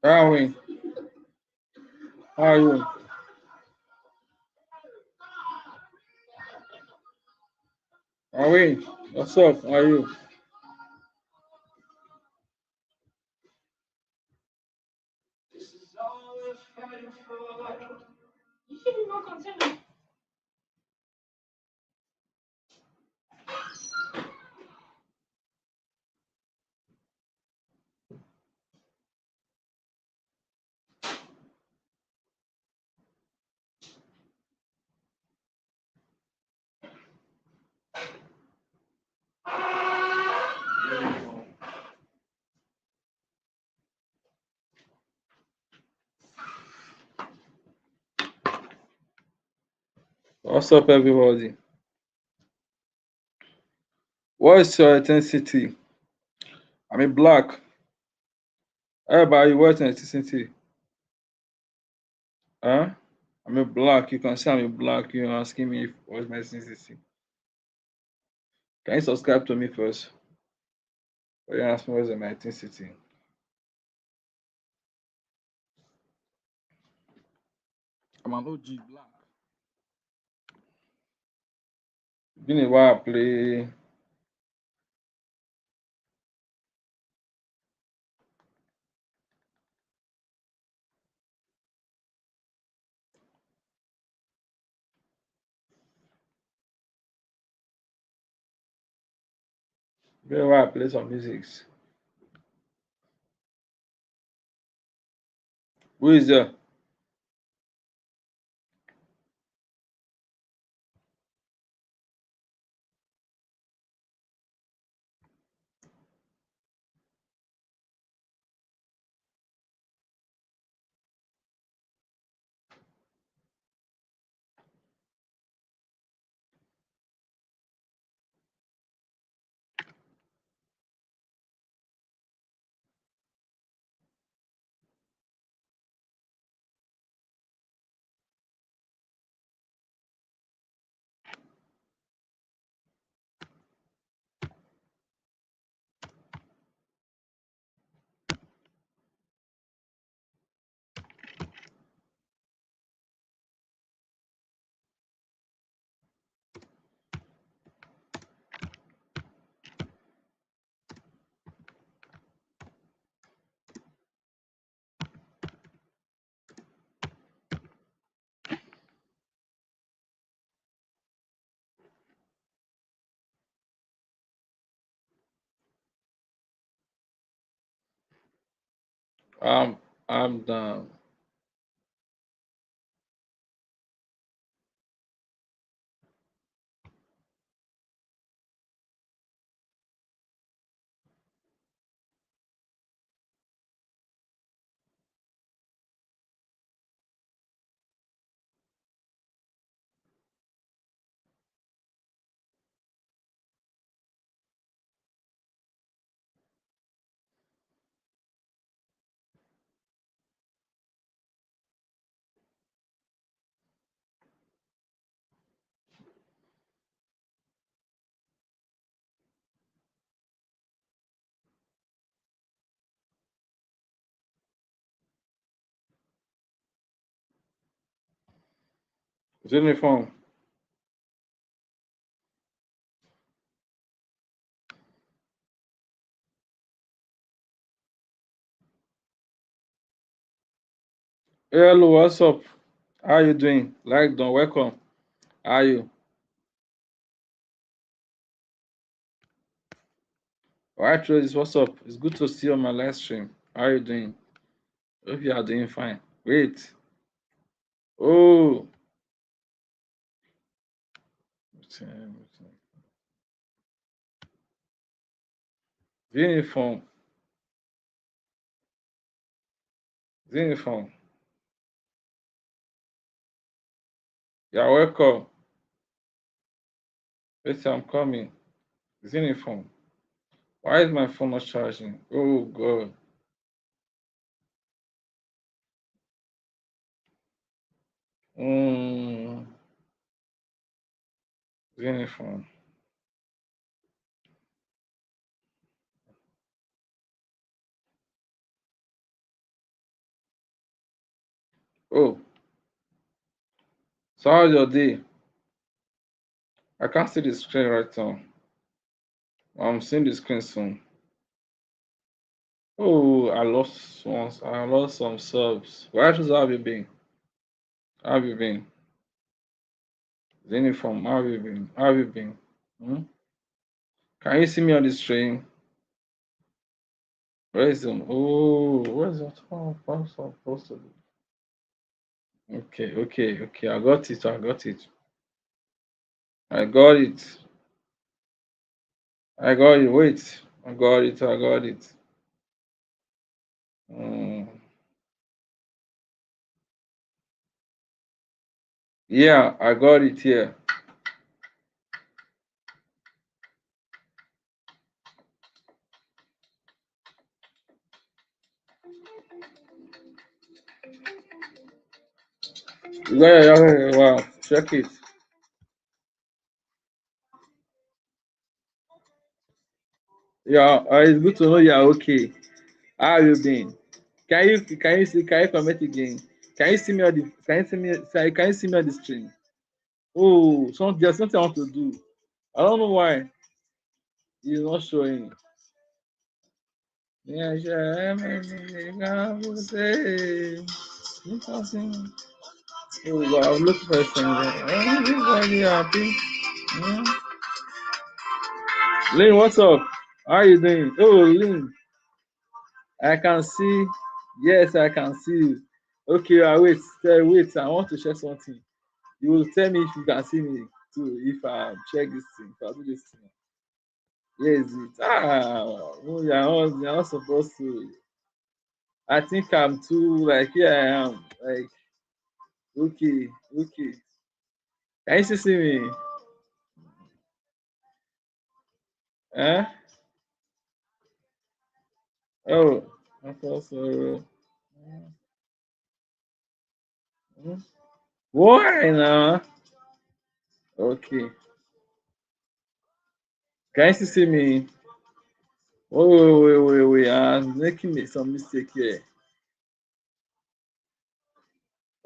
Darwin, how are you? Darwin, what's up? How are you? What's up, everybody? What's your ethnicity? I'm a black. How about you? What's your ethnicity? Huh? I'm a black. You can say I'm a black. You're asking me what's my ethnicity. Can you subscribe to me first? Or you ask me what's my ethnicity? I'm an OG black. Been a while I play. Been a while I play some musics. Who is there? Um, I'm done. It's uniform. Hey, hello, what's up? How you doing? Like, don't welcome. How are you? Alright, Rose, what's up? It's good to see you on my live stream. How are you doing? Hope you are doing fine. Wait. Oh, uniform. Uniform. You're welcome. Wait, I'm coming. Uniform. Why is my phone not charging? Oh, God. Mm, uniform. Oh, so how's your day? I can't see the screen right now. I'm seeing the screen soon. Oh, I lost some subs. Where have you been? How have you been? Uniform, how have you been? How have you been? Hmm? Can you see me on the stream? Where is them? Oh, where's that? Oh, what's supposed to be? Okay, okay, okay. I got it. I got it. I got it. I got it. Wait. I got it. I got it. Mm. Yeah, I got it here. Yeah, yeah, yeah, yeah, wow. Check it. Yeah, it's good to know you're okay. How have you been? Can you comment again? Can you see me on the can you see me on the stream? Oh, there's something I want to do. I don't know why it's not showing. Yeah, sure. Something. Oh, wow, I'm looking for a singer. Everybody happy. Mm. Lynn, what's up? How are you doing? Oh, Lynn, I can see. Yes, I can see you. Okay, wait. I want to share something. You will tell me if you can see me too. If I check this thing, if I do this thing. Yes, it. No, you're not supposed to. I think I'm too like here I am. Like okay, okay. Can you still see me? Huh? Oh, I thought so. Hmm? Why now? Okay. Can you still see me? Oh, wait. I'm making some mistake here.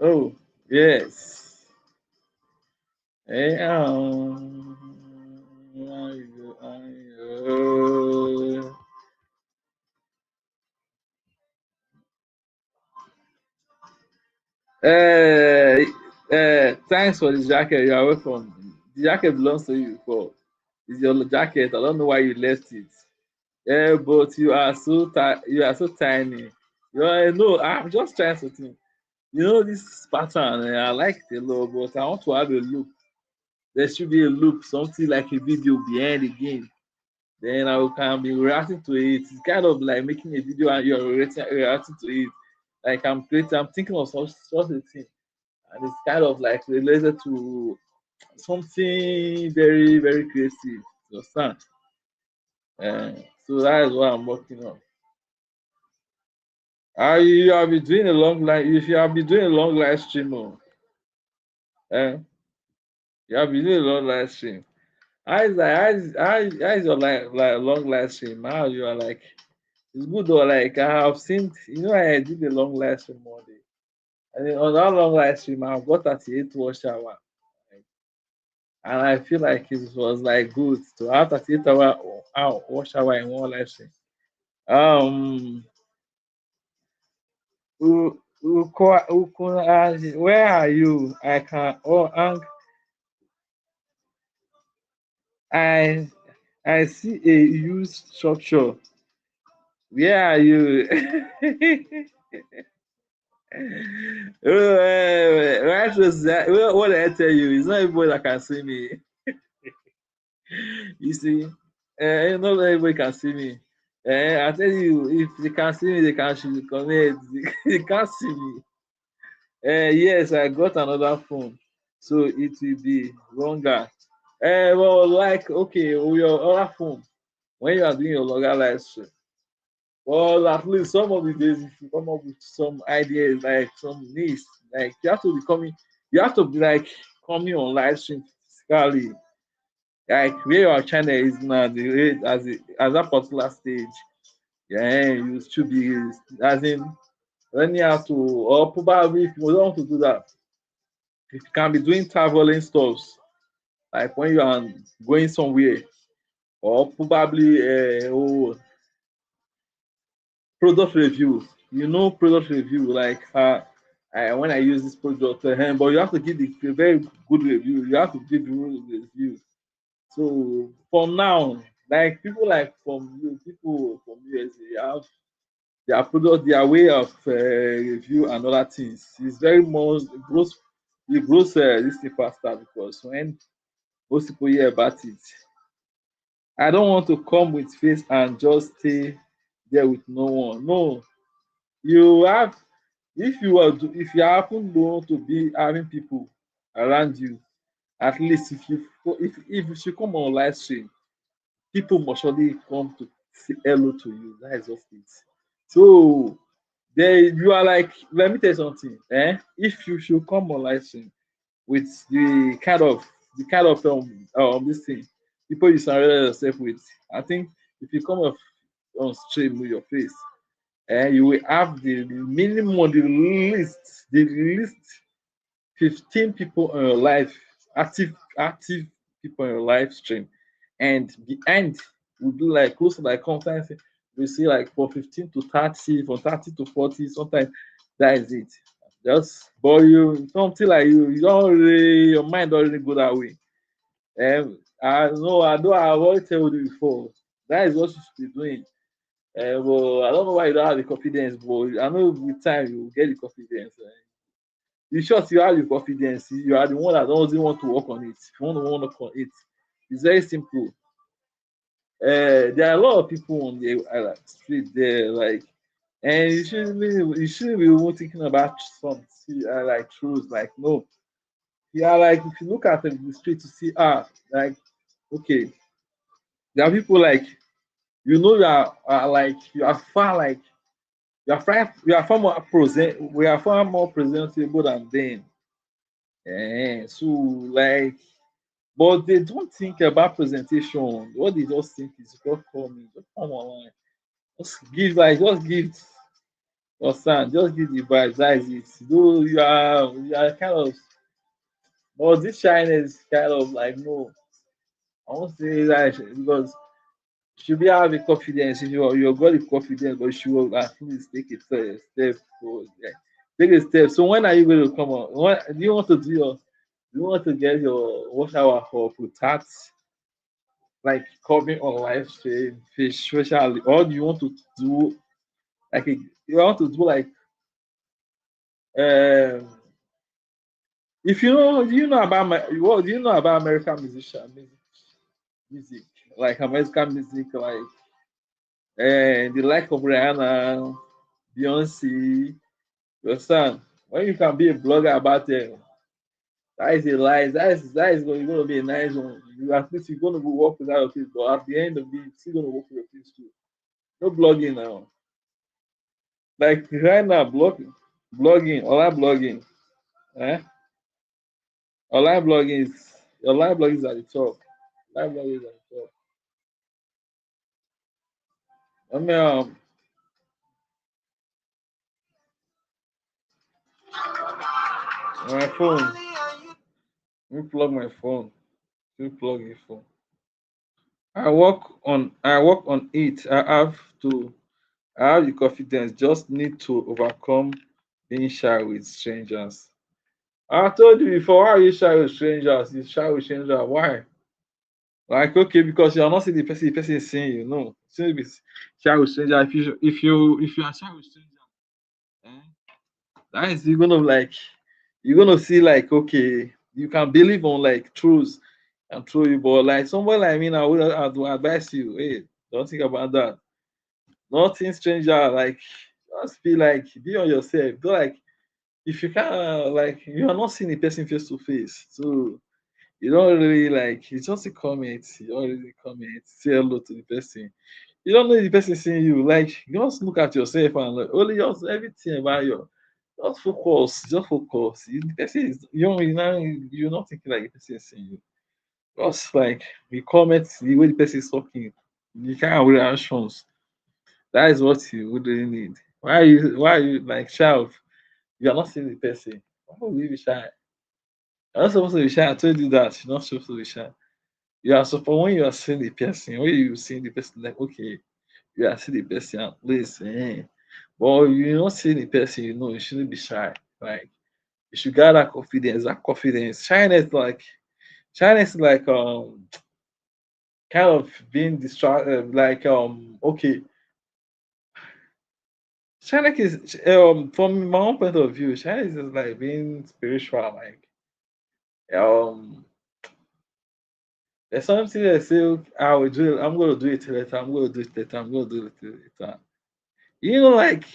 Oh, yes. Hey, thanks for the jacket. You're welcome. The jacket belongs to you. For it's your jacket. I don't know why you left it. Yeah, but you are so tiny. You are no. I'm just trying to think. You know this pattern. I like it a lot, but I want to have a loop. There should be a loop, something like a video behind the game. Then can be reacting to it. It's kind of like making a video and you're reacting to it. Like I'm thinking of such a thing, and it's kind of like related to something very very creative. You understand? Uh, so that is what I'm working on. You have been doing a long live. If you have been doing a long live stream, uh, you have been doing a long live stream. How is your like long live stream? How you are like? It's good though. Like I have seen, I did a long live stream one day, and then on that long live stream, I've got 38 watch hour, like, and I feel like it was like good to have 38 hour watch hour in one live stream. Um, where are you? I can. Oh, and I I see a used structure. Where are you? Right was that? What did I tell you? It's not everybody that can see me. You see, not everybody can see me. I tell you, if they can see me, they can should connect. They can't see me. Yes, I got another phone, so it will be longer. Well, like okay, with your other phone, when you are doing your longer live stream, well, at least some of the days, if you come up with some ideas, like some needs, like you have to be like coming on live stream physically, like where your channel is now, the rate as that particular stage. Yeah, you should be as in Then you have to, or probably if you don't want to do that, if you can be doing traveling stuffs, like when you are going somewhere, or probably product review. You know product review, like when I use this product, but you have to give a very good review. You have to give good review. So for now, like people like from people from USA have their product, their way of review and other things. It's very much it grows this thing faster because when most people hear about it, I don't want to come with face and just stay there with no one. No, you have if you happen to be having people around you, at least if you should come on live stream, people must surely come to say hello to you. That is just it. So there you are like, let me tell you something. If you should come on live stream with the kind of this thing, people you surround yourself with, I think if you come off on stream with your face, you will have the least 15 people on your live, active people on your live stream, and the end will be like close to like sometimes we see like from 15 to 30, from 30 to 40, sometimes that is it. Just but you something like you don't really your mind don't really go that way. I know I've already told you before. That is what you should be doing. But I don't know why you don't have the confidence, but I know with time you will get the confidence. In short, you have the confidence. You are the one that doesn't want to work on it. If you want to work on it, it's very simple. There are a lot of people on the street there, like, and you shouldn't be even thinking about some like truths. Like, no, yeah, like if you look at the street to see, like, okay, there are people like you are like we are far more presentable than them. So like, but they don't think about presentation. What they just think is just come online, just give your sound, just give the vibes. That is it. Though you are kind of, but this shyness kind of like, no, I won't say that because you should be having confidence. If you're got the confidence, but you should at least take a step forward. Yeah. Take a step. So when are you going to come on? When do you want to do you want to get your wash hour for that, like coming on live stream, especially, or do you want to do like you want to do like um if you know do you know about what do you know about American music, like American music, like the like of Rihanna, Beyonce, your son. When you can be a blogger about them, that is a lie. That is going to be a nice one. You at least you're going to go work without your face, but at the end of the day, you're still going to work with your face too. No blogging now. Like right now, online blogging, eh? Online blogging is at the top. Online blogging is at the top. I mean, my phone. Let me plug my phone. Let me plug your phone. I work on it. I have the confidence. Just need to overcome being shy with strangers. I told you before, why are you shy with strangers? You shy with strangers. Why? Like, okay, because you're not seeing the person is seeing you. No. Shouldn't be shy with stranger. If you are shy with stranger, eh, that is you're gonna see like, okay, you can believe on like truths and true you, but like someone like me, I would advise you, hey, don't think about that. Nothing stranger, like, just be like, be on yourself. Don't like, if you can, like, you are not seeing the person face to face, so you don't really like, you just comment, you don't really comment, say hello to the person. You don't know the person seeing you, like, you just look at yourself and like, only just everything about you. Just focus. The person is you're not thinking like the person is seeing you. Just like we comment the way the person is talking, the kind of reactions. That is what you would really need. Why are you like shy? You are not seeing the person. Why would you be shy? You're not supposed to be shy. I told you that. You're not supposed to be shy. You are supposed when you are seeing the person, when you seeing the person, like okay, you are seeing the person at least, but you're not seeing the person, you shouldn't be shy. Like you should get that confidence, Shyness is like kind of being distracted, like okay. Shyness is from my own point of view, shyness is like being spiritual, like um there's something that say "Okay, I will do it, I'm gonna do it later, I'm gonna do it later, I'm gonna do it later. Like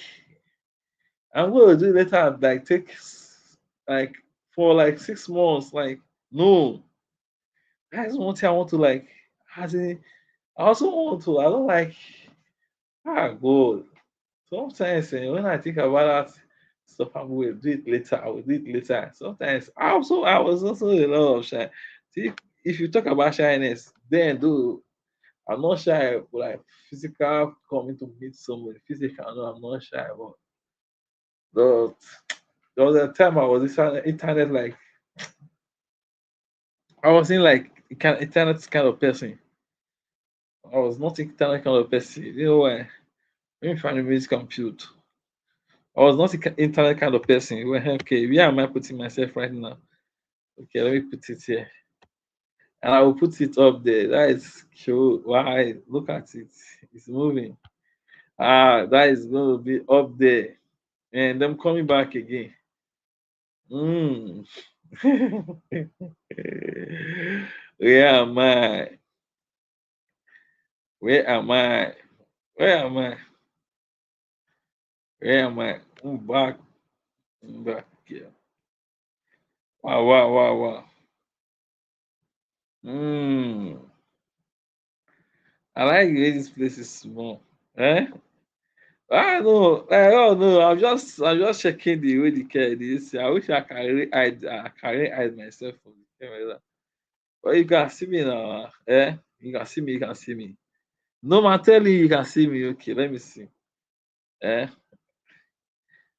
I'm gonna do it later, like like for like 6 months, like no. That's one thing I want to like as in I also want to I don't like God. Sometimes when I think about that stuff, I will do it later. I will do it later. Sometimes I was also a lot of shy. See, if you talk about shyness, then do I'm not shy, but like physical coming to meet somebody, physical, no, I'm not shy. But the there was a time I was internet like I was in like internet kind of person. I was not internet kind of person. You know why? When you find the music compute. I was not internet kind of person. Well, okay, where am I putting myself right now? Okay, let me put it here. And I will put it up there. That is cool. Why? Look at it. It's moving. That is going to be up there. And them coming back again. Mm. Where am I? Where am I? Where am I? Where am I? I'm back. I'm back. Yeah. Wow, wow, wow, wow. Mm. I like the way this place is small. Eh? I don't know. I'm just checking the way the care is. I wish I can really hide myself from the camera. But you can see me now. You can see me, you can see me. No man tell you can see me. Okay, let me see. Eh?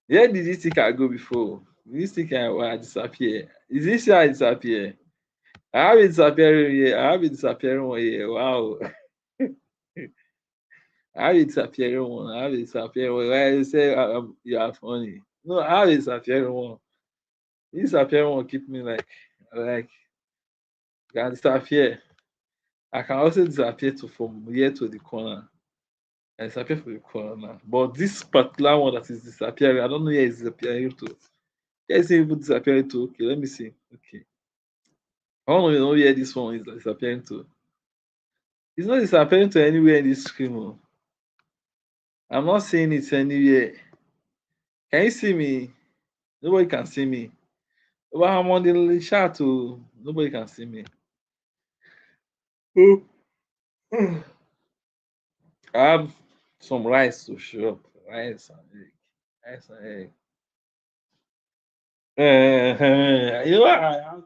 Where did you think I go before? Did you think I disappear? Is this how I disappear? I have been disappearing here. I have been disappearing one here. Wow. I have been disappearing one. I have been disappearing one. Why you say you are funny? No, I have been disappearing one. This disappearing one keep me like can disappear. I can also disappear to from here to the corner. I disappear from the corner. But this particular one that is disappearing, I don't know where it's disappearing to. Where is it even disappearing to? Okay, let me see. Okay. I want to know where this one is disappearing to. It's not disappearing to anywhere in this screen. Oh. I'm not seeing it anywhere. Can you see me? Nobody can see me. But I'm on the chat too. Nobody can see me. Oh. I have some rice to show up. Rice and egg. Rice and egg. You know, I have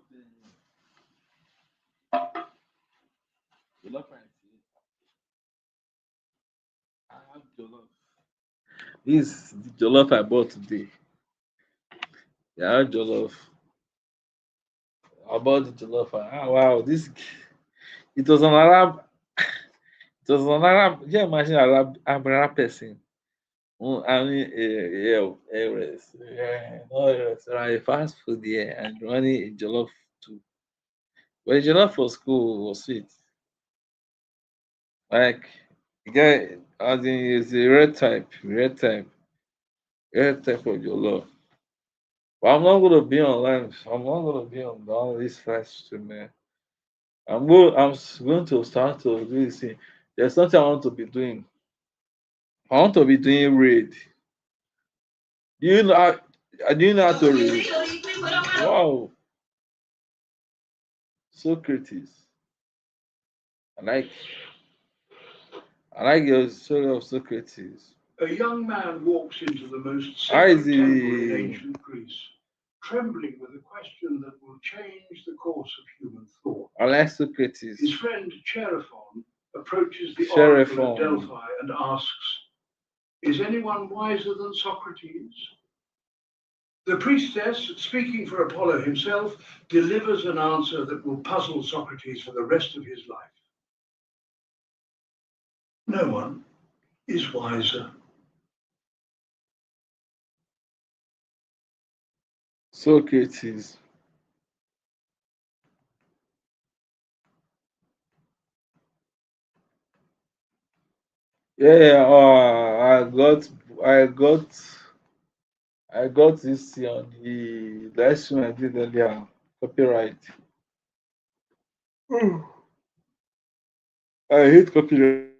jollof rice. I have jollof. This is the jollof I bought today. Yeah, I have jollof. I bought the jollof. Wow, this it was an Arab. It was an Arab. Can you imagine Arab person? I mean, no restaurant, a fast food here, and running a jollof too. But the jollof was cool, was sweet. Like, the guy, as in, is the red type of jollof. But I'm not gonna be online. I'm not gonna be on all this fast food, man. I'm going to start to do this thing. There's something I want to be doing. I want to be doing raid. Do you know? Do you know how to read? Wow, Socrates. I like I like your story of Socrates. A young man walks into the most sacred temple in ancient Greece, trembling with a question that will change the course of human thought. I like Socrates. His friend Chaerephon approaches the oracle of Delphi and asks, Is anyone wiser than Socrates? The priestess, speaking for Apollo himself, delivers an answer that will puzzle Socrates for the rest of his life. No one is wiser. Socrates. Yeah, I got this on the live stream I did earlier. Copyright. I hate copyright.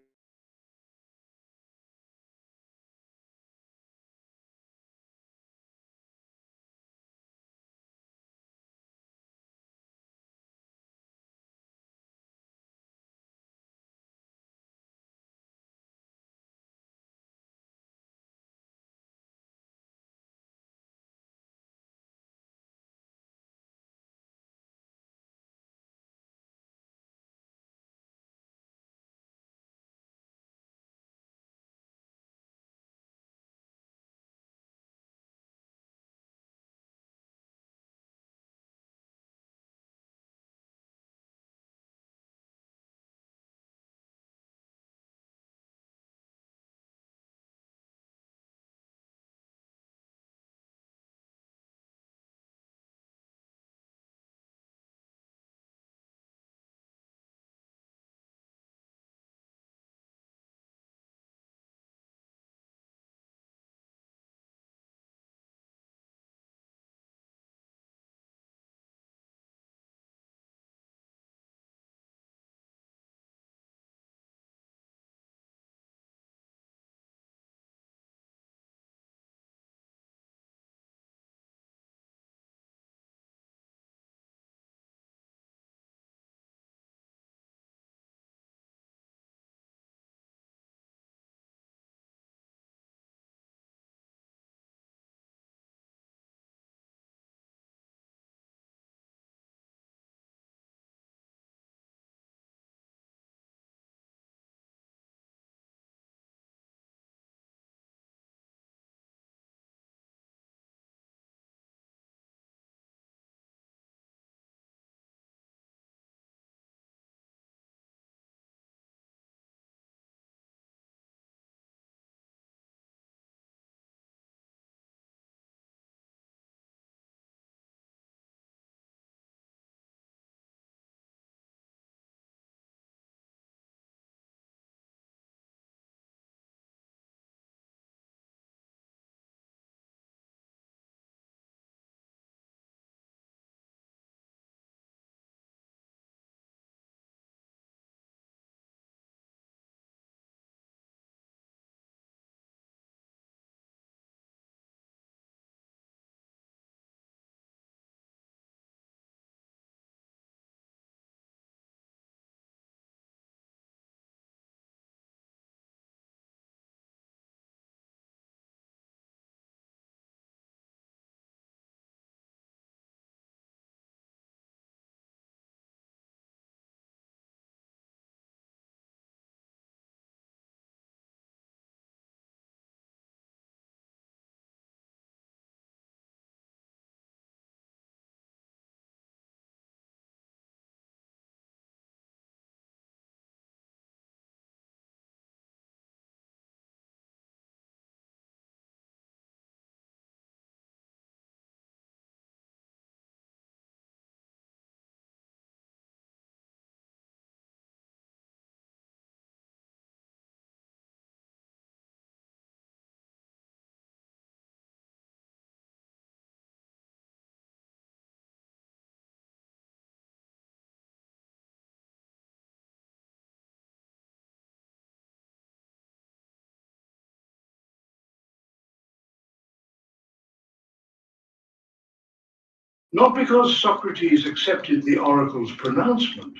Not because Socrates accepted the oracle's pronouncement,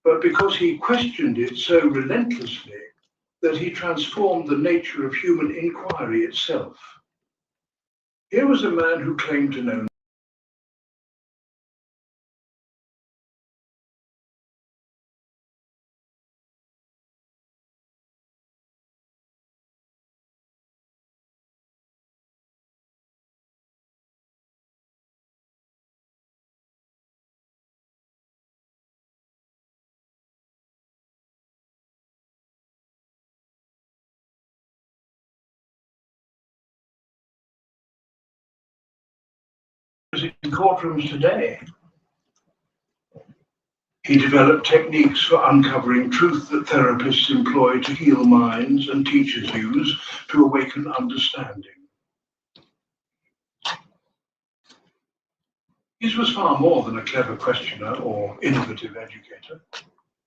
but because he questioned it so relentlessly that he transformed the nature of human inquiry itself. Here was a man who claimed to know in courtrooms today. He developed techniques for uncovering truth that therapists employ to heal minds and teachers use to awaken understanding. He was far more than a clever questioner or innovative educator.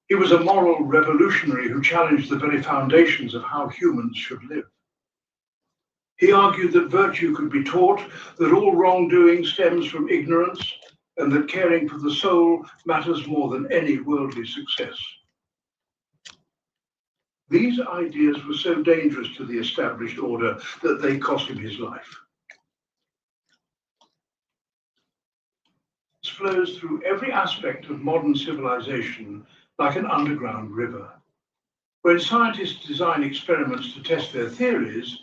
He was a moral revolutionary who challenged the very foundations of how humans should live. He argued that virtue could be taught, that all wrongdoing stems from ignorance, and that caring for the soul matters more than any worldly success. These ideas were so dangerous to the established order that they cost him his life. It flows through every aspect of modern civilization like an underground river. When scientists design experiments to test their theories,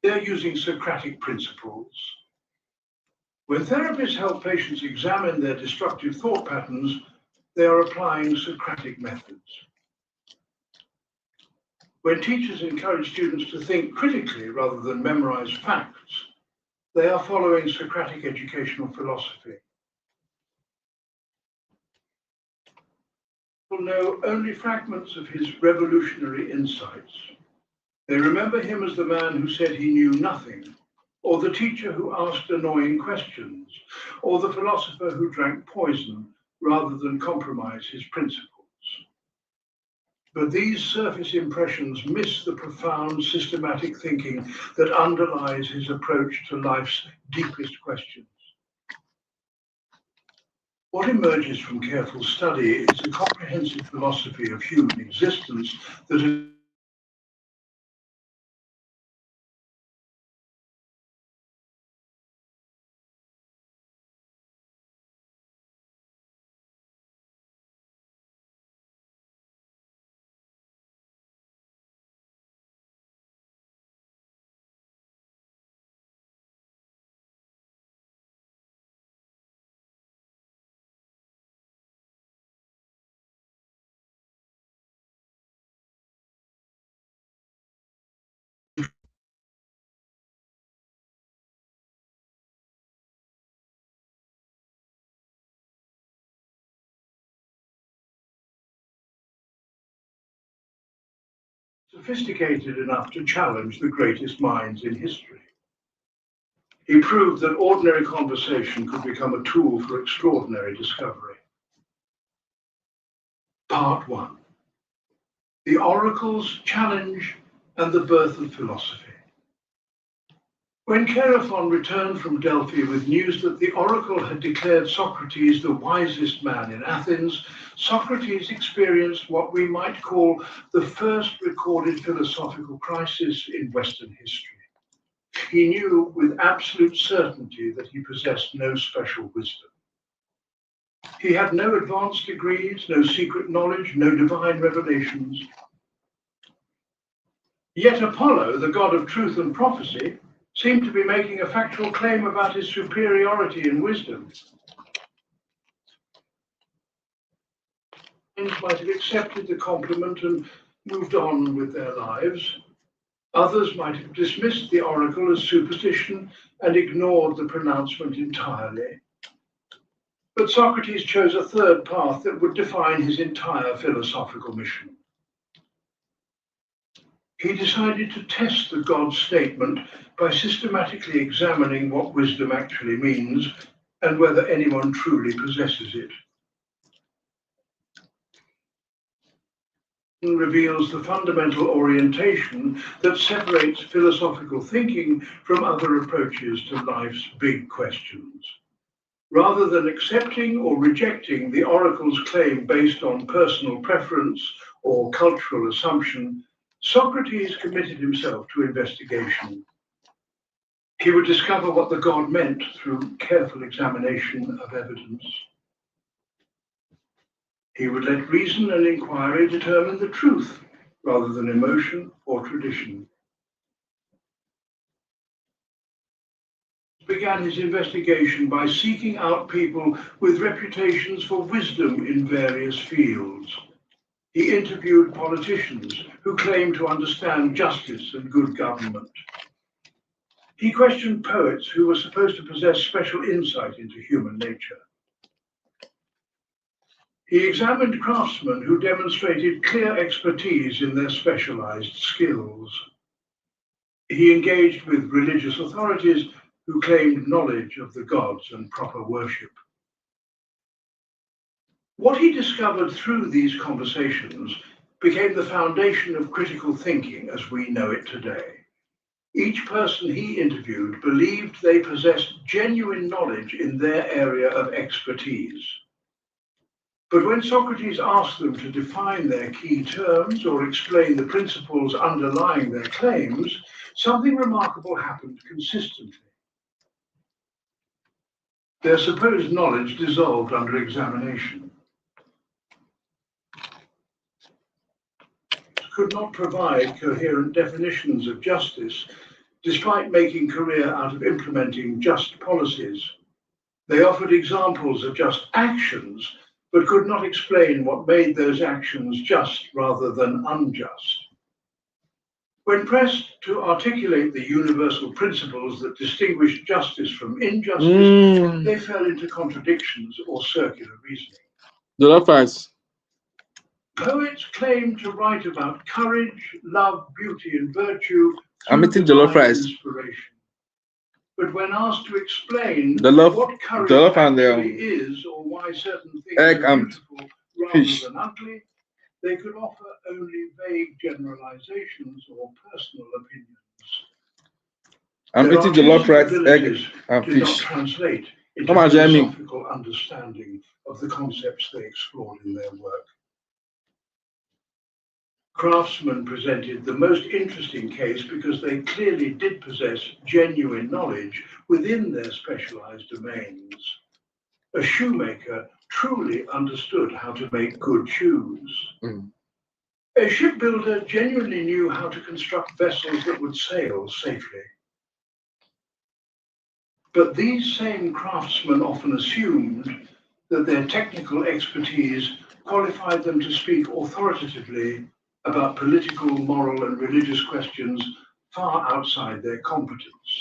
they're using Socratic principles. When therapists help patients examine their destructive thought patterns, they are applying Socratic methods. When teachers encourage students to think critically rather than memorize facts, they are following Socratic educational philosophy. People know only fragments of his revolutionary insights. They remember him as the man who said he knew nothing, or the teacher who asked annoying questions, or the philosopher who drank poison rather than compromise his principles. But these surface impressions miss the profound systematic thinking that underlies his approach to life's deepest questions. What emerges from careful study is a comprehensive philosophy of human existence that is sophisticated enough to challenge the greatest minds in history. He proved that ordinary conversation could become a tool for extraordinary discovery. Part 1. The Oracle's Challenge and the Birth of Philosophy. When Chaerephon returned from Delphi with news that the oracle had declared Socrates the wisest man in Athens, Socrates experienced what we might call the first recorded philosophical crisis in Western history. He knew with absolute certainty that he possessed no special wisdom. He had no advanced degrees, no secret knowledge, no divine revelations. Yet Apollo, the god of truth and prophecy, seemed to be making a factual claim about his superiority in wisdom. Some might have accepted the compliment and moved on with their lives. Others might have dismissed the oracle as superstition and ignored the pronouncement entirely. But Socrates chose a third path that would define his entire philosophical mission. He decided to test the god's statement by systematically examining what wisdom actually means and whether anyone truly possesses it. It reveals the fundamental orientation that separates philosophical thinking from other approaches to life's big questions. Rather than accepting or rejecting the oracle's claim based on personal preference or cultural assumption, Socrates committed himself to investigation. He would discover what the god meant through careful examination of evidence. He would let reason and inquiry determine the truth rather than emotion or tradition. He began his investigation by seeking out people with reputations for wisdom in various fields. He interviewed politicians who claimed to understand justice and good government. He questioned poets who were supposed to possess special insight into human nature. He examined craftsmen who demonstrated clear expertise in their specialized skills. He engaged with religious authorities who claimed knowledge of the gods and proper worship. What he discovered through these conversations became the foundation of critical thinking as we know it today. Each person he interviewed believed they possessed genuine knowledge in their area of expertise. But when Socrates asked them to define their key terms or explain the principles underlying their claims, something remarkable happened consistently. Their supposed knowledge dissolved under examination. Could not provide coherent definitions of justice, despite making career out of implementing just policies. They offered examples of just actions, but could not explain what made those actions just rather than unjust. When pressed to articulate the universal principles that distinguish justice from injustice, they fell into contradictions or circular reasoning. Poets claim to write about courage, love, beauty, and virtue through divine inspiration. But when asked to explain what courage actually is or why certain things are beautiful rather than ugly, they could offer only vague generalizations or personal opinions. Their artistic abilities did not translate into philosophical understanding of the concepts they explored in their work. Craftsmen presented the most interesting case because they clearly did possess genuine knowledge within their specialized domains. A shoemaker truly understood how to make good shoes. A shipbuilder genuinely knew how to construct vessels that would sail safely. But these same craftsmen often assumed that their technical expertise qualified them to speak authoritatively about political, moral, and religious questions far outside their competence.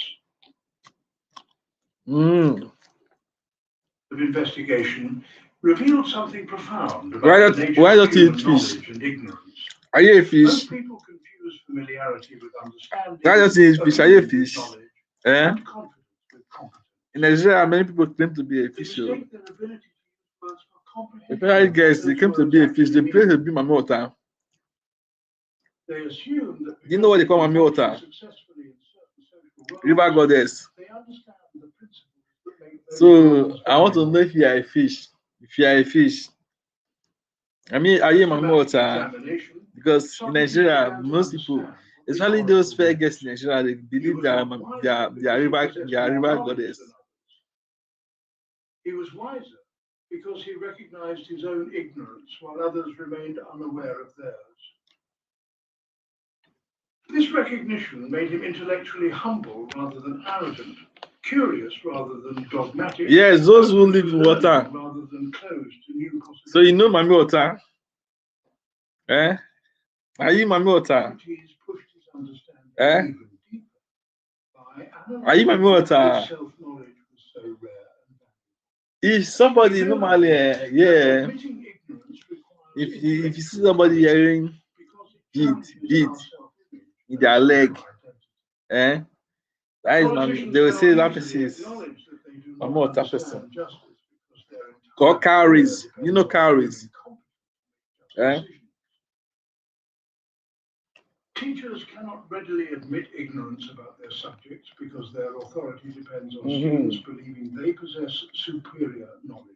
Of investigation revealed something profound about the nature of human knowledge and ignorance. Are you a fish? Most people confuse familiarity with understanding, knowledge and confidence with competence. In Nigeria, many people claim to be a fish. Especially guys, they claim to be a fish. They claim to be Mami Water. They assume that you know what they call Mami Water? River goddess. So I want to know if you are a fish. If you are a fish, I mean, are you Mami Water? Because in Nigeria, most people, especially those fair girls in Nigeria, they believe they are river goddess. He was wiser because he recognized his own ignorance while others remained unaware of theirs. This recognition made him intellectually humble rather than arrogant, curious rather than dogmatic. Yes, those who live in water. Rather than closed to new possibilities. So you know Mami Water? Eh? Are you Mami Water? Eh? Are you Mami Water? Self-knowledge was so rare. If somebody normally, yeah, if you see somebody hearing beat in their leg, that is they will say that person is Mami Water person. Or cowries, you know cowries, Teachers cannot readily admit ignorance about their subjects because their authority depends on students believing they possess superior knowledge.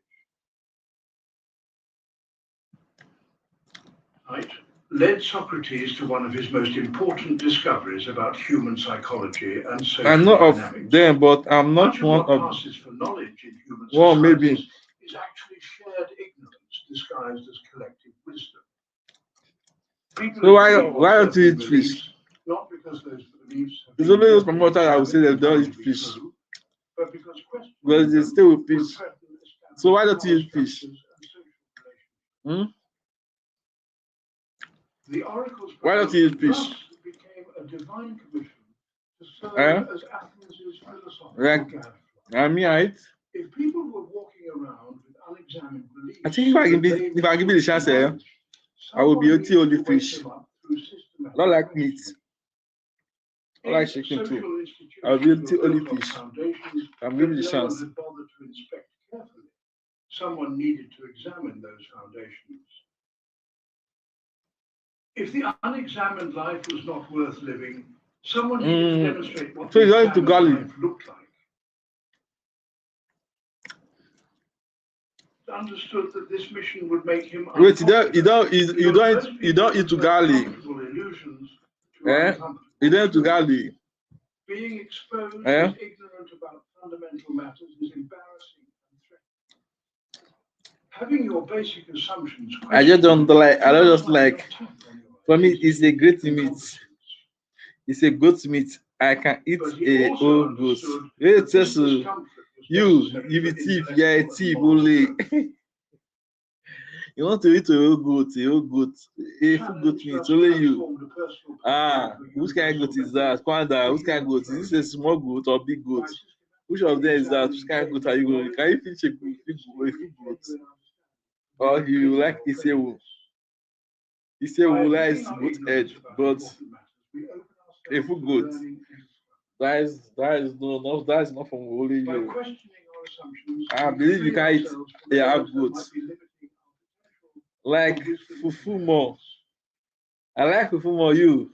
Right? Led Socrates to one of his most important discoveries about human psychology and social I'm not dynamics. of them, but I'm not one of passes for knowledge in human well, societies maybe is actually shared ignorance disguised as collective wisdom. So why don't you eat fish? Not because those beliefs There's only those promoters that will say they don't eat fish. True, but because Well, they stay with fish. So why don't you eat fish? The oracles why don't you eat fish? became a divine commission to serve as Athens' philosophical like gadfly. I mean, If people were walking around with unexamined beliefs, I think if I give you the chance, I will be eating only fish. I don't like meat. I like chicken too. I'll be eating only fish. I'm giving you the chance. Had bothered to inspect carefully. Someone needed to examine those foundations. If the unexamined life was not worth living, someone needed to demonstrate what so the you're into examined garlic life looked like. Understood that this mission would make him wait you don't eat to garlic illusions to you don't eat to garlic being exposed as ignorant about fundamental matters is embarrassing and threatening. Having your basic assumptions I just don't like I don't just like for me it's a great meat. It's a goat meat. I can eat a whole goat. It says you if a thief, you're a thief only. You want to eat a whole goat, a full goat meat, only you. Ah, which kind of goat is that? Kwanda, which kind of goat? Is this a small goat or big goat? Which of them is that? Which kind of goat are you going? Can you finish a full goat? Or you like Isewu? Isewu likes goat head, but a full goat. That is not from only you. I believe you can eat a half goat. Like fufu more. I like fufu more you.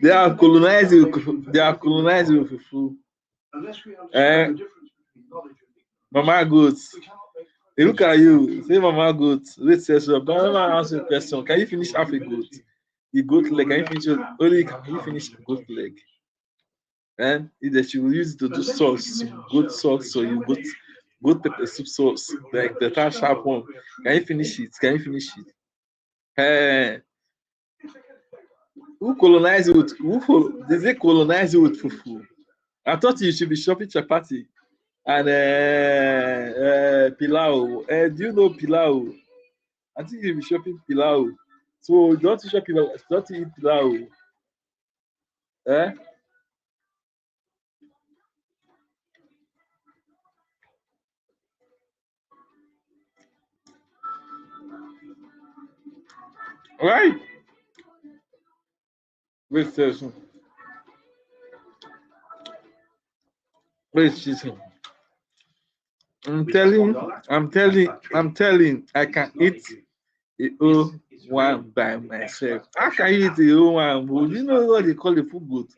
They are colonizing with fufu. Mama goats. They look at you, say mama goat. Wait, says so. But Mama answer the question. Can you finish half a goat? The goat leg, can you finish it? Only can you finish the goat leg? And that you will use it to do sauce, goat sauce, so you goat pepper soup sauce, like the that sharp one. Can you finish it? Can you finish it? Who colonize it with did they colonize it with fufu? I thought you should be shopping chapati and pilau. Do you know pilau? I think you'll be shopping pilau. So don't you shop pilau? Don't you eat pilau? Eh? Right? Wait, station. Wait, station. I'm telling, I can eat the whole one by myself. How can you eat the whole one? Well, you know what they call the food good?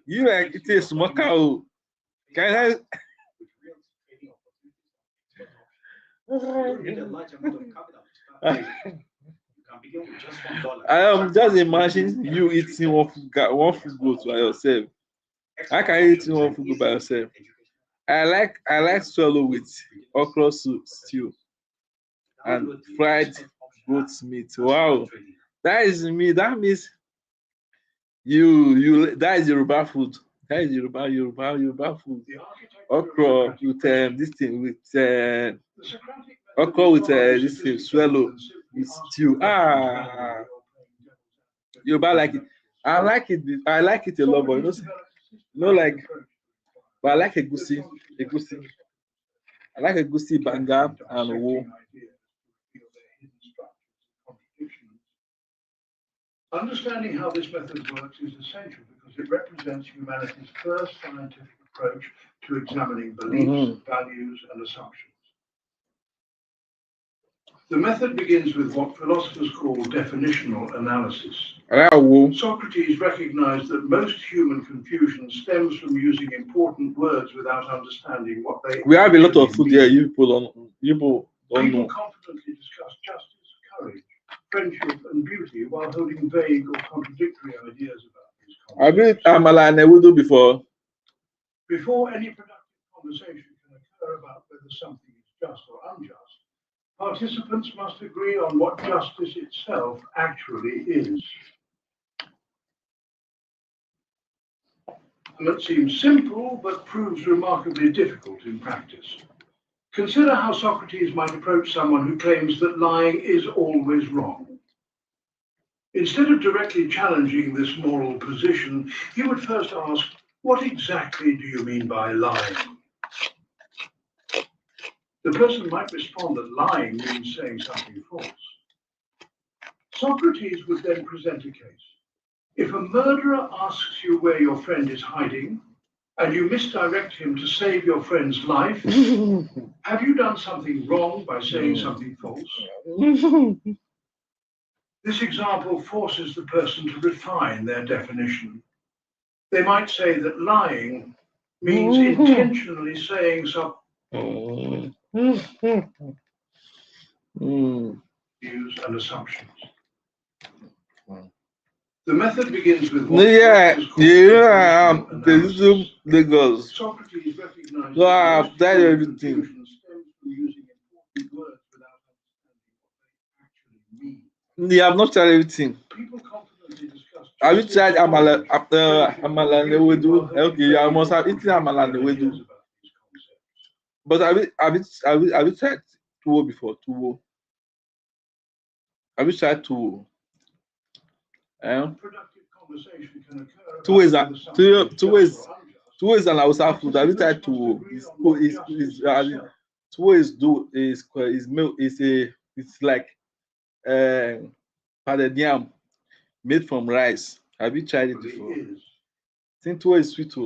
You like it is smoker. Can I? I am just imagine you eating one food goat by yourself. How can you eat one food goat by yourself? I like swallow with okra soup stew and fried goat meat. Wow, that is me. That means you that is Yoruba food. That is Yoruba food. Okra with this thing with okra with this thing swallow with stew. Ah, Yoruba like it. I like it. I like it a lot, but like, but I like egusi. Egusi. I like egusi banga and owo. Understanding how this method works is essential because it represents humanity's first scientific approach to examining beliefs, values, and assumptions. The method begins with what philosophers call definitional analysis. Socrates recognized that most human confusion stems from using important words without understanding what they We have a lot of food here. You people don't People know. confidently discuss justice, courage, friendship, and beauty while holding vague or contradictory ideas about these concepts. I've been Amala and Ewudo before. Before any productive conversation can occur about whether something is just or unjust, participants must agree on what justice itself actually is. And that seems simple, but proves remarkably difficult in practice. Consider how Socrates might approach someone who claims that lying is always wrong. Instead of directly challenging this moral position, he would first ask, what exactly do you mean by lying? The person might respond that lying means saying something false. Socrates would then present a case. If a murderer asks you where your friend is hiding, and you misdirect him to save your friend's life, have you done something wrong by saying something false? This example forces the person to refine their definition. They might say that lying means intentionally saying something views and assumptions. The method begins with what Lagos. Socrates recognized So I've that tried most everything. confusion stems from using important words without understanding what they actually mean. Yeah, I've not tried everything. People confidently discuss. Have you tried amala after amala and ewedu? Okay, I must have eaten amala and ewedu. But have you tried tuwo before? Tuwo. Have you tried tuwo? Productive conversation can occur. Tuwo is an Hausa food. Have you tried tuwo? Tuwo is milk. It's like pounded yam made from rice. Have you tried it before? I think tuwo is sweet.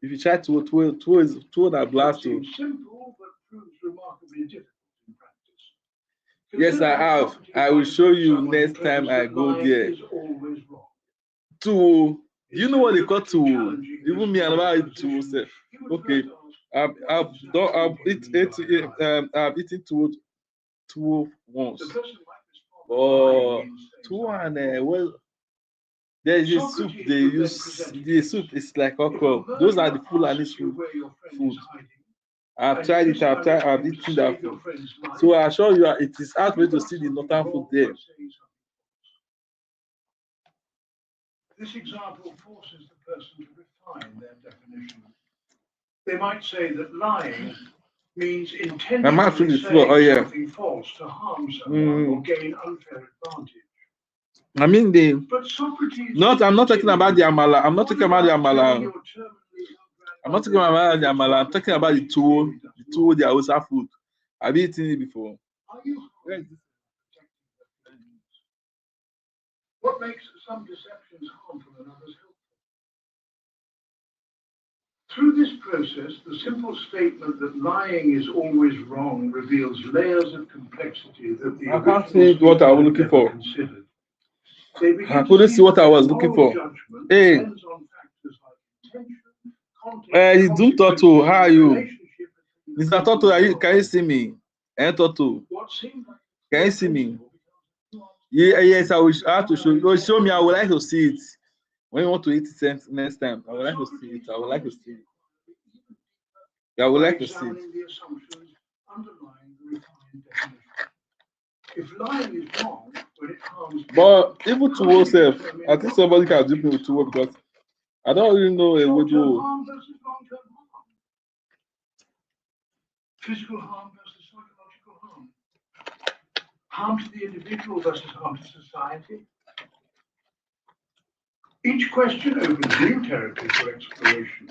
If you try tuwo is that blast. Simple but proves remarkably difficult in practice. Yes, I have. I will show you next time I go there. Tuwo. Do you know what they call tuwo? Even me, I never eat tuwo. Okay, I've eaten tuwo once. Oh, tuwo and well, there is a soup they use. The soup is like okra. Those are the Fulani food. I've tried it. I've eaten that food. So I assure you, it is hard for you to see the northern food there. This example forces the person to refine their definition. They might say that lying means intentionally saying something false to harm someone or gain unfair advantage. I mean but Socrates. I'm not talking about the amala. I'm not talking about the amala. I'm not talking about the amala. I'm talking about the tuwo, the Hausa food. Have you eaten it before? What makes some deceptions harmful and others helpful? Through this process, the simple statement that lying is always wrong reveals layers of complexity that the I can't see what I was looking for. Considered. I couldn't see what I was looking for. Hey, Zoom Toto, how are you? Mr. Toto, can you see me? Toto, can you see me? Yeah, yes, I have to show you. Show me. I would like to see it. When you want to eat it next time, I would like to see it. I would like to see it. I would like to see it. If lying is wrong, when it harms. But even to yourself, I think somebody can do me with two because I don't really know a way to. Physical harm versus psychological harm. Harm to the individual versus harm to society. Each question opens new territory for exploration.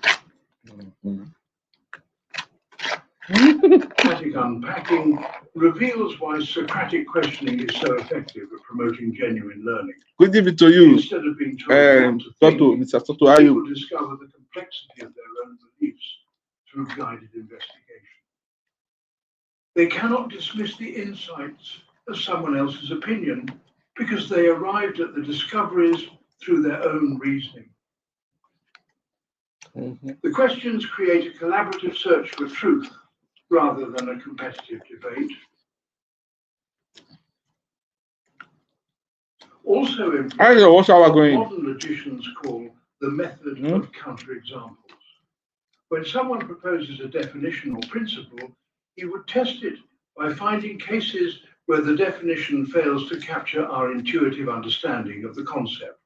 Socratic unpacking reveals why Socratic questioning is so effective at promoting genuine learning. Good evening to you. Instead of being told Mr. Toto, how are you? People discover the complexity of their own beliefs through guided investigation. They cannot dismiss the insights of someone else's opinion because they arrived at the discoveries through their own reasoning. The questions create a collaborative search for truth rather than a competitive debate. Also important, what modern logicians call the method of counterexamples. When someone proposes a definition or principle, he would test it by finding cases where the definition fails to capture our intuitive understanding of the concept.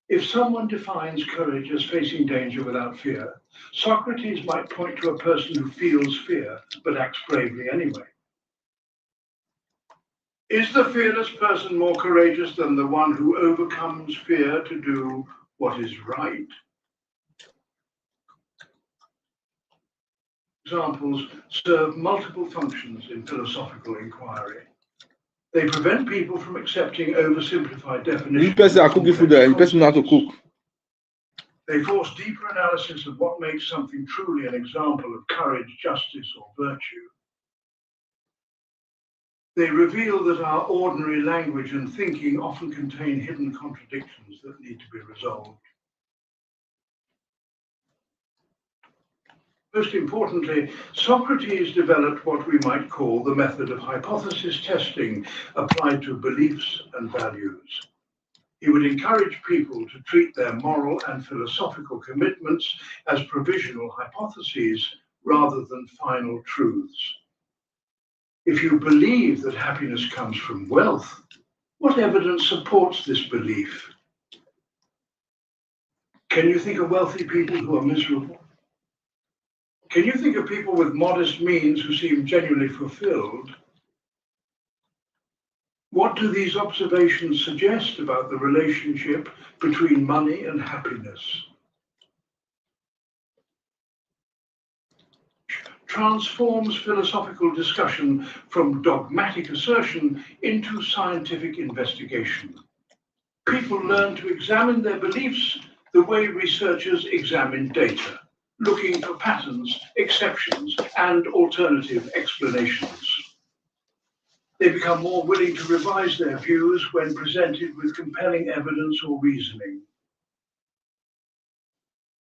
If someone defines courage as facing danger without fear, Socrates might point to a person who feels fear but acts bravely anyway. Is the fearless person more courageous than the one who overcomes fear to do what is right? Examples serve multiple functions in philosophical inquiry. They prevent people from accepting oversimplified definitions. This person are cooking food there. The person know how to cook. They force deeper analysis of what makes something truly an example of courage, justice, or virtue. They reveal that our ordinary language and thinking often contain hidden contradictions that need to be resolved. Most importantly, Socrates developed what we might call the method of hypothesis testing applied to beliefs and values. He would encourage people to treat their moral and philosophical commitments as provisional hypotheses rather than final truths. If you believe that happiness comes from wealth, what evidence supports this belief? Can you think of wealthy people who are miserable? Can you think of people with modest means who seem genuinely fulfilled? What do these observations suggest about the relationship between money and happiness? Transforms philosophical discussion from dogmatic assertion into scientific investigation. People learn to examine their beliefs the way researchers examine data, looking for patterns, exceptions, and alternative explanations. They become more willing to revise their views when presented with compelling evidence or reasoning.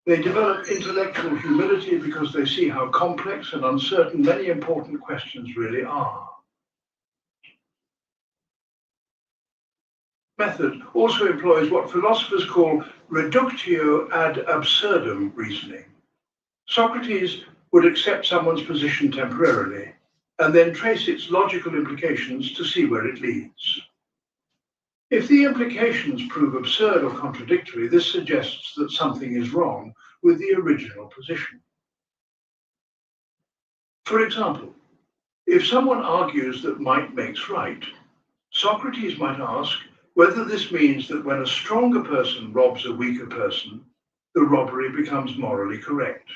They develop intellectual humility because they see how complex and uncertain many important questions really are. Method also employs what philosophers call reductio ad absurdum reasoning. Socrates would accept someone's position temporarily and then trace its logical implications to see where it leads. If the implications prove absurd or contradictory, this suggests that something is wrong with the original position. For example, if someone argues that might makes right, Socrates might ask whether this means that when a stronger person robs a weaker person, the robbery becomes morally correct.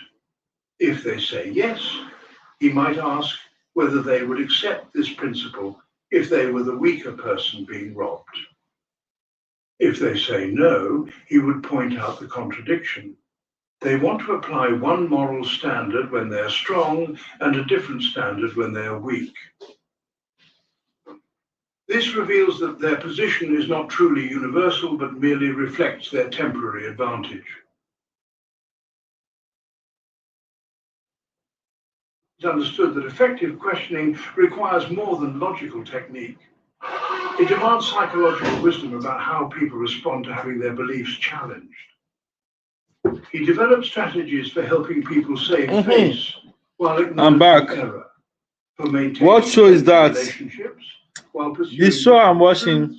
If they say yes, he might ask whether they would accept this principle if they were the weaker person being robbed. If they say no, he would point out the contradiction. They want to apply one moral standard when they're strong and a different standard when they're weak. This reveals that their position is not truly universal, but merely reflects their temporary advantage. It's understood that effective questioning requires more than logical technique. It demands psychological wisdom about how people respond to having their beliefs challenged. He developed strategies for helping people save face while acknowledging error, for maintaining what show is that? relationships while pursuing The show I'm watching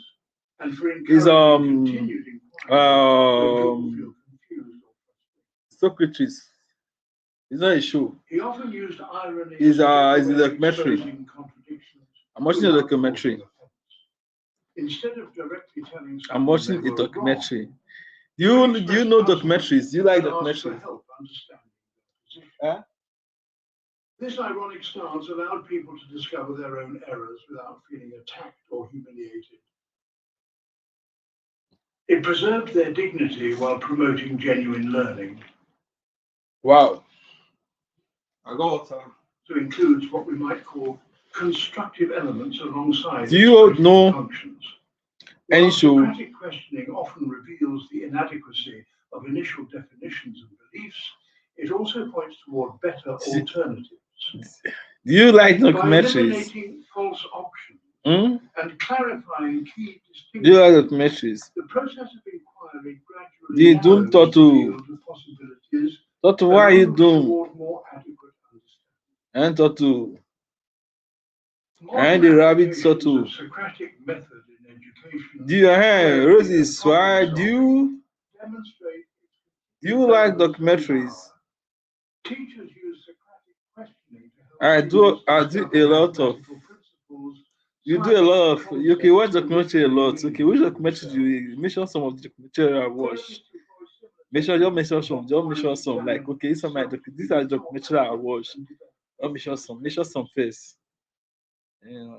and for is continued inquiry. Socrates. It's not a show. He often used irony. It's a documentary. I'm watching a documentary. Instead of directly telling I'm watching a documentary. Do you know documentaries? Do you like documentaries? Huh? This ironic stance allowed people to discover their own errors without feeling attacked or humiliated. It preserved their dignity while promoting genuine learning. Wow. I got so includes what we might call constructive elements alongside do you know functions. any While show? Socratic questioning often reveals the inadequacy of initial definitions and beliefs, it also points toward better alternatives. Do you like By documentaries? eliminating false options and clarifying key distinctions, Do you like documentaries? the process of inquiry gradually You don't talk to possibilities. Why are you doing? More adequate understanding. And talk to and the rabbit sort to Socratic method in education. do you Rosie why do you like documentaries? Teachers use Socratic questioning to help I do a lot of principles You do a lot of. You can watch documentary a lot. Okay, which documentary do you mention some of the documentary I watch? Just mention some. Just mention some. Like okay, these are the documentary I watch. Just mention some. Mention some first. Yeah.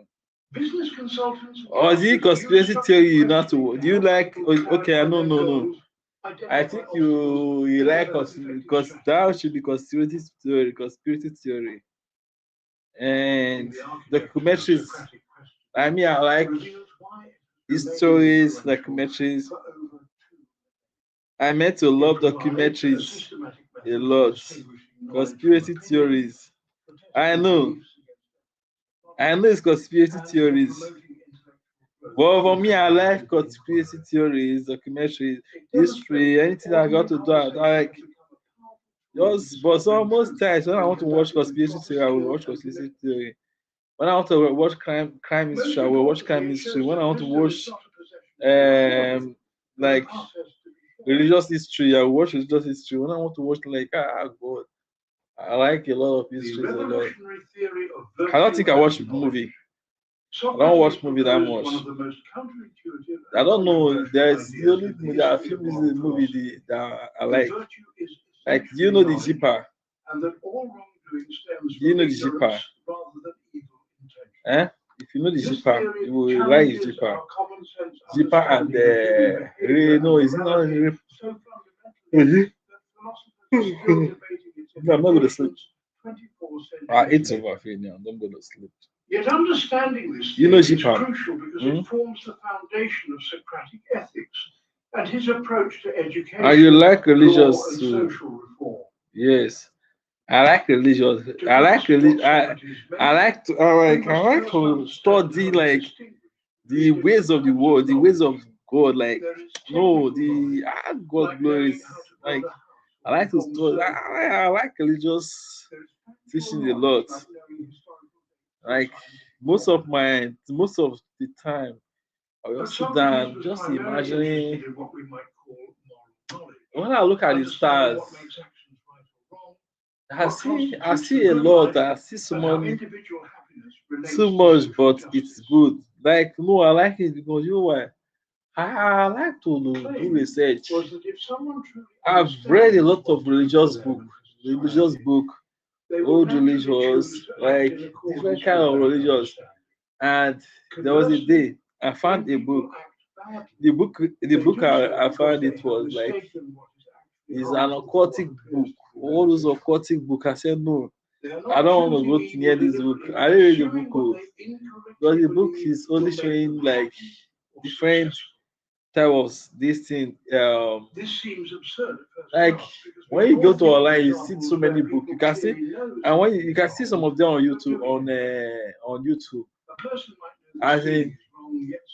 Business consultants. Or is it conspiracy theory you not to? Do you like? Okay, I know, no. I think you like because that should be conspiracy theory. Conspiracy theory and documentaries. I mean, I like histories, documentaries. I meant to love documentaries a lot. Conspiracy theories. I know. I know it's conspiracy theories. But for me, I like conspiracy theories, documentaries, history, anything I got to do. I like just, but so most times when I want to watch conspiracy theory, I will watch conspiracy theory. When I want to watch crime history, I will watch crime history. When I want to watch like religious history, I will watch religious history. When I want to watch like God, I like a lot of histories a lot. I don't think I watch movie. I don't watch movie that much. I don't know. There's the only movie, there are a few movie that I like. Like, do you know the Zipper? Do you know the Zipper? Eh? If you know the Zipper, you will like the Zipper. Zipper and no, is it not Ray? Is it? No, I'm not gonna sleep. It's over for you now. Don't go to sleep. Yet understanding this You know is Zipper? crucial because it forms the foundation of Socratic ethics and his approach to education, you like religious law, and too? social reform. Yes. I like religious. I like religion. I like to. I like to study like the ways of the world, the ways of God. Like no, the God glories. Like I like to study. I like religious teaching a lot. Like most of the time, I will sit down just imagining. When I look at the stars, I see a lot. I see so much, but it's good. Like no, I like it because you know why? I like to do research. I've read a lot of religious book, old religious, like different kind of religious. And there was a day I found a book. The book I found it was like it's an occultic book. All those occultic book. I said no. I don't want to go near this book. I didn't read the book because the book is only showing like different type of this thing. This seems absurd. Like when you go to online, you see so many books. You can see, and when you can see some of them on YouTube. On YouTube, as in,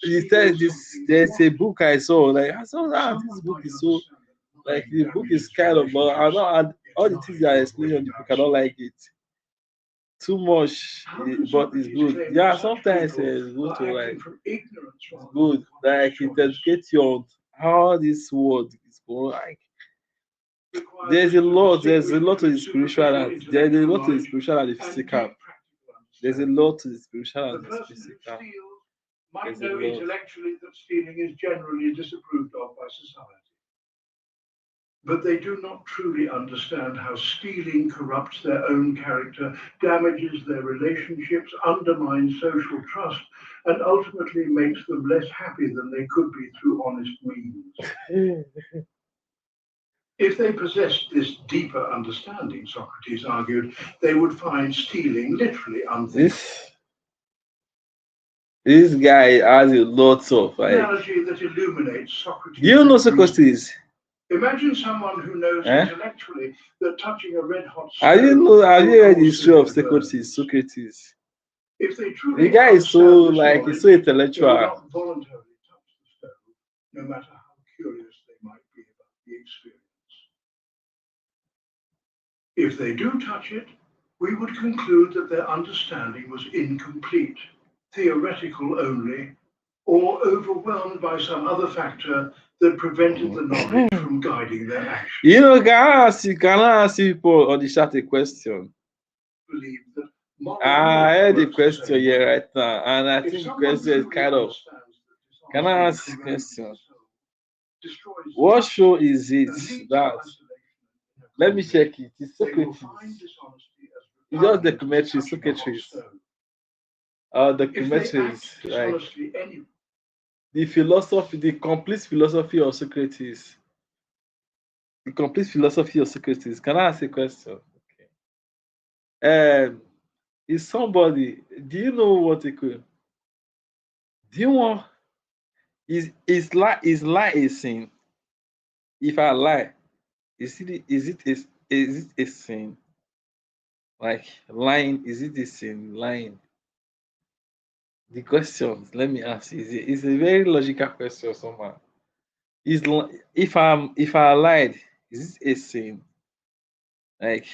he said this. There's a book I saw. Like I saw that this book is so like the book is kind of. But I don't. All the things that I explain on the book, I don't like it too much, but it's good. Yeah, sometimes it's good to like it's good. Like it educates you on how this world is going. Like there's a lot to the spiritual and there's a lot to the spiritual and the physical. There's a lot to the spiritual and the physical. Might know intellectually that stealing is generally disapproved of by society. But they do not truly understand how stealing corrupts their own character, damages their relationships, undermines social trust, and ultimately makes them less happy than they could be through honest means. If they possessed this deeper understanding, Socrates argued, they would find stealing literally unthinkable. This guy has a lot of like. Analogy that illuminates Socrates. Do you know Socrates? Imagine someone who knows intellectually that touching a red hot stove. Have you read the history of Socrates? If they truly the guy is so like he's so intellectual. They will not voluntarily touch the stove, no matter how curious they might be about the experience. If they do touch it, we would conclude that their understanding was incomplete, theoretical only, or overwhelmed by some other factor that prevented the knowledge from guiding their actions. You know, can I ask people on the chat a question? Believe that I heard the works the question same here way. right now, and I If think the someone question is truly kind of. understands that Can I ask dishonesty the degrades question? the soul, destroys What trust, show is it and leads to that? isolation and inner Let me conflict, check it. It's they will Socrates. find dishonesty as It's just repugnant as documentary, touching a hot Socrates. stone. If they Documentaries, act like dishonestly any the philosophy, the complete philosophy of Socrates. The complete philosophy of Socrates. Can I ask a question? Okay. Is somebody, do you know what it could? Do you want, is lie a sin? If I lie, is it a sin? Like lying, is it a sin? Lying. The questions, let me ask, is a very logical question somehow. If I lied, is it a sin? Like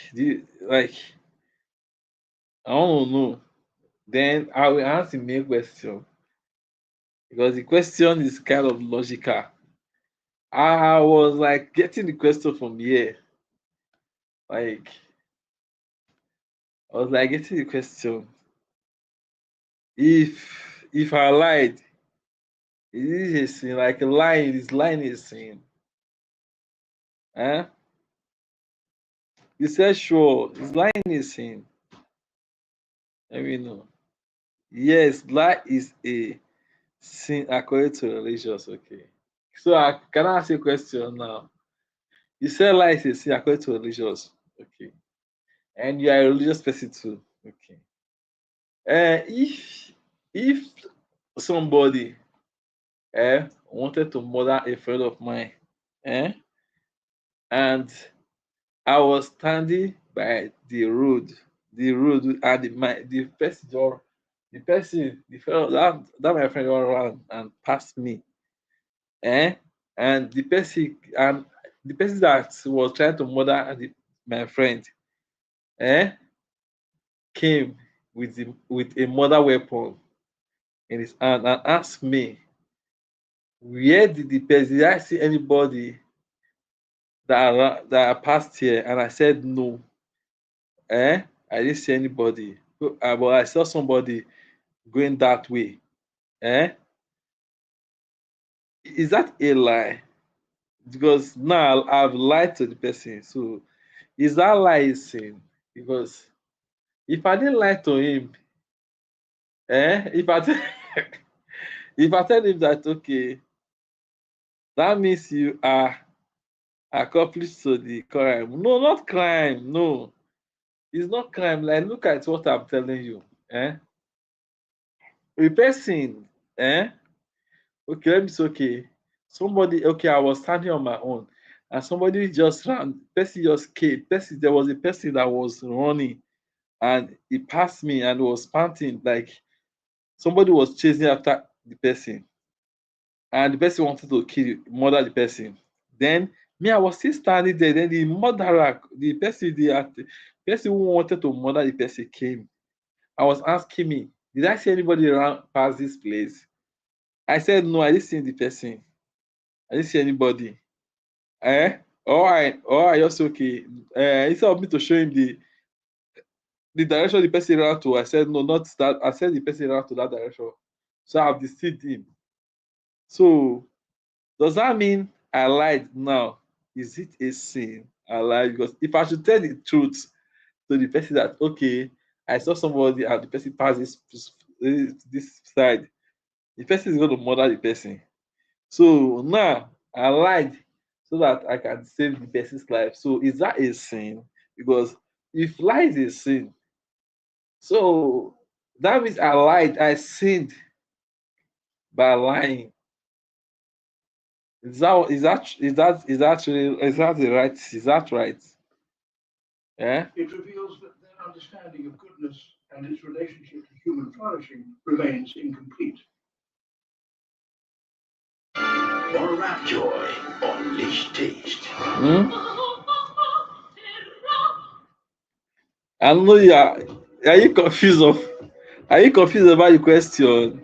I don't know. Then I will answer the main question because the question is kind of logical. I was like getting the question from here. Like I was like getting the question. If I lied, is it a sin? Like lying a sin? Huh? You said sure. Is lying a sin? Let me know. Yes, lie is a sin according to religious. Okay. So I can I ask you a question now? You said lie is a sin according to religious. Okay. And you are a religious person too. Okay. If somebody wanted to murder a friend of mine, eh, and I was standing by the road, and the person the fellow that my friend ran and passed me, eh, and the person that was trying to murder my friend, eh, came with a murder weapon in his hand and asked me, where did I see anybody that passed here? And I said no. I didn't see anybody. But I saw somebody going that way. Eh? Is that a lie? Because now I've lied to the person. So is that lie a sin? Because if I didn't lie to him, if I tell, if I tell him that okay, that means you are accomplice to the crime. No, not crime. No, it's not crime. Like look at what I'm telling you. A person, okay, let me say okay. Somebody, okay, I was standing on my own, and somebody just ran. Person just came. There was a person that was running, and he passed me and was panting like somebody was chasing after the person, and the person wanted to murder the person. Then me, I was still standing there. Then the murderer, the person who wanted to murder the person came. I was asking me, did I see anybody around past this place? I said no, I didn't see the person. I didn't see anybody. Or I just okay. Instead of me to show him the direction the person ran to, I said no, not that. I said the person ran to that direction. So I've deceived him. So does that mean I lied now? Is it a sin? I lied because if I should tell the truth to the person that okay, I saw somebody and the person passed this side, the person is going to murder the person. So now I lied so that I can save the person's life. So is that a sin? Because if lie is a sin, so that means I lied, I sinned by lying. Is that the right? Is that right? Yeah. it reveals that their understanding of goodness and its relationship to human flourishing remains incomplete. Or rap joy, unleash taste. I know you are. Are you confused of? Are you confused about the question?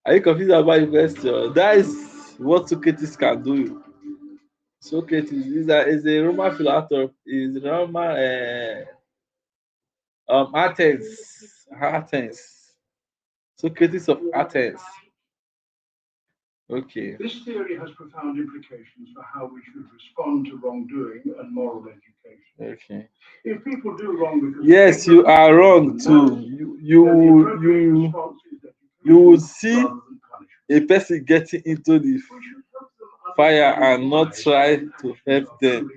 Are you confused about the question? That is what Socrates can do. Socrates is a Roman philosopher. Is a Roman Athens. Socrates of Athens. Okay. This theory has profound implications for how we should respond to wrongdoing and moral education. Okay. If people do wrong because Yes, you are wrong too. You will see a person getting into the fire and not try to help them.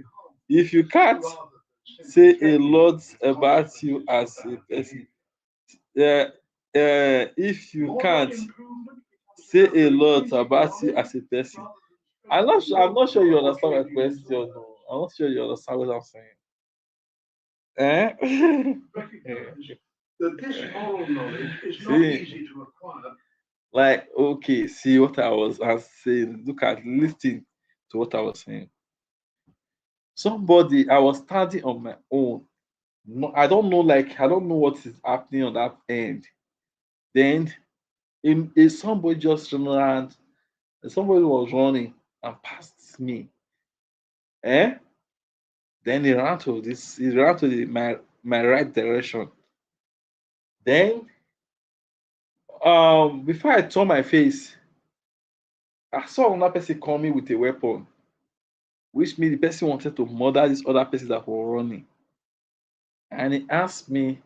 If you can't say a lot about you as a person, if you can't say a lot about you as a person, I'm not sure you understand my question. No. I'm not sure you understand what I'm saying. That this moral knowledge is not easy to acquire. Like, okay, see what I was saying. Look at listen to what I was saying. Somebody, I was standing on my own. No, I don't know, like I don't know what is happening on that end. Then somebody just ran, somebody was running and passed me. Eh? Then he ran to my right direction. Then before I turn my face, I saw another person coming with a weapon, which means the person wanted to murder this other person that was running. And he asked me,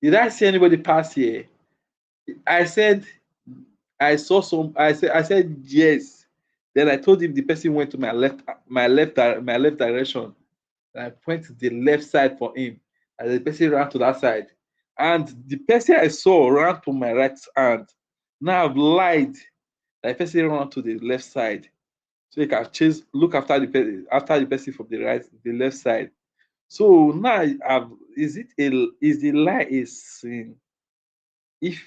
did I see anybody pass here? I said, I saw some. I said yes. Then I told him the person went to my left direction. And I went to the left side for him. And the person ran to that side. And the person I saw ran to my right hand. Now I've lied. The person ran to the left side. So you can look after the person from the left side. So now is the lie a sin? If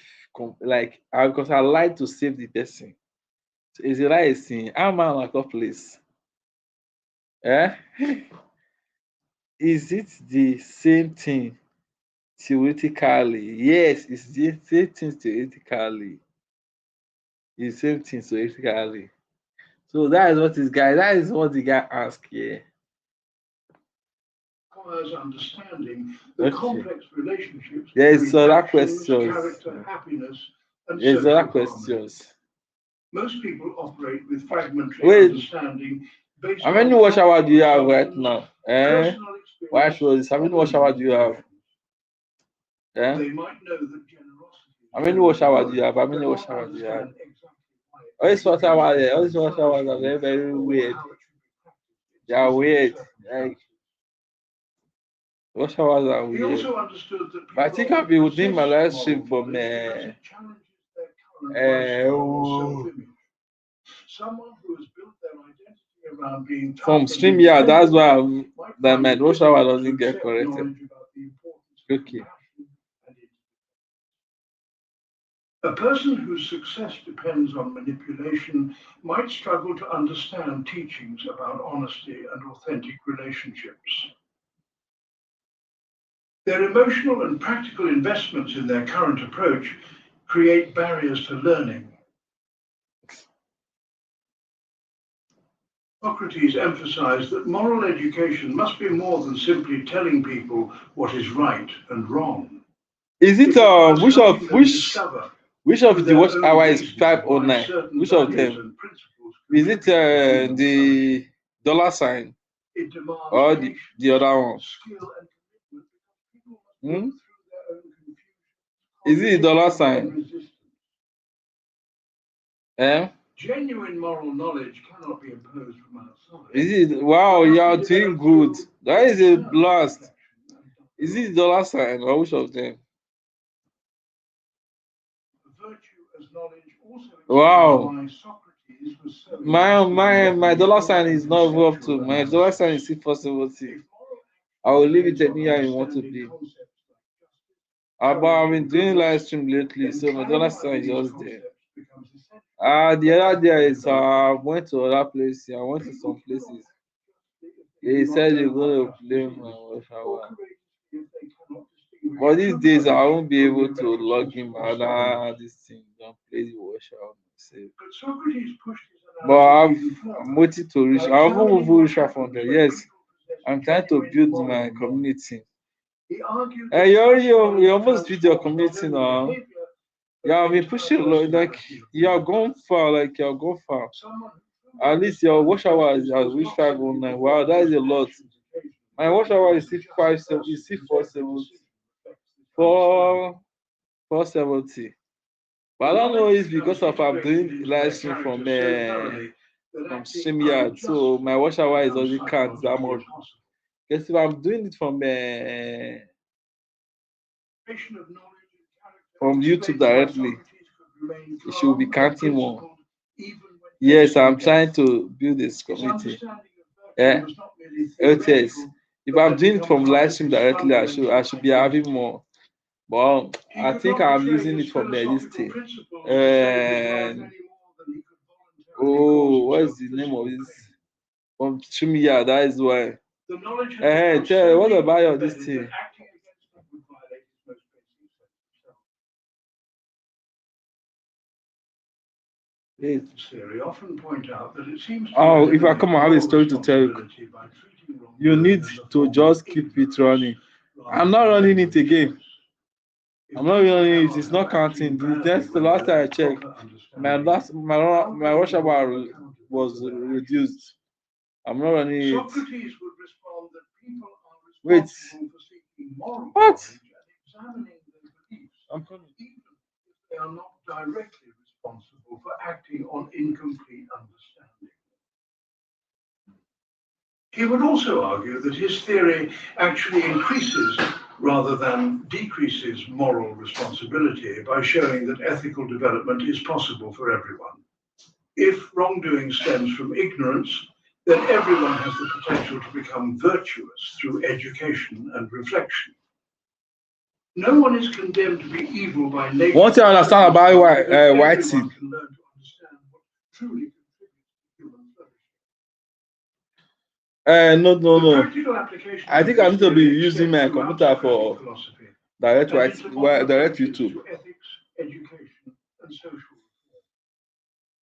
like because I lied to save the person. So is the lie a sin? How am I on accomplice? Eh? Is it the same thing theoretically? Yes, it's the same thing theoretically. It's the same thing theoretically. So that is what the guy asked here. Requires understanding the complex relationships There's between other actions, questions. character, happiness, and There's social other harmony. questions. Most people operate with fragmentary understanding based how many on wash hour do you have right assumptions, now? personal Why experience, show this? How many wash hour do you have? They might know that generosity. How many wash hour do you have? How many wash hour do you have? All these wash hours there, all these wash hours are very, very weird. They are weird. Like wash hours are He weird. also understood that But I think I'll be within my live stream from someone who has built their identity around being from StreamYard. That's why that my rush hour doesn't get corrected. Okay. A person whose success depends on manipulation might struggle to understand teachings about honesty and authentic relationships. Their emotional and practical investments in their current approach create barriers to learning. Socrates emphasized that moral education must be more than simply telling people what is right and wrong. Is it which of the watch hour is 509? Which of them? Is it the dollar sign or the other one? Is it the dollar sign? Genuine moral knowledge cannot be imposed from outside. Is it? Wow, you are doing good. That is a blast. Is it the dollar sign or which of them? Virtue as knowledge also wow. Socrates was so my dollar sign is not up to my dollar sign is impossibility. I will leave it anywhere you want to be. But I've been doing live stream lately, so my dollar sign is just there. The other day is I went to other places. I went to some places. They said they're going to play my watch hour. But these days I won't be able to log in my other this thing. Don't play the watch hour myself. But I'm waiting to reach. I haven't even reached 500. Yes, I'm trying to build my community. He argued Hey, you almost did your community now. Yeah, we push it like you are gone far, like you are gone far. At least your watch hour has reached 509. Wow, that is a lot. My watch hour is still 57, is still 470. 470. But I don't know it's because of I'm doing live stream from StreamYard, so my watch hour is already can't that much. Because if I'm doing it from YouTube directly, it should be counting more. Yes, I'm trying to build this community. Yeah, yes. If I'm doing it from live stream directly, I should be having more. But I think I'm using it for this thing. And oh, what's the name of this? From StreamYard, that is why. Tell what about your this thing? Theory often point out that it seems Oh, if I come and have a story to tell you, you need to just keep it running. I'm not running it again. I'm not running it. It's not counting. That's the last time I checked. My rush hour was reduced. I'm not running it. Socrates would respond that people are Wait. responsible for seeking moral What? knowledge and examining their beliefs, I'm coming. even if they are not directly responsible for acting on incomplete understanding. He would also argue that his theory actually increases rather than decreases moral responsibility by showing that ethical development is possible for everyone. If wrongdoing stems from ignorance, then everyone has the potential to become virtuous through education and reflection. No one is condemned to be evil by nature. One thing I understand about white seed. Everyone can learn to understand what truly contributes to human flourishing. No. The practical application I think I need to be using my extends throughout computer for philosophy, direct and it offers direct approaches YouTube. to ethics, education, and social reform.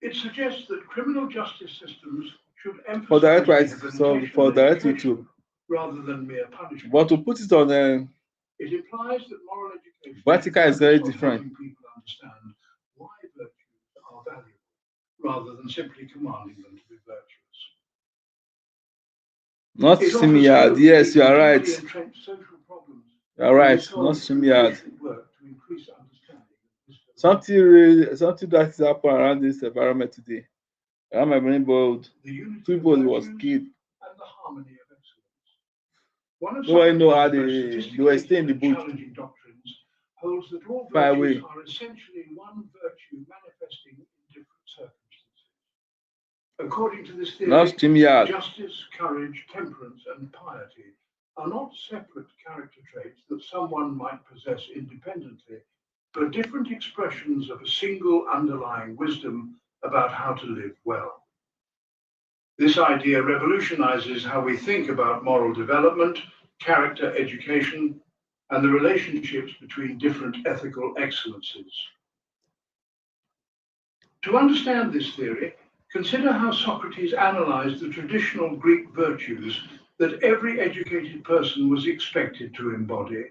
It suggests that criminal justice systems should emphasize For direct rehabilitation for and direct education YouTube. rather than mere punishment. But to put it on It implies that moral education vertical is should very focus on different. helping people understand why virtues are valuable, rather than simply commanding them to be virtuous. Not It offers StreamYard. hope Yes, you are for right. deeply entrenched social problems You are right. to be Not solved through StreamYard. patient work to increase understanding of wisdom. Something that is happening around this environment today. Around my neighborhood, The unity two of people was virtues killed. and the harmony of excellence. One of Nobody know how Socrates' they were most staying in the sophisticated and booth challenging doctrines holds that all far virtues away. are essentially one virtue manifesting in different circumstances. According to this Not theory, StreamYard. justice, courage, temperance, and piety are not separate character traits that someone might possess independently, but different expressions of a single underlying wisdom about how to live well. This idea revolutionizes how we think about moral development, character education, and the relationships between different ethical excellences. To understand this theory, consider how Socrates analyzed the traditional Greek virtues that every educated person was expected to embody.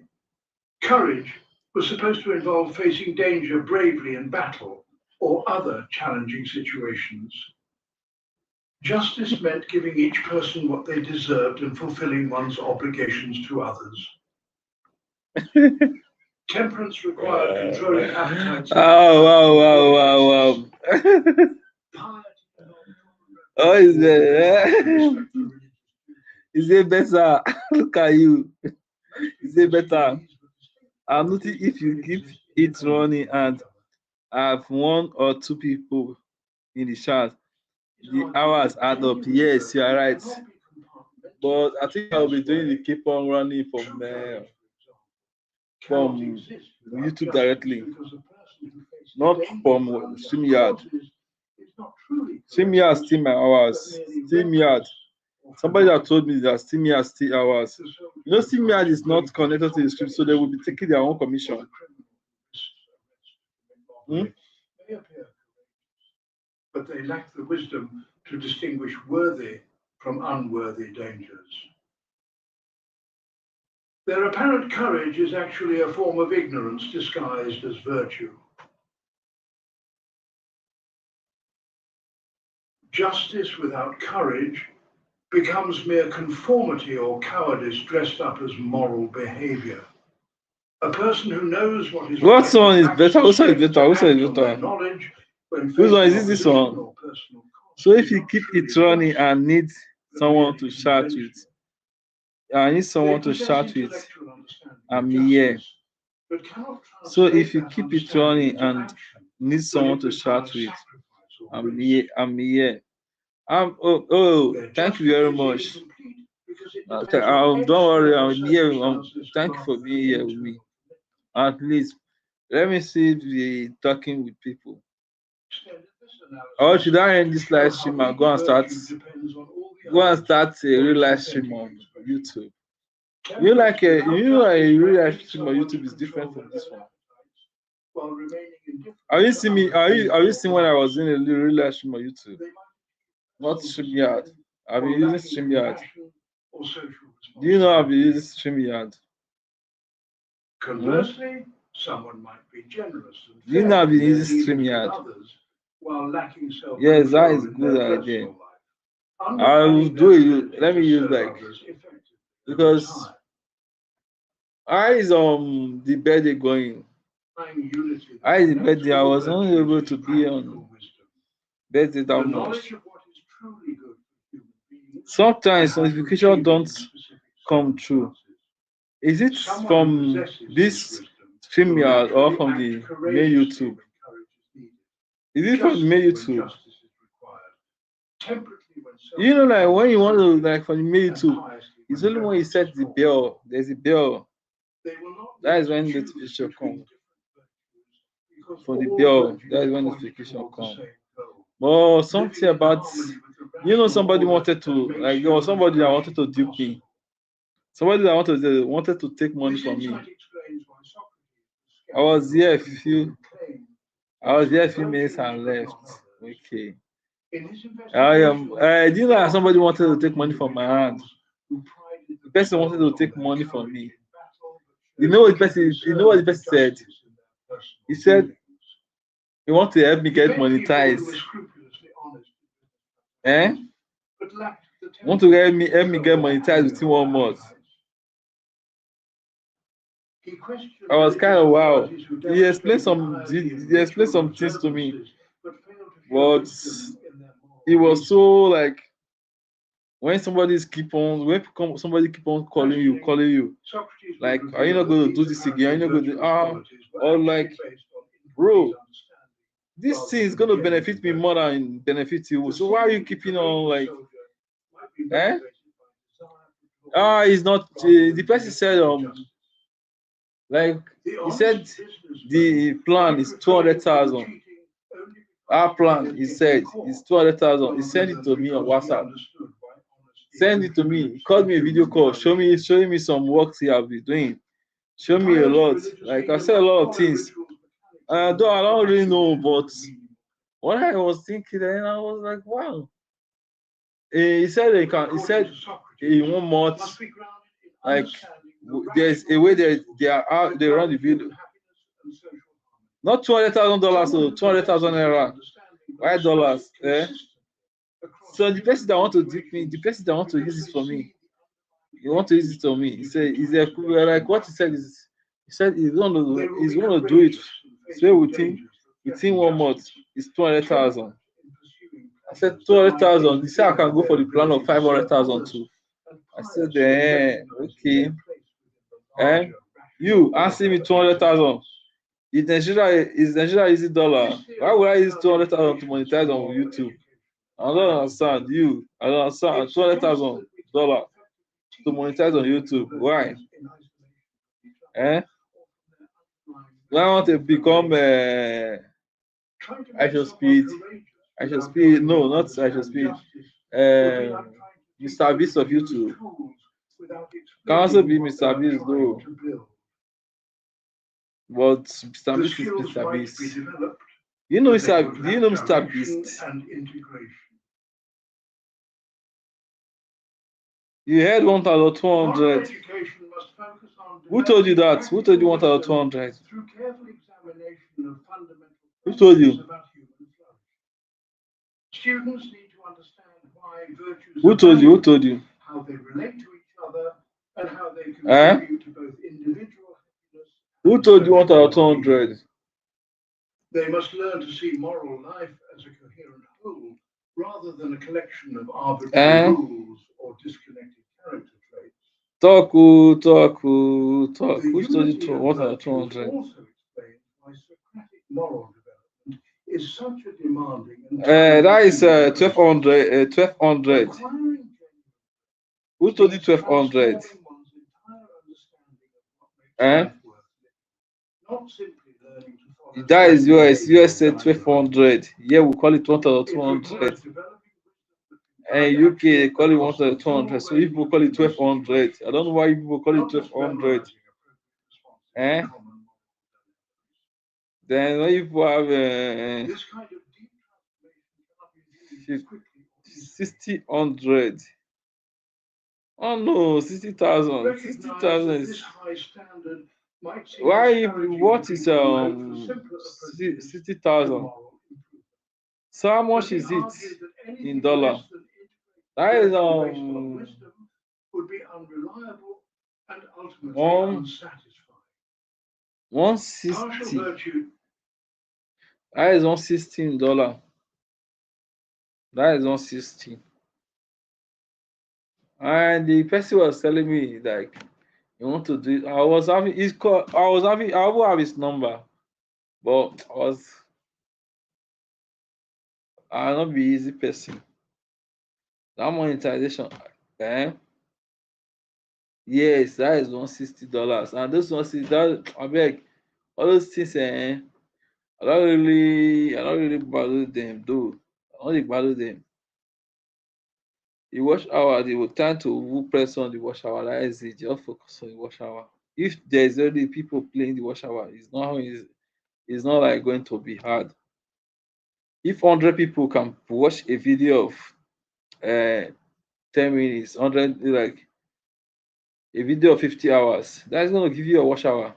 Courage was supposed to involve facing danger bravely in battle or other challenging situations. Justice meant giving each person what they deserved and fulfilling one's obligations to others. Temperance required controlling appetites. Wow. Oh, is it? Is it better? Look at you. Is it better? I'm noticing if you keep it running and have one or two people in the chat, the hours add up. Yes, you are right. But I think I'll be doing the keep on running from YouTube directly, not from StreamYard. StreamYard still my hours. StreamYard. Somebody that told me that StreamYard still hours. You know, StreamYard is not connected to the stream, so they will be taking their own commission. But they lack the wisdom to distinguish worthy from unworthy dangers. Their apparent courage is actually a form of ignorance disguised as virtue. Justice without courage becomes mere conformity or cowardice dressed up as moral behavior. A person who knows what is What right one is better? Which one is gets to better? Which one act is on their better? knowledge when Which faced one is with this opposition one? or personal cost. So if you keep it running and need someone to chat with, I need someone to chat with, I'm here. So if you keep it running and need someone to chat with, I'm here. Thank you very much. Don't worry, I'm here. Thank you for being here with me. At least, let me see the talking with people. Or should I end this live stream and go and start a real live stream on YouTube? You like a real live stream on YouTube is different from this one. Are you seeing me? Are you seeing when I was in a real live stream on YouTube? Not StreamYard. I've been using StreamYard. Do you know I've been using StreamYard? Conversely, someone might be generous and Do you know I've been fair using in their dealings with StreamYard? others while lacking self-control Yes, that is in good their idea. personal life. I will Undermining do their it. ability Let me to use serve like others effectively over because time. I is the birthday going. Finding unity that I is the connects birthday. I all was only virtues able is to be practical on wisdom. birthday The that much. knowledge of what is truly good for human beings Sometimes and how to notifications achieve it don't in specific come true. circumstances. Is it Someone who from possesses this wisdom will StreamYard or naturally from act the main courageously YouTube? when courage is needed. Is it from the main Justly when YouTube? justice is required. Temperately when You know, like self-control when is you want to crucial, like from the main and YouTube, piously it's when only when you reverence set is the called. bell. There's a bell. They will not That need is to when choose notification between comes. different virtues because For the all bell, virtues that is when point notification toward the comes. same goal. But something Living in about harmony with the you know rational somebody order wanted that to makes like there was human somebody that wanted to flourishing dupe me. possible. Somebody that wanted to take money This from me. insight explains why Socrates I was here a few virtue minutes but and not left. others. Okay. In his I investigation, do you know that somebody wanted to found take money from my hand? who prided The person wanted to themselves on take their money from courage me. in battle, but You showed know what the little person you know what the concern person for said? justice in their personal He said dealings. he want to help me He get met people who monetized. were scrupulously honest, Eh? but lacked the Want to temperament help me get control their monetized anger within or 1 month. appetites. He I was questioned kind of religious wow. authorities who He explained demonstrated piety in he explained ritual some things to me, observances, but failed to show but wisdom in their it moral was so reasoning. like when somebody keep on calling you, Socrates would like, are you reveal not that going to do these this again? Are you not apparently going to virtuous qualities were or actually like, based on bro, incomplete understanding this rather thing is than going to genuine benefit me more virtue. than benefit you. The So why are you seemingly keeping on courageous like, soldier might be eh? motivated by desire for glory It's not. rather The than person said commitment to justice. like The he said honest businessman the plan might is prefer to do 200,000. cheating only because Our he plan, can he get said, in court, is 200,000. He rather sent it to than me on because he WhatsApp. understood why honesty Send it to me. He called me a video call. Showing me some works he have been doing. Show me a lot. Like I said, a lot of things. Though I don't really know, but what I was thinking, and I was like, wow. He said he can. He said in 1 month, like there's a way they are out. They run the video. Not $200,000, so 200,000 naira. Why dollars? Eh? So the person that want to dip me, the person that want to use it for me, he want to use it on me. He said, "Is there like what he said is?" He said he's gonna do it. Say within 1 month, it's 200,000. I said 200,000. He said I can go for the plan of 500,000 too. I said, okay. And you asking me 200,000. Is Nigeria using dollar? Why would I use 200,000 to monetize on YouTube? I don't understand. I don't understand. $200,000 to monetize on YouTube. Why? Eh? When I want to become I should speed. No, not I should speed. Mr. Beast of YouTube. Can also be Mr. Beast though. But Mr. Beast is Mr. Beast. Do you know Mr. Beast? You had 1,200. Who told you that? Who told you 1,200? Through careful examination of fundamental Who told principles you? about human flourishing. Students need to understand why virtues Who are told you? Who valuable, told you? how they relate to each other, and how they Eh? contribute to both individual happiness Who and told you social well-being. 1,200? They must learn to see moral life as a coherent whole, rather than a collection of arbitrary Eh? rules or disconnected character traits. Talk, talk. The Who told you unity of virtues 1,200? also explains why Socratic moral development is such a demanding and That is time-consuming process. 1,200. 1,200. Acquiring genuine Who told you means 1,200? transforming one's entire understanding of what makes Eh? life worth living, not simply learning to follow That is certain US. US behavioral said guidelines. 1,200. Yeah, we call it It requires 1,200. developing wisdom that can And guide UK they action call it across the 1,200. full So if range people of call it human 1,200, I don't know why people call it not just 1,200. memorizing appropriate responses Eh? to common moral dilemmas. Then when people have This kind of deep transformation cannot be achieved as quickly or easily. 60,000. Oh no, 60,000. Recognize that 60,000 this is high standard might seem why discouraging what to is people who hope for simpler approaches to 60,000? moral improvement. So how Let much me is it argue that in anything dollar? less than That is integral based on wisdom would be unreliable and ultimately one unsatisfying. Partial 160. virtue. That is 160 in dollar. That is 160. And the person was telling me like you want to do it. I was having his call. I will have his number, but I'll not be easy person. That monetization, eh? Yes, that is $160. And those 160 that I beg all those things, I don't really value them though. I only value them. The watch hour, they will tend to who press on the watch hour. That is it. Just focus on the watch hour. If there's already people playing the watch hour, it's not like going to be hard. If 100 people can watch a video of 10 minutes, 100 like a video of 50 hours, that's going to give you a watch hour.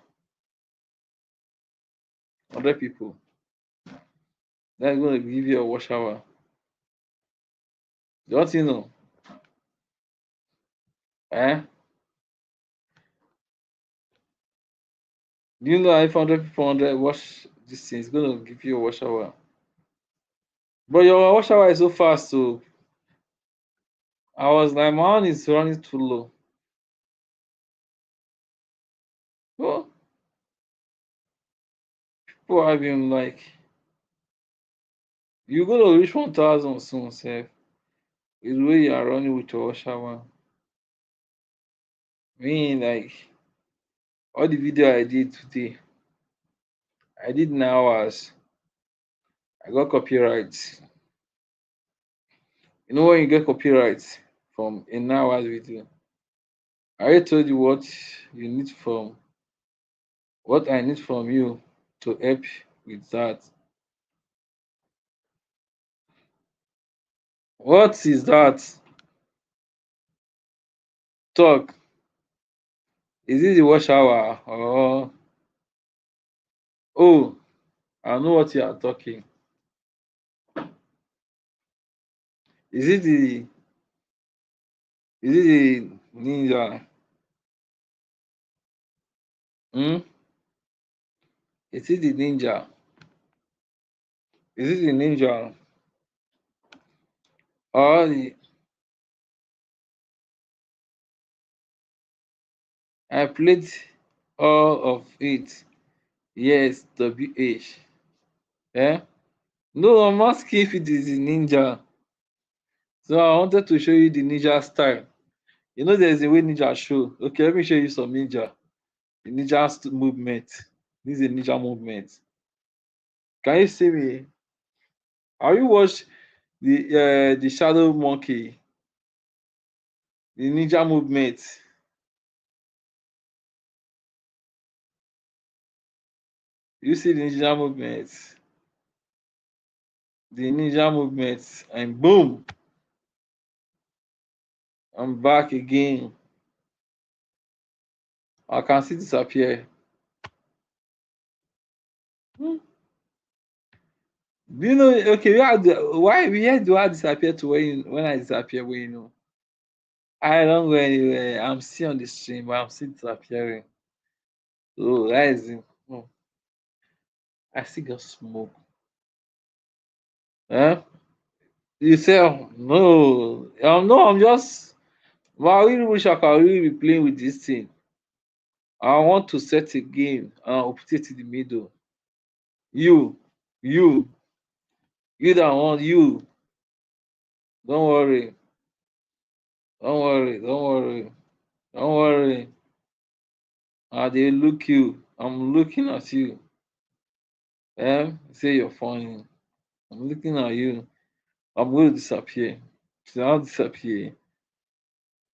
100 people, that's going to give you a watch hour. Don't you know? Eh? Do you know if 100 people 100 watch this thing, it's going to give you a watch hour. But your watch hour is so fast, so I was like, my own is running too low. Well, people have been like, you're going to reach 1,000 soon, sir. Is the way you are running with your watch hour. Me, like, all the video I did today, I did in hours. I got copyright. You know when you get copyright from an hour's video, I already told you you need from what I need from you to help with that. What is that? Talk. Is it the watch hour or oh I know what you are talking. Is it the ninja? Hmm? Is it the ninja? Is it the ninja? Or I played all of it. Yes, WH. Eh? No, I'm asking if it is the ninja. So I wanted to show you the ninja style. You know, there's a way ninja show. Okay, let me show you some ninja. The ninja movement. This is a ninja movement. Can you see me? Have you watched the shadow monkey? The ninja movement. You see the ninja movement. The ninja movement, and boom, I'm back again. I can see disappear. Hmm. Do you know? Okay, where do I disappear to when I disappear? When you know, I don't go anywhere. I'm still on the stream, but I'm still disappearing. So that is it. Hmm. I still got smoke. Huh? You say no? No, I'm just. But I really wish I could really be playing with this thing. I want to set a game and I'll put it in the middle. You, you, you that want you. Don't worry. Don't worry. Don't worry. Don't worry. I they look you. I'm looking at you. Say you're funny. I'm looking at you. I'm going to disappear. So I'll disappear.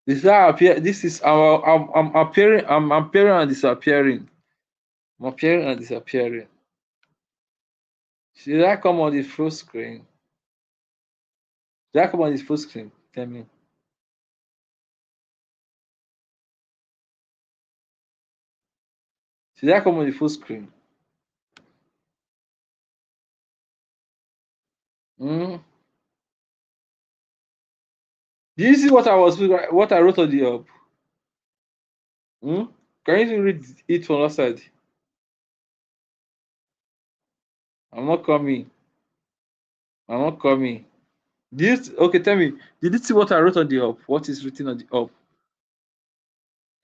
This is how I appear. This is I'm appearing. I'm appearing and disappearing. I'm appearing and disappearing. Should I come on the full screen? Should I come on the full screen? Tell me. Should I come on the full screen? Hmm? Do you see what I wrote on the up? Hmm? Can you read it from that side? I'm not coming. I'm not coming. Okay, tell me. Did you see what I wrote on the up? What is written on the up?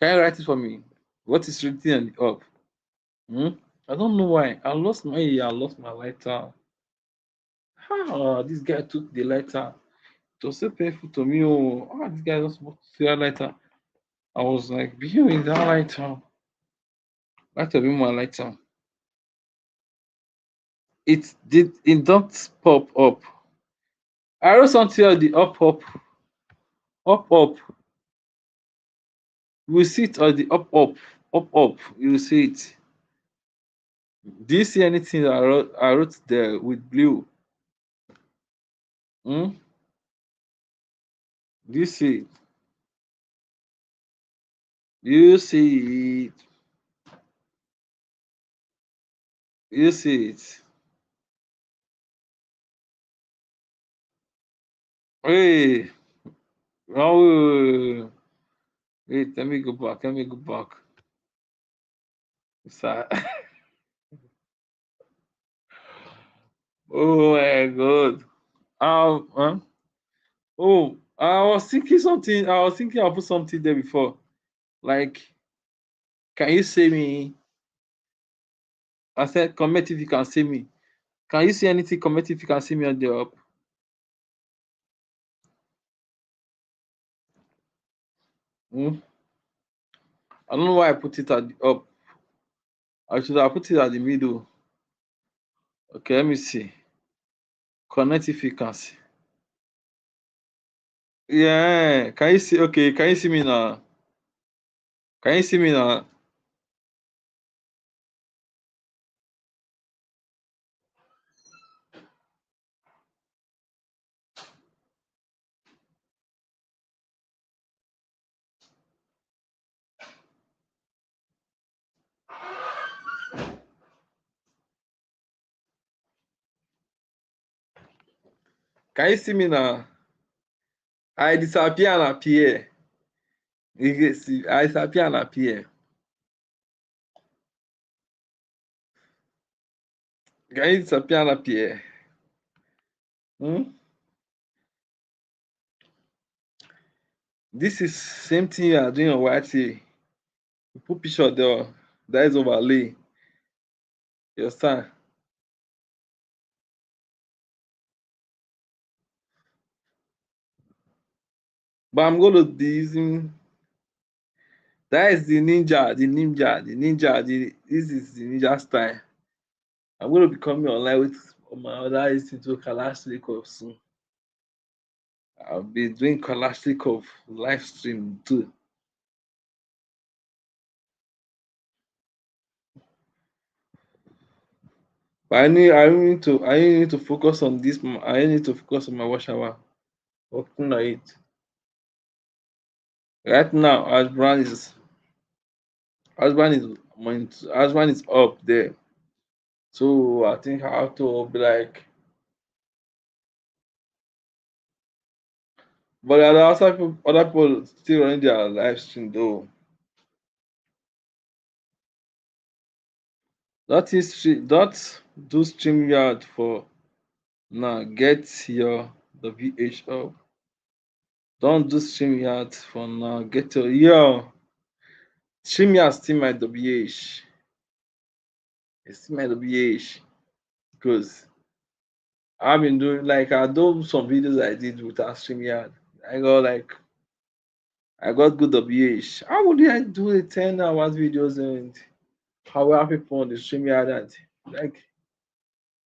Can you write it for me? What is written on the up? Hmm? I don't know why. I lost my lighter. Ah, this guy took the lighter. It was so painful to me. Oh, this guy just want to see that lighter. I was like, viewing that lighter. Lighter be my lighter. It don't pop up. I wrote something on the up. You will see it on the up. You will see it. Do you see anything that I wrote there with blue? Hmm? Do you see it? Do you see it? Do you see it? Hey, no, wait, let me go back. Let me go back. Sir. Oh my god. Huh? Oh, I was thinking something. I was thinking I put something there before. Like, can you see me? I said, comment if you can see me. Can you see anything? Comment if you can see me on the up. Hmm? I don't know why I put it at the up. I should have put it at the middle. Okay, let me see. Connect if you can see. Yeah, can you see? Okay, can you see me now? Can you see me now? Can you see me now? I disappear and appear. You can see, I disappear and appear. Can you disappear and appear? Hmm? This is same thing you are doing on YT. You put picture there. That is overlay. You understand? But I'm gonna be using that is the ninja. This is the ninja style. I'm gonna be coming online with my other institute Kalashnikov soon. I'll be doing Kalashnikov live stream too. But I need to focus on this. I need to focus on my wash hour. Working on it. Right now, as brand is husband is up there. So I think I have to be like, but there are also other people still running their live stream though. That do StreamYard for now. Get your WH up. Don't do StreamYard for now. Get your StreamYard still my WH. It's still my WH because I've been doing like I do some videos I did without StreamYard. I got like I got good WH. How would I do a 10 hours videos and how are people on the StreamYard and like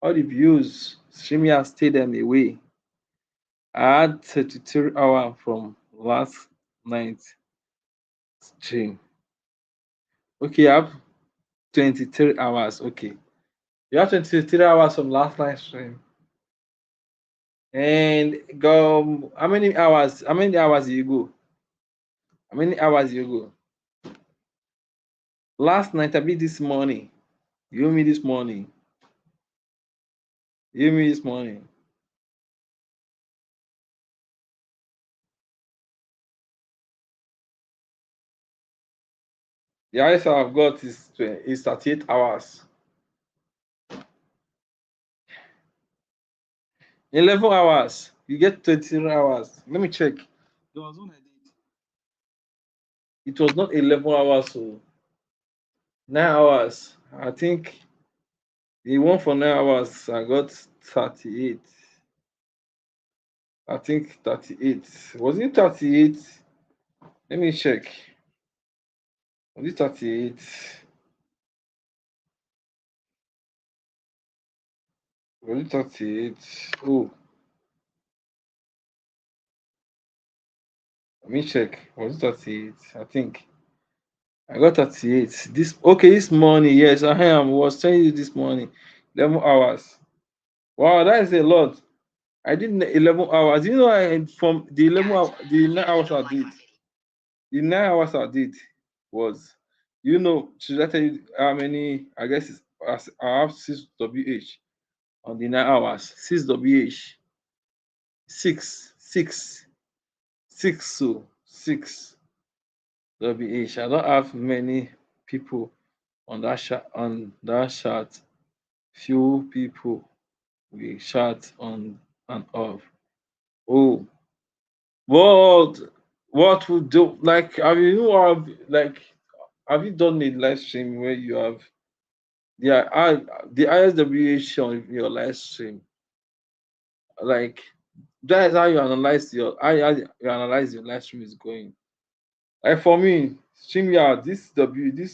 all the views StreamYard stay them away. I had 33 hours from last night stream. Okay, I have 23 hours. Okay. You have 23 hours from last night stream. And go how many hours? How many hours you go? How many hours you go? Last night I beat this morning. You me this morning. You me this morning. The highest I've got is 38 hours. 11 hours. You get 23 hours. Let me check. There was one I did. It was not 11 hours, so 9 hours. I think the one for 9 hours, I got 38. I think 38. Was it 38? Let me check. Was it 38? Was it 38? Oh, let me check. Was it 38? I think I got 38. This okay, this morning, yes, I am. Was telling you this morning. 11 hours. Wow, that is a lot. I did 11 hours. You know, I from the 11 hours, the 9 hours I did. The 9 hours I did was, should I tell you how many? I guess I have 6 WH on the 9 hours. 6 WH. Six. 6. So 6 WH. I don't have many people on that chat. On that chat, few people we chat on and off. Oh, what what would do like have you done a live stream where you have the ISWH on your live stream? Like that is how you analyze how you analyze your live stream is going. Like for me, StreamYard this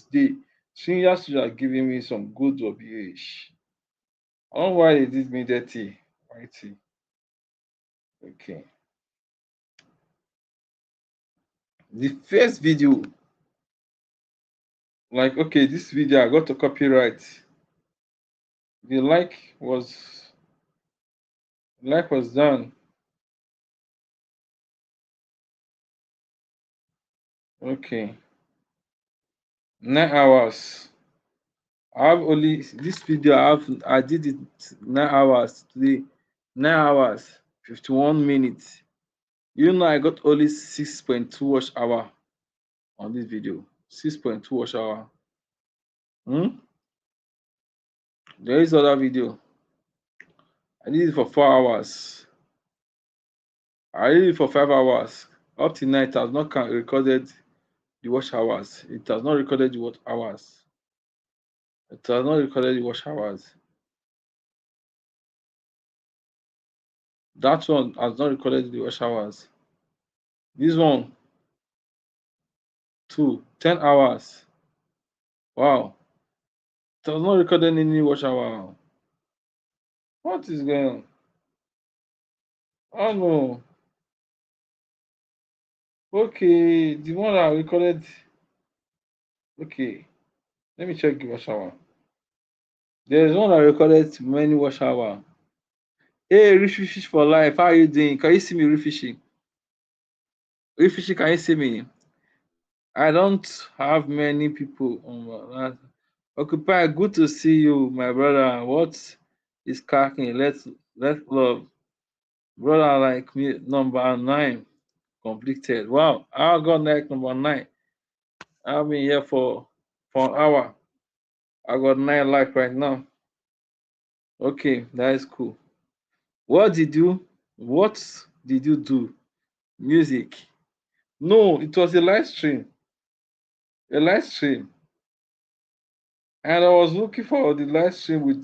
day, StreamYard should have given me some good WH. I don't know why they did me dirty. Righty. Okay. The first video, like okay, this video I got a copyright. The like was done. Okay. 9 hours. I have only this video I did it 9 hours today. 9 hours, 51 minutes. You know I got only 6.2 watch hour on this video. 6.2 watch hour. Hmm? There is other video. I did it for 4 hours. I did it for 5 hours. Up to night, it has not recorded the watch hours. It has not recorded the watch hours. It has not recorded the watch hours. That one has not recorded the watch hours. This one, too, 10 hours. Wow. It has not recorded any watch hour. What is going on? Oh no. Okay, the one I recorded. Okay, let me check the watch hour. There's one I recorded many watch hour. Hey, Rich Fish for life. How are you doing? Can you see me, Rich Fishy? Rich Fishy, can you see me? I don't have many people on my Occupy. Good to see you, my brother. What is cracking? Let's love. Brother like me, number nine completed. Wow, I got like number nine. I've been here for an hour. I got nine like right now. Okay, that is cool. What did you do? Music. No, it was a live stream. A live stream. And I was looking for the live stream with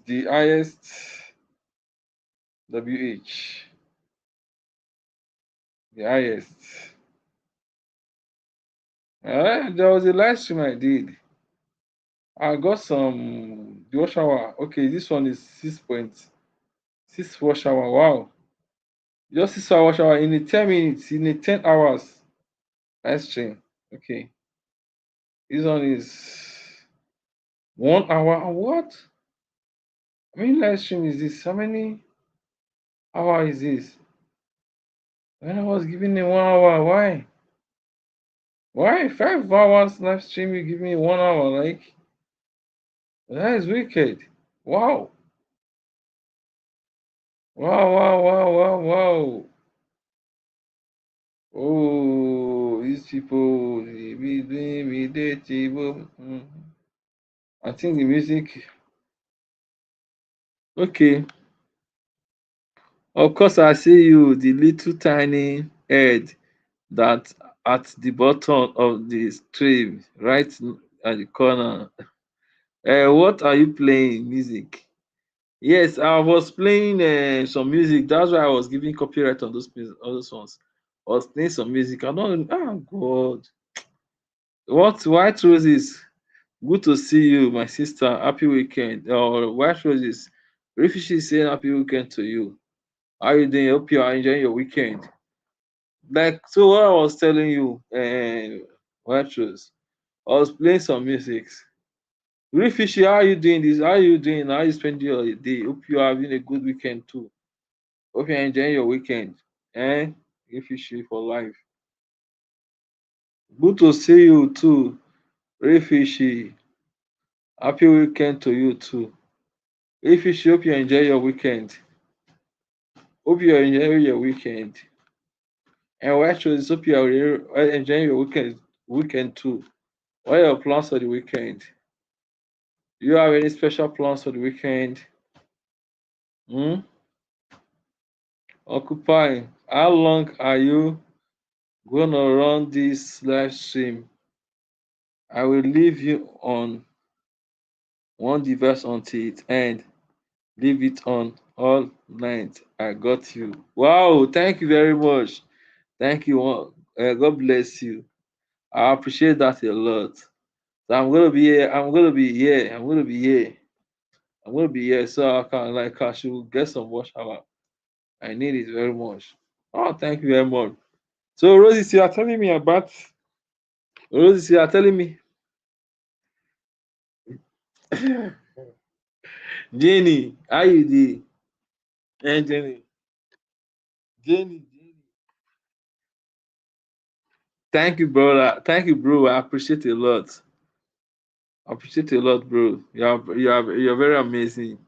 the highest WH. The highest. There was a live stream I did. I got some the watch hour. Okay, this one is 6.6 watch hour. Wow. Just 6 hour watch hour in a 10 minutes, in a 10 hours live stream. Okay. This one is 1 hour. What? How many live stream is this? How many hour is this? When I was giving it 1 hour, why? Why 5 hours live stream? You give me 1 hour, like that is wicked. Wow, wow, wow, wow, wow, wow. Oh, these people, I think the music. Okay, of course I see you, the little tiny head that at the bottom of the stream, right at the corner. What are you playing? Music. Yes, I was playing some music. That's why I was giving copyright on on those ones. I was playing some music. I don't. Oh God, what White Roses? Good to see you, my sister. Happy weekend. Or White Roses. Rifishi is saying happy weekend to you. How you doing? Hope you are enjoying your weekend. Like so, what I was telling you, White Rose. I was playing some music. Rifishi, how are you doing this? How are you doing? How are you spending your day? Hope you are having a good weekend too. Hope you're enjoying your weekend. And if you shoot for life. Good to see you too, Refishy. Happy weekend to you too. Refishy, hope you enjoy your weekend. Hope you are enjoying your weekend. And actually, hope you are enjoying your weekend too. What are your plans for the weekend? Do you have any special plans for the weekend? Hmm? Occupy. How long are you gonna run this live stream? I will leave you on one device until it ends. Leave it on all night. I got you. Wow, thank you very much. Thank you. God bless you. I appreciate that a lot. So I'm gonna be here. I'm gonna be here. I'm gonna be here. I'm gonna be here so I can like I should get some wash hour. I need it very much. Oh, thank you very much. So Rosie, you are telling me about Rosie, you are telling me Jenny, how you did? And Jenny. Thank you, brother. Thank you, bro. I appreciate it a lot. I appreciate it a lot, bro. You're very amazing.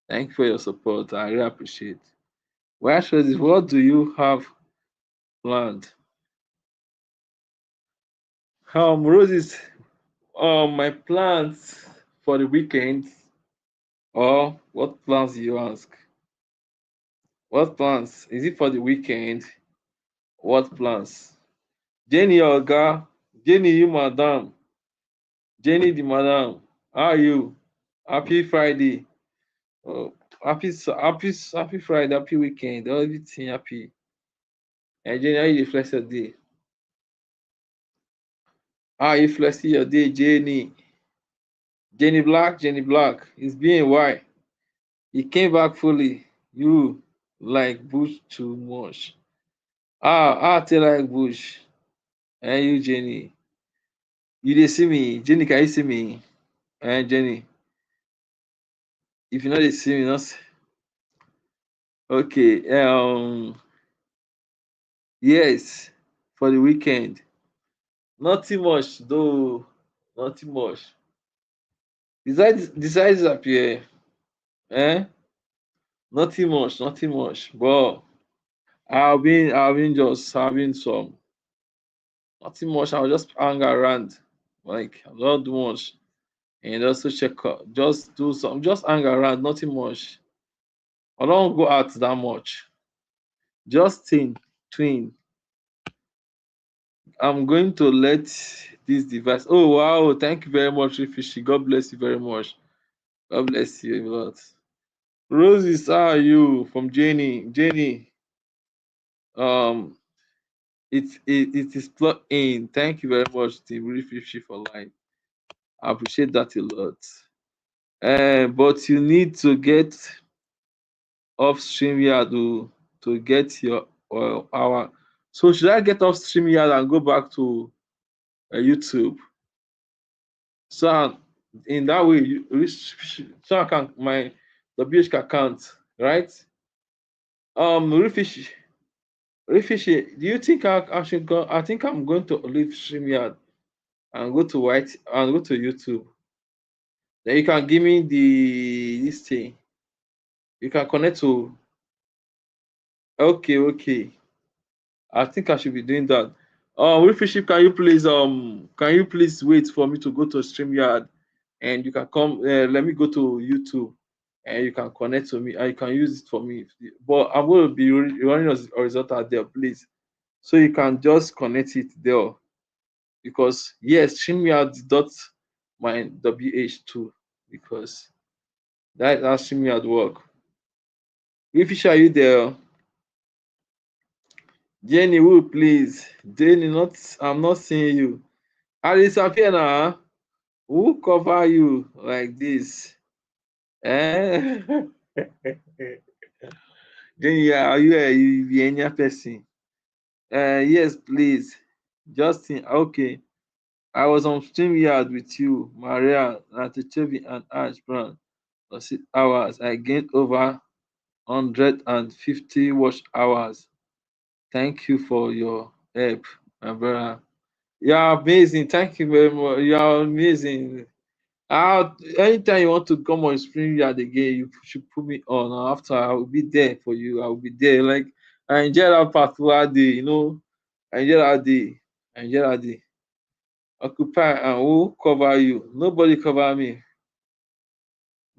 Thank you for your support. I really appreciate. Well, actually, what do you have planned? Roses. My plans for the weekend. Or what plans do you ask? What plans? Is it for the weekend? What plans? Jenny Oga, Jenny, you madam, Jenny the madam. How are you? Happy Friday. Oh, happy Friday, happy weekend, everything happy. And Jenny, how you dey flex your day? How you flexing your day, Jenny? Jenny Black. It's been a while. He came back fully. You like Bush too much. I tell like Bush. And you, Jenny. You dey see me. Jenny, can you see me? And Jenny. If you know dey see me, not okay. Yes. for the weekend. Nothing much though. Nothing much. Decide disappear. Eh? Nothing much, nothing much. But I've been just having some nothing much. I'll just hang around. Like I'll not do much. And also check out. Just do some just hang around, nothing much. I don't go out that much. Just twin. I'm going to let this device. Oh wow, thank you very much, Rifishi. God bless you very much. God bless you a lot. Roses, how are you? From Jenny. Jenny, um, it is plugged in. Thank you very much, Team Rifishi for life. I appreciate that a lot. But you need to get off StreamYard to get your hour. So should I get off StreamYard and go back to YouTube? So in that way, so I can my WH account, right? Refish, Refish, do you think I should go? I think I'm going to leave StreamYard and go to White and go to YouTube. Then you can give me this thing. You can connect to. Okay. I think I should be doing that. Refish, can you please wait for me to go to StreamYard and you can come. Let me go to YouTube and you can connect to me and you can use it for me. But I'm going to be running horizontal there, please. So you can just connect it there because yes, StreamYard dot my WH2 because that's how StreamYard work. If are you there? Jenny, will please? Jenny, not I'm not seeing you. Alice Apiana, who cover you like this? Eh? Jenny, are you a Vienna person? Yes, please. Justin, okay. I was on StreamYard with you, Maria, Natachevi, and Ash Brown for 6 hours. I gained over 150 watch hours. Thank you for your help, my brother. You are amazing. Thank you very much. You are amazing. Anytime you want to come on StreamYard again, you should put me on. After I will be there for you. I will be there. Like I enjoy that particular day. I enjoy that day. I enjoy that day. Occupy and who cover you? Nobody cover me.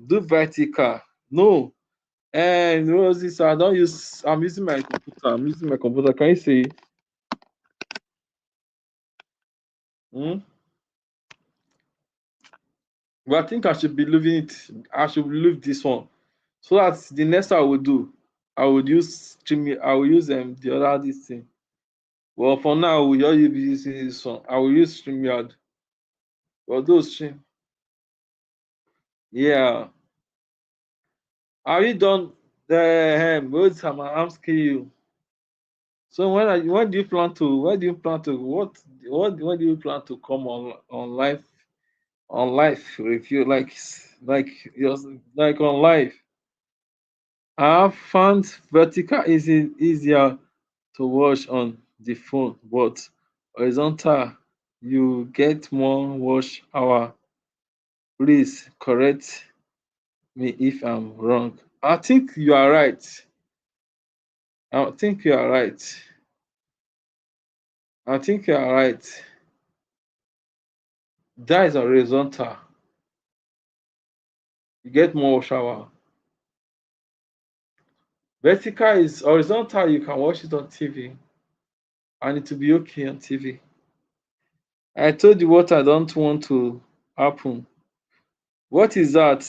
Do vertical. No. And Rosie, so I don't use. I'm using my computer. I'm using my computer. Can you see? Hmm? But I think I should be leaving it. I should leave this one. So that's the next I will do. I would use stream. I will use the other this thing. Well, for now, we just be using this one. I will use StreamYard. For those stream. Yeah. Have you done the wait, I'm asking you. So when do you plan to when do you plan to come on live review like yours like on live? I have found vertical easier to watch on the phone, but horizontal you get more watch hour. Please correct me if I'm wrong. I think you are right. I think you are right. I think you are right. That is horizontal. You get more shower. Vertical is horizontal, you can watch it on TV and it will be okay on TV. I told you what I don't want to happen. What is that?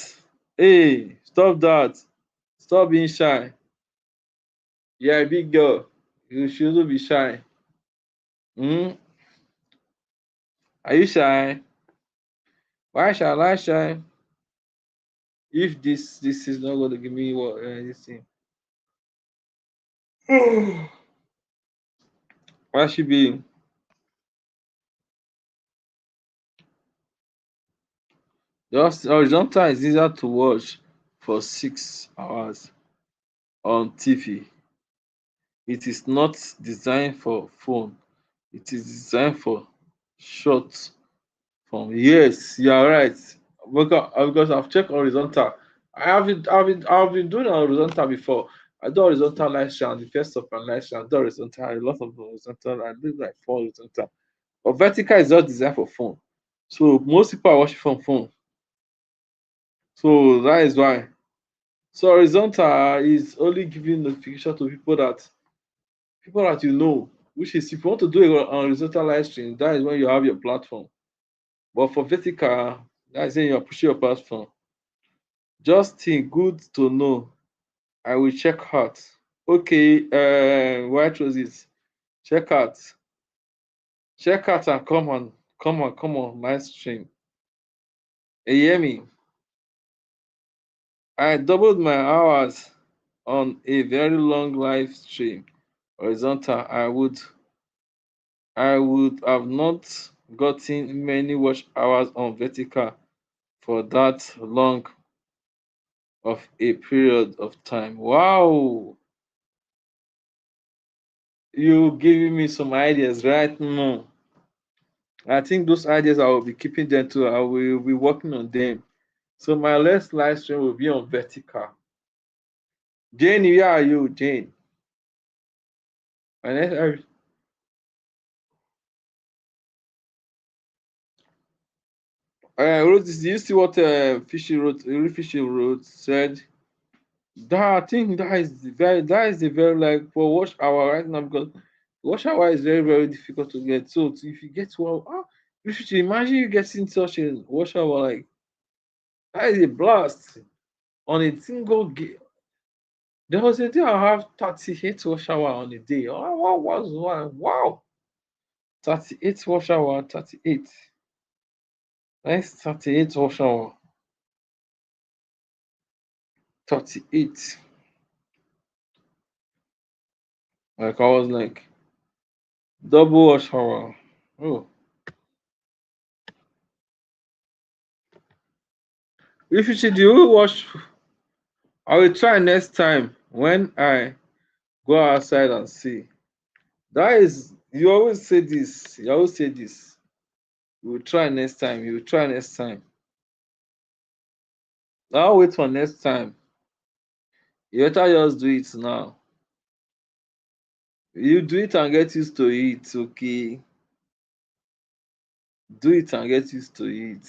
Hey, stop that. Stop being shy. You're a big girl. You shouldn't be shy. Hmm? Are you shy? Why shall I shy? If this is not going to give me what this thing. Why should be just horizontal is easier to watch for 6 hours on TV. It is not designed for phone. It is designed for short form. Yes, you are right. Because I've checked horizontal. I've been doing horizontal before. I do horizontal live stream, the first of my live stream. I do horizontal, a lot of horizontal. I do like four horizontal. But vertical is just designed for phone. So most people are watching from phone. So that is why. So horizontal is only giving notification to people that you know. Which is if you want to do a horizontal live stream, that is when you have your platform. But for vertical, that is when you are pushing your platform. Just think, good to know. I will check out. Okay, white roses. Check out. Check out and come on, my stream. You hear me? I doubled my hours on a very long live stream. Horizontal. I would have not gotten many watch hours on vertical for that long of a period of time. Wow, you giving me some ideas right now. I think those ideas I will be keeping them too. I will be working on them. So my next live stream will be on vertical. Jane, where are you, Jane? My next, wrote this. Do you see what Fishy wrote? Fishy wrote said that I think that is the very like for watch hour right now because watch hour is very very difficult to get. So if you get one, you should imagine you getting such a watch hour like that is a blast on a single game. There was a day I have 38 watch hour on a day. Oh, what was one? Wow, 38 watch hour, 38. Nice 38 watch hour, 38. Like I was like double watch hour. Oh, if you should do watch, I will try next time when I go outside and see. That is, you always say this. You always say this. You will try next time. You will try next time. I'll wait for next time. You better just do it now. You do it and get used to it, okay? Do it and get used to it.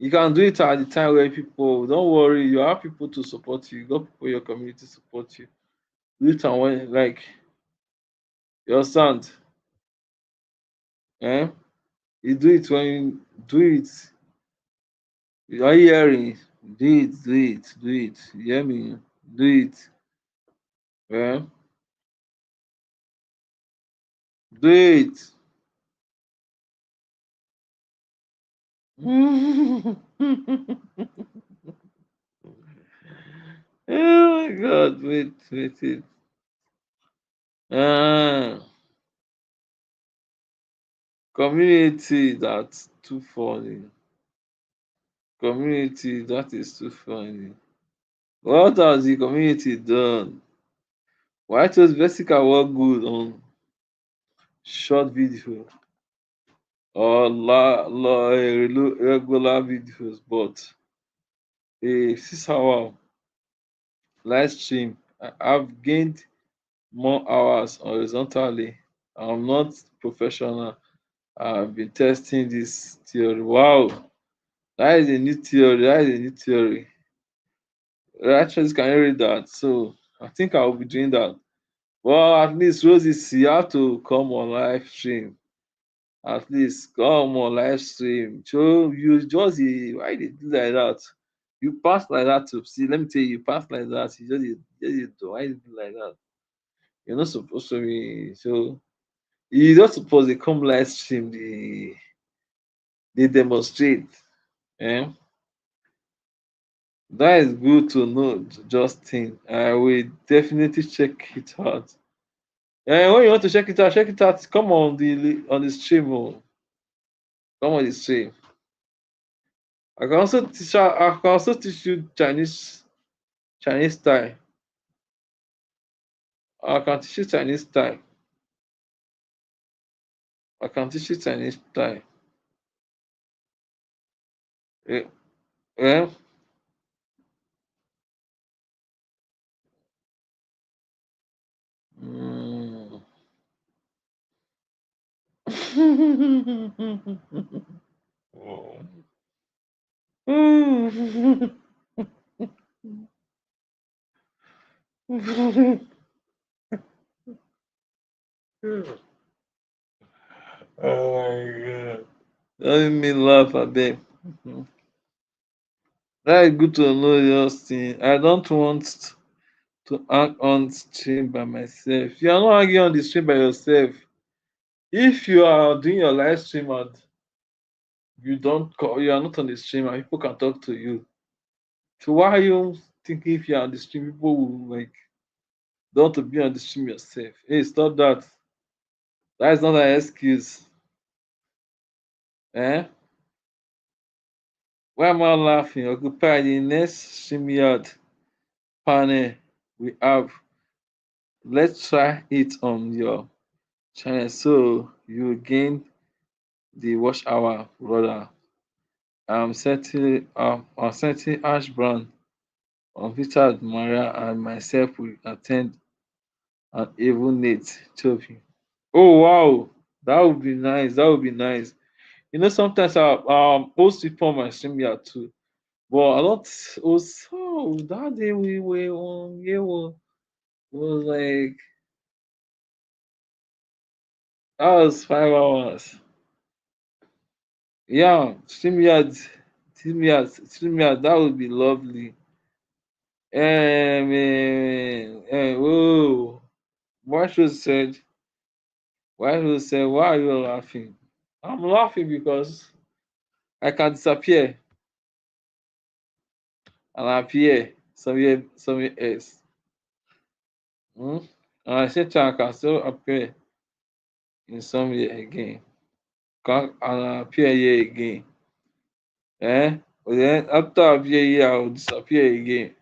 You can do it at the time where people don't worry, you have people to support you, you got people in your community support you. Do it and when like your sound, eh? You do it when you do it. You are hearing, do it, do it, do it. You hear me? Do it. Eh? Do it. Oh my god, wait. Ah, community, that's too funny. Community, that is too funny. What has the community done? Why does Vesica work good on short video or regular videos, but a 6 hour live stream, I've gained more hours horizontally. I'm not professional. I've been testing this theory. Wow, that is a new theory. That is a new theory. Actually, can you read that? So I think I will be doing that. Well, at least Rosie, you have to come on live stream. At least come on live stream. So you just why they do like that? You pass like that to see. Let me tell you, you pass like that. You just do. Why you do like that? You're not supposed to be. So you not supposed to come live stream. They demonstrate. Eh? That is good to know, Justin. I will definitely check it out. When you want to check it out, check it out. Come on the stream. Oh. Come on the stream. I can also teach you Chinese style. I can teach you Chinese style. I can teach you Chinese style. Eh, eh? Mm. Oh my god. Don't make me laugh a bit. That's good to know your thing. I don't want to hang on stream by myself. You are not hanging on the stream by yourself. If you are doing your live stream and you don't call, you are not on the stream and people can talk to you. So why are you thinking if you are on the stream, people will like don't want to be on the stream yourself? Hey, stop that. That is not an excuse. Eh? Why am I laughing? Occupy the next StreamYard panel we have. Let's try it on your channel so you gain the watch hour, brother. I'm setting Ash Brown on Peter Maria and myself will attend and even Nate Chopi. Oh wow, that would be nice. That would be nice. You know, sometimes I host people on my stream here too. But I don't host. Oh, that day we were on yeah was like that was 5 hours. Yeah, StreamYard, that would be lovely. Whoa. Marshall said, why are you laughing? I'm laughing because I can disappear and appear somewhere else. Hmm? And I said I can still appear in somewhere again. And appear here again. But then after I appear here, I will disappear again.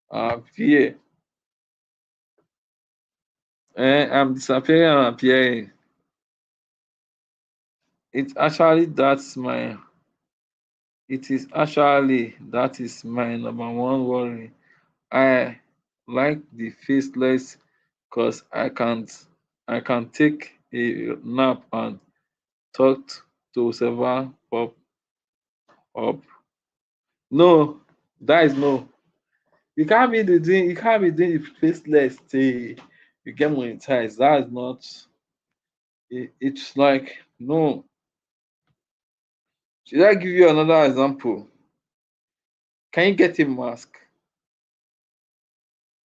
Appear. I'm disappearing and appearing. It's actually that's my it is actually that is my number one worry. I like the faceless because I can take a nap and talk to several pop up. No, that is no. You can't be doing the faceless till you get monetized. That is not it's like no. Should I give you another example? Can you get a mask?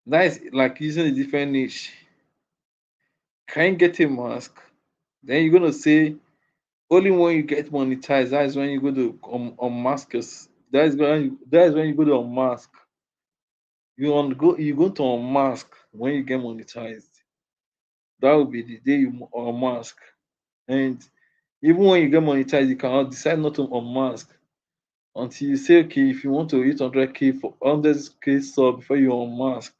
That is like using a different niche. Can you get a mask? Then you're gonna say only when you get monetized, that is when you go to unmask us. That is when you go to unmask. You go to unmask when you get monetized. That will be the day you unmask. And even when you get monetized, you cannot decide not to unmask until you say, okay, if you want to hit 100K for 100K sub before you unmask.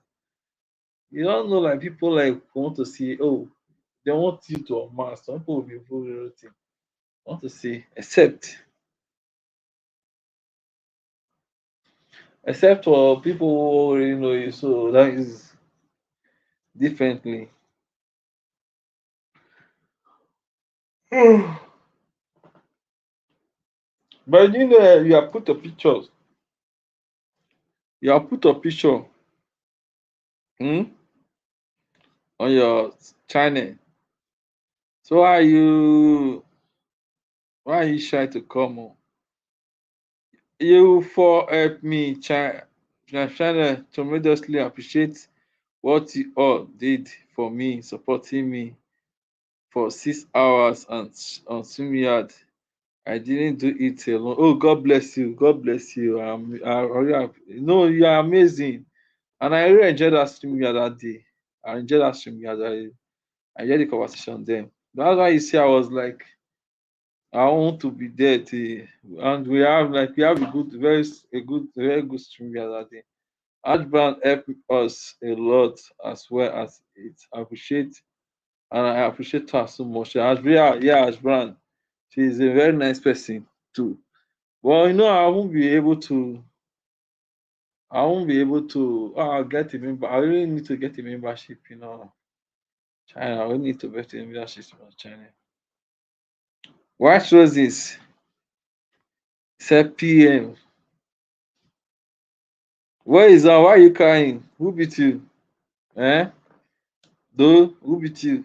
You don't know, like people like want to see, oh, they want you to unmask. Some people will be very want to see, except for people who already know you, so that is differently. But you know, you have put a picture. You have put a picture hmm, on your channel. So why are you shy to come on? You for help me, my channel tremendously appreciate what you all did for me, supporting me for 6 hours on StreamYard. I didn't do it alone. Oh, God bless you. God bless you. No, you are amazing. And I really enjoyed that stream the other day. I enjoyed that stream the other day. I enjoyed the conversation then. That's why you see, I was like, I want to be there too. And we have very good stream the other day. Ashbrand helped us a lot as well as it. I appreciate and I appreciate her so much. Yeah, as Brand, she's a very nice person too. Well, I won't be able to get a member. I really need to get a membership, China. I really need to get a membership in China. White Roses said PM. Where is that? Why are you crying? Who beat you? Eh? Though, who beat you?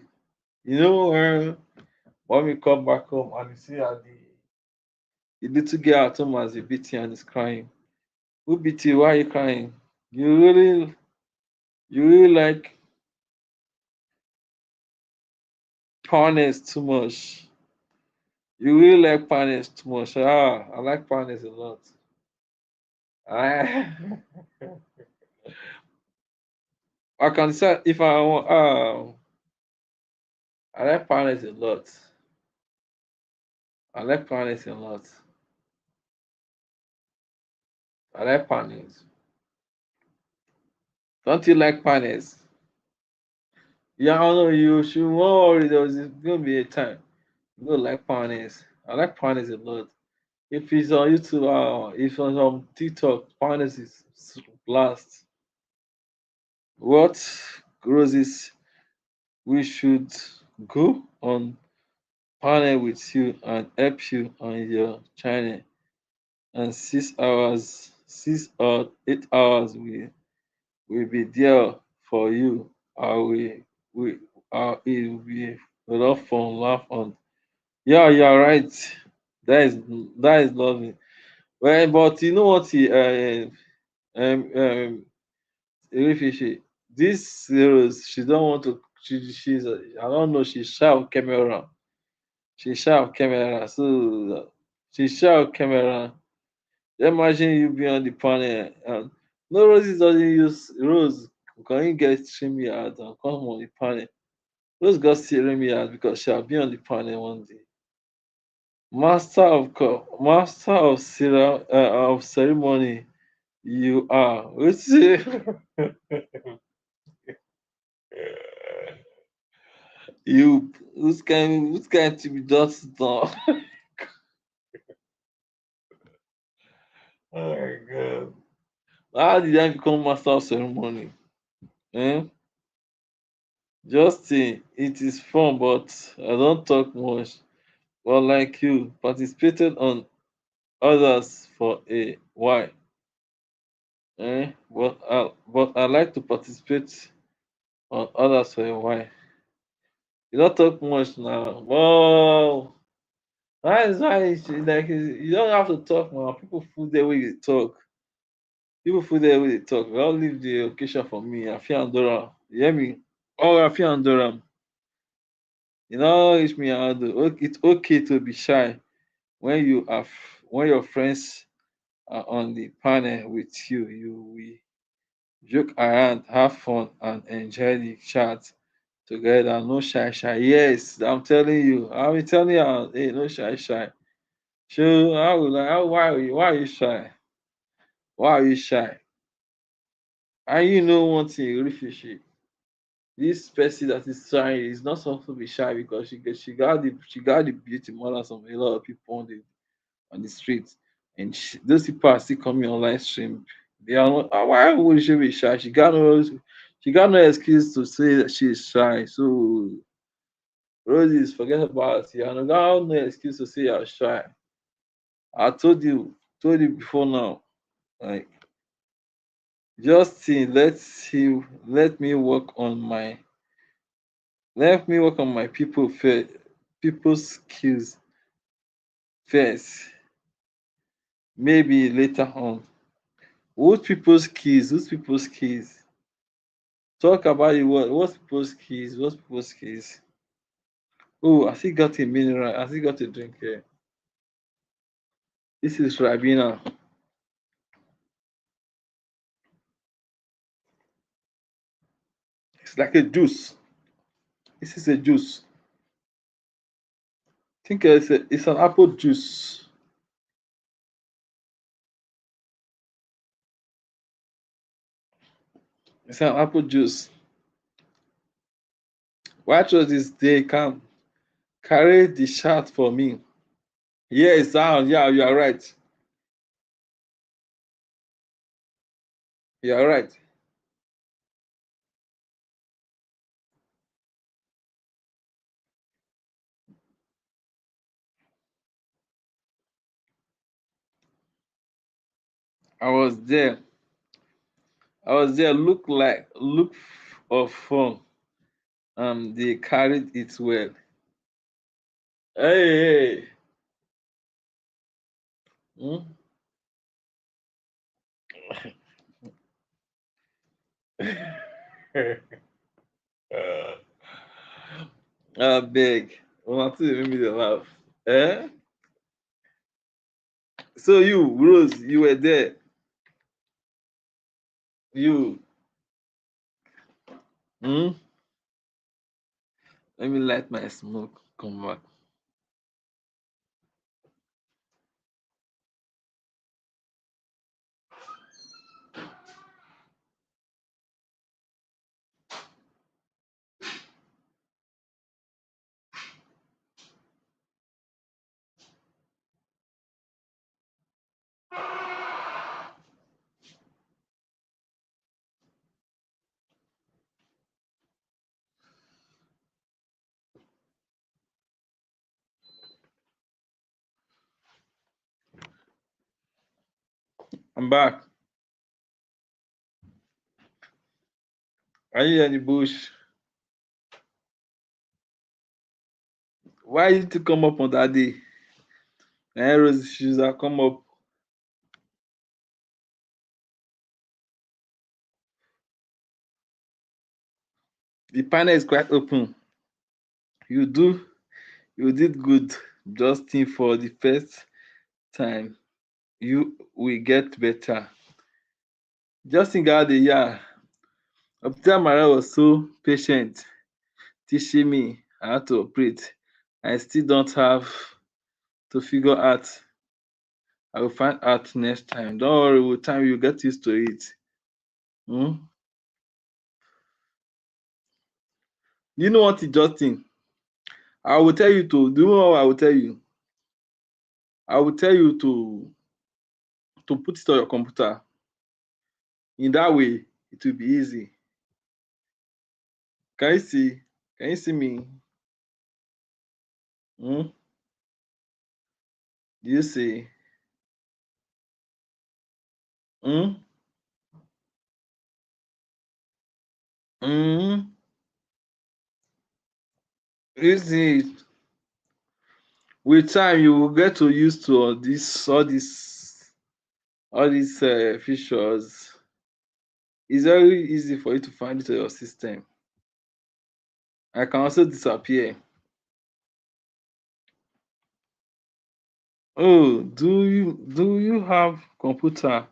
When we come back home and you see how the little girl at home has a beating and is crying. Who beat you? Why are you crying? You really, you really like partners too much. You really like partners too much. I like partners a lot. I, I can decide if I want. I like partners a lot. I like partners a lot. I like partners. Don't you like partners? Yeah, I know you should worry. There's gonna be a time you gonna like partners. I like partners a lot. If it's on YouTube, if it's on TikTok, partners is blast. What roses we should go on panel with you and help you on your channel, and 6 hours, 6 or 8 hours we will be there for you. I will we it will be a lot of fun, laugh on. Yeah, you're right. That is that is lovely. Well, but you know what? Um, Fishy, this Rose, she don't want to. She's I don't know. She's shy of camera. She's shy of camera. So she's shy of camera. Imagine you be on the panel and no Roses doesn't use Rose. Can you get stream yard and come on the panel? Rose got stream yard because she'll be on the panel one day. Master of ceremony. You are. What's it? You who's kind to be just done? Oh my god. How did I become master of ceremony? Eh? Just think, it is fun, but I don't talk much. But like you, participated on others for a while. But I like to participate on others for a while. You don't talk much now. Wow. That is why you don't have to talk now. People fool their way they talk. People fool their way they talk. I'll leave the occasion for me. I feel Andorra. You hear me? Oh, I feel Andorra. It's me and it's okay to be shy when when your friends are on the panel with you. You will joke around, have fun, and enjoy the chat together. No shy shy. Yes, I'm telling you. I'm telling you, hey, no shy shy. So I will like, why are you shy? Why are you shy? And you know one thing, really fishy. This person that is shy is not supposed to be shy because she got the beauty more than some a lot of people on the street, and those people are still coming on live stream. They are not. Why would she be shy? She got no excuse to say that she is shy. So Roses, forget about it. You got no excuse to say you're shy. I told you before now. Like just think, let me work on my people's skills first. Maybe later on. Whose people's keys? Talk about it. What's people's keys? What's people's keys? Oh, I still got a mineral. I still got a drink here. This is Rabina. It's like a juice. This is a juice. Think it's an apple juice. It's an apple juice. Watch us this day can carry the shout for me. Yeah, sound. Yeah, you are right. You are right. I was there. I was there. Look of fun. They carried it well. Hey, hey. Hmm? Beg. Una too dey make me dey laugh. Eh? So you, Rose, you were there. You. Hmm? Let me light my smoke. Come back. I'm back. Are you in the bush? Why you to come up on that day? Rose shoes are come up. The panel is quite open. You do you did good. Just think for the first time. You will get better. Just think how the year. Opta Mara was so patient, teaching me how to operate. I still don't have to figure out. I will find out next time. Don't worry, with time you get used to it. Hmm? You know what it just think? I will tell you to do you know what I will tell you? I will tell you to put it on your computer. In that way, it will be easy. Can you see? Can you see me? Hmm? Do you see? Hmm? Hmm? You see, with time you will get to used to all these features. It's very easy for you to find it on your system. I can also disappear. Oh, do you have computer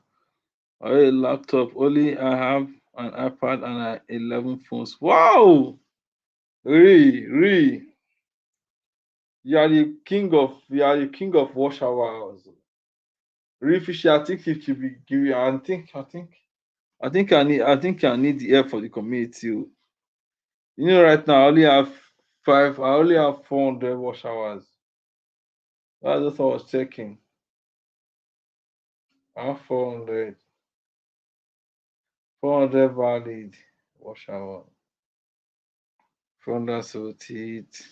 or a laptop? Only I have an iPad and 11 phones. Wow! Really, you are the king of wash hours. Really fishy, I think it should be give you. I think I need the help for the community. Oh. Right now I only have 400 wash hours. That's just what I was checking. I have 400 valid wash hour. 478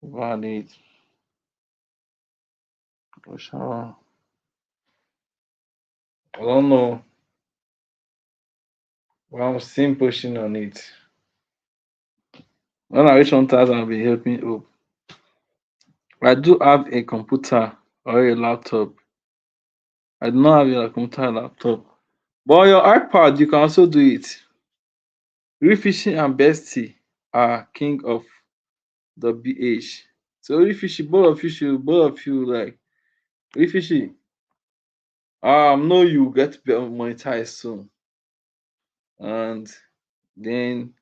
valid wash hour. I don't know, but I'm still pushing on it. When I reach 1,000, I'll be helping up. I do have a computer or a laptop. I do not have a computer or laptop. But on your iPad, you can also do it. Refishing and Bestie are king of the BH. So Refishy, both of you like Refishy. No, you get monetized soon, and then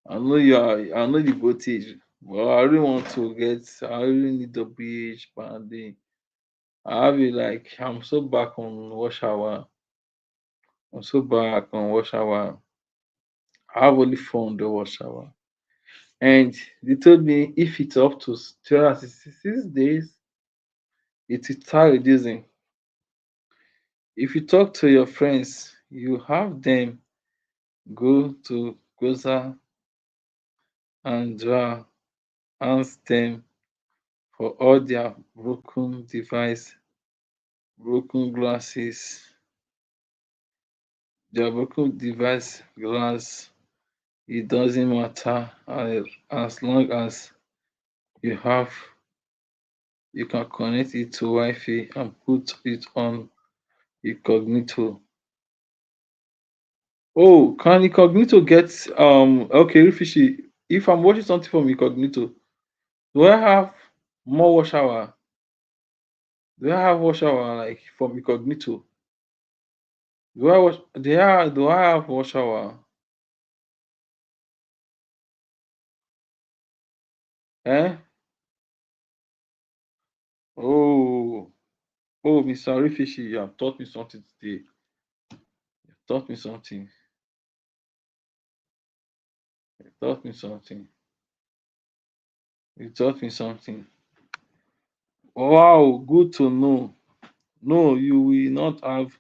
I know the voltage. Well, I really want to get. I really need the BH, but then I have it like I'm so back on wash hour. I'm so back on wash hour. I have only 400 wash hour. And they told me if it's up to 366 days, it will start reducing. If you talk to your friends, you have them go to Goza and ask them for all their broken device, broken glasses, their broken device glass. It doesn't matter as long as you have you can connect it to Wi-Fi and put it on incognito. Oh, can incognito get okay, Refishy, if I'm watching something from incognito, do I have more watch hour? Do I have watch hour like from incognito? Do I have watch hour? Eh? Oh, oh, Mr. Refishy, you have taught me something today. You taught me something. You taught me something. You taught me something. Wow, good to know. No, you will not have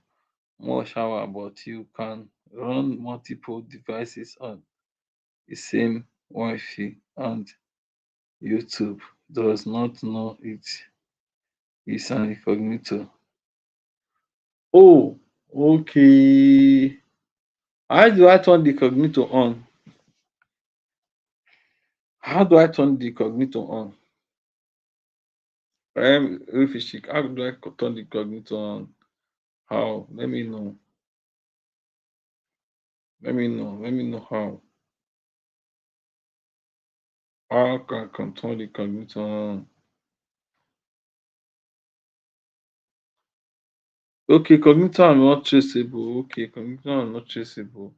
more shower, but you can run multiple devices on the same Wi-Fi, and YouTube does not know it is an incognito. Oh, okay. How do I turn the incognito on? How do I turn the incognito on? Refishik, how do I turn the incognito on? How? Let me know. Let me know. Let me know how. How can I control the incognito on? Okay, cognito are not traceable. Okay, cognito are not traceable.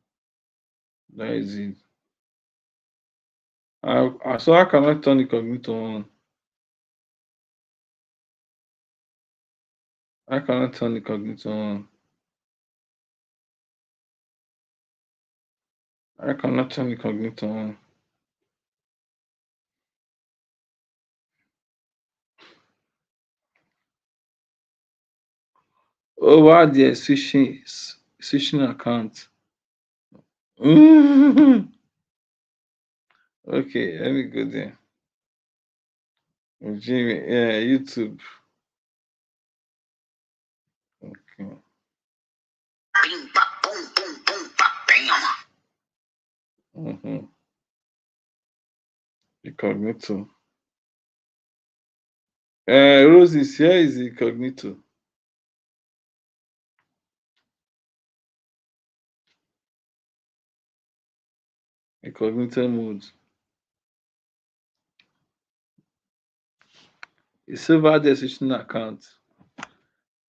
That is it. So how can I turn the cognito on? How can I turn the cognito on? How can I turn the cognito on? Oh, wow, they're switching account. Okay, let me go there. Jimmy, yeah, YouTube. Okay. Bing, bop, boom, boom, boom, bop, bam. Mm-hmm. The cognito. Roses, here is the cognito. Incognito mode. It's over there switching account.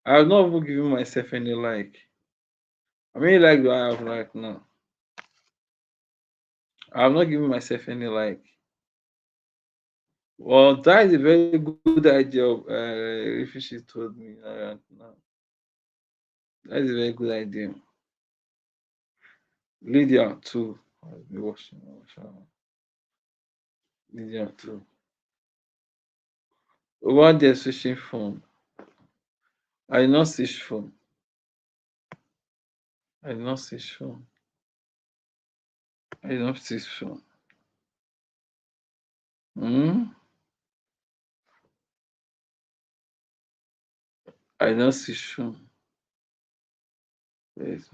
I have not even given myself any like. How many like do I have right now? I have not given myself any like. Well, that is a very good idea. If she told me now. That is a very good idea. Lydia too. I'll be watching. Lydia too. Over there switching phone. I did not switch phone. I did not switch phone. I did not switch phone. Hmm? I did not switch phone. Yes.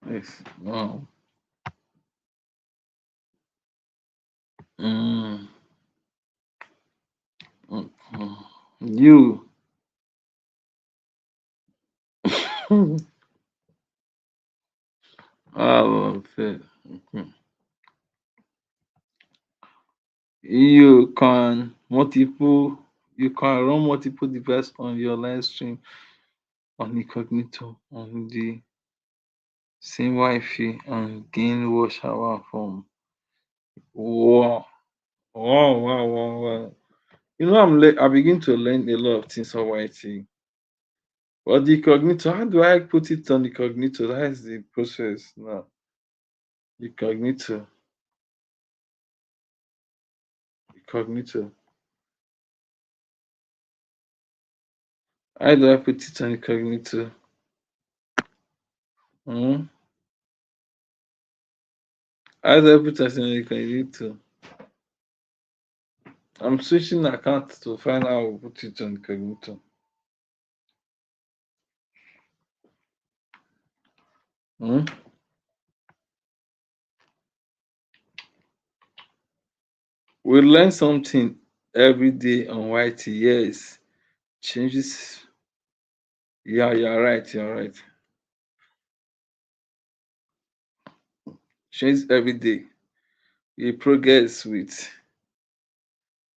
Yes. Wow. Mm. Mm. You. Okay. You can you can run multiple devices on your live stream on incognito on the same Wi-Fi and gain watch hour from wow. Wow. You know, I begin to learn a lot of things on YT. But the incognito, how do I put it on incognito? That is the process now. Incognito. incognito. How do I put it on incognito? Hmm? How do I put it on incognito? I'm switching account to find out how to put it on incognito. Hmm? We learn something every day on YT. Yes. Changes. Yeah, you're right. You're right. Change every day. We progress with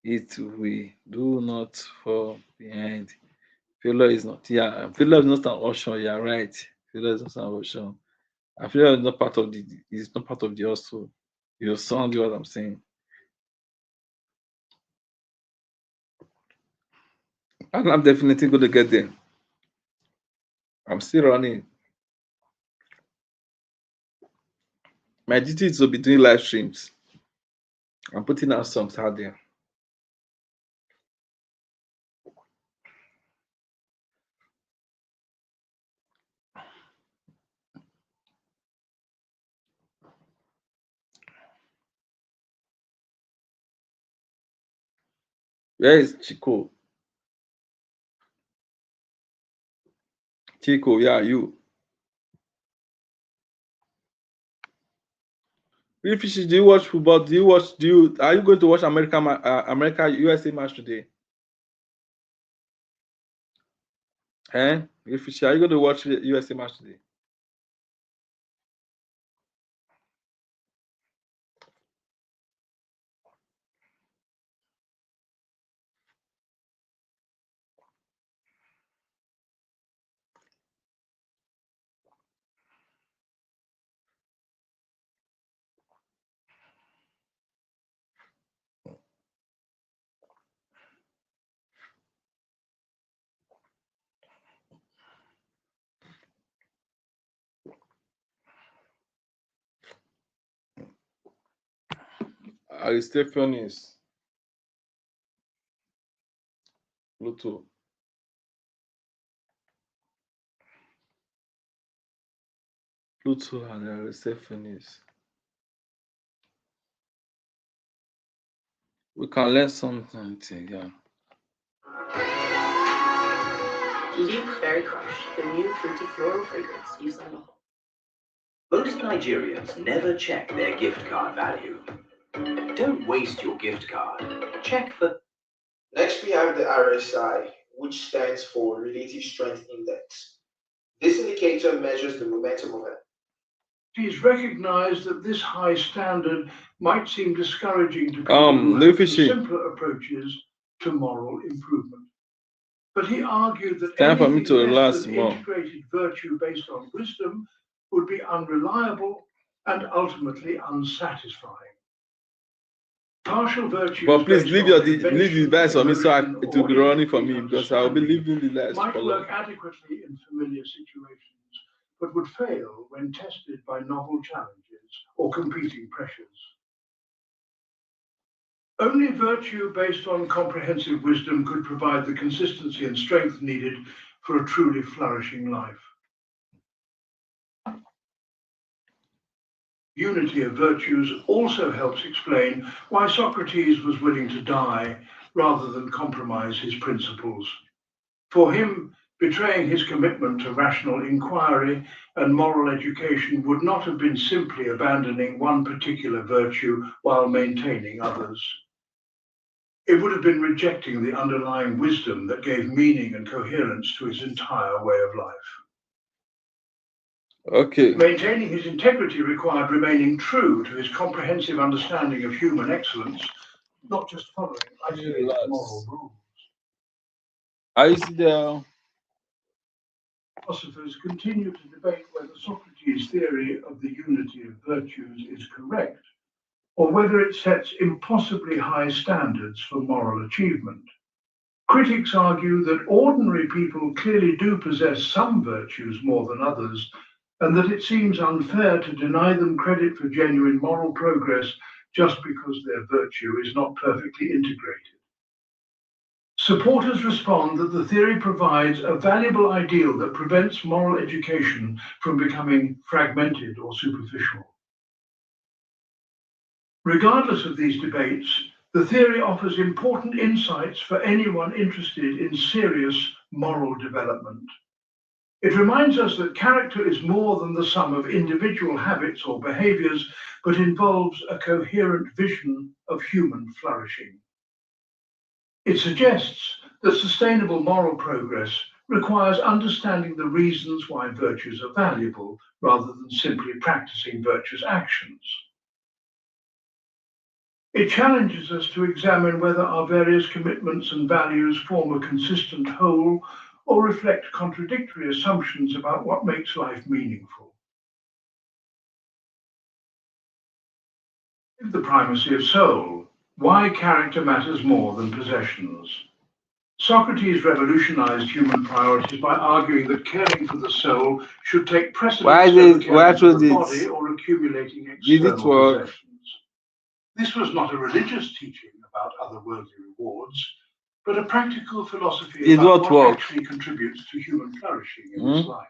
it. We do not fall behind. Failure is not. Yeah, failure is not an option. You're right. Failure is not an option. And failure is not part of the. It's not part of the hustle. You sound what I'm saying. And I'm definitely going to get there. I'm still running. My duty is to be doing live streams. I'm putting out songs out there. Where is Chico? Chico, yeah, you. Really fishy, do you watch football? Do you watch? Do you? Are you going to watch America USA match today? Eh? Really fishy, are you going to watch the USA match today? Aristophanes, Pluto. Pluto and Aristophanes. We can learn something, yeah. Luke Berry Crush, the new fruity floral fragrance used on the whole. Most Nigerians never check their gift card value. Don't waste your gift card. Check for. Next, we have the RSI, which stands for Relative Strength Index. This indicator measures the momentum of an. It is recognized that this high standard might seem discouraging to people who Louis have Fishy. simpler approaches to moral improvement. But he argued that Time for me anything to less relax than more. integrated virtue based on wisdom would be unreliable and ultimately unsatisfying. Partial virtues But please based leave on your leave the convention, device for me so emotion, it will or be running for incomplete me because I will be understanding leaving the lights might for work long. adequately in familiar situations, but would fail when tested by novel challenges or competing pressures. Only virtue based on comprehensive wisdom could provide the consistency and strength needed for a truly flourishing life. Unity of virtues also helps explain why Socrates was willing to die rather than compromise his principles. For him, betraying his commitment to rational inquiry and moral education would not have been simply abandoning one particular virtue while maintaining others. It would have been rejecting the underlying wisdom that gave meaning and coherence to his entire way of life. Okay. Maintaining his integrity required remaining true to his comprehensive understanding of human excellence, not just following isolated moral rules. Are you still there? Philosophers continue to debate whether Socrates' theory of the unity of virtues is correct, or whether it sets impossibly high standards for moral achievement. Critics argue that ordinary people clearly do possess some virtues more than others, and that it seems unfair to deny them credit for genuine moral progress just because their virtue is not perfectly integrated. Supporters respond that the theory provides a valuable ideal that prevents moral education from becoming fragmented or superficial. Regardless of these debates, the theory offers important insights for anyone interested in serious moral development. It reminds us that character is more than the sum of individual habits or behaviors, but involves a coherent vision of human flourishing. It suggests that sustainable moral progress requires understanding the reasons why virtues are valuable, rather than simply practicing virtuous actions. It challenges us to examine whether our various commitments and values form a consistent whole or reflect contradictory assumptions about what makes life meaningful. The primacy of soul. Why character matters more than possessions. Socrates revolutionized human priorities by arguing that caring for the soul should take precedence over caring for the body or accumulating external possessions. This was not a religious teaching about otherworldly rewards, but a practical philosophy about what actually contributes to human flourishing in this life.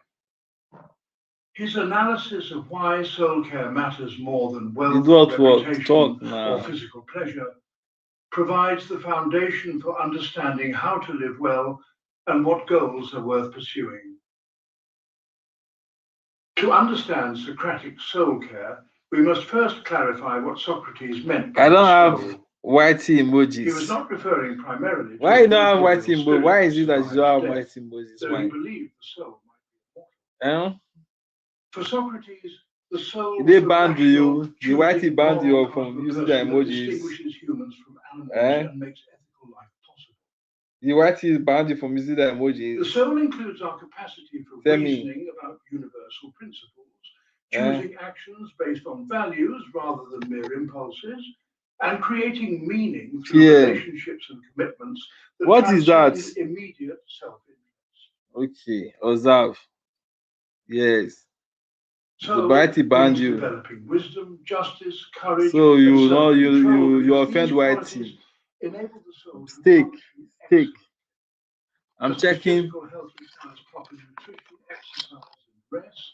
His analysis of why soul care matters more than wealth, reputation, or physical pleasure provides the foundation for understanding how to live well and what goals are worth pursuing. To understand Socratic soul care, we must first clarify what Socrates meant by soul. Whitey emojis. He was not referring primarily to why you don't have whitey emojis? Why is it that you don't have whitey emojis? Though he believed the soul might be immortal. For Socrates, the soul they banned you. The whitey banned you from using the emojis. Distinguishes humans from animals and makes ethical life possible. The whitey banned you from using the emojis. The soul includes our capacity for reasoning about universal principles, choosing actions based on values rather than mere impulses, and creating meaning through relationships and commitments that transcend immediate self-interest. Okay, observe. Yes. So, the whitey banned you. Developing wisdom, justice, courage, so you know you offend whitey. Enable the soul to Steak. I'm Just checking. Physical health requires proper nutrition, exercise, and rest.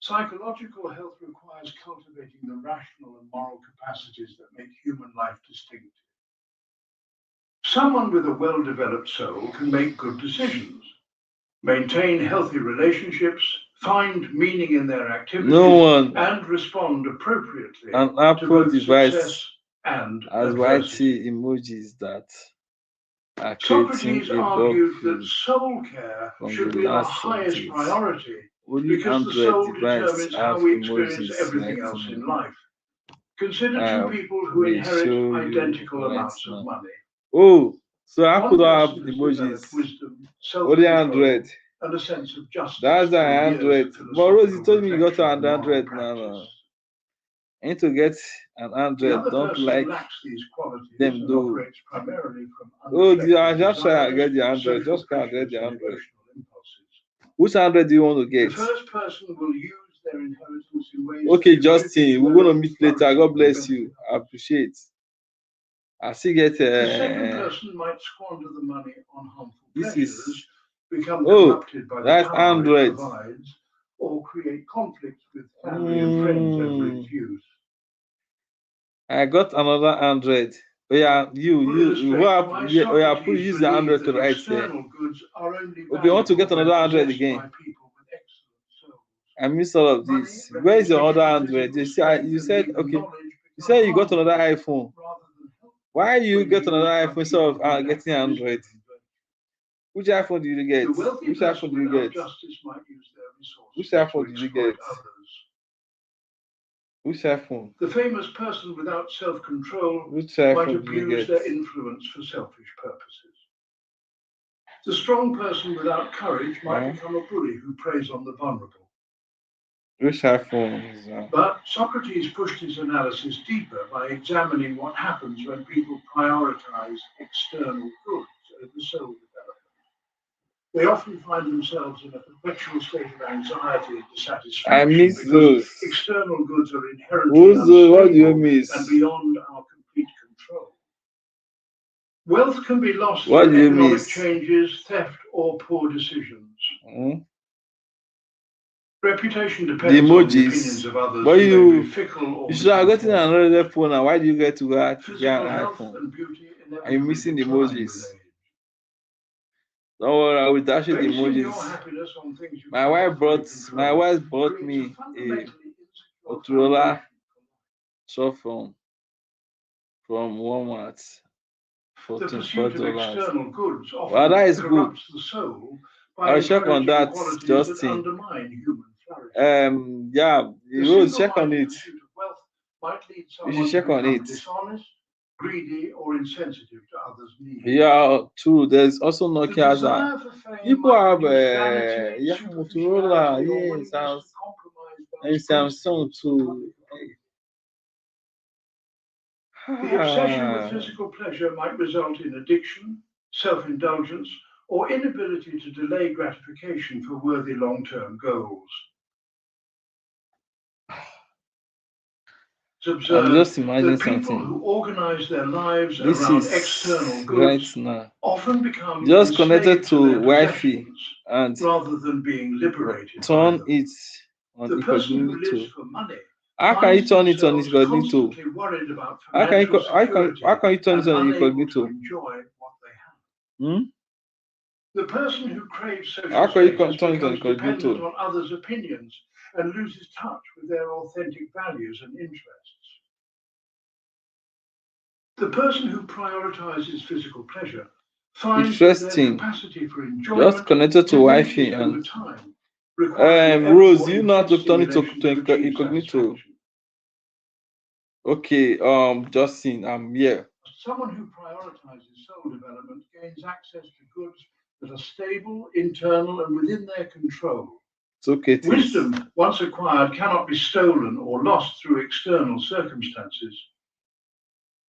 Psychological health requires cultivating the rational and moral capacities that make human life distinctive. Someone with a well-developed soul can make good decisions, maintain healthy relationships, find meaning in their activities, and respond appropriately to both success and as adversity. whitey emojis that are Socrates argued that soul care should be our highest priority because the soul determines how we experience everything else in life. Consider two people who inherit identical amounts of money. Oh, so Apple One have person emojis. Wisdom, Only Android. And a sense of justice. That's an Android. But Rosie told me you got an Android now. I need to get an Android. Don't like them though. Oh, I just try and get the Android. Just can't get the Android. Which Android do you want to get? The first person will use their inheritance in ways. Okay, Justin, we're gonna meet later. God bless you. I appreciate. I still get. The second person might squander the money on harmful pleasures, become corrupted by the power Android. It provides, or create conflicts with family and friends over its use. I got another Android. Oh yeah, you use the Android to write here. Okay, you want to get another Android again? I missed all of this. Where is your other Android? You said okay. You said you got another iPhone. Why you get another iPhone instead of getting Android? Which iPhone did you get? Which iPhone did you get? Which iPhone did you get? Which iPhone? The famous person without self-control might abuse their influence for selfish purposes. The strong person without courage might become a bully who preys on the vulnerable. Which iPhone is that? But Socrates pushed his analysis deeper by examining what happens when people prioritize external goods over soul development. They often find themselves in a perpetual state of anxiety and dissatisfaction I miss because those. external goods are inherently Who's those? What do you unstable miss? and beyond our complete control. Wealth can be lost What do through you economic miss? changes, theft, or poor decisions. Reputation The depends on the opinions emojis. of others, But who may be fickle or you should have gotten misinformed. another phone. Now, why do you get to get Physical an health iPhone? and beauty Are you inevitably missing the decline emojis? with age. Don't worry, I will dash you the Basing your emojis. happiness on things you My cannot wife fully brought control creates me a a fundamentally insecure Motorola foundation. soft phone from Walmart for The pursuit of $24. external goods Well, often that is good. corrupts the soul by I'll check on encouraging that, qualities that Justin. undermine human flourishing. Yeah, The you will check on single-minded it. pursuit of wealth might lead You someone should to check on become it. dishonest, greedy, or insensitive to others' needs. Yeah, true. There's also The Nokia. desire for fame People might have reduce vanity, yeah, superficiality, Motorola, or yes, willingness to compromise and one's Samsung principles for too. public approval. The obsession with physical pleasure might result in addiction, self-indulgence, or inability to delay gratification for worthy long-term goals. It's I'm just observed imagining that people something. who organize their lives This around is external right goods now. often become Just connected enslaved to their to Wi-Fi possessions and rather than being liberated by turn them. it on The person who lives incognito. for money How can you finds turn it on themselves incognito? constantly worried about How can financial security you turn it and on unable to incognito? enjoy what they have. The person who craves social How can you status turn it on becomes dependent incognito? on others' opinions and loses touch with their authentic values and interests. The person who prioritizes physical pleasure finds that their Interesting. capacity for enjoyment Just connected to Wi-Fi diminishes over and time, requiring ever Rose, more you know how to intense turn it to stimulation to achieve incognito. satisfaction. Okay, Justin, I'm here. Someone who prioritizes soul development gains access to goods that are stable, internal, and within their control. It's okay, Wisdom, once acquired, cannot be stolen or lost through external circumstances.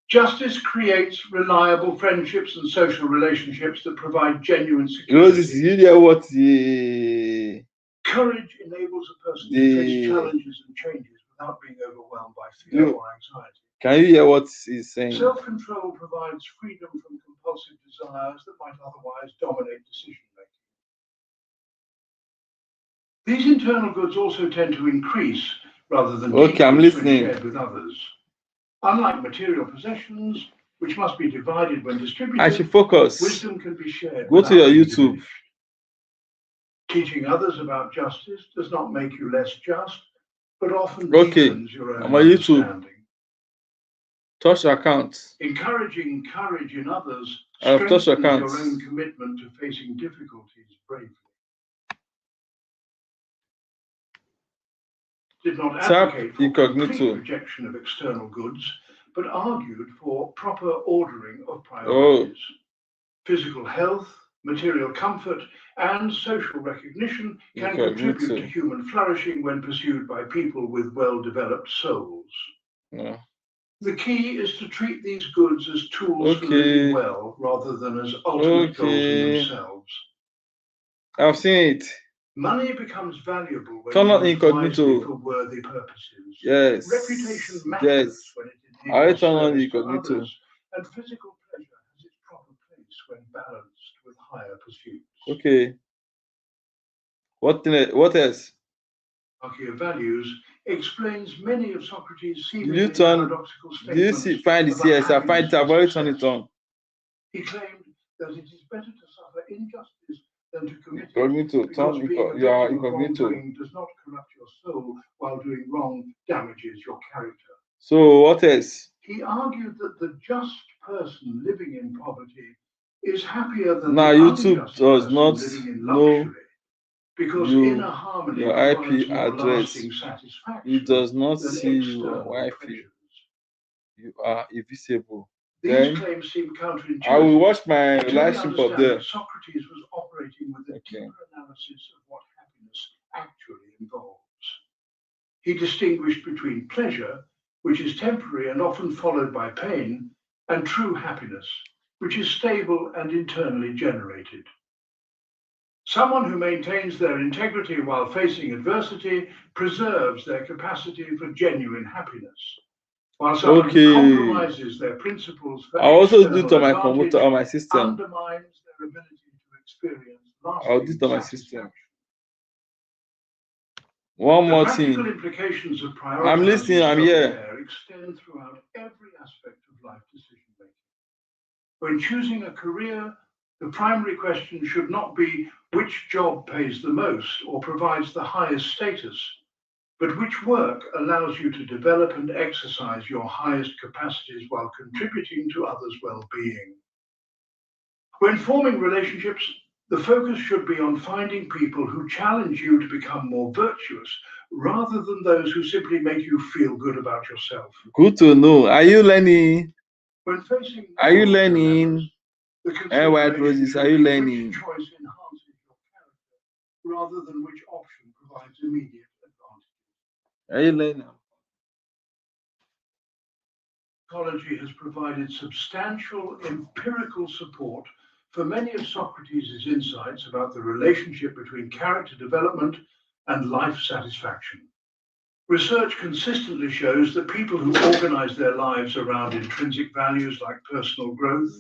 Justice creates reliable friendships and social relationships that provide genuine Rose, is security. you hear what the Courage enables a person to face challenges and changes without being overwhelmed by fear or anxiety. Can you hear what he's saying? Self-control provides freedom from compulsive desires that might otherwise dominate decision-making. These internal goods also tend to increase rather than decrease when shared with others. Unlike material possessions, which must be divided when distributed, I should focus. Wisdom can be shared. Go to your YouTube. Diminished. Teaching others about justice does not make you less just, but often deepens your own understanding. Touch account. Encouraging courage in others Touch strengthens account. your own commitment to facing difficulties bravely. Did not advocate for complete rejection of external goods, but argued for proper ordering of priorities. Physical health, material comfort, and social recognition can contribute to human flourishing when pursued by people with well-developed souls. Yeah. The key is to treat these goods as tools for living well rather than as ultimate goals in themselves. I've seen it. Money becomes valuable when turn on used wisely incognito. for worthy purposes. Yes. Reputation matters when it enables turn on service to incognito. others, and physical pleasure has its proper place when balanced with higher pursuits. Okay. What else? Hierarchy of values explains many of Socrates' seemingly paradoxical statements. Do you find it? Yes, I find it. I've already turned it on. He claimed that it is better to suffer injustice than to commit incognito. it, because being a You are victim of incognito. wrongdoing does not corrupt your soul, while doing wrong damages your character. So what else? He argued that the just person living in poverty is happier than now the YouTube unjust does person not living in know luxury, because inner harmony your provides IP more address. lasting satisfaction. It does not than see you on external Wi-Fi. pleasures. You are invisible. These claims seem counterintuitive. I will watch my until live we stream up understand there. that Socrates was operating with a deeper analysis of what happiness actually involves. He distinguished between pleasure, which is temporary and often followed by pain, and true happiness, which is stable and internally generated. Someone who maintains their integrity while facing adversity preserves their capacity for genuine happiness, while someone who compromises their principles for I also do it external on my advantage computer on my system. undermines their ability to experience I'll do lasting it on my system. satisfaction. One The more practical thing. implications of I'm listening, prioritizing I'm here. self-care extend throughout every aspect of life decision-making. When choosing a career, the primary question should not be which job pays the most or provides the highest status, but which work allows you to develop and exercise your highest capacities while contributing to others' well-being. When forming relationships, the focus should be on finding people who challenge you to become more virtuous, rather than those who simply make you feel good about yourself. Good to know. Are you learning? When facing Are you moral learning? dilemmas, the Hey, White consideration Roses, should are you be learning? which choice enhances your character, rather than which option provides immediate advantage. Are you learning? Psychology has provided substantial empirical support for many of Socrates' insights about the relationship between character development and life satisfaction. Research consistently shows that people who organize their lives around intrinsic values like personal growth,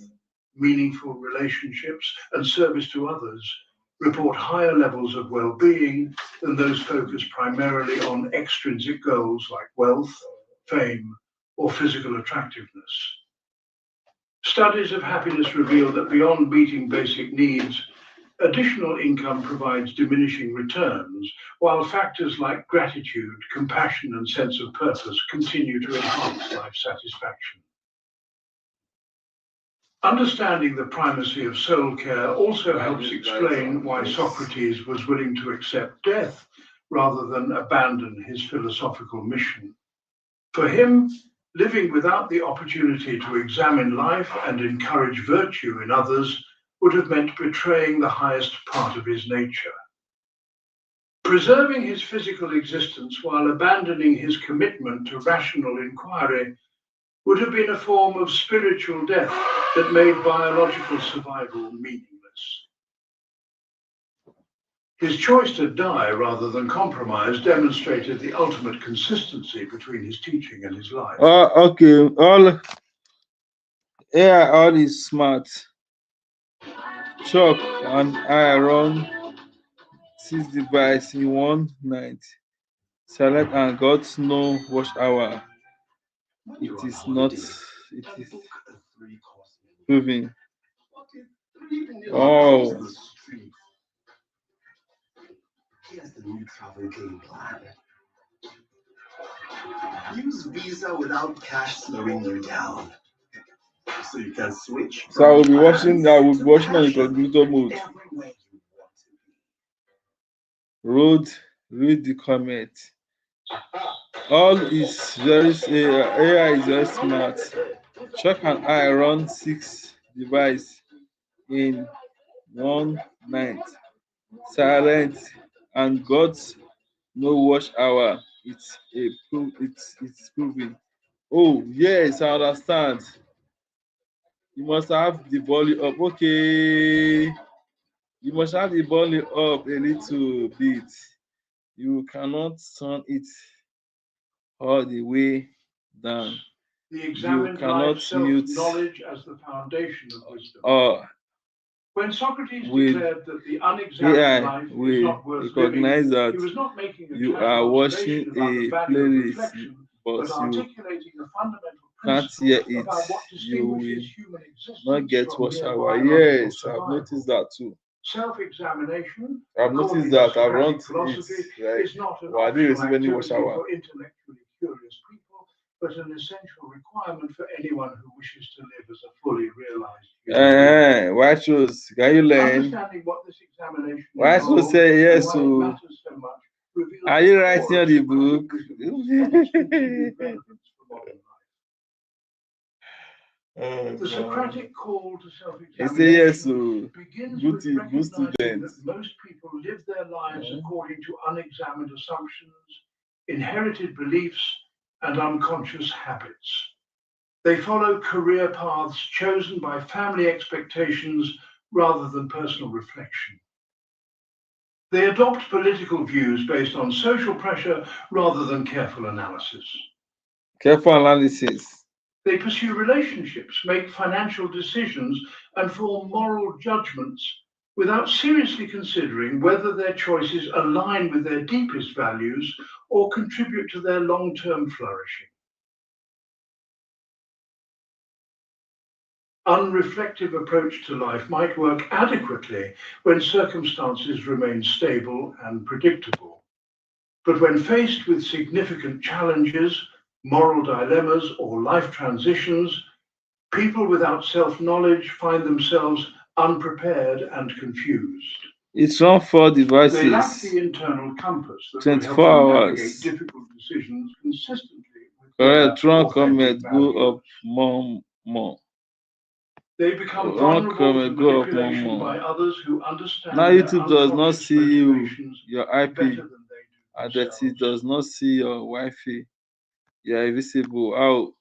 meaningful relationships, and service to others report higher levels of well-being than those focused primarily on extrinsic goals like wealth, fame, or physical attractiveness. Studies of happiness reveal that beyond meeting basic needs, additional income provides diminishing returns, while factors like gratitude, compassion, and sense of purpose continue to enhance life satisfaction. Understanding the primacy of soul care also helps explain why Socrates was willing to accept death rather than abandon his philosophical mission. For him, living without the opportunity to examine life and encourage virtue in others would have meant betraying the highest part of his nature. Preserving his physical existence while abandoning his commitment to rational inquiry would have been a form of spiritual death that made biological survival meaningless. His choice to die rather than compromise demonstrated the ultimate consistency between his teaching and his life. Okay. All is smart. Chuck and I run 6 devices in one night. Select and got no watch hour. It is not. It is proving. Oh. Here's the new travel game plan. Use Visa without cash slowing you down. So you can switch. So I will be watching on incognito mode. Everywhere you want to be. Read the comment. All is very AI is very smart. Chuck and I run 6 devices in one night. Silent and got no watch hour. It's proving. Oh yes, I understand. You must have the volume up. Okay. You must have the volume up a little bit. You cannot turn it all the way down. The You examined cannot life mute self-knowledge as the foundation of wisdom. When Socrates with declared that the unexamined AI life is will not worth recognize living, that he was not making a you casual are watching observation about the a value of playlist, reflection, but but you articulating a fundamental can't principle hear it. about what You will distinguishes human not existence get from watch mere hour. biological Yes, I've survival. noticed that too. Self-examination, I've according noticed that. to I've run Socratic it. philosophy, Like, is not an I didn't optional receive any watch activity hour. for intellectually curious people, but an essential requirement for anyone who wishes to live as a fully realized human being. Why shows? Can you learn? Understanding what this examination Why should involves say and yes why it to? matters so much reveals Are the you core writing of on the Socratic book? wisdom and its continued relevance for modern life. The Socratic call to Yes, self-examination begins good, with good recognizing student. that most people live their lives according to unexamined assumptions, inherited beliefs, and unconscious habits. They follow career paths chosen by family expectations rather than personal reflection. They adopt political views based on social pressure rather than careful analysis. Careful analysis. They pursue relationships, make financial decisions, and form moral judgments without seriously considering whether their choices align with their deepest values or contribute to their long-term flourishing. Unreflective approach to life might work adequately when circumstances remain stable and predictable. But when faced with significant challenges, moral dilemmas, or life transitions, people without self-knowledge find themselves unprepared and confused. It's run 4 They lack devices, the internal compass that will help 24 them navigate hours. difficult decisions consistently with Correct. their Run authentic comment, go values. up more. They become Run vulnerable to comment, go up manipulation by more. others who understand Now their YouTube does not unconscious see you, motivations your better IP than they do address. It themselves. does not see your Wi-Fi. You are invisible. How?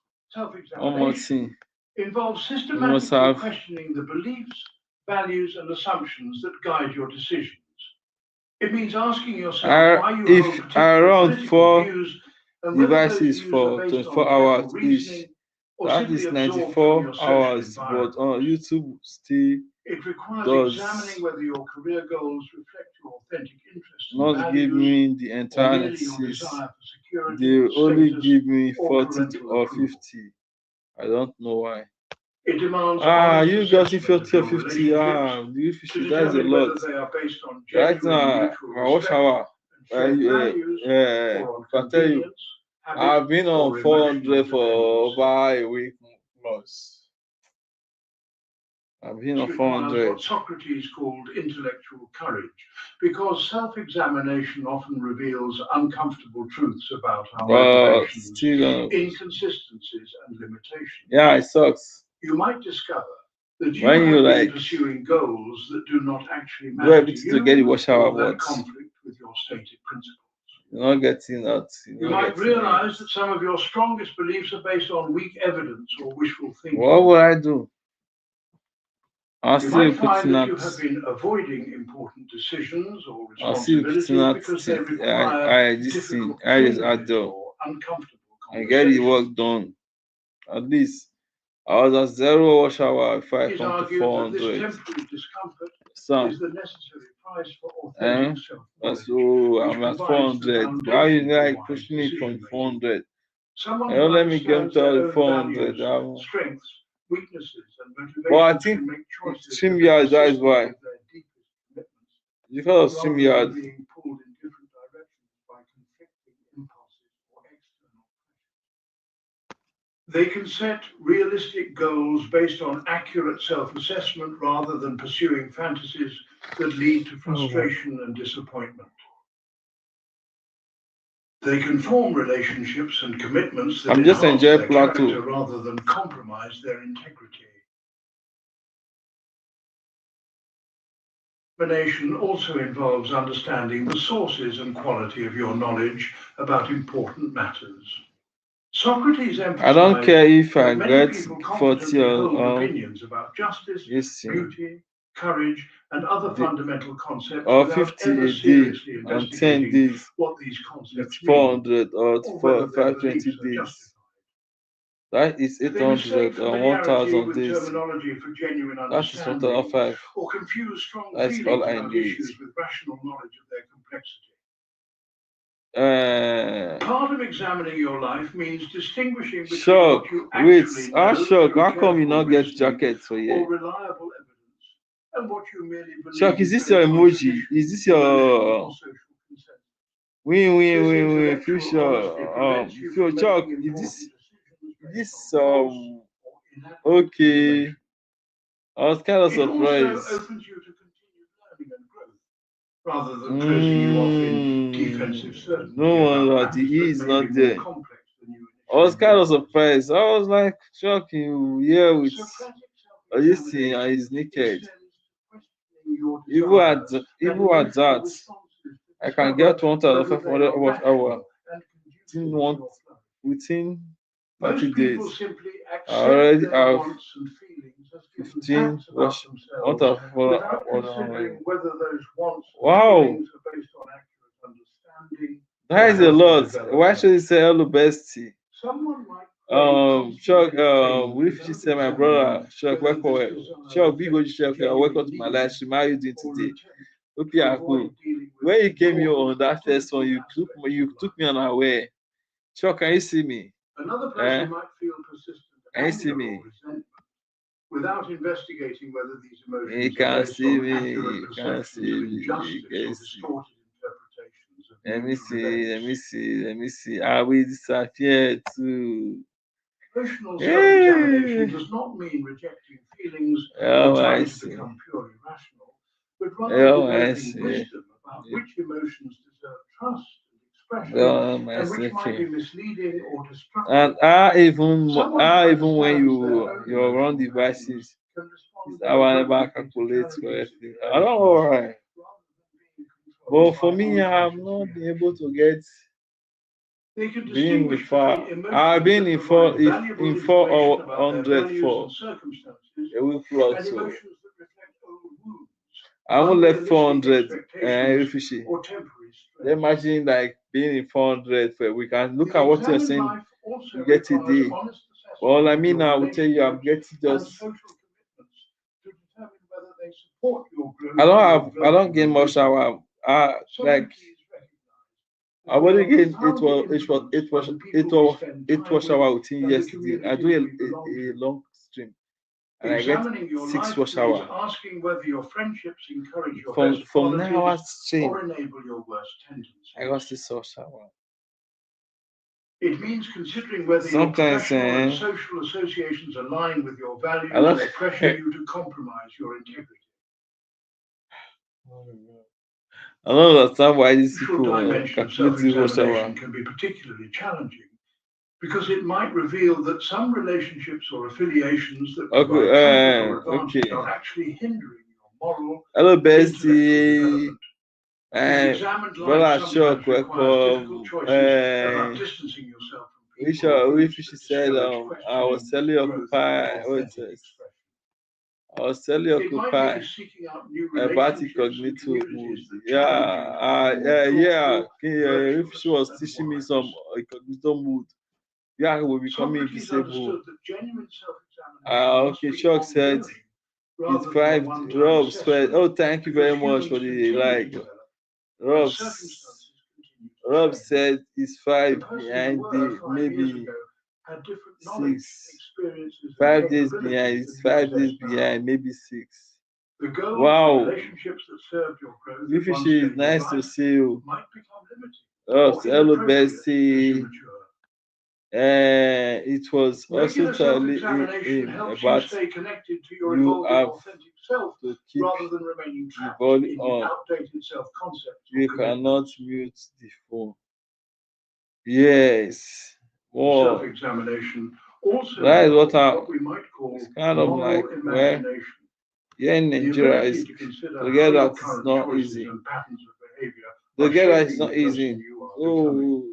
One more Self-examination thing. involves You must systematically have. questioning the beliefs, values, and assumptions that guide your decisions. It means asking yourself why you hold If I particular run political 4 views and whether those devices views are for based 24 on careful hours each, reasoning or that simply is absorbed from 94 your social hours. But environment. on YouTube still It requires does examining whether your career goals reflect your authentic interests and not give values, me the or entire merely your 96. desire for security, They only status, give me or 40 parental or approval. 50. I don't know why. It demands You honest got assessment 50 of or your 50. relationships You to 50. That is a determine lot. whether they are based on Right genuine now, mutual my watch respect hour. and shared values, or on If I tell you, convenience, habit, I've been or on 400 emotional for dependency. over a week plus. I've been on This requires 400. what Socrates called intellectual courage, because self-examination often reveals uncomfortable truths about our motivations, Still, inconsistencies, and limitations. yeah, it sucks. You might discover that you When you have been like pursuing goals that do not actually do matter to everything to get the you, watch hour, or that but conflict with your stated principles. you're not getting that. You might realize that some of your strongest beliefs are based on weak evidence or wishful thinking. What would I do? I'll You still might be find putting that out. you have been avoiding important decisions or I'll still be putting responsibilities out. because they require This thing. difficult I just add changes up or uncomfortable and get the conversations. work done. At least I was at 0 watch hour if I It is come to argued that this 400. temporary discomfort So, is the necessary price for authentic self-knowledge, so which I'm at provides the 400. Why you foundation for like wise pushing it from decision-making. 400? Someone Don't who let me get understands to their the own 400. values, strengths, weaknesses, and But I motivations think can make choices that are StreamYard, that is consistent why. with their deepest commitments, Because of rather than StreamYard. being pulled in different directions by conflicting impulses or external pressures. They can set realistic goals based on accurate self-assessment rather than pursuing fantasies that lead to frustration and disappointment. They can form relationships and commitments that enhance their character rather than compromise their integrity. Examination also involves understanding the sources and quality of your knowledge about important matters. Socrates emphasized I don't care if I that many get people 40 confidently hold or opinions about justice, yes, beauty, courage, and other fundamental concepts or without 50 ever a day seriously and 10 investigating days what these with concepts mean 400 or or whether their 520 beliefs are days. justified. That is They mistake 800 or familiarity 1000 with days. terminology for genuine That is understanding, 1005. or confuse strong That's feelings all I about need. issues with rational knowledge of their complexity. Uh, Part of examining your life means distinguishing between Shock. what you Wait, actually know Shock. through How come you careful not get reasoning jackets for or you? reliable evidence, and what you merely believe Shock, is this based your on emoji? tradition, Is this emotion, your or social consensus? win This future? intellectual honesty prevents you from Shock, making is important decisions this based on false or inadequate okay? information. I was kind of It also surprised. opens you to continued learning and growth, rather than closing you off in defensive certainty No about wonder the matters E that is may not be more there. complex than you I was initially kind of realized. surprised. I was like, Shock, you here with Socratic this thing and self-examination he's naked. extends to questioning your Even at desires and that, emotional responses I to can get discover whether they 1500 are watch hour rational and conducive to your flourishing. within 30 Most people days. simply I accept already their have wants and feelings as with 15 facts about wash what themselves of without what considering whether those wants and wow, feelings are based on accurate understanding that or is a healthy lot. Why development. should you say hello bestie? Someone might crave Chuck, constant entertainment we should without say my examining brother, Chuck, whether this welcome. desire Chuck, big reflects OG Chuck, genuine welcome to my live need stream. How are you doing or today? attempt Hope to you are avoid cool. dealing with When you came here important on that first one, aspects of you took life. me unaware. Chuck, can you see me? Another Eh? person might feel persistent Can you see anger me? or resentment without investigating whether these You emotions are can based see on me. accurate You can perceptions see of me. You injustice can or see. distorted interpretations of Let me mutual see. Let me events. see. Let me see. I will disappear too. Emotional self-examination Hey. does not mean rejecting feelings Oh, or I trying to see. become purely rational, but rather Oh, I developing see. wisdom about which emotions deserve trust and expression Oh, and which might be okay. misleading or And destructive. how Someone who even when understands their you own your own emotional patterns devices can is respond how more I never appropriately to calculate challenging correctly. I don't situations know why. rather than being But controlled for by me, I'm unconscious not being able to reactions. get They can being distinguish before. between I've emotions been that in four provide if valuable in four information or about their 100 values for and circumstances a week plus. and So emotions that reflect old wounds, I won't let unrealistic 400 expectations, refugee. or temporary stress. Imagine like being in 400 for a week and look The at what you're examined saying. life also You get a requires day. honest Well, assessment I of mean, your I will tell you, I'm relationships getting and just. social commitments to determine whether they support your growth I don't or have. I don't development get much individually. shower. Some Like please recognize that I've we only are gained profoundly influenced by the people we spend it time was with hour within and the yesterday. I do communities we belong a to. long stream and I get Examining your 6 life wash means hour asking whether your friendships encourage your from best 9 hours qualities stream. or enable your worst I got tendencies. 6 wash hour. It means considering whether your Sometimes professional and social associations align with your values I don't. or pressure you to compromise your integrity. I don't understand why these The crucial people dimension of calculate the wash self-examination hour. can be particularly challenging because it might reveal that some relationships or affiliations that provide comfort or advantage Okay. are actually hindering your moral Hello, and intellectual bestie. development. The examined life Brother Shock, sometimes requires difficult welcome. choices about distancing yourself from Which people or groups she that said discourage I was questioning, telling growth, or Occupy authentic expression. I was telling It might Occupy mean seeking out new about the relationships and cognitive mood. communities that Yeah, challenge you to be more yeah. thoughtful, If she virtuous, was and teaching me wise. some cognitive mood, yeah, we'll be becoming Socrates invisible. understood that genuine self-examination must Okay, be Chuck said ongoing it's rather than a 5 one-time Rob's first. assessment Oh, thank you because very much humans for the continue to like. develop and Rob's circumstances continue to Rob change. said it's The 5 person you behind were the 5 years maybe ago had different knowledge, 6. experiences, and 5 days behind. capabilities It's than you 5 days possess now. behind, maybe 6. The goals Wow. and relationships that served your growth at one Rifishi, stage it's nice of to life see you. might become limited Rob, or hello, inappropriate as you Bessie. mature. It was also Regular telling self-examination him helps you about stay connected to your you evolving have authentic self to keep rather than remaining the trapped volume in on. outdated self-concepts or You cannot commitments. mute the phone. Yes. Wow. Self-examination also That is what involves what we might call it's kind of like moral where imagination, here in the Nigeria ability is to consider to how get your that it's current not choices easy. and patterns of behavior To are get that it's shaping not the person easy. you are becoming. Oh,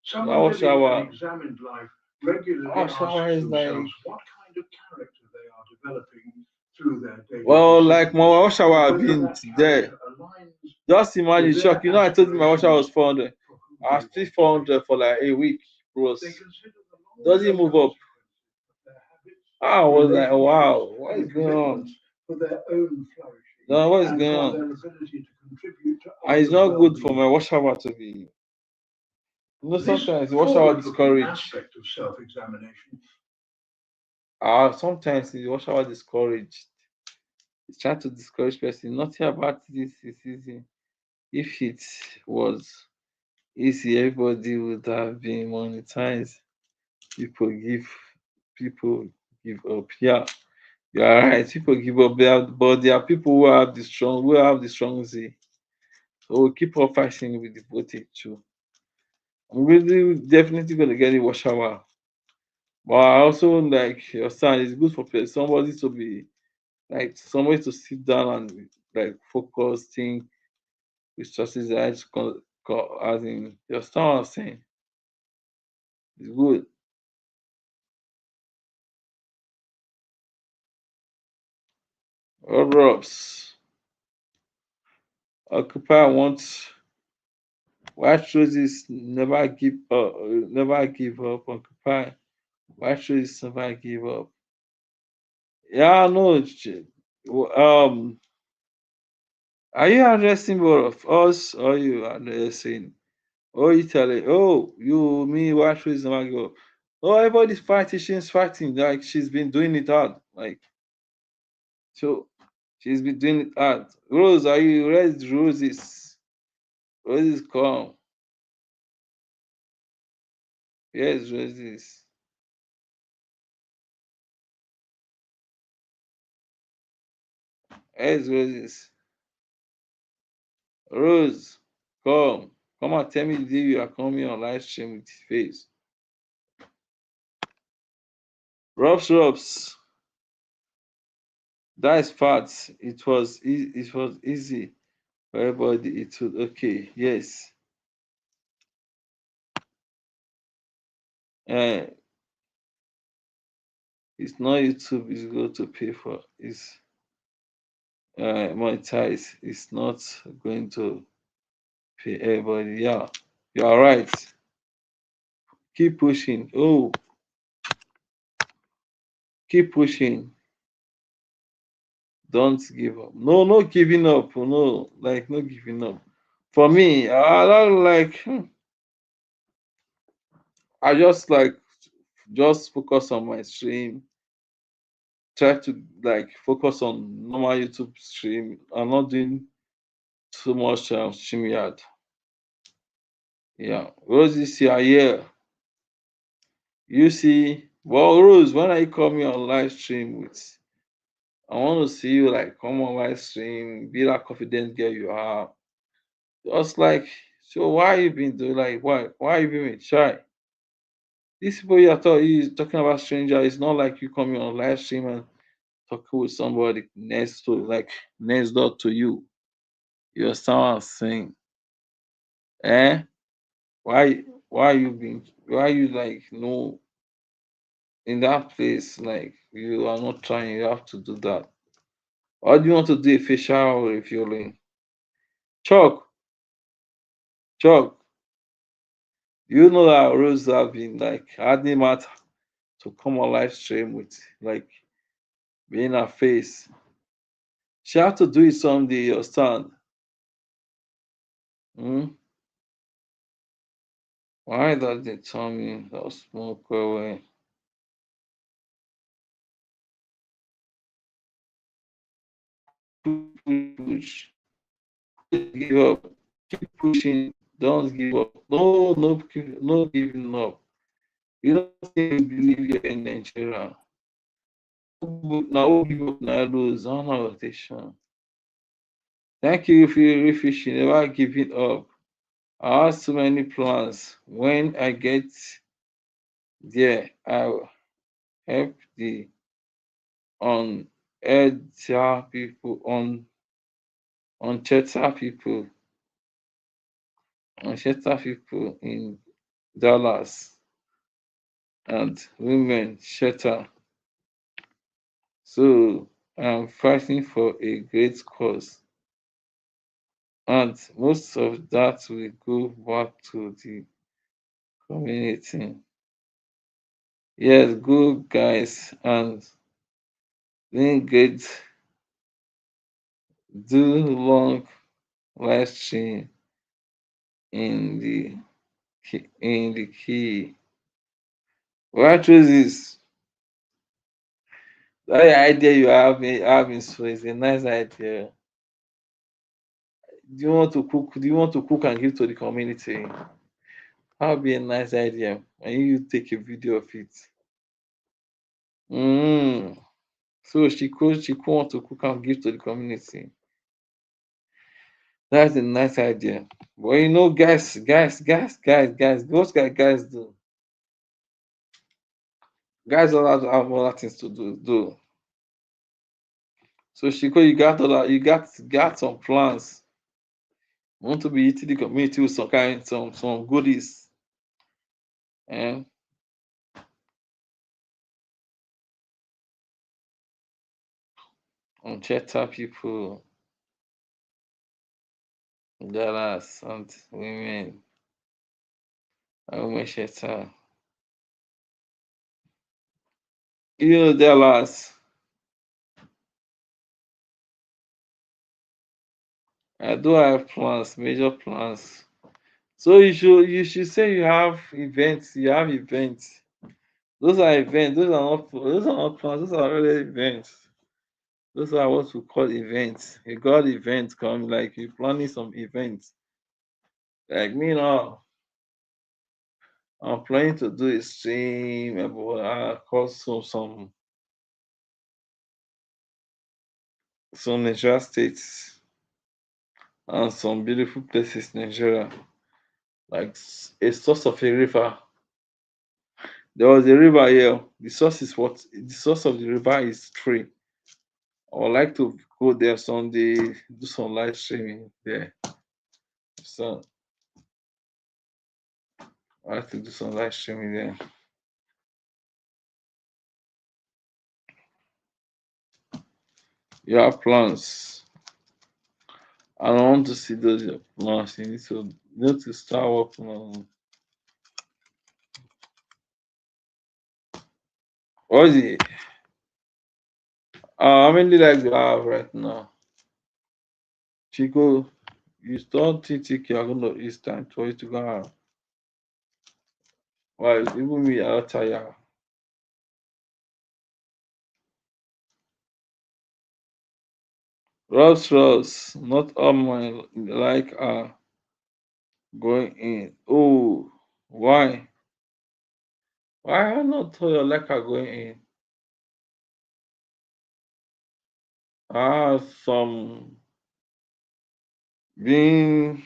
Someone now living an shower. examined life regularly Our shower asks is like themselves what kind of character they are developing through their daily like my decisions, wash shower and have whether been that there. character aligns Just imagine, with shock. their You know, I told you my wash hour was aspirations 400. for who I they was still want to be. 400 for like a week, bros. They consider the Doesn't long-term move up. consequences of their habits, I was like, relationships, wow, what is and going on? commitments for their own flourishing No, what is and going for on? their ability to contribute to And it's others' not good for well-being. my wash hour to be. You know, This sometimes the wash hour forward-looking discourage. aspect of self-examination Sometimes the wash hour discouraged. It's trying to discourage person. Nothing about this is easy. If it was easy, everybody would have been monetized. People give people give up. Yeah, you are right. People give up, but there are people who have the strong Z. So we'll keep on fighting with the voltage too. I'm really definitely gonna get a wash hour. But I also like your son, it's good for somebody to be like somebody to sit down and like focus, think with strategize as in your son was saying. It's good. Robs. Occupy wants white roses never give up. Occupy white roses never give up. Yeah, no. Are you addressing both of us or you addressing? Or you telling? Oh, you me white roses never give up. Oh, everybody's fighting. She's fighting. Like she's been doing it hard. Like so, she's been doing it hard. Rose, are you ready? Roses, roses, come. Yes, roses. Yes, roses. Rose, come. Come and tell me the day you are coming on live stream with his face. Robs. That is facts. It was easy for everybody. It was okay. Yes. Uh, it's not YouTube is going to pay for. It's monetize. It's not going to pay everybody. Yeah, you are right. Keep pushing. Oh, keep pushing. Don't give up. No, no giving up. No, like no giving up. For me, I don't like. I just like just focus on my stream. Try to like focus on normal YouTube stream. I'm not doing too much stream yard. Yeah, Rose is here. Yeah, you see. Well, Rose, when I come here on live stream with, I want to see you like come on live stream, be that confident girl you are. Just like, so why you been doing like why you been shy? These people you talking about stranger. It's not like you coming on live stream and talking with somebody next to like next door to you. You're someone saying, eh? Why you like no in that place like you are not trying, you have to do that. Or do you want to do a facial refueling? Chuck, Chuck, you know that Rose have been like adding matter to come on live stream with like being her face. She have to do it someday, you understand? Hmm? Why does they tell me that smoke away? Push. Give up. Keep pushing. Don't give up. No giving up. You don't even believe you're in Nigeria. Now who give up now lose on rotation. Thank you for your refish. Never giving up. I have so many plans. When I get there, I'll help the on EDSA people on Cheta people on Cheta people in Dallas and women shelter. So I'm fighting for a great cause. And most of that will go back to the community. Yes, good guys and then get do long live stream in the key. What was this? That idea you have in so is a nice idea. Do you want to cook? Do you want to cook and give to the community? That would be a nice idea. And you take a video of it. Mm. So she could want to cook and give to the community. That's a nice idea. But you know, guys, guys do? Guys all have other things to do. So Shiko, you got some plans. You want to be eating the community with some goodies. And Cheddar people, Dallas, and women, and women cheddar. Dallas. I do have plans, major plans. So you should say you have events. You have events. Those are events. Those are not plans. Those are really events. Those are what we call events. A God event come like you planning some events. Like me now, I'm planning to do a stream about also some Nigeria states and some beautiful places in Nigeria, like a source of a river. There was a river here. The source of the river is free. I would like to go there someday, do some live streaming there. So I like to do some live streaming there. You have plans. I don't want to see those your plans. You need to start working on what is it? How many likes do you have right now? Chico, you don't think you're gonna it's time for you to go out. Well, even me, I'll tire. Ross, not all my like are going in. Oh, why? Why are not all your like are going in? Some being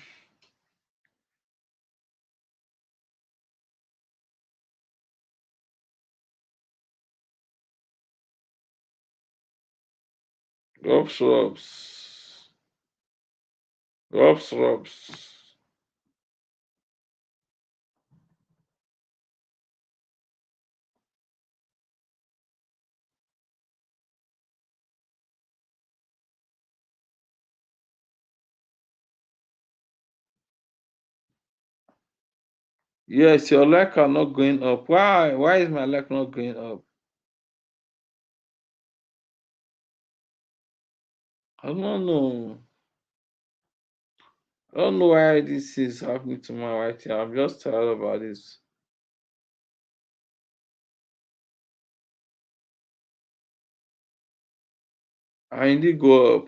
Robs, Robs. Yes, your like are not going up. Why? Why is my like not going up? I don't know. I don't know why this is happening to my right here. I'm just tired about this. I indeed go up.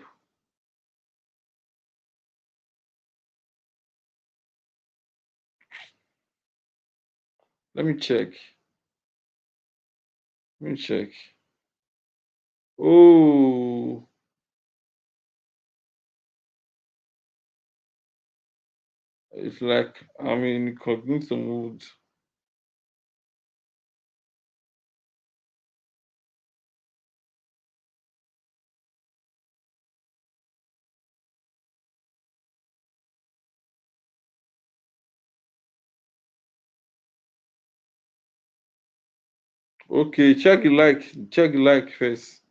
Let me check. Let me check. Oh, it's like I'm in incognito mode. Okay, check the like first.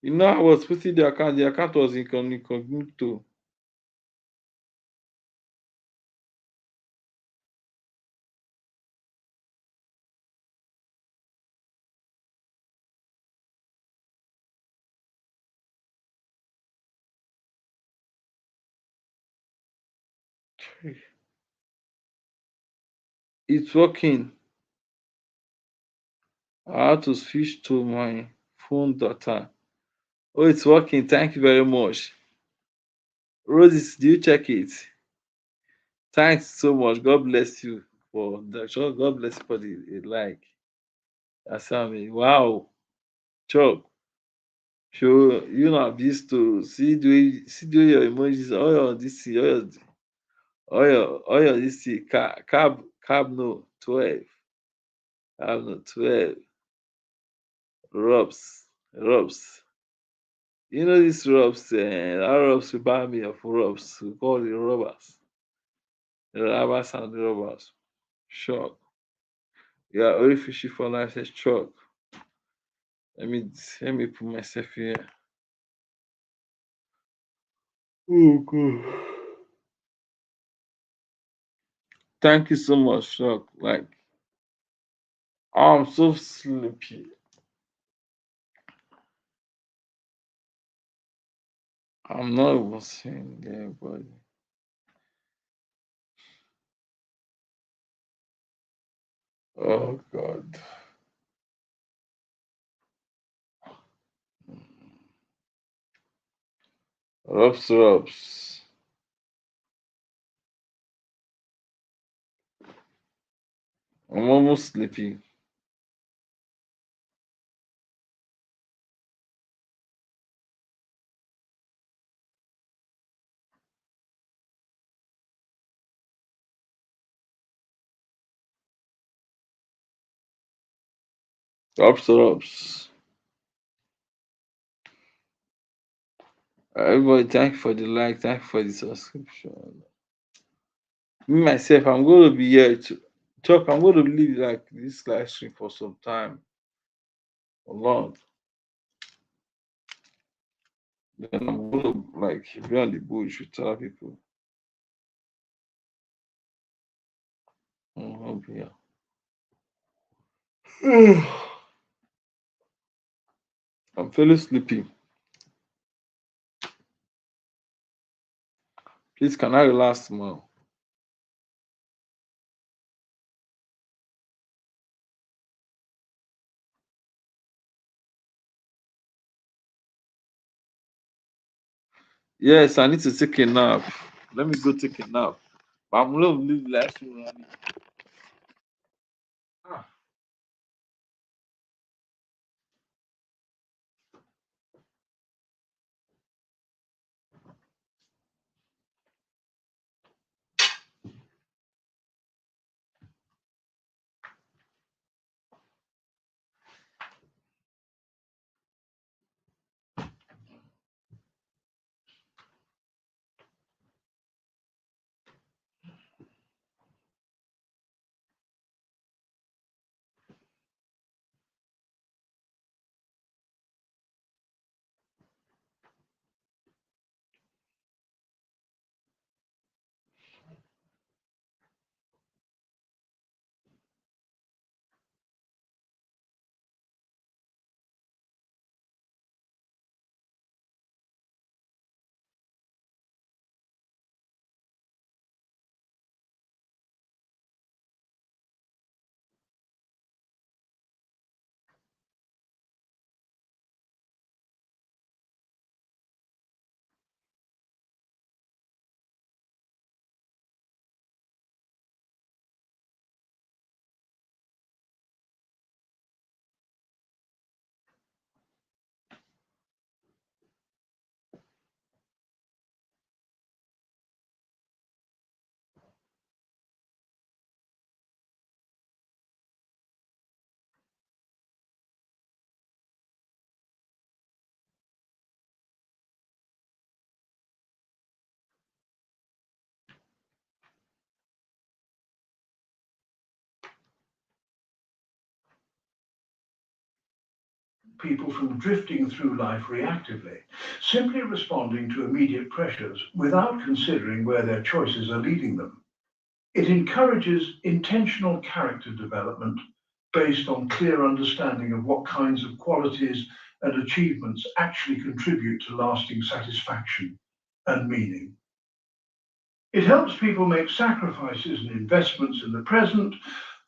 I was putting the account was in incognito. It's working. I had to switch to my phone data. Oh, it's working. Thank you very much. Roses, do you check it? Thanks so much. God bless you for the show. God bless you for the like. That's how me. Wow. Chuck. Sure, I'm used to see the way your emojis, all your this thing, cab no 12, cab no 12, rubs. This rubs will buy me of rubs. We call the robbers and the robbers. Sure. Yeah, only fishy for life says truck. Let me let me put myself here. Oh God. Thank you so much, Shock. Like I'm so sleepy. I'm not even saying there, but oh God. Rubs, rubs. I'm almost sleepy. Rubs, rubs. Everybody, thank you for the like, thank you for the subscription. Me myself, I'm going to be here to talk. I'm going to leave like this live stream for some time. A lot. Then I'm going to like be on the bush with other people. I'll be here. I'm feeling sleepy. Please, can I relax more? Yes, I need to take a nap. Let me go take a nap. But I'm going to leave live stream running. Ah. People from drifting through life reactively, simply responding to immediate pressures without considering where their choices are leading them. It encourages intentional character development based on clear understanding of what kinds of qualities and achievements actually contribute to lasting satisfaction and meaning. It helps people make sacrifices and investments in the present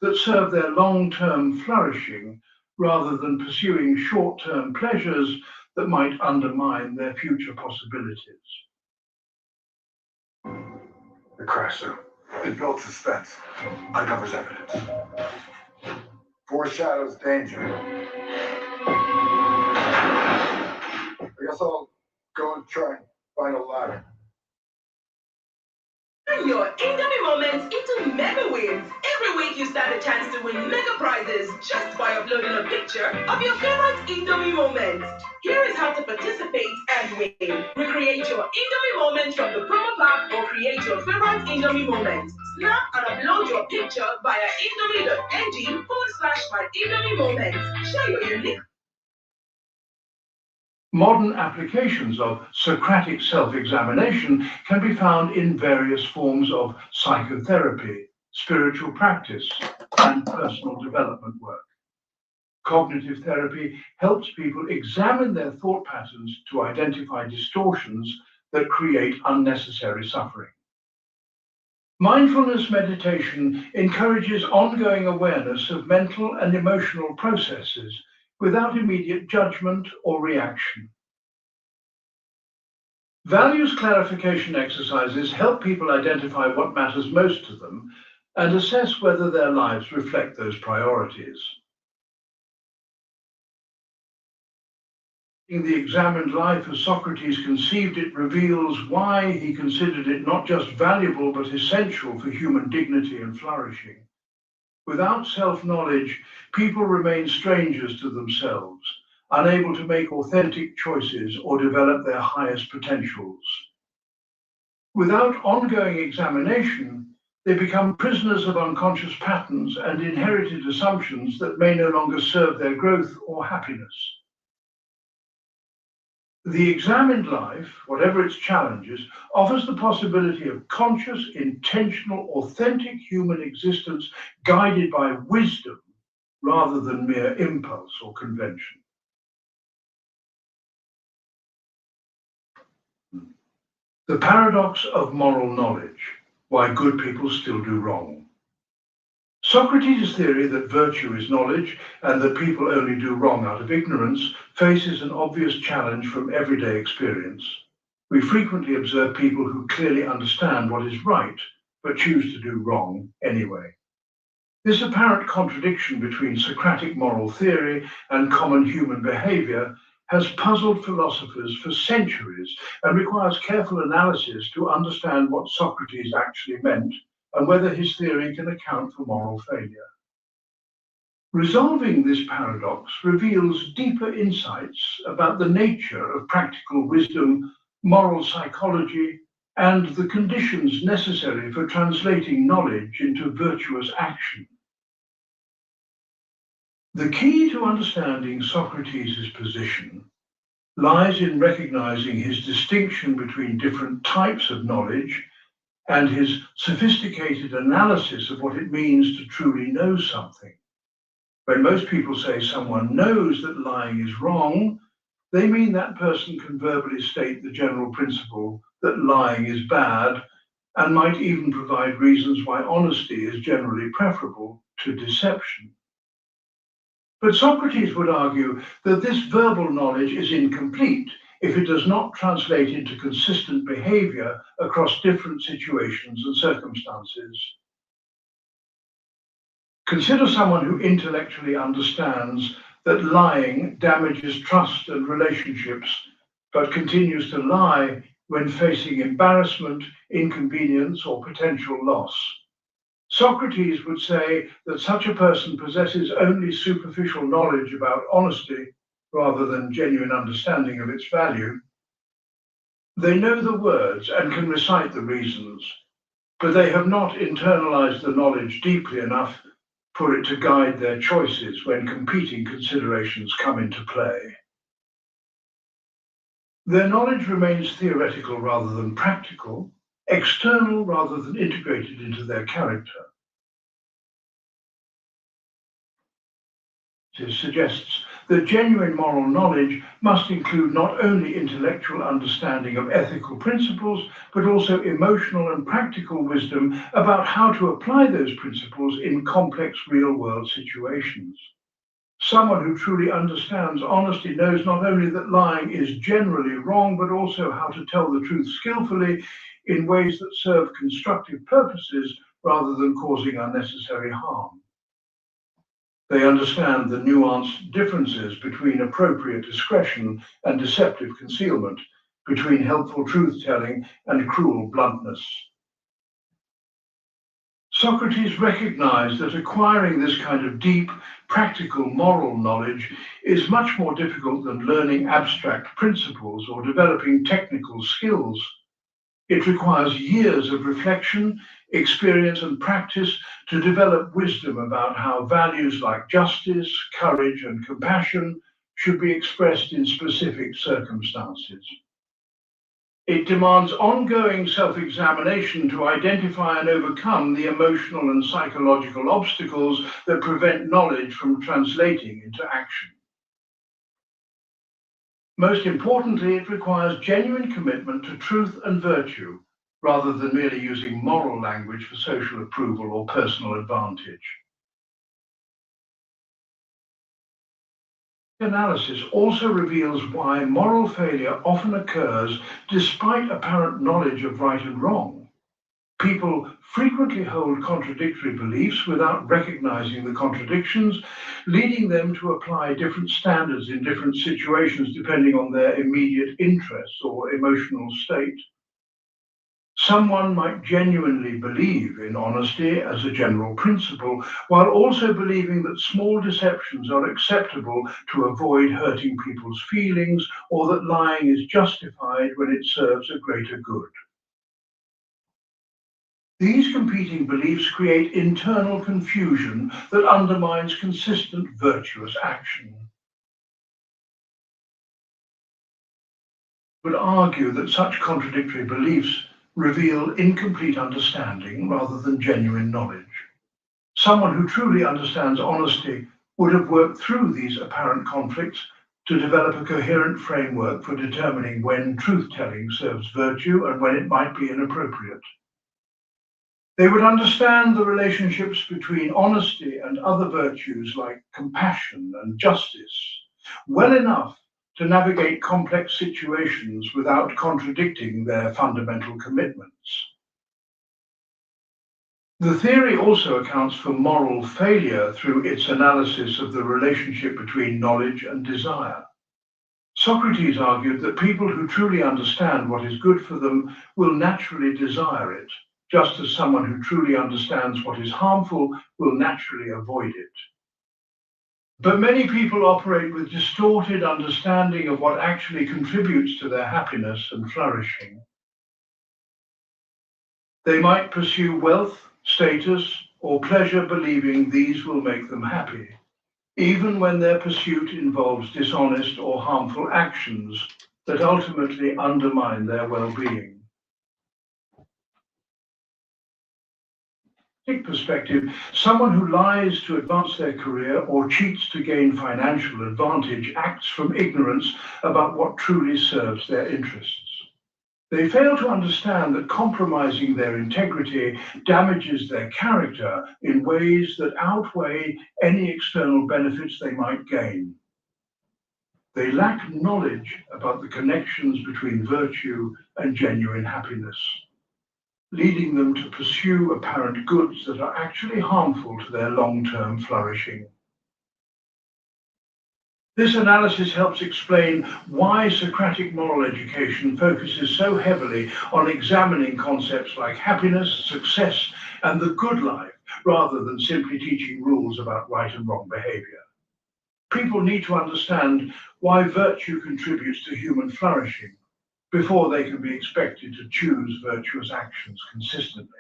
that serve their long-term flourishing rather than pursuing short-term pleasures that might undermine their future possibilities. The crash zone. It builds suspense, uncovers evidence, foreshadows danger. I guess I'll go and try and find a ladder. Turn your Indomie moments into mega wins. Every week you stand a chance to win mega prizes just by uploading a picture of your favorite Indomie moments. Here is how to participate and win. Recreate your Indomie moment from the promo pack or create your favorite Indomie moment. Snap and upload your picture via indomie.ng/my Indomie moments. Share your unique Modern applications of Socratic self-examination can be found in various forms of psychotherapy, spiritual practice, and personal development work. Cognitive therapy helps people examine their thought patterns to identify distortions that create unnecessary suffering. Mindfulness meditation encourages ongoing awareness of mental and emotional processes without immediate judgment or reaction. Values clarification exercises help people identify what matters most to them and assess whether their lives reflect those priorities. In the examined life as Socrates conceived it reveals why he considered it not just valuable but essential for human dignity and flourishing. Without self-knowledge, people remain strangers to themselves, unable to make authentic choices or develop their highest potentials. Without ongoing examination, they become prisoners of unconscious patterns and inherited assumptions that may no longer serve their growth or happiness. The examined life, whatever its challenges, offers the possibility of conscious, intentional, authentic human existence guided by wisdom rather than mere impulse or convention. The paradox of moral knowledge, why good people still do wrong. Socrates' theory that virtue is knowledge and that people only do wrong out of ignorance faces an obvious challenge from everyday experience. We frequently observe people who clearly understand what is right, but choose to do wrong anyway. This apparent contradiction between Socratic moral theory and common human behavior has puzzled philosophers for centuries and requires careful analysis to understand what Socrates actually meant and whether his theory can account for moral failure. Resolving this paradox reveals deeper insights about the nature of practical wisdom, moral psychology, and the conditions necessary for translating knowledge into virtuous action. The key to understanding Socrates' position lies in recognizing his distinction between different types of knowledge and his sophisticated analysis of what it means to truly know something. When most people say someone knows that lying is wrong, they mean that person can verbally state the general principle that lying is bad and might even provide reasons why honesty is generally preferable to deception. But Socrates would argue that this verbal knowledge is incomplete if it does not translate into consistent behavior across different situations and circumstances. Consider someone who intellectually understands that lying damages trust and relationships, but continues to lie when facing embarrassment, inconvenience, or potential loss. Socrates would say that such a person possesses only superficial knowledge about honesty rather than genuine understanding of its value. They know the words and can recite the reasons, but they have not internalized the knowledge deeply enough for it to guide their choices when competing considerations come into play. Their knowledge remains theoretical rather than practical, external rather than integrated into their character. It suggests that genuine moral knowledge must include not only intellectual understanding of ethical principles, but also emotional and practical wisdom about how to apply those principles in complex real-world situations. Someone who truly understands honesty knows not only that lying is generally wrong, but also how to tell the truth skillfully in ways that serve constructive purposes rather than causing unnecessary harm. They understand the nuanced differences between appropriate discretion and deceptive concealment, between helpful truth-telling and cruel bluntness. Socrates recognized that acquiring this kind of deep, practical moral knowledge is much more difficult than learning abstract principles or developing technical skills. It requires years of reflection, experience, and practice to develop wisdom about how values like justice, courage, and compassion should be expressed in specific circumstances. It demands ongoing self-examination to identify and overcome the emotional and psychological obstacles that prevent knowledge from translating into action. Most importantly, it requires genuine commitment to truth and virtue, rather than merely using moral language for social approval or personal advantage. Analysis also reveals why moral failure often occurs despite apparent knowledge of right and wrong. People frequently hold contradictory beliefs without recognizing the contradictions, leading them to apply different standards in different situations depending on their immediate interests or emotional state. Someone might genuinely believe in honesty as a general principle, while also believing that small deceptions are acceptable to avoid hurting people's feelings, or that lying is justified when it serves a greater good. These competing beliefs create internal confusion that undermines consistent virtuous action. I would argue that such contradictory beliefs reveal incomplete understanding rather than genuine knowledge. Someone who truly understands honesty would have worked through these apparent conflicts to develop a coherent framework for determining when truth-telling serves virtue and when it might be inappropriate. They would understand the relationships between honesty and other virtues like compassion and justice well enough to navigate complex situations without contradicting their fundamental commitments. The theory also accounts for moral failure through its analysis of the relationship between knowledge and desire. Socrates argued that people who truly understand what is good for them will naturally desire it, just as someone who truly understands what is harmful will naturally avoid it. But many people operate with distorted understanding of what actually contributes to their happiness and flourishing. They might pursue wealth, status, or pleasure believing these will make them happy, even when their pursuit involves dishonest or harmful actions that ultimately undermine their well-being. Perspective, someone who lies to advance their career or cheats to gain financial advantage acts from ignorance about what truly serves their interests. They fail to understand that compromising their integrity damages their character in ways that outweigh any external benefits they might gain. They lack knowledge about the connections between virtue and genuine happiness, leading them to pursue apparent goods that are actually harmful to their long-term flourishing. This analysis helps explain why Socratic moral education focuses so heavily on examining concepts like happiness, success, and the good life, rather than simply teaching rules about right and wrong behavior. People need to understand why virtue contributes to human flourishing before they can be expected to choose virtuous actions consistently.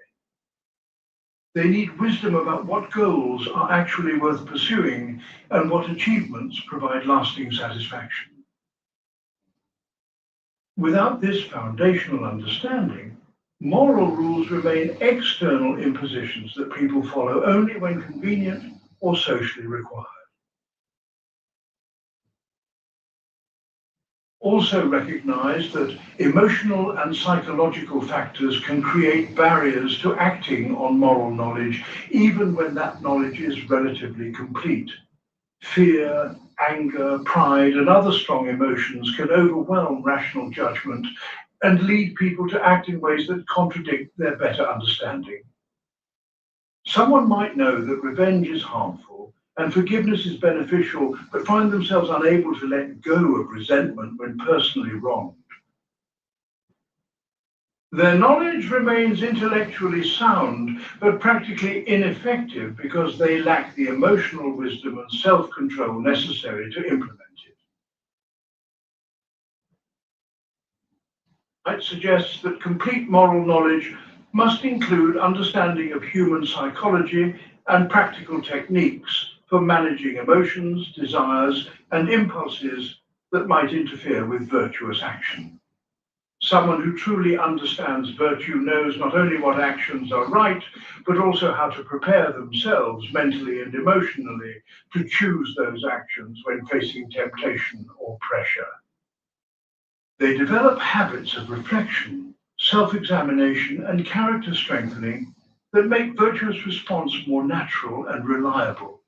They need wisdom about what goals are actually worth pursuing and what achievements provide lasting satisfaction. Without this foundational understanding, moral rules remain external impositions that people follow only when convenient or socially required. Also recognize that emotional and psychological factors can create barriers to acting on moral knowledge, even when that knowledge is relatively complete. Fear, anger, pride, and other strong emotions can overwhelm rational judgment and lead people to act in ways that contradict their better understanding. Someone might know that revenge is harmful and forgiveness is beneficial, but find themselves unable to let go of resentment when personally wronged. Their knowledge remains intellectually sound, but practically ineffective because they lack the emotional wisdom and self-control necessary to implement it. It suggests that complete moral knowledge must include understanding of human psychology and practical techniques for managing emotions, desires, and impulses that might interfere with virtuous action. Someone who truly understands virtue knows not only what actions are right, but also how to prepare themselves mentally and emotionally to choose those actions when facing temptation or pressure. They develop habits of reflection, self-examination, and character strengthening that make virtuous response more natural and reliable.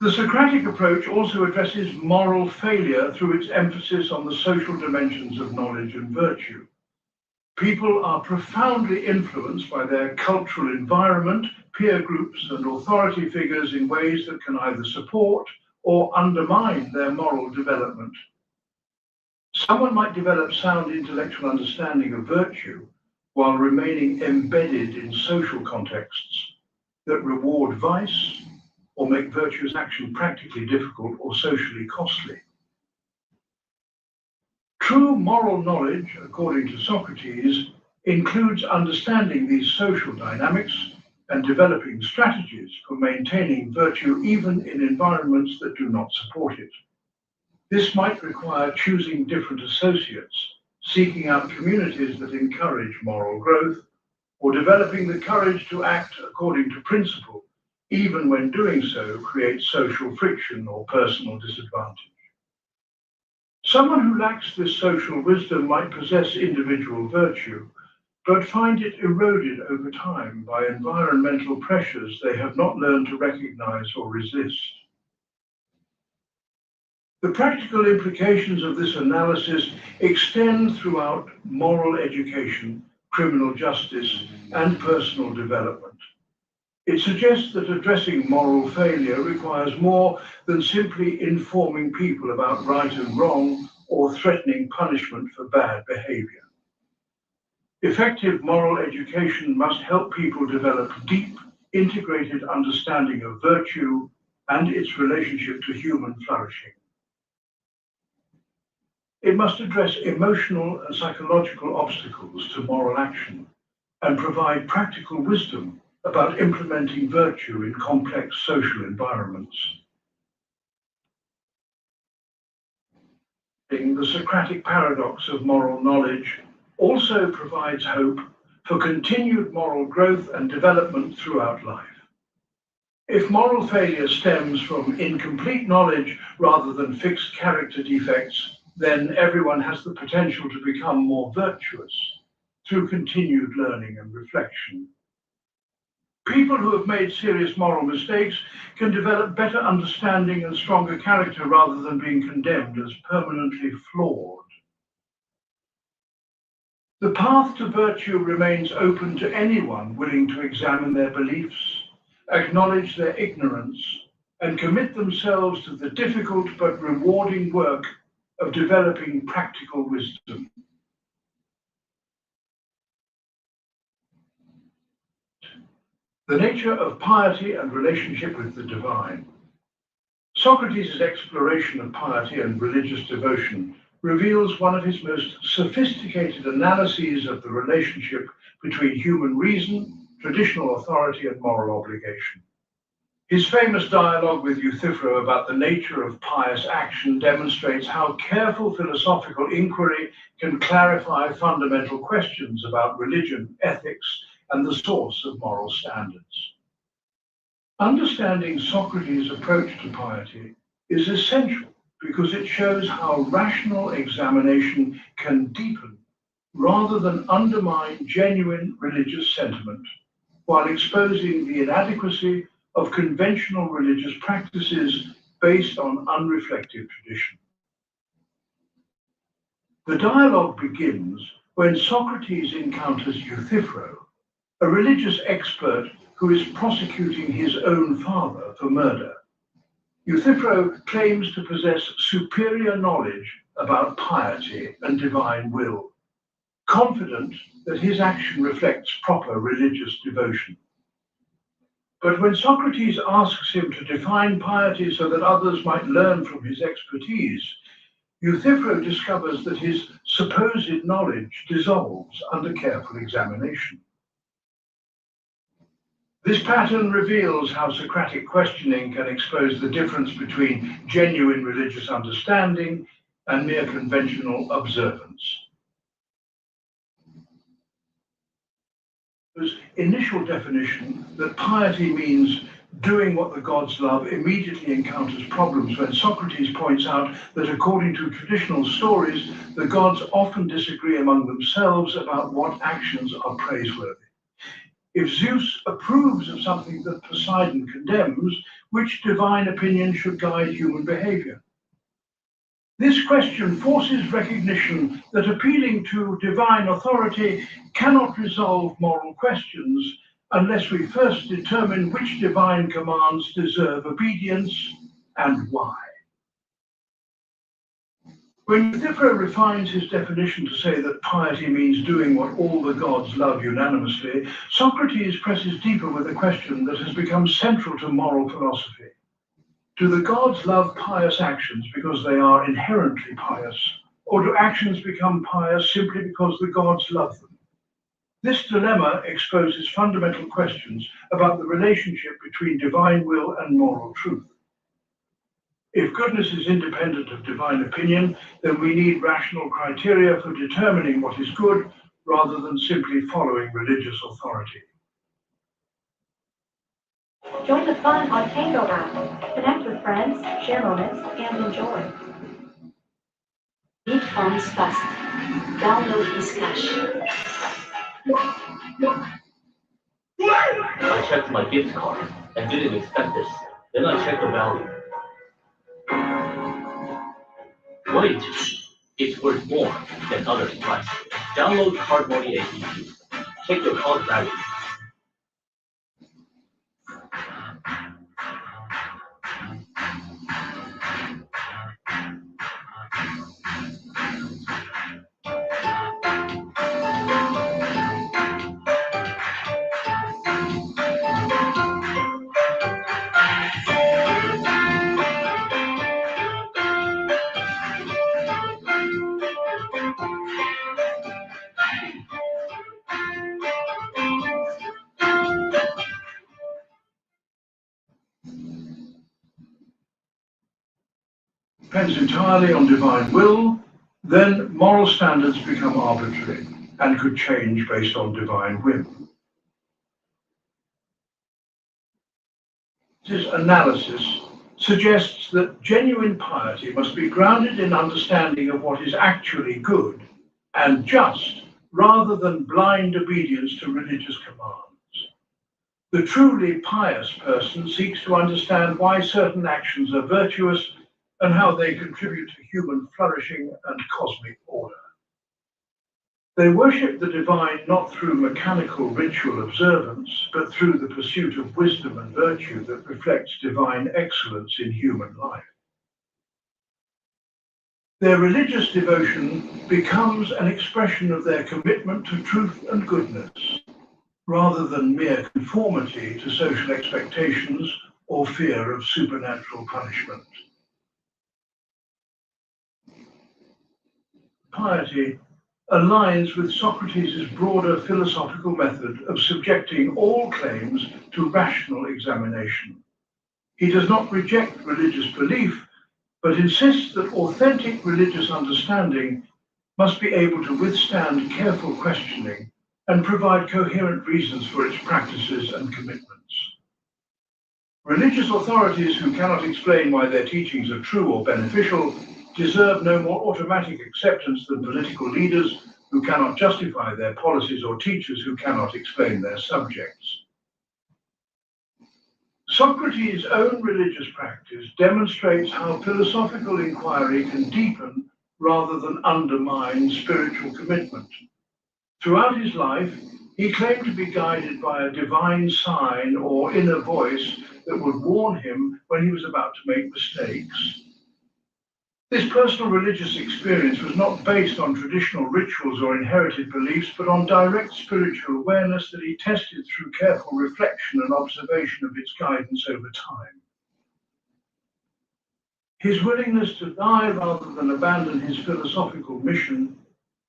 The Socratic approach also addresses moral failure through its emphasis on the social dimensions of knowledge and virtue. People are profoundly influenced by their cultural environment, peer groups, and authority figures in ways that can either support or undermine their moral development. Someone might develop sound intellectual understanding of virtue while remaining embedded in social contexts that reward vice or make virtuous action practically difficult or socially costly. True moral knowledge, according to Socrates, includes understanding these social dynamics and developing strategies for maintaining virtue even in environments that do not support it. This might require choosing different associates, seeking out communities that encourage moral growth, or developing the courage to act according to principle, even when doing so creates social friction or personal disadvantage. Someone who lacks this social wisdom might possess individual virtue, but find it eroded over time by environmental pressures they have not learned to recognize or resist. The practical implications of this analysis extend throughout moral education, criminal justice, and personal development. It suggests that addressing moral failure requires more than simply informing people about right and wrong or threatening punishment for bad behavior. Effective moral education must help people develop deep, integrated understanding of virtue and its relationship to human flourishing. It must address emotional and psychological obstacles to moral action and provide practical wisdom about implementing virtue in complex social environments. The Socratic paradox of moral knowledge also provides hope for continued moral growth and development throughout life. If moral failure stems from incomplete knowledge rather than fixed character defects, then everyone has the potential to become more virtuous through continued learning and reflection. People who have made serious moral mistakes can develop better understanding and stronger character rather than being condemned as permanently flawed. The path to virtue remains open to anyone willing to examine their beliefs, acknowledge their ignorance, and commit themselves to the difficult but rewarding work of developing practical wisdom. The nature of piety and relationship with the divine. Socrates' exploration of piety and religious devotion reveals one of his most sophisticated analyses of the relationship between human reason, traditional authority, and moral obligation. His famous dialogue with Euthyphro about the nature of pious action demonstrates how careful philosophical inquiry can clarify fundamental questions about religion, ethics, and the source of moral standards. Understanding Socrates' approach to piety is essential because it shows how rational examination can deepen rather than undermine genuine religious sentiment, while exposing the inadequacy of conventional religious practices based on unreflective tradition. The dialogue begins when Socrates encounters Euthyphro, a religious expert who is prosecuting his own father for murder. Euthyphro claims to possess superior knowledge about piety and divine will, confident that his action reflects proper religious devotion. But when Socrates asks him to define piety so that others might learn from his expertise, Euthyphro discovers that his supposed knowledge dissolves under careful examination. This pattern reveals how Socratic questioning can expose the difference between genuine religious understanding and mere conventional observance. His initial definition that piety means doing what the gods love immediately encounters problems when Socrates points out that according to traditional stories, the gods often disagree among themselves about what actions are praiseworthy. If Zeus approves of something that Poseidon condemns, which divine opinion should guide human behavior? This question forces recognition that appealing to divine authority cannot resolve moral questions unless we first determine which divine commands deserve obedience and why. When Euthyphro refines his definition to say that piety means doing what all the gods love unanimously, Socrates presses deeper with a question that has become central to moral philosophy. Do the gods love pious actions because they are inherently pious, or do actions become pious simply because the gods love them? This dilemma exposes fundamental questions about the relationship between divine will and moral truth. If goodness is independent of divine opinion, then we need rational criteria for determining what is good rather than simply following religious authority. Join the fun on Tango app. Connect with friends, share moments, and enjoy. Need funds fast. Download Cash. I checked my gift card and didn't expect this. Then I checked the value. Wait, it's worth more than others' price. Download Card Money app. Check your card value. Depends entirely on divine will, then moral standards become arbitrary and could change based on divine whim. This analysis suggests that genuine piety must be grounded in understanding of what is actually good and just, rather than blind obedience to religious commands. The truly pious person seeks to understand why certain actions are virtuous and how they contribute to human flourishing and cosmic order. They worship the divine not through mechanical ritual observance, but through the pursuit of wisdom and virtue that reflects divine excellence in human life. Their religious devotion becomes an expression of their commitment to truth and goodness, rather than mere conformity to social expectations or fear of supernatural punishment. Piety aligns with Socrates' broader philosophical method of subjecting all claims to rational examination. He does not reject religious belief, but insists that authentic religious understanding must be able to withstand careful questioning and provide coherent reasons for its practices and commitments. Religious authorities who cannot explain why their teachings are true or beneficial deserve no more automatic acceptance than political leaders who cannot justify their policies or teachers who cannot explain their subjects. Socrates' own religious practice demonstrates how philosophical inquiry can deepen rather than undermine spiritual commitment. Throughout his life, he claimed to be guided by a divine sign or inner voice that would warn him when he was about to make mistakes. This personal religious experience was not based on traditional rituals or inherited beliefs, but on direct spiritual awareness that he tested through careful reflection and observation of its guidance over time. His willingness to die rather than abandon his philosophical mission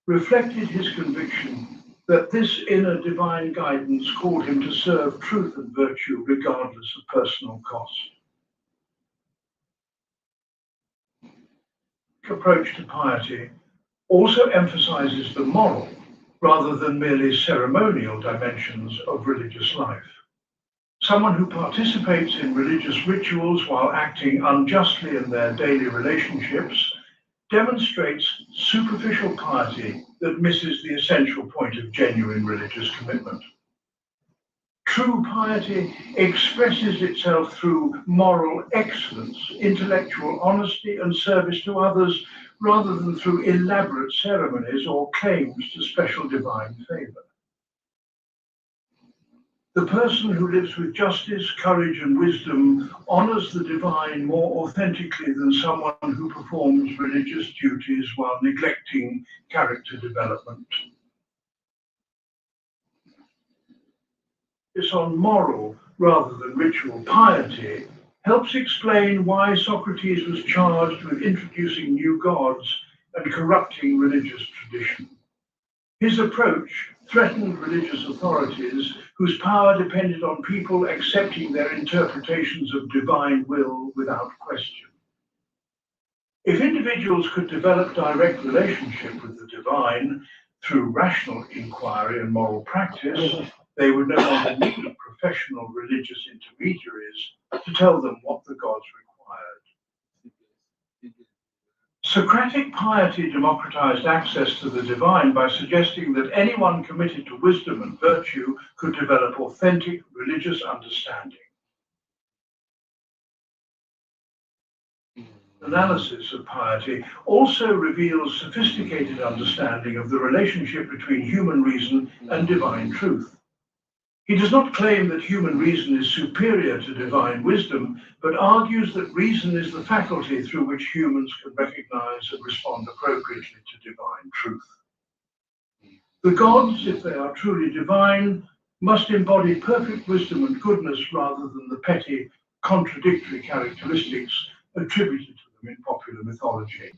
reflected his conviction that this inner divine guidance called him to serve truth and virtue regardless of personal cost. Approach to piety also emphasizes the moral rather than merely ceremonial dimensions of religious life. Someone who participates in religious rituals while acting unjustly in their daily relationships demonstrates superficial piety that misses the essential point of genuine religious commitment. True piety expresses itself through moral excellence, intellectual honesty, and service to others, rather than through elaborate ceremonies or claims to special divine favor. The person who lives with justice, courage, and wisdom honors the divine more authentically than someone who performs religious duties while neglecting character development. It's on moral rather than ritual piety helps explain why Socrates was charged with introducing new gods and corrupting religious tradition. His approach threatened religious authorities whose power depended on people accepting their interpretations of divine will without question. If individuals could develop direct relationship with the divine through rational inquiry and moral practice, they would no longer need professional religious intermediaries to tell them what the gods required. Socratic piety democratized access to the divine by suggesting that anyone committed to wisdom and virtue could develop authentic religious understanding. Analysis of piety also reveals sophisticated understanding of the relationship between human reason and divine truth. He does not claim that human reason is superior to divine wisdom, but argues that reason is the faculty through which humans can recognize and respond appropriately to divine truth. The gods, if they are truly divine, must embody perfect wisdom and goodness rather than the petty, contradictory characteristics attributed to them in popular mythology.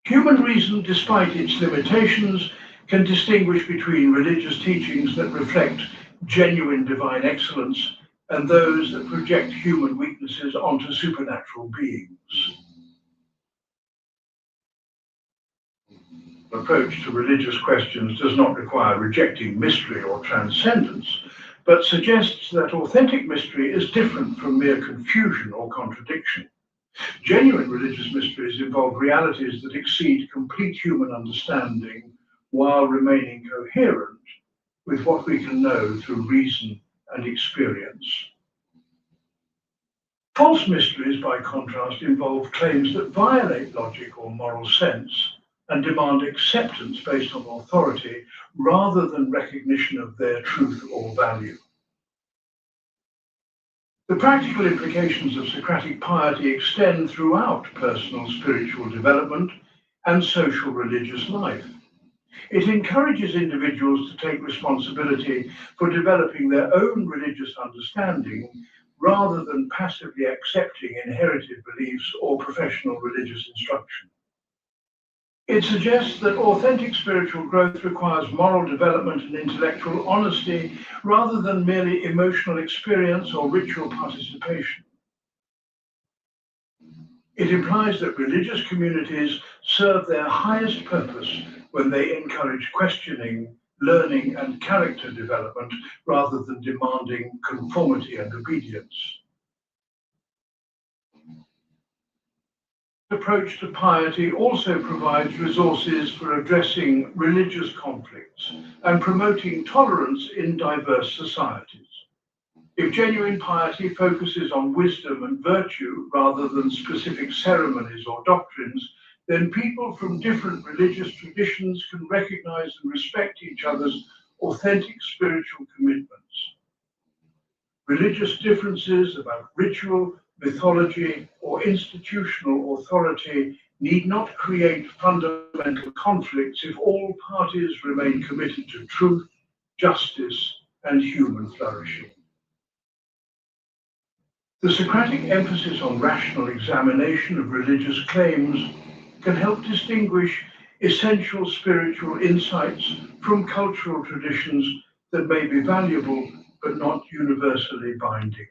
Human reason, despite its limitations, can distinguish between religious teachings that reflect genuine divine excellence and those that project human weaknesses onto supernatural beings. The approach to religious questions does not require rejecting mystery or transcendence, but suggests that authentic mystery is different from mere confusion or contradiction. Genuine religious mysteries involve realities that exceed complete human understanding while remaining coherent with what we can know through reason and experience. False mysteries, by contrast, involve claims that violate logic or moral sense and demand acceptance based on authority rather than recognition of their truth or value. The practical implications of Socratic piety extend throughout personal spiritual development and social religious life. It encourages individuals to take responsibility for developing their own religious understanding rather than passively accepting inherited beliefs or professional religious instruction. It suggests that authentic spiritual growth requires moral development and intellectual honesty rather than merely emotional experience or ritual participation. It implies that religious communities serve their highest purpose when they encourage questioning, learning, and character development rather than demanding conformity and obedience. The approach to piety also provides resources for addressing religious conflicts and promoting tolerance in diverse societies. If genuine piety focuses on wisdom and virtue rather than specific ceremonies or doctrines, then people from different religious traditions can recognize and respect each other's authentic spiritual commitments. Religious differences about ritual, mythology, or institutional authority need not create fundamental conflicts if all parties remain committed to truth, justice, and human flourishing. The Socratic emphasis on rational examination of religious claims can help distinguish essential spiritual insights from cultural traditions that may be valuable but not universally binding.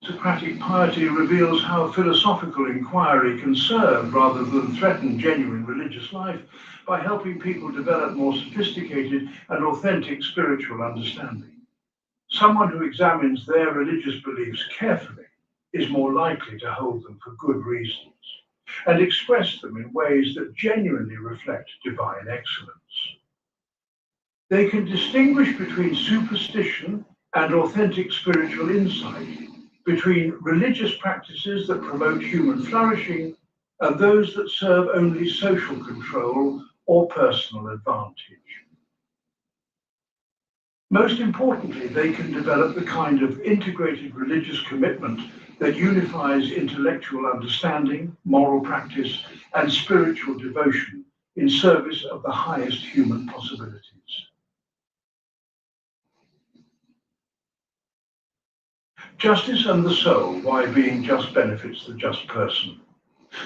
Socratic piety reveals how philosophical inquiry can serve rather than threaten genuine religious life by helping people develop more sophisticated and authentic spiritual understanding. Someone who examines their religious beliefs carefully is more likely to hold them for good reasons and express them in ways that genuinely reflect divine excellence. They can distinguish between superstition and authentic spiritual insight, between religious practices that promote human flourishing and those that serve only social control or personal advantage. Most importantly, they can develop the kind of integrated religious commitment that unifies intellectual understanding, moral practice, and spiritual devotion in service of the highest human possibilities. Justice and the soul, why being just benefits the just person.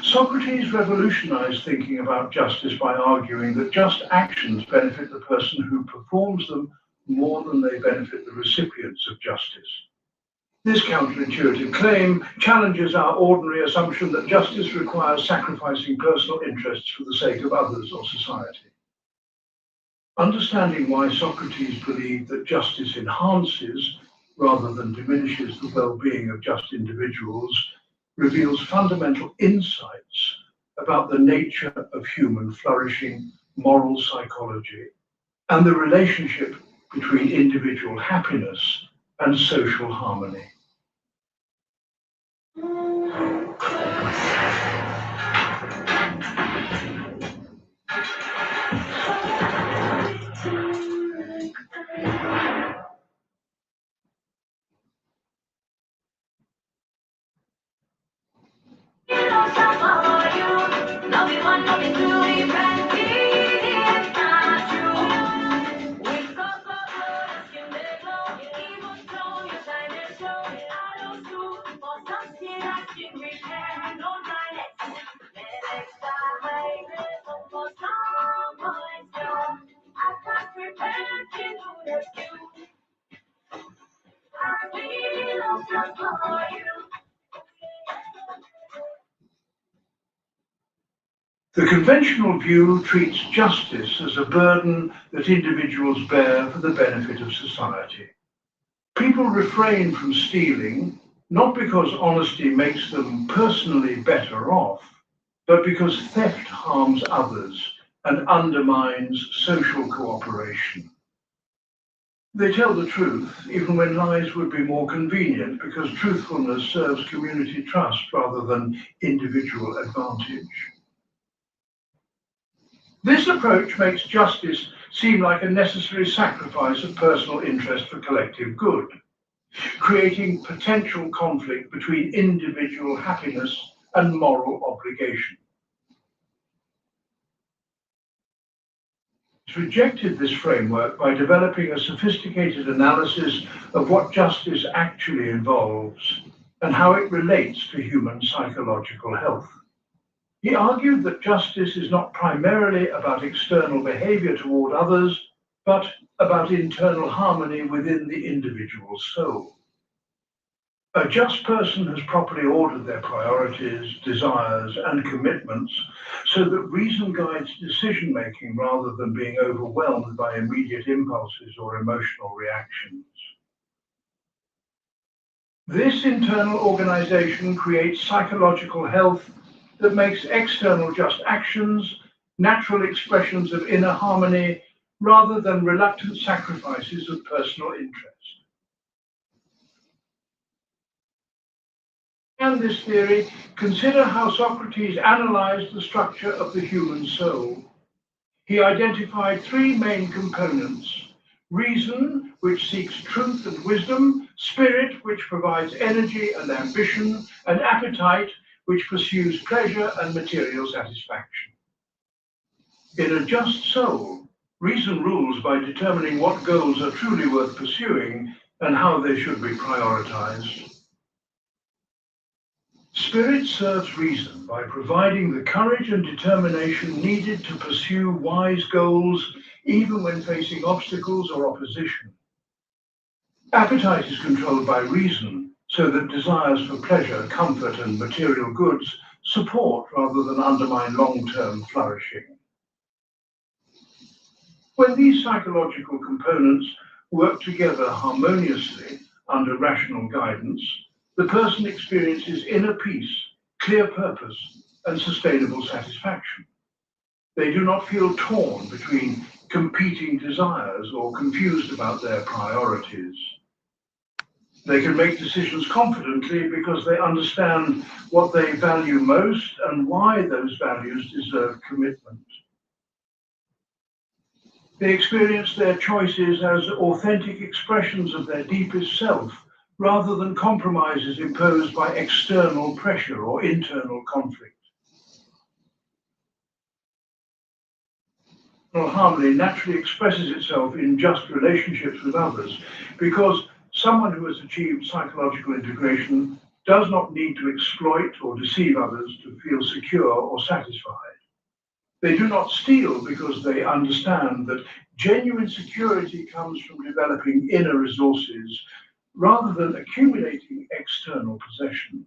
Socrates revolutionized thinking about justice by arguing that just actions benefit the person who performs them more than they benefit the recipients of justice. This counterintuitive claim challenges our ordinary assumption that justice requires sacrificing personal interests for the sake of others or society. Understanding why Socrates believed that justice enhances rather than diminishes the well-being of just individuals reveals fundamental insights about the nature of human flourishing, moral psychology, and the relationship between individual happiness and social harmony. The conventional view treats justice as a burden that individuals bear for the benefit of society. People refrain from stealing, not because honesty makes them personally better off, but because theft harms others and undermines social cooperation. They tell the truth, even when lies would be more convenient, because truthfulness serves community trust rather than individual advantage. This approach makes justice seem like a necessary sacrifice of personal interest for collective good, creating potential conflict between individual happiness and moral obligation. It rejected this framework by developing a sophisticated analysis of what justice actually involves and how it relates to human psychological health. He argued that justice is not primarily about external behavior toward others, but about internal harmony within the individual soul. A just person has properly ordered their priorities, desires, and commitments so that reason guides decision-making rather than being overwhelmed by immediate impulses or emotional reactions. This internal organization creates psychological health that makes external just actions natural expressions of inner harmony rather than reluctant sacrifices of personal interest. And this theory, consider how Socrates analyzed the structure of the human soul. He identified three main components: reason, which seeks truth and wisdom; spirit, which provides energy and ambition; and appetite, which pursues pleasure and material satisfaction. In a just soul, reason rules by determining what goals are truly worth pursuing and how they should be prioritized. Spirit serves reason by providing the courage and determination needed to pursue wise goals, even when facing obstacles or opposition. Appetite is controlled by reason, so that desires for pleasure, comfort, and material goods support rather than undermine long-term flourishing. When these psychological components work together harmoniously under rational guidance, the person experiences inner peace, clear purpose, and sustainable satisfaction. They do not feel torn between competing desires or confused about their priorities. They can make decisions confidently because they understand what they value most and why those values deserve commitment. They experience their choices as authentic expressions of their deepest self, rather than compromises imposed by external pressure or internal conflict. Personal harmony naturally expresses itself in just relationships with others, because someone who has achieved psychological integration does not need to exploit or deceive others to feel secure or satisfied. They do not steal because they understand that genuine security comes from developing inner resources rather than accumulating external possessions.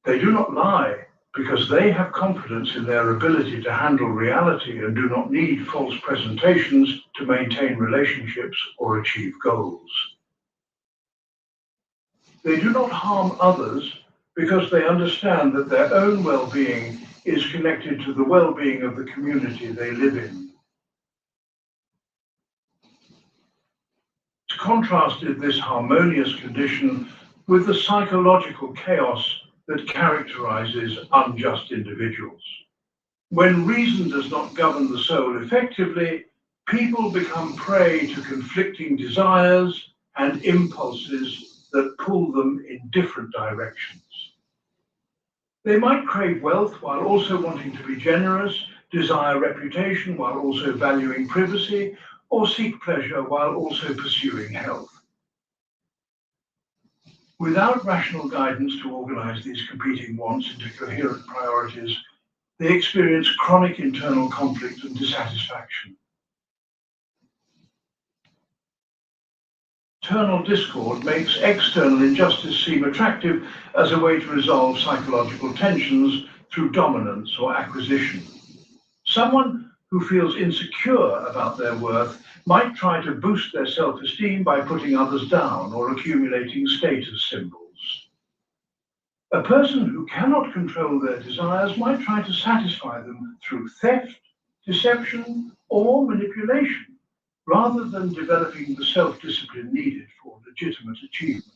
They do not lie because they have confidence in their ability to handle reality and do not need false presentations to maintain relationships or achieve goals. They do not harm others because they understand that their own well-being is connected to the well-being of the community they live in. Contrasted this harmonious condition with the psychological chaos that characterizes unjust individuals. When reason does not govern the soul effectively, people become prey to conflicting desires and impulses that pull them in different directions. They might crave wealth while also wanting to be generous, desire reputation while also valuing privacy, or seek pleasure while also pursuing health. Without rational guidance to organize these competing wants into coherent priorities, they experience chronic internal conflict and dissatisfaction. Internal discord makes external injustice seem attractive as a way to resolve psychological tensions through dominance or acquisition. Someone who feels insecure about their worth might try to boost their self-esteem by putting others down or accumulating status symbols. A person who cannot control their desires might try to satisfy them through theft, deception, or manipulation, rather than developing the self-discipline needed for legitimate achievement.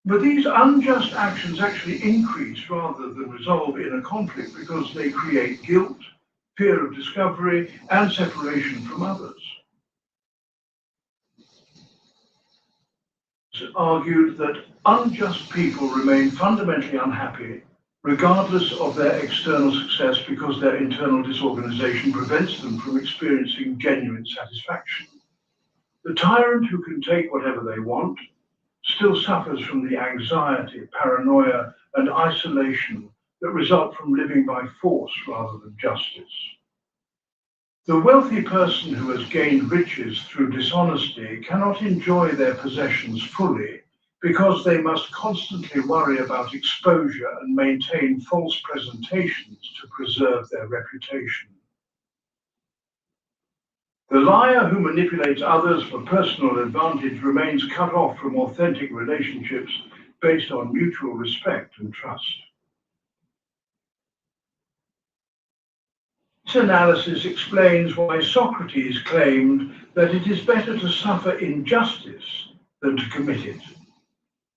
But these unjust actions actually increase rather than resolve inner conflict because they create guilt, fear of discovery, and separation from others. It's argued that unjust people remain fundamentally unhappy regardless of their external success because their internal disorganization prevents them from experiencing genuine satisfaction. The tyrant who can take whatever they want still suffers from the anxiety, paranoia, and isolation that result from living by force rather than justice. The wealthy person who has gained riches through dishonesty cannot enjoy their possessions fully because they must constantly worry about exposure and maintain false presentations to preserve their reputation. The liar who manipulates others for personal advantage remains cut off from authentic relationships based on mutual respect and trust. This analysis explains why Socrates claimed that it is better to suffer injustice than to commit it.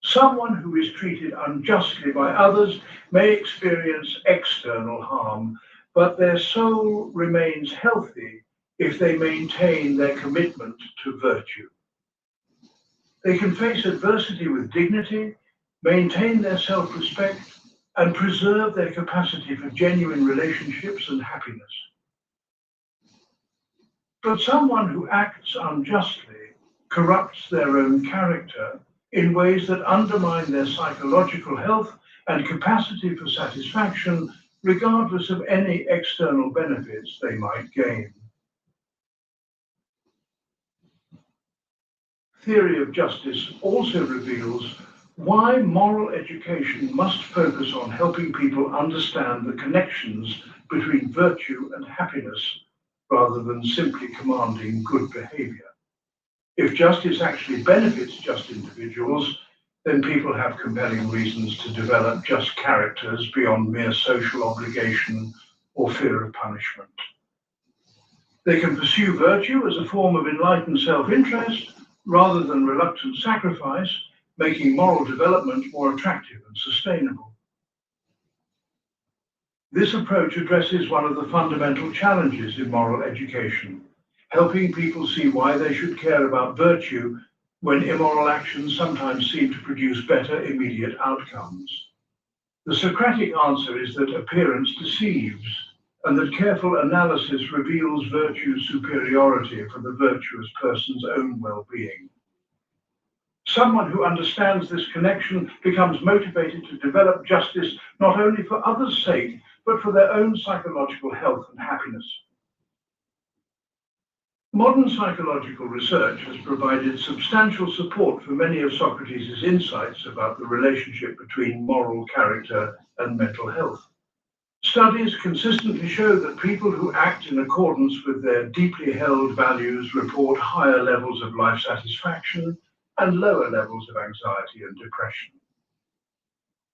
Someone who is treated unjustly by others may experience external harm, but their soul remains healthy if they maintain their commitment to virtue. They can face adversity with dignity, maintain their self-respect, and preserve their capacity for genuine relationships and happiness. But someone who acts unjustly corrupts their own character in ways that undermine their psychological health and capacity for satisfaction, regardless of any external benefits they might gain. Theory of justice also reveals why moral education must focus on helping people understand the connections between virtue and happiness, rather than simply commanding good behavior. If justice actually benefits just individuals, then people have compelling reasons to develop just characters beyond mere social obligation or fear of punishment. They can pursue virtue as a form of enlightened self-interest rather than reluctant sacrifice, making moral development more attractive and sustainable. This approach addresses one of the fundamental challenges in moral education, helping people see why they should care about virtue when immoral actions sometimes seem to produce better immediate outcomes. The Socratic answer is that appearance deceives, and that careful analysis reveals virtue's superiority for the virtuous person's own well-being. Someone who understands this connection becomes motivated to develop justice not only for others' sake, but for their own psychological health and happiness. Modern psychological research has provided substantial support for many of Socrates' insights about the relationship between moral character and mental health. Studies consistently show that people who act in accordance with their deeply held values report higher levels of life satisfaction and lower levels of anxiety and depression.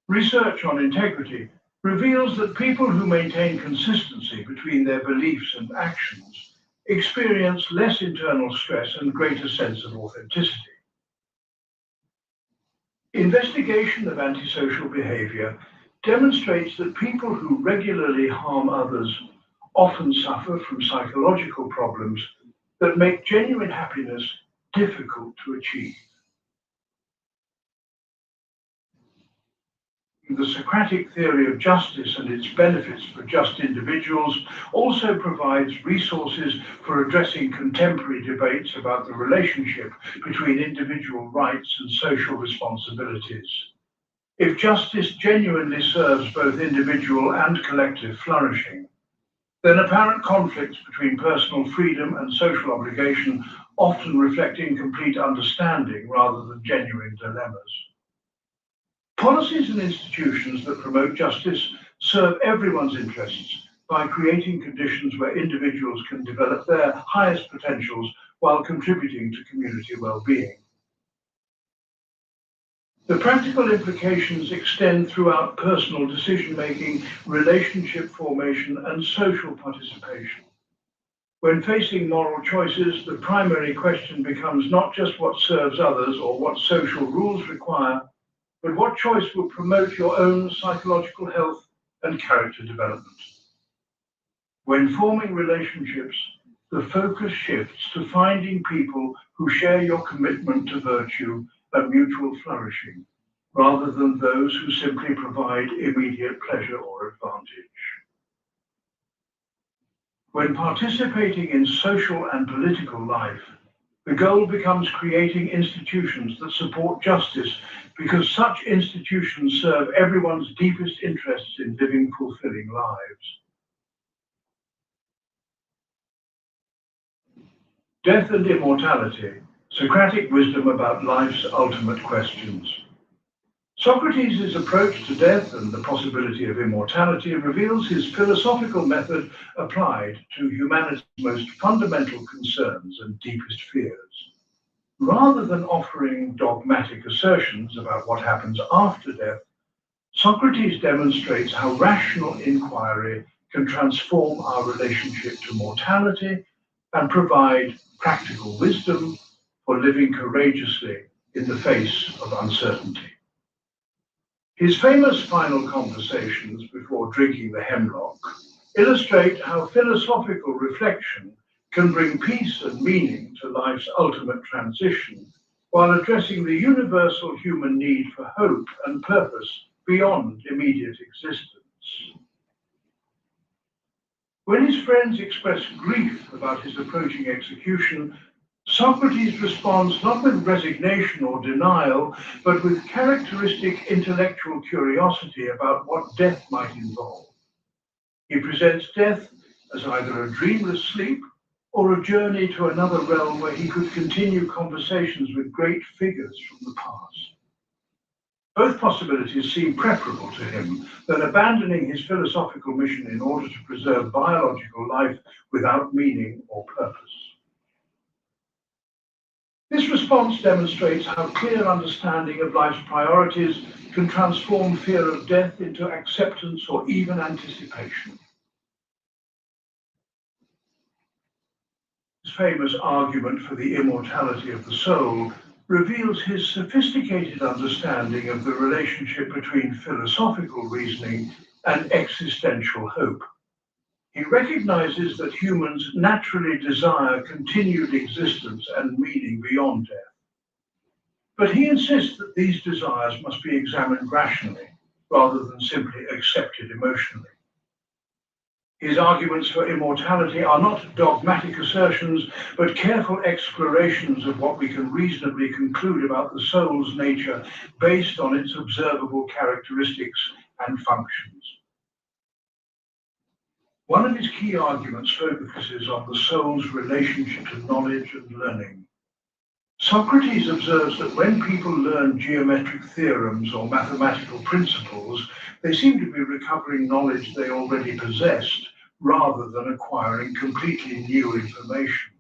Research on integrity reveals that people who maintain consistency between their beliefs and actions experience less internal stress and greater sense of authenticity. Investigation of antisocial behavior demonstrates that people who regularly harm others often suffer from psychological problems that make genuine happiness difficult to achieve. The Socratic theory of justice and its benefits for just individuals also provides resources for addressing contemporary debates about the relationship between individual rights and social responsibilities. If justice genuinely serves both individual and collective flourishing, then apparent conflicts between personal freedom and social obligation often reflect incomplete understanding rather than genuine dilemmas. Policies and institutions that promote justice serve everyone's interests by creating conditions where individuals can develop their highest potentials while contributing to community well-being. The practical implications extend throughout personal decision-making, relationship formation, and social participation. When facing moral choices, the primary question becomes not just what serves others or what social rules require, but what choice will promote your own psychological health and character development. When forming relationships, the focus shifts to finding people who share your commitment to virtue and mutual flourishing, rather than those who simply provide immediate pleasure or advantage. When participating in social and political life, the goal becomes creating institutions that support justice, because such institutions serve everyone's deepest interests in living fulfilling lives. Death and immortality, Socratic wisdom about life's ultimate questions. Socrates' approach to death and the possibility of immortality reveals his philosophical method applied to humanity's most fundamental concerns and deepest fears. Rather than offering dogmatic assertions about what happens after death, Socrates demonstrates how rational inquiry can transform our relationship to mortality and provide practical wisdom for living courageously in the face of uncertainty. His famous final conversations before drinking the hemlock illustrate how philosophical reflection can bring peace and meaning to life's ultimate transition, while addressing the universal human need for hope and purpose beyond immediate existence. When his friends expressed grief about his approaching execution, Socrates responds not with resignation or denial, but with characteristic intellectual curiosity about what death might involve. He presents death as either a dreamless sleep or a journey to another realm where he could continue conversations with great figures from the past. Both possibilities seem preferable to him than abandoning his philosophical mission in order to preserve biological life without meaning or purpose. This response demonstrates how clear understanding of life's priorities can transform fear of death into acceptance or even anticipation. His famous argument for the immortality of the soul reveals his sophisticated understanding of the relationship between philosophical reasoning and existential hope. He recognizes that humans naturally desire continued existence and meaning beyond death. But he insists that these desires must be examined rationally, rather than simply accepted emotionally. His arguments for immortality are not dogmatic assertions, but careful explorations of what we can reasonably conclude about the soul's nature based on its observable characteristics and functions. One of his key arguments focuses on the soul's relationship to knowledge and learning. Socrates observes that when people learn geometric theorems or mathematical principles, they seem to be recovering knowledge they already possessed, rather than acquiring completely new information.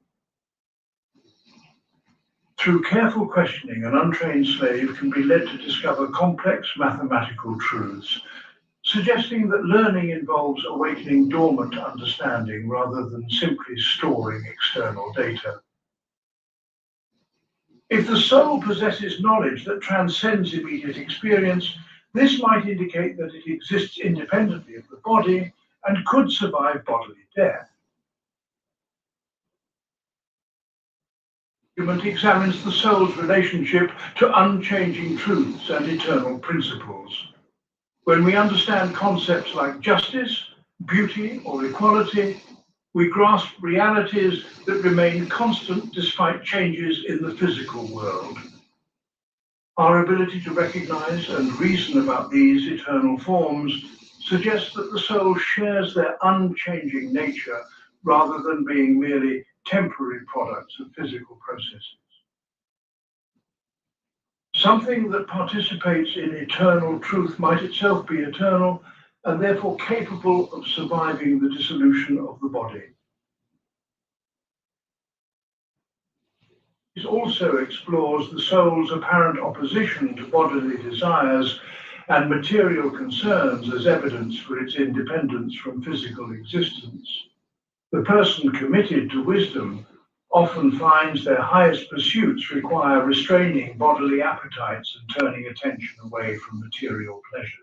Through careful questioning, an untrained slave can be led to discover complex mathematical truths, suggesting that learning involves awakening dormant understanding rather than simply storing external data. If the soul possesses knowledge that transcends immediate experience, this might indicate that it exists independently of the body and could survive bodily death. The argument examines the soul's relationship to unchanging truths and eternal principles. When we understand concepts like justice, beauty, or equality, we grasp realities that remain constant despite changes in the physical world. Our ability to recognize and reason about these eternal forms suggests that the soul shares their unchanging nature rather than being merely temporary products of physical processes. Something that participates in eternal truth might itself be eternal and therefore capable of surviving the dissolution of the body. It also explores the soul's apparent opposition to bodily desires and material concerns as evidence for its independence from physical existence. The person committed to wisdom often finds their highest pursuits require restraining bodily appetites and turning attention away from material pleasures.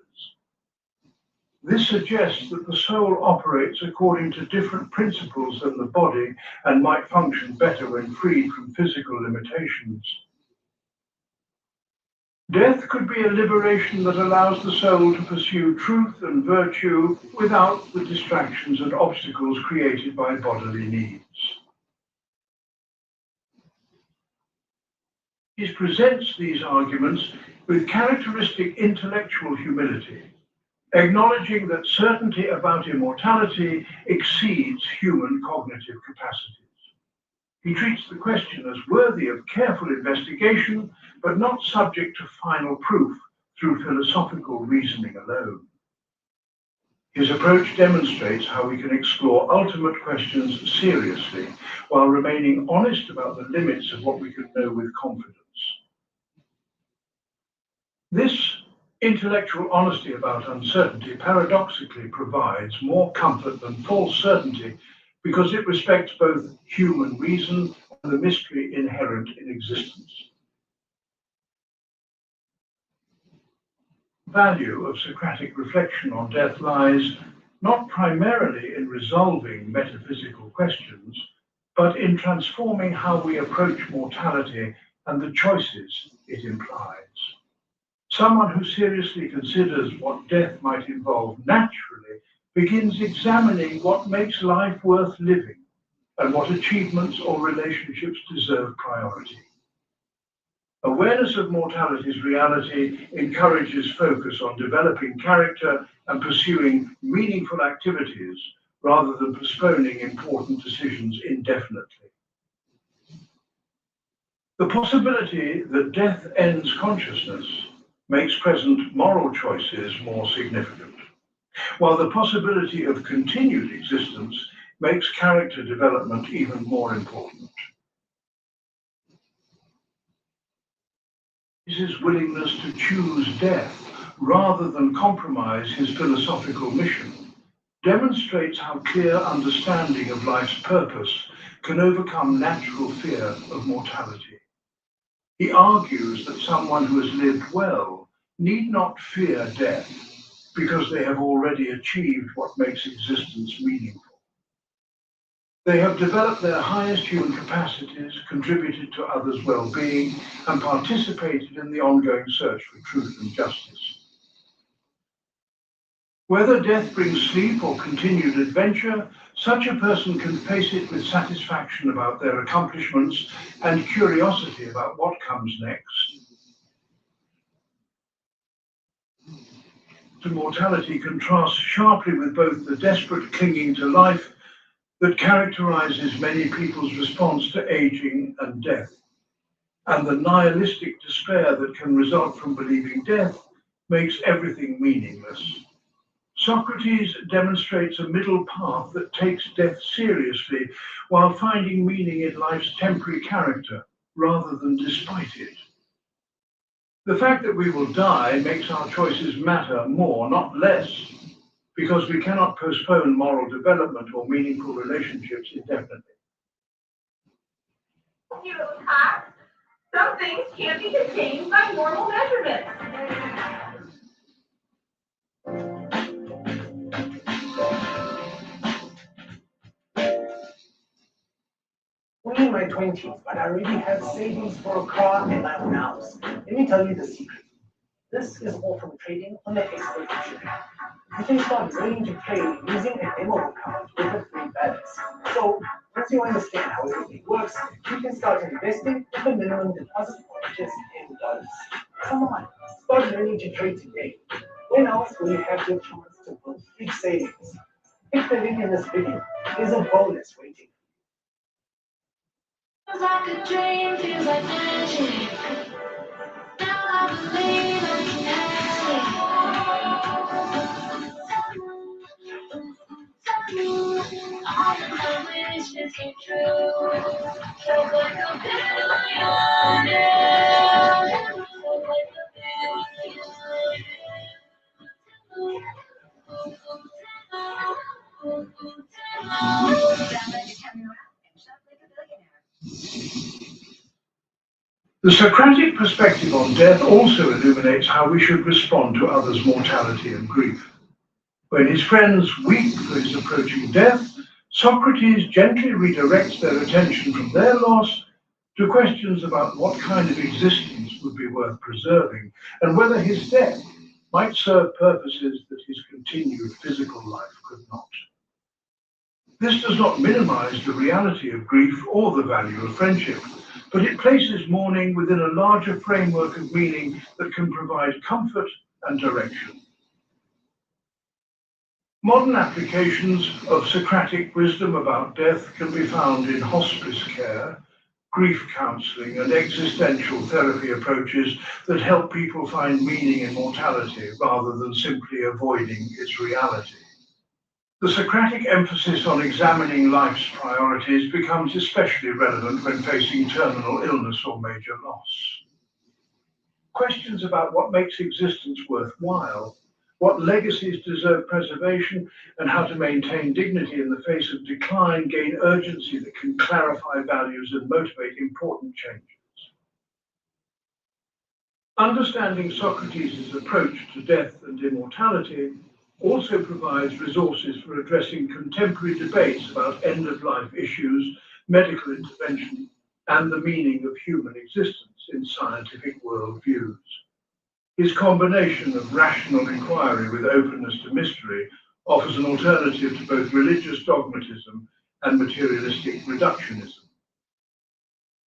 This suggests that the soul operates according to different principles than the body and might function better when freed from physical limitations. Death could be a liberation that allows the soul to pursue truth and virtue without the distractions and obstacles created by bodily needs. He presents these arguments with characteristic intellectual humility, acknowledging that certainty about immortality exceeds human cognitive capacities. He treats the question as worthy of careful investigation, but not subject to final proof through philosophical reasoning alone. His approach demonstrates how we can explore ultimate questions seriously while remaining honest about the limits of what we can know with confidence. This intellectual honesty about uncertainty paradoxically provides more comfort than false certainty because it respects both human reason and the mystery inherent in existence. The value of Socratic reflection on death lies not primarily in resolving metaphysical questions, but in transforming how we approach mortality and the choices it implies. Someone who seriously considers what death might involve naturally begins examining what makes life worth living and what achievements or relationships deserve priority. Awareness of mortality's reality encourages focus on developing character and pursuing meaningful activities rather than postponing important decisions indefinitely. The possibility that death ends consciousness makes present moral choices more significant, while the possibility of continued existence makes character development even more important. His willingness to choose death rather than compromise his philosophical mission demonstrates how clear understanding of life's purpose can overcome natural fear of mortality. He argues that someone who has lived well need not fear death because they have already achieved what makes existence meaningful. They have developed their highest human capacities, contributed to others' well-being, and participated in the ongoing search for truth and justice. Whether death brings sleep or continued adventure, such a person can face it with satisfaction about their accomplishments and curiosity about what comes next. Mortality contrasts sharply with both the desperate clinging to life that characterizes many people's response to aging and death, and the nihilistic despair that can result from believing death makes everything meaningless. Socrates demonstrates a middle path that takes death seriously while finding meaning in life's temporary character rather than despite it. The fact that we will die makes our choices matter more, not less, because we cannot postpone moral development or meaningful relationships indefinitely. You act. Some things can't be contained by normal measurements. Only in my 20s, but I already had savings for a car and my own house. Let me tell you the secret. This is all from trading on the expert option. You can start learning to trade using a demo account with a free balance. So, once you understand how everything works, you can start investing with a minimum deposit of just $10. Come on, start learning to trade today. When else will you have your chance to build big savings? Click the link in this video. There's a bonus waiting. Feels like a dream, feels like magic. Now I believe I can have it. All of my wishes came true. Feels like a billion. Feels like a billion. The Socratic perspective on death also illuminates how we should respond to others' mortality and grief. When his friends weep for his approaching death, Socrates gently redirects their attention from their loss to questions about what kind of existence would be worth preserving and whether his death might serve purposes that his continued physical life could not. This does not minimize the reality of grief or the value of friendship, but it places mourning within a larger framework of meaning that can provide comfort and direction. Modern applications of Socratic wisdom about death can be found in hospice care, grief counseling, and existential therapy approaches that help people find meaning in mortality rather than simply avoiding its reality. The Socratic emphasis on examining life's priorities becomes especially relevant when facing terminal illness or major loss. Questions about what makes existence worthwhile, what legacies deserve preservation, and how to maintain dignity in the face of decline gain urgency that can clarify values and motivate important changes. Understanding Socrates' approach to death and immortality also provides resources for addressing contemporary debates about end-of-life issues, medical intervention, and the meaning of human existence in scientific worldviews. His combination of rational inquiry with openness to mystery offers an alternative to both religious dogmatism and materialistic reductionism.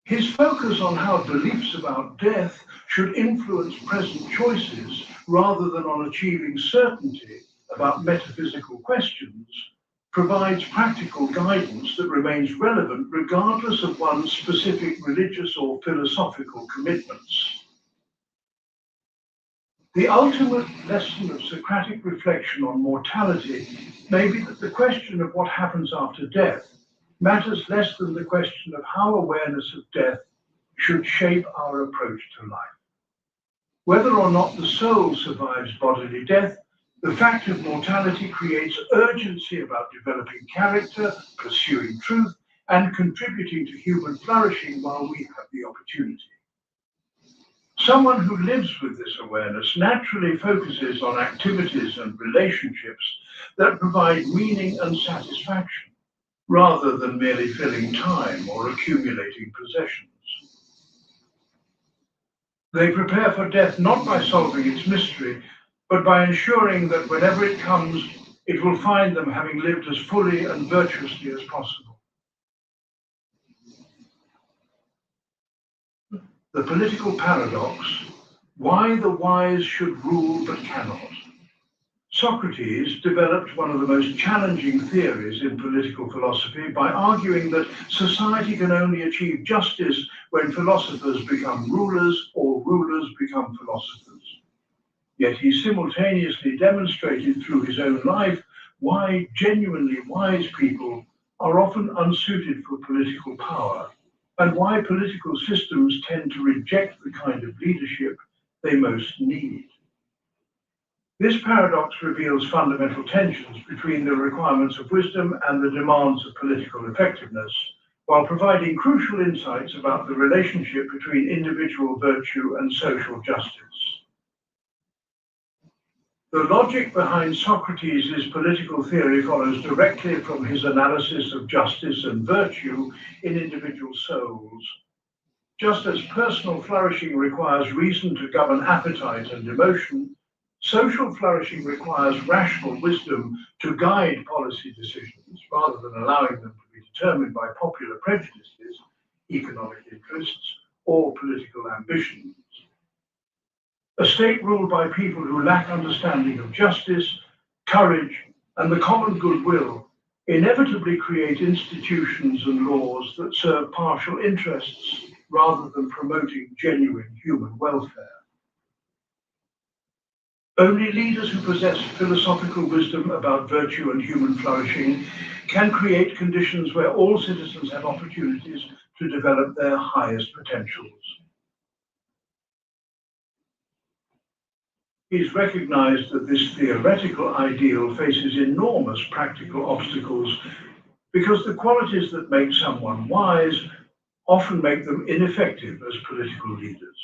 His focus on how beliefs about death should influence present choices rather than on achieving certainty about metaphysical questions provides practical guidance that remains relevant regardless of one's specific religious or philosophical commitments. The ultimate lesson of Socratic reflection on mortality may be that the question of what happens after death matters less than the question of how awareness of death should shape our approach to life. Whether or not the soul survives bodily death, the fact of mortality creates urgency about developing character, pursuing truth, and contributing to human flourishing while we have the opportunity. Someone who lives with this awareness naturally focuses on activities and relationships that provide meaning and satisfaction, rather than merely filling time or accumulating possessions. They prepare for death not by solving its mystery, but by ensuring that whenever it comes, it will find them having lived as fully and virtuously as possible. The political paradox, why the wise should rule but cannot. Socrates developed one of the most challenging theories in political philosophy by arguing that society can only achieve justice when philosophers become rulers or rulers become philosophers. Yet he simultaneously demonstrated through his own life why genuinely wise people are often unsuited for political power, and why political systems tend to reject the kind of leadership they most need. This paradox reveals fundamental tensions between the requirements of wisdom and the demands of political effectiveness, while providing crucial insights about the relationship between individual virtue and social justice. The logic behind Socrates' political theory follows directly from his analysis of justice and virtue in individual souls. Just as personal flourishing requires reason to govern appetite and emotion, social flourishing requires rational wisdom to guide policy decisions rather than allowing them to be determined by popular prejudices, economic interests, or political ambitions. A state ruled by people who lack understanding of justice, courage, and the common goodwill inevitably create institutions and laws that serve partial interests rather than promoting genuine human welfare. Only leaders who possess philosophical wisdom about virtue and human flourishing can create conditions where all citizens have opportunities to develop their highest potentials. He's recognized that this theoretical ideal faces enormous practical obstacles because the qualities that make someone wise often make them ineffective as political leaders.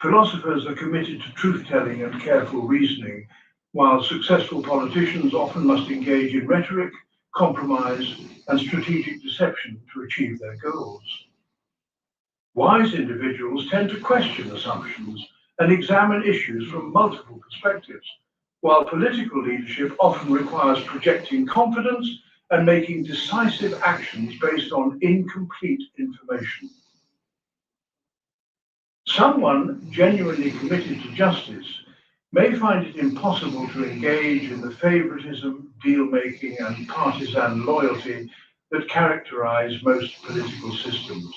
Philosophers are committed to truth-telling and careful reasoning, while successful politicians often must engage in rhetoric, compromise, and strategic deception to achieve their goals. Wise individuals tend to question assumptions and examine issues from multiple perspectives, while political leadership often requires projecting confidence and making decisive actions based on incomplete information. Someone genuinely committed to justice may find it impossible to engage in the favoritism, deal-making, and partisan loyalty that characterize most political systems.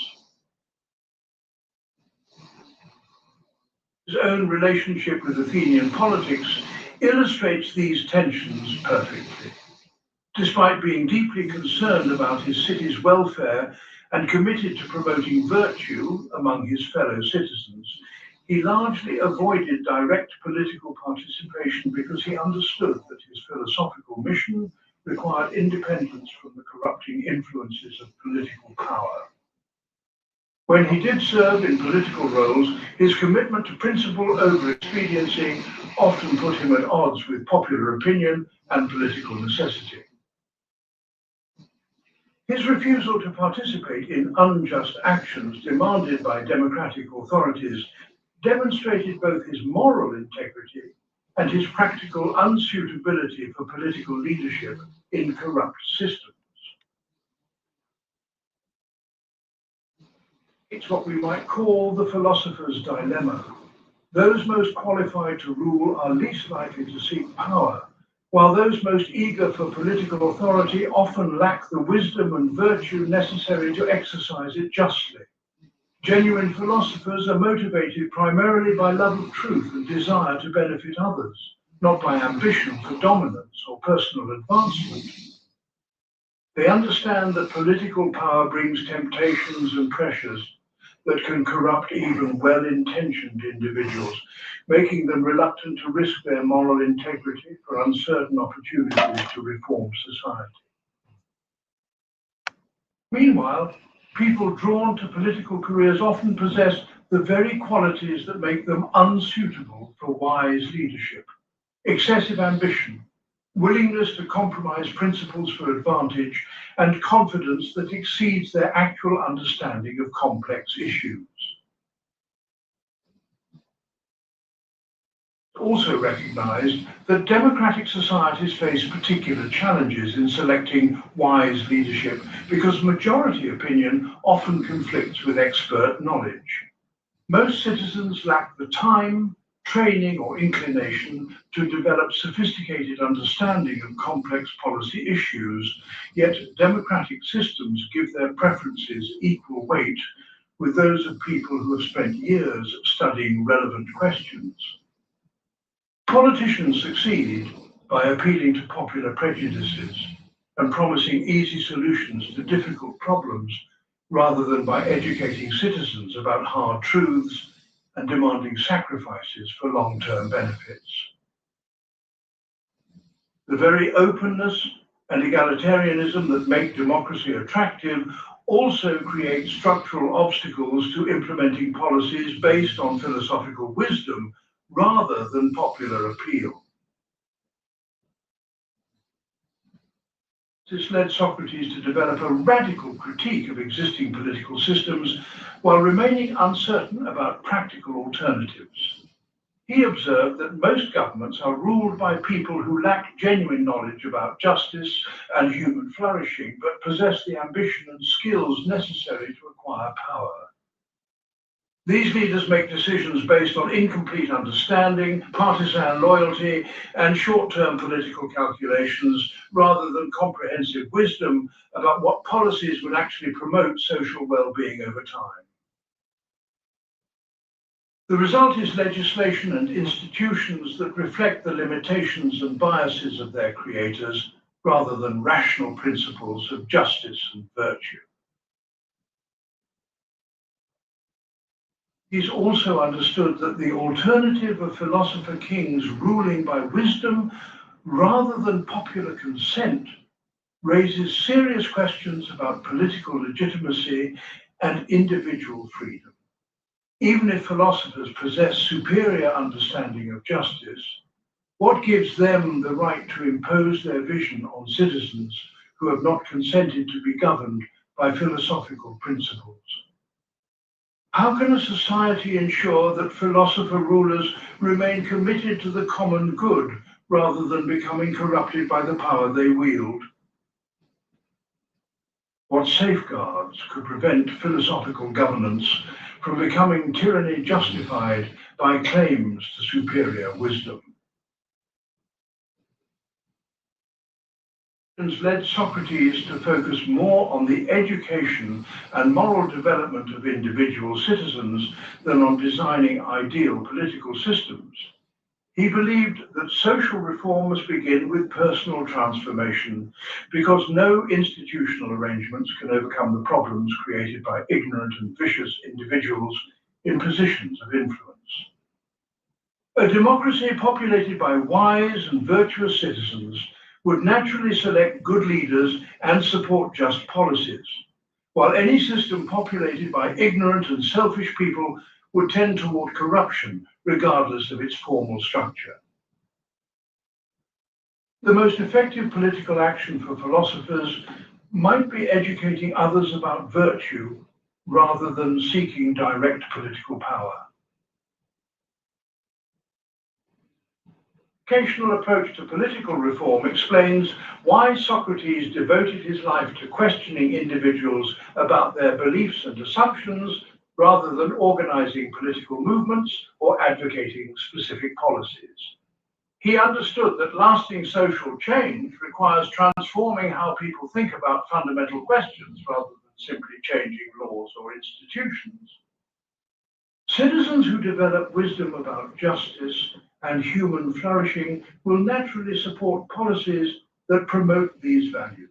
His own relationship with Athenian politics illustrates these tensions perfectly. Despite being deeply concerned about his city's welfare and committed to promoting virtue among his fellow citizens, he largely avoided direct political participation because he understood that his philosophical mission required independence from the corrupting influences of political power. When he did serve in political roles, his commitment to principle over expediency often put him at odds with popular opinion and political necessity. His refusal to participate in unjust actions demanded by democratic authorities demonstrated both his moral integrity and his practical unsuitability for political leadership in corrupt systems. It's what we might call the philosopher's dilemma. Those most qualified to rule are least likely to seek power, while those most eager for political authority often lack the wisdom and virtue necessary to exercise it justly. Genuine philosophers are motivated primarily by love of truth and desire to benefit others, not by ambition for dominance or personal advancement. They understand that political power brings temptations and pressures that can corrupt even well-intentioned individuals, making them reluctant to risk their moral integrity for uncertain opportunities to reform society. Meanwhile, people drawn to political careers often possess the very qualities that make them unsuitable for wise leadership: excessive ambition, willingness to compromise principles for advantage, and confidence that exceeds their actual understanding of complex issues. Also recognized that democratic societies face particular challenges in selecting wise leadership because majority opinion often conflicts with expert knowledge. Most citizens lack the time, training, or inclination to develop sophisticated understanding of complex policy issues, yet democratic systems give their preferences equal weight with those of people who have spent years studying relevant questions. Politicians succeed by appealing to popular prejudices and promising easy solutions to difficult problems rather than by educating citizens about hard truths and demanding sacrifices for long-term benefits. The very openness and egalitarianism that make democracy attractive also create structural obstacles to implementing policies based on philosophical wisdom rather than popular appeal. This led Socrates to develop a radical critique of existing political systems while remaining uncertain about practical alternatives. He observed that most governments are ruled by people who lack genuine knowledge about justice and human flourishing, but possess the ambition and skills necessary to acquire power. These leaders make decisions based on incomplete understanding, partisan loyalty, and short-term political calculations, rather than comprehensive wisdom about what policies would actually promote social well-being over time. The result is legislation and institutions that reflect the limitations and biases of their creators, rather than rational principles of justice and virtue. He's also understood that the alternative of philosopher kings ruling by wisdom rather than popular consent raises serious questions about political legitimacy and individual freedom. Even if philosophers possess superior understanding of justice, what gives them the right to impose their vision on citizens who have not consented to be governed by philosophical principles? How can a society ensure that philosopher rulers remain committed to the common good rather than becoming corrupted by the power they wield? What safeguards could prevent philosophical governance from becoming tyranny justified by claims to superior wisdom? Led Socrates to focus more on the education and moral development of individual citizens than on designing ideal political systems. He believed that social reform must begin with personal transformation because no institutional arrangements can overcome the problems created by ignorant and vicious individuals in positions of influence. A democracy populated by wise and virtuous citizens would naturally select good leaders and support just policies, while any system populated by ignorant and selfish people would tend toward corruption, regardless of its formal structure. The most effective political action for philosophers might be educating others about virtue rather than seeking direct political power. Educational approach to political reform explains why Socrates devoted his life to questioning individuals about their beliefs and assumptions rather than organizing political movements or advocating specific policies. He understood that lasting social change requires transforming how people think about fundamental questions rather than simply changing laws or institutions. Citizens who develop wisdom about justice and human flourishing will naturally support policies that promote these values,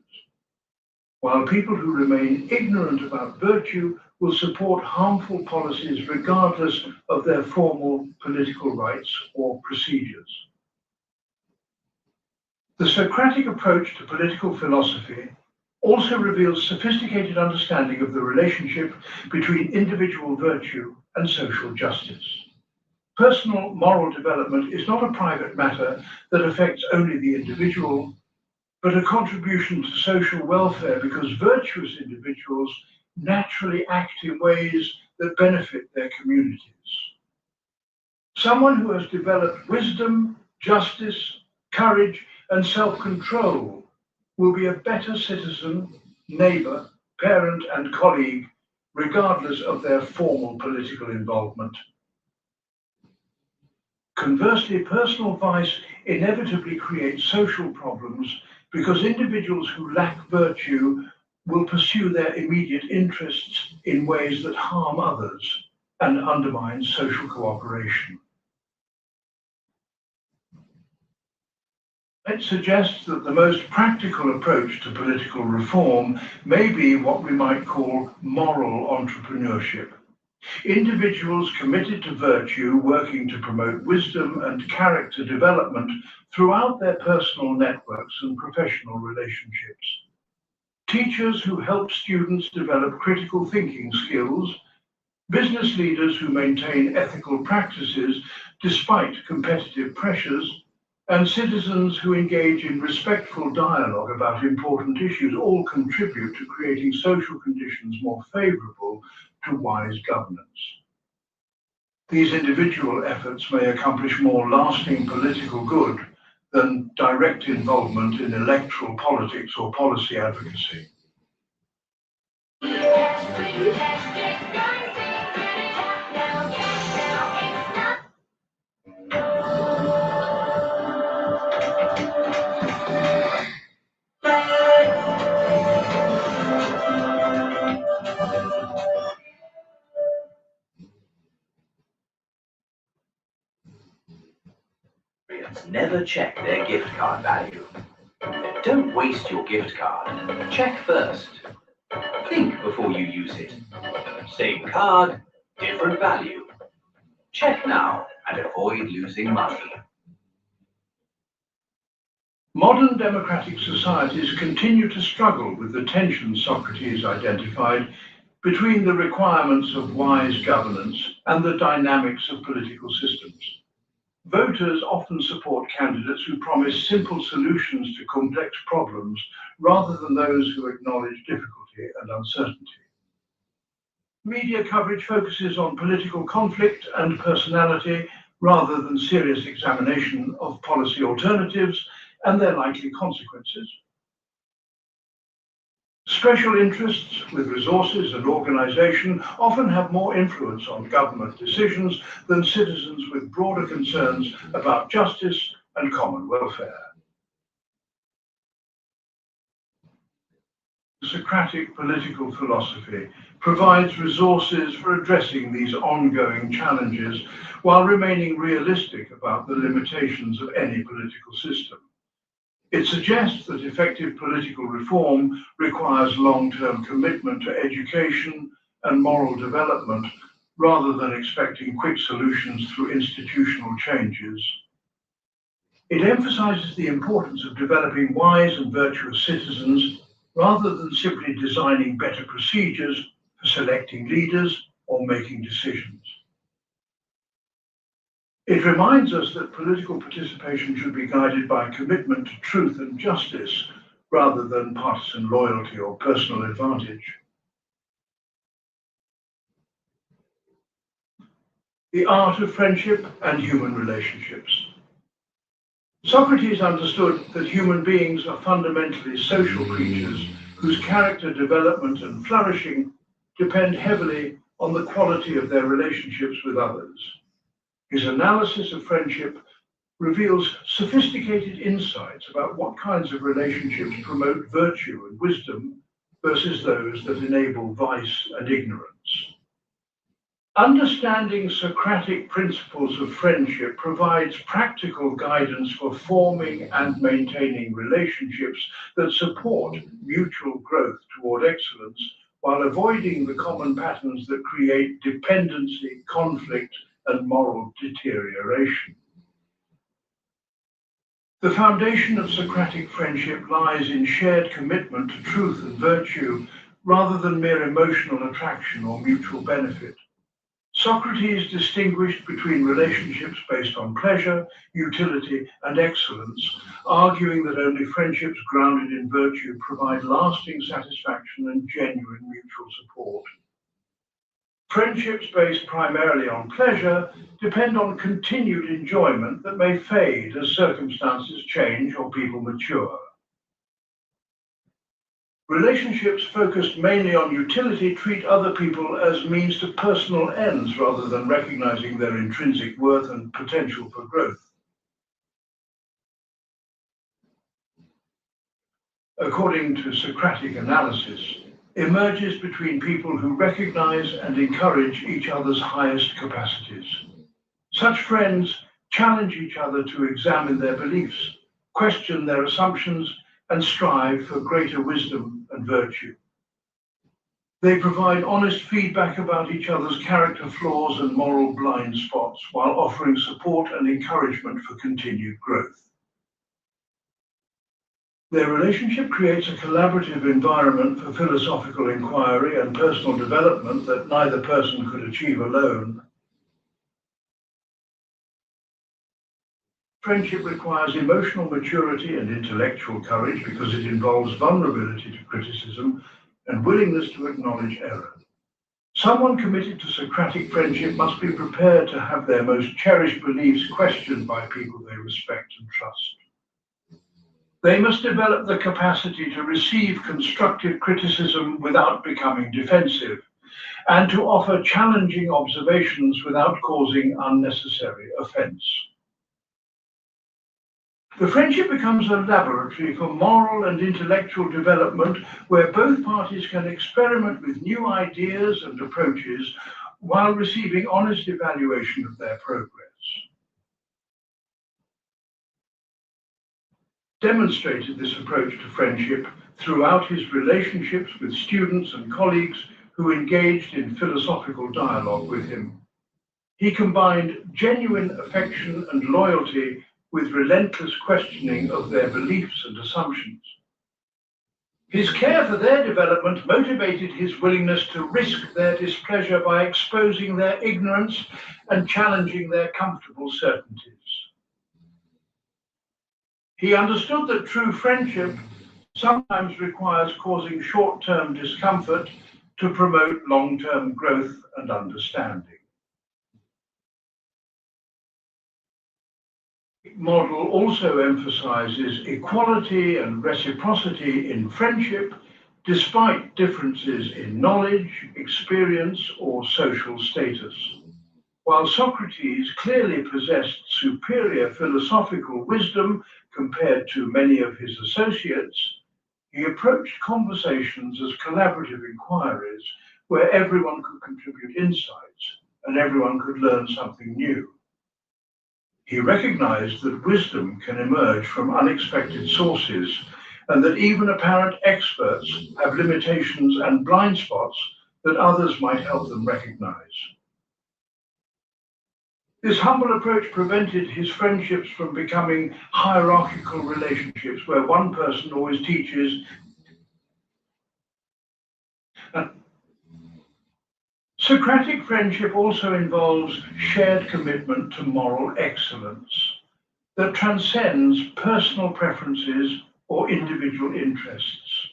while people who remain ignorant about virtue will support harmful policies regardless of their formal political rights or procedures. The Socratic approach to political philosophy also reveals sophisticated understanding of the relationship between individual virtue and social justice. Personal moral development is not a private matter that affects only the individual, but a contribution to social welfare because virtuous individuals naturally act in ways that benefit their communities. Someone who has developed wisdom, justice, courage, and self-control will be a better citizen, neighbor, parent, and colleague, regardless of their formal political involvement. Conversely, personal vice inevitably creates social problems because individuals who lack virtue will pursue their immediate interests in ways that harm others and undermine social cooperation. It suggests that the most practical approach to political reform may be what we might call moral entrepreneurship. Individuals committed to virtue working to promote wisdom and character development throughout their personal networks and professional relationships. Teachers who help students develop critical thinking skills, business leaders who maintain ethical practices despite competitive pressures, and citizens who engage in respectful dialogue about important issues all contribute to creating social conditions more favorable to wise governance. These individual efforts may accomplish more lasting political good than direct involvement in electoral politics or policy advocacy. Never check their gift card value. Don't waste your gift card. Check first. Think before you use it. Same card, different value. Check now and avoid losing money. Modern democratic societies continue to struggle with the tensions Socrates identified between the requirements of wise governance and the dynamics of political systems. Voters often support candidates who promise simple solutions to complex problems rather than those who acknowledge difficulty and uncertainty. Media coverage focuses on political conflict and personality rather than serious examination of policy alternatives and their likely consequences. Special interests with resources and organization often have more influence on government decisions than citizens with broader concerns about justice and common welfare. Socratic political philosophy provides resources for addressing these ongoing challenges while remaining realistic about the limitations of any political system. It suggests that effective political reform requires long-term commitment to education and moral development rather than expecting quick solutions through institutional changes. It emphasizes the importance of developing wise and virtuous citizens rather than simply designing better procedures for selecting leaders or making decisions. It reminds us that political participation should be guided by commitment to truth and justice rather than partisan loyalty or personal advantage. The art of friendship and human relationships. Socrates understood that human beings are fundamentally social creatures whose character development and flourishing depend heavily on the quality of their relationships with others. His analysis of friendship reveals sophisticated insights about what kinds of relationships promote virtue and wisdom versus those that enable vice and ignorance. Understanding Socratic principles of friendship provides practical guidance for forming and maintaining relationships that support mutual growth toward excellence while avoiding the common patterns that create dependency, conflict, and moral deterioration. The foundation of Socratic friendship lies in shared commitment to truth and virtue rather than mere emotional attraction or mutual benefit. Socrates distinguished between relationships based on pleasure, utility, and excellence, arguing that only friendships grounded in virtue provide lasting satisfaction and genuine mutual support. Friendships based primarily on pleasure depend on continued enjoyment that may fade as circumstances change or people mature. Relationships focused mainly on utility treat other people as means to personal ends rather than recognizing their intrinsic worth and potential for growth. According to Socratic analysis, emerges between people who recognize and encourage each other's highest capacities. Such friends challenge each other to examine their beliefs, question their assumptions, and strive for greater wisdom and virtue. They provide honest feedback about each other's character flaws and moral blind spots while offering support and encouragement for continued growth. Their relationship creates a collaborative environment for philosophical inquiry and personal development that neither person could achieve alone. Friendship requires emotional maturity and intellectual courage because it involves vulnerability to criticism and willingness to acknowledge error. Someone committed to Socratic friendship must be prepared to have their most cherished beliefs questioned by people they respect and trust. They must develop the capacity to receive constructive criticism without becoming defensive, and to offer challenging observations without causing unnecessary offense. The friendship becomes a laboratory for moral and intellectual development where both parties can experiment with new ideas and approaches while receiving honest evaluation of their progress. Demonstrated this approach to friendship throughout his relationships with students and colleagues who engaged in philosophical dialogue with him. He combined genuine affection and loyalty with relentless questioning of their beliefs and assumptions. His care for their development motivated his willingness to risk their displeasure by exposing their ignorance and challenging their comfortable certainties. He understood that true friendship sometimes requires causing short-term discomfort to promote long-term growth and understanding. Model also emphasizes equality and reciprocity in friendship, despite differences in knowledge, experience, or social status. While Socrates clearly possessed superior philosophical wisdom compared to many of his associates, he approached conversations as collaborative inquiries where everyone could contribute insights and everyone could learn something new. He recognized that wisdom can emerge from unexpected sources and that even apparent experts have limitations and blind spots that others might help them recognize. This humble approach prevented his friendships from becoming hierarchical relationships where one person always teaches. Socratic friendship also involves shared commitment to moral excellence that transcends personal preferences or individual interests.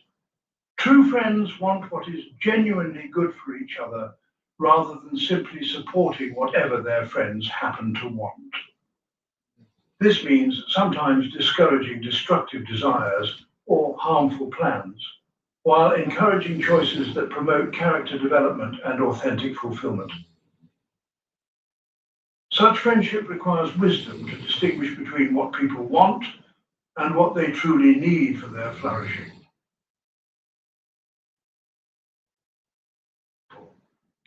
True friends want what is genuinely good for each other rather than simply supporting whatever their friends happen to want. This means sometimes discouraging destructive desires or harmful plans, while encouraging choices that promote character development and authentic fulfillment. Such friendship requires wisdom to distinguish between what people want and what they truly need for their flourishing.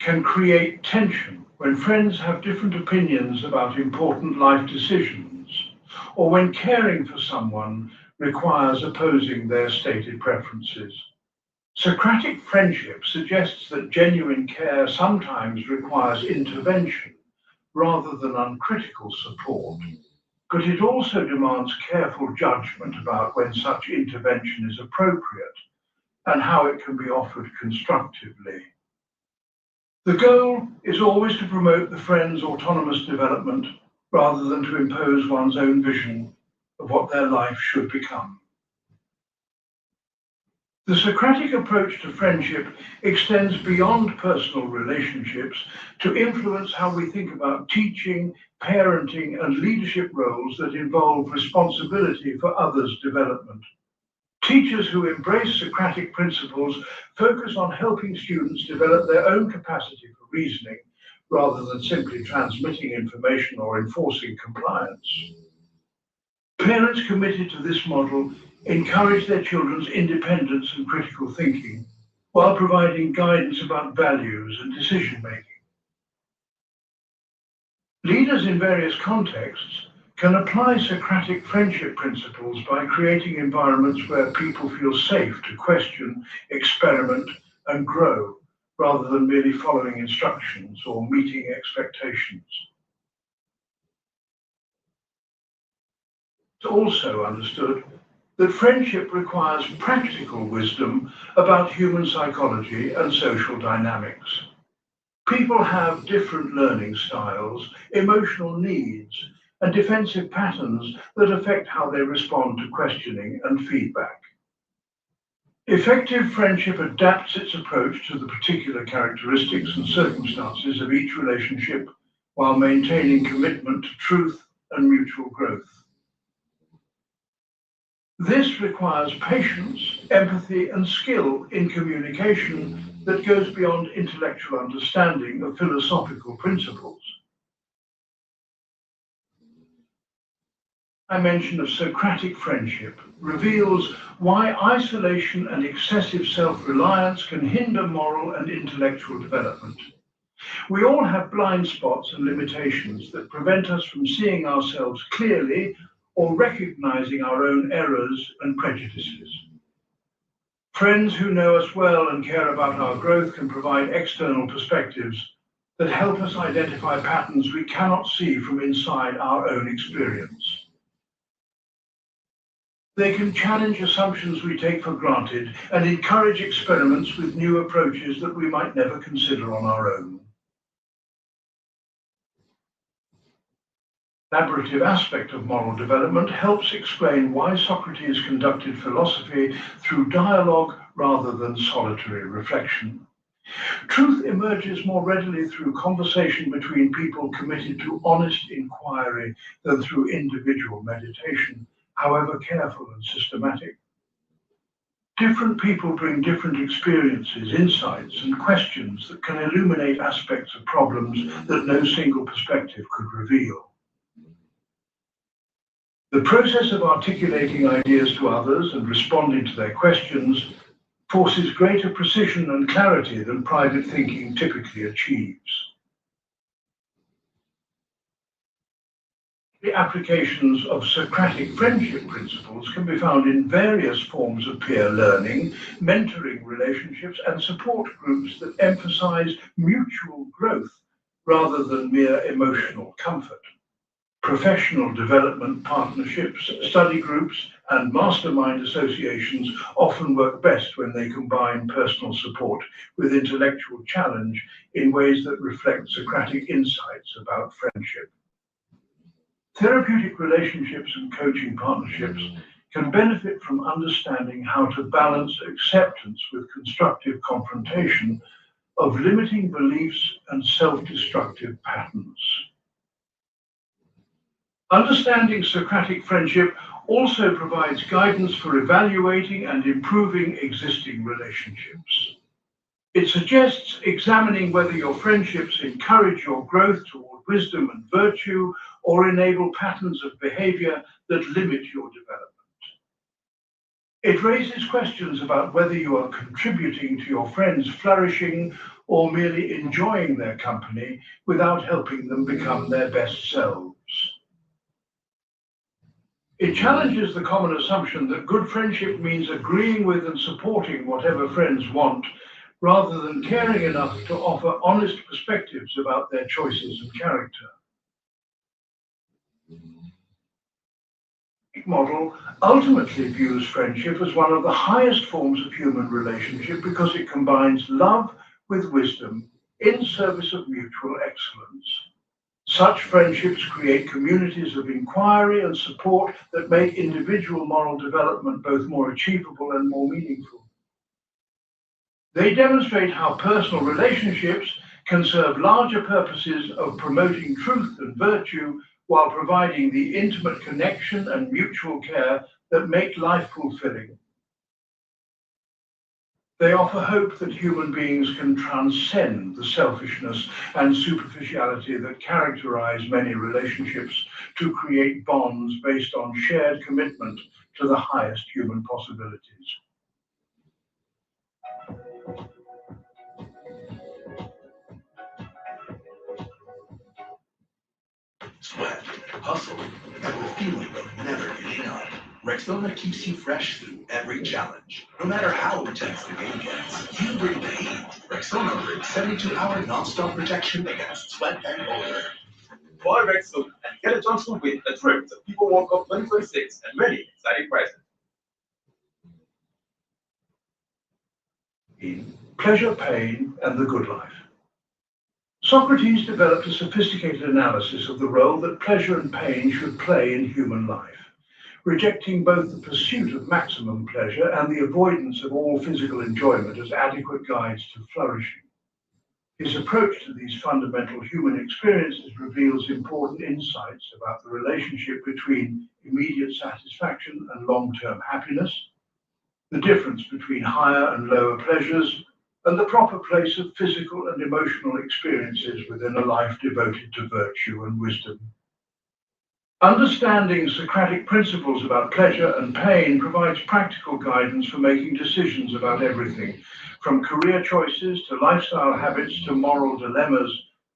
Can create tension when friends have different opinions about important life decisions, or when caring for someone requires opposing their stated preferences. Socratic friendship suggests that genuine care sometimes requires intervention rather than uncritical support, but it also demands careful judgment about when such intervention is appropriate and how it can be offered constructively. The goal is always to promote the friend's autonomous development rather than to impose one's own vision of what their life should become. The Socratic approach to friendship extends beyond personal relationships to influence how we think about teaching, parenting, and leadership roles that involve responsibility for others' development. Teachers who embrace Socratic principles focus on helping students develop their own capacity for reasoning rather than simply transmitting information or enforcing compliance. Parents committed to this model encourage their children's independence and critical thinking while providing guidance about values and decision-making. Leaders in various contexts can apply Socratic friendship principles by creating environments where people feel safe to question, experiment, and grow, rather than merely following instructions or meeting expectations. It's also understood that friendship requires practical wisdom about human psychology and social dynamics. People have different learning styles, emotional needs, and defensive patterns that affect how they respond to questioning and feedback. Effective friendship adapts its approach to the particular characteristics and circumstances of each relationship while maintaining commitment to truth and mutual growth. This requires patience, empathy, and skill in communication that goes beyond intellectual understanding of philosophical principles. My mention of Socratic friendship reveals why isolation and excessive self-reliance can hinder moral and intellectual development. We all have blind spots and limitations that prevent us from seeing ourselves clearly or recognizing our own errors and prejudices. Friends who know us well and care about our growth can provide external perspectives that help us identify patterns we cannot see from inside our own experience. They can challenge assumptions we take for granted and encourage experiments with new approaches that we might never consider on our own. The collaborative aspect of moral development helps explain why Socrates conducted philosophy through dialogue rather than solitary reflection. Truth emerges more readily through conversation between people committed to honest inquiry than through individual meditation, however careful and systematic. Different people bring different experiences, insights, and questions that can illuminate aspects of problems that no single perspective could reveal. The process of articulating ideas to others and responding to their questions forces greater precision and clarity than private thinking typically achieves. The applications of Socratic friendship principles can be found in various forms of peer learning, mentoring relationships, and support groups that emphasize mutual growth rather than mere emotional comfort. Professional development partnerships, study groups, and mastermind associations often work best when they combine personal support with intellectual challenge in ways that reflect Socratic insights about friendship. Therapeutic relationships and coaching partnerships can benefit from understanding how to balance acceptance with constructive confrontation of limiting beliefs and self-destructive patterns. Understanding Socratic friendship also provides guidance for evaluating and improving existing relationships. It suggests examining whether your friendships encourage your growth toward wisdom and virtue or enable patterns of behavior that limit your development. It raises questions about whether you are contributing to your friends' flourishing or merely enjoying their company without helping them become their best selves. It challenges the common assumption that good friendship means agreeing with and supporting whatever friends want, rather than caring enough to offer honest perspectives about their choices and character. The model ultimately views friendship as one of the highest forms of human relationship because it combines love with wisdom in service of mutual excellence. Such friendships create communities of inquiry and support that make individual moral development both more achievable and more meaningful. They demonstrate how personal relationships can serve larger purposes of promoting truth and virtue while providing the intimate connection and mutual care that make life fulfilling. They offer hope that human beings can transcend the selfishness and superficiality that characterize many relationships to create bonds based on shared commitment to the highest human possibilities. Sweat, hustle, and the feeling of never giving up. Rexona keeps you fresh through every challenge. No matter how intense the game gets, you bring the heat. Rexona brings 72-hour non-stop protection against sweat and odor. Buy Rexona and get a chance to win a trip to People World Cup 2026 and many exciting prizes. Pleasure, Pain, and the Good Life. Socrates developed a sophisticated analysis of the role that pleasure and pain should play in human life, rejecting both the pursuit of maximum pleasure and the avoidance of all physical enjoyment as adequate guides to flourishing. His approach to these fundamental human experiences reveals important insights about the relationship between immediate satisfaction and long-term happiness, the difference between higher and lower pleasures, and the proper place of physical and emotional experiences within a life devoted to virtue and wisdom. Understanding Socratic principles about pleasure and pain provides practical guidance for making decisions about everything, from career choices to lifestyle habits to moral dilemmas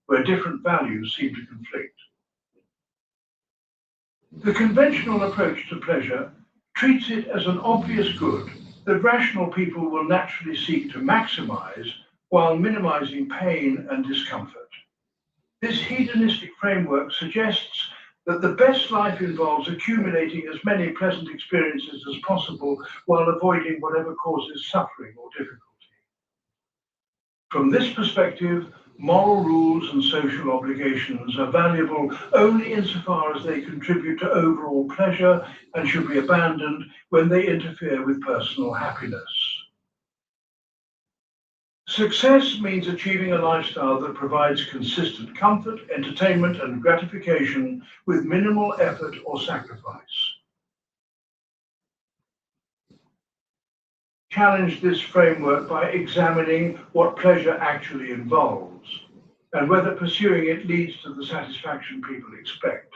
where different values seem to conflict. The conventional approach to pleasure treats it as an obvious good that rational people will naturally seek to maximize while minimizing pain and discomfort. This hedonistic framework suggests that the best life involves accumulating as many pleasant experiences as possible while avoiding whatever causes suffering or difficulty. From this perspective, moral rules and social obligations are valuable only insofar as they contribute to overall pleasure and should be abandoned when they interfere with personal happiness. Success means achieving a lifestyle that provides consistent comfort, entertainment, and gratification with minimal effort or sacrifice. Challenge this framework by examining what pleasure actually involves and whether pursuing it leads to the satisfaction people expect.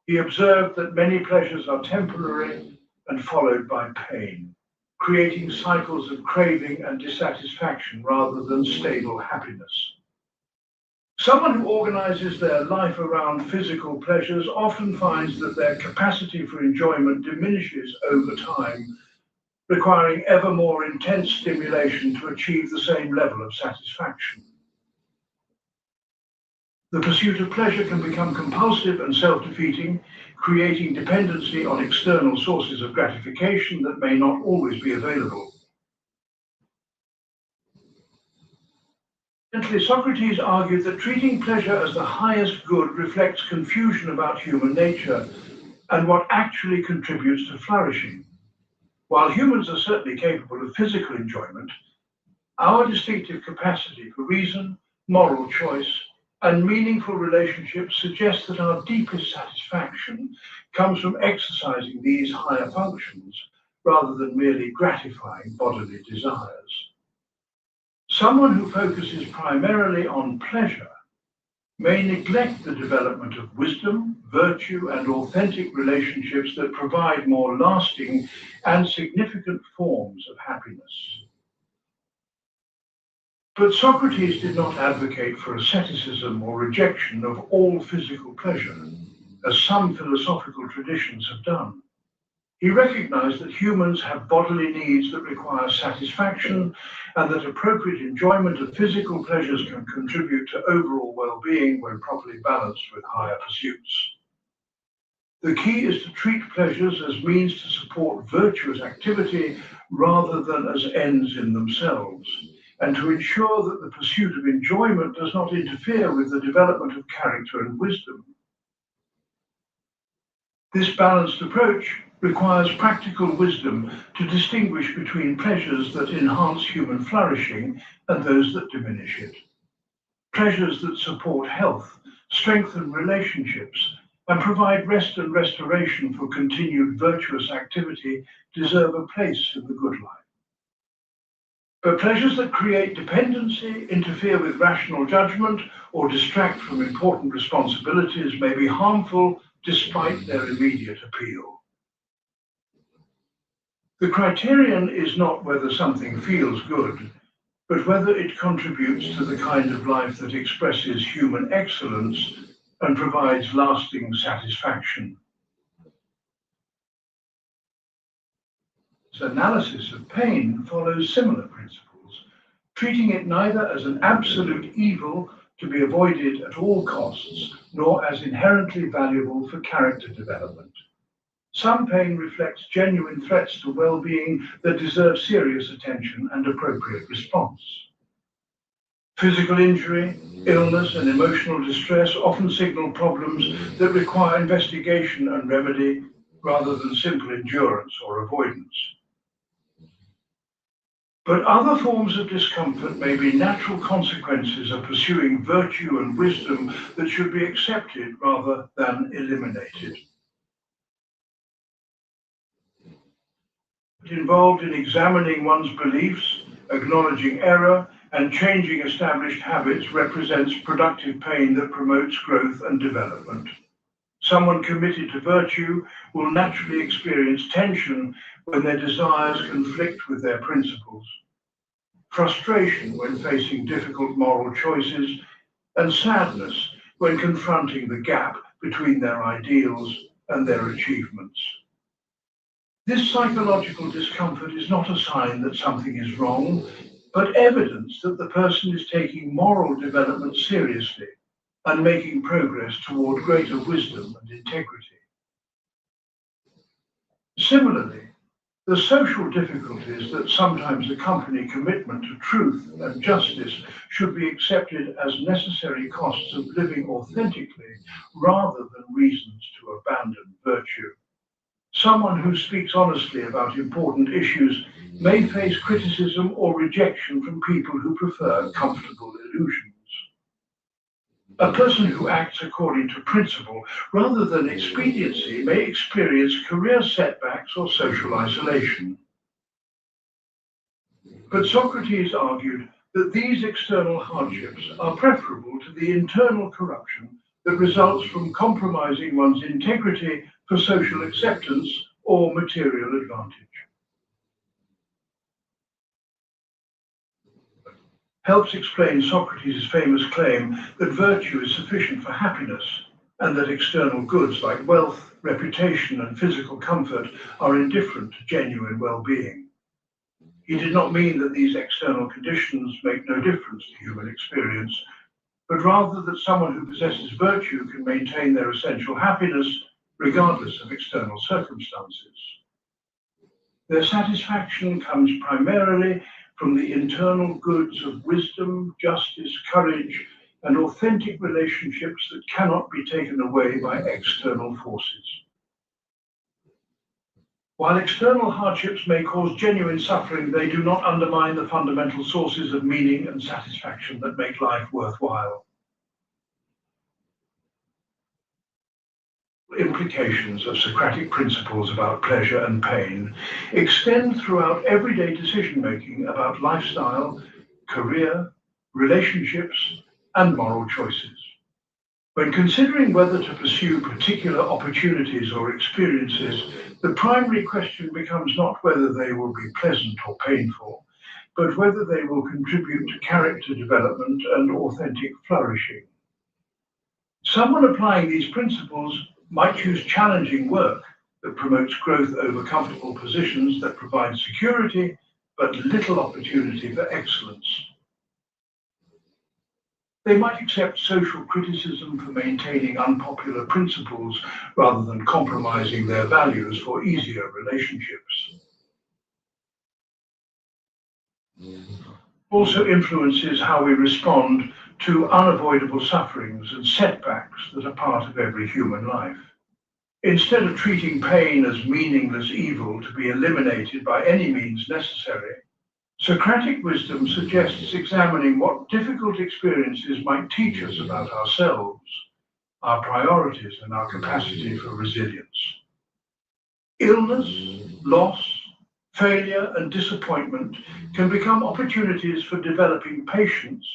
He observed that many pleasures are temporary and followed by pain, creating cycles of craving and dissatisfaction rather than stable happiness. Someone who organizes their life around physical pleasures often finds that their capacity for enjoyment diminishes over time, requiring ever more intense stimulation to achieve the same level of satisfaction. The pursuit of pleasure can become compulsive and self-defeating, creating dependency on external sources of gratification that may not always be available. Socrates argued that treating pleasure as the highest good reflects confusion about human nature and what actually contributes to flourishing. While humans are certainly capable of physical enjoyment, our distinctive capacity for reason, moral choice, And meaningful relationships suggest that our deepest satisfaction comes from exercising these higher functions rather than merely gratifying bodily desires. Someone who focuses primarily on pleasure may neglect the development of wisdom, virtue, and authentic relationships that provide more lasting and significant forms of happiness. But Socrates did not advocate for asceticism or rejection of all physical pleasure, as some philosophical traditions have done. He recognized that humans have bodily needs that require satisfaction, and that appropriate enjoyment of physical pleasures can contribute to overall well-being when properly balanced with higher pursuits. The key is to treat pleasures as means to support virtuous activity rather than as ends in themselves, and to ensure that the pursuit of enjoyment does not interfere with the development of character and wisdom. This balanced approach requires practical wisdom to distinguish between pleasures that enhance human flourishing and those that diminish it. Pleasures that support health, strengthen relationships, and provide rest and restoration for continued virtuous activity deserve a place in the good life. But pleasures that create dependency, interfere with rational judgment, or distract from important responsibilities may be harmful despite their immediate appeal. The criterion is not whether something feels good, but whether it contributes to the kind of life that expresses human excellence and provides lasting satisfaction. This analysis of pain follows similar principles, treating it neither as an absolute evil to be avoided at all costs, nor as inherently valuable for character development. Some pain reflects genuine threats to well-being that deserve serious attention and appropriate response. Physical injury, illness, and emotional distress often signal problems that require investigation and remedy rather than simple endurance or avoidance. But other forms of discomfort may be natural consequences of pursuing virtue and wisdom that should be accepted rather than eliminated. Involved in examining one's beliefs, acknowledging error, and changing established habits represents productive pain that promotes growth and development. Someone committed to virtue will naturally experience tension when their desires conflict with their principles, frustration when facing difficult moral choices, and sadness when confronting the gap between their ideals and their achievements. This psychological discomfort is not a sign that something is wrong, but evidence that the person is taking moral development seriously and making progress toward greater wisdom and integrity. Similarly, the social difficulties that sometimes accompany commitment to truth and justice should be accepted as necessary costs of living authentically rather than reasons to abandon virtue. Someone who speaks honestly about important issues may face criticism or rejection from people who prefer comfortable illusions. A person who acts according to principle rather than expediency may experience career setbacks or social isolation. But Socrates argued that these external hardships are preferable to the internal corruption that results from compromising one's integrity for social acceptance or material advantage. Helps explain Socrates' famous claim that virtue is sufficient for happiness, and that external goods like wealth, reputation, and physical comfort are indifferent to genuine well-being. He did not mean that these external conditions make no difference to human experience, but rather that someone who possesses virtue can maintain their essential happiness regardless of external circumstances. Their satisfaction comes primarily from the internal goods of wisdom, justice, courage, and authentic relationships that cannot be taken away by external forces. While external hardships may cause genuine suffering, they do not undermine the fundamental sources of meaning and satisfaction that make life worthwhile. Implications of Socratic principles about pleasure and pain extend throughout everyday decision-making about lifestyle, career, relationships, and moral choices. When considering whether to pursue particular opportunities or experiences, the primary question becomes not whether they will be pleasant or painful, but whether they will contribute to character development and authentic flourishing. Someone applying these principles might choose challenging work that promotes growth over comfortable positions that provide security, but little opportunity for excellence. They might accept social criticism for maintaining unpopular principles rather than compromising their values for easier relationships. Also influences how we respond to unavoidable sufferings and setbacks that are part of every human life. Instead of treating pain as meaningless evil to be eliminated by any means necessary, Socratic wisdom suggests examining what difficult experiences might teach us about ourselves, our priorities, and our capacity for resilience. Illness, loss, failure, and disappointment can become opportunities for developing patience,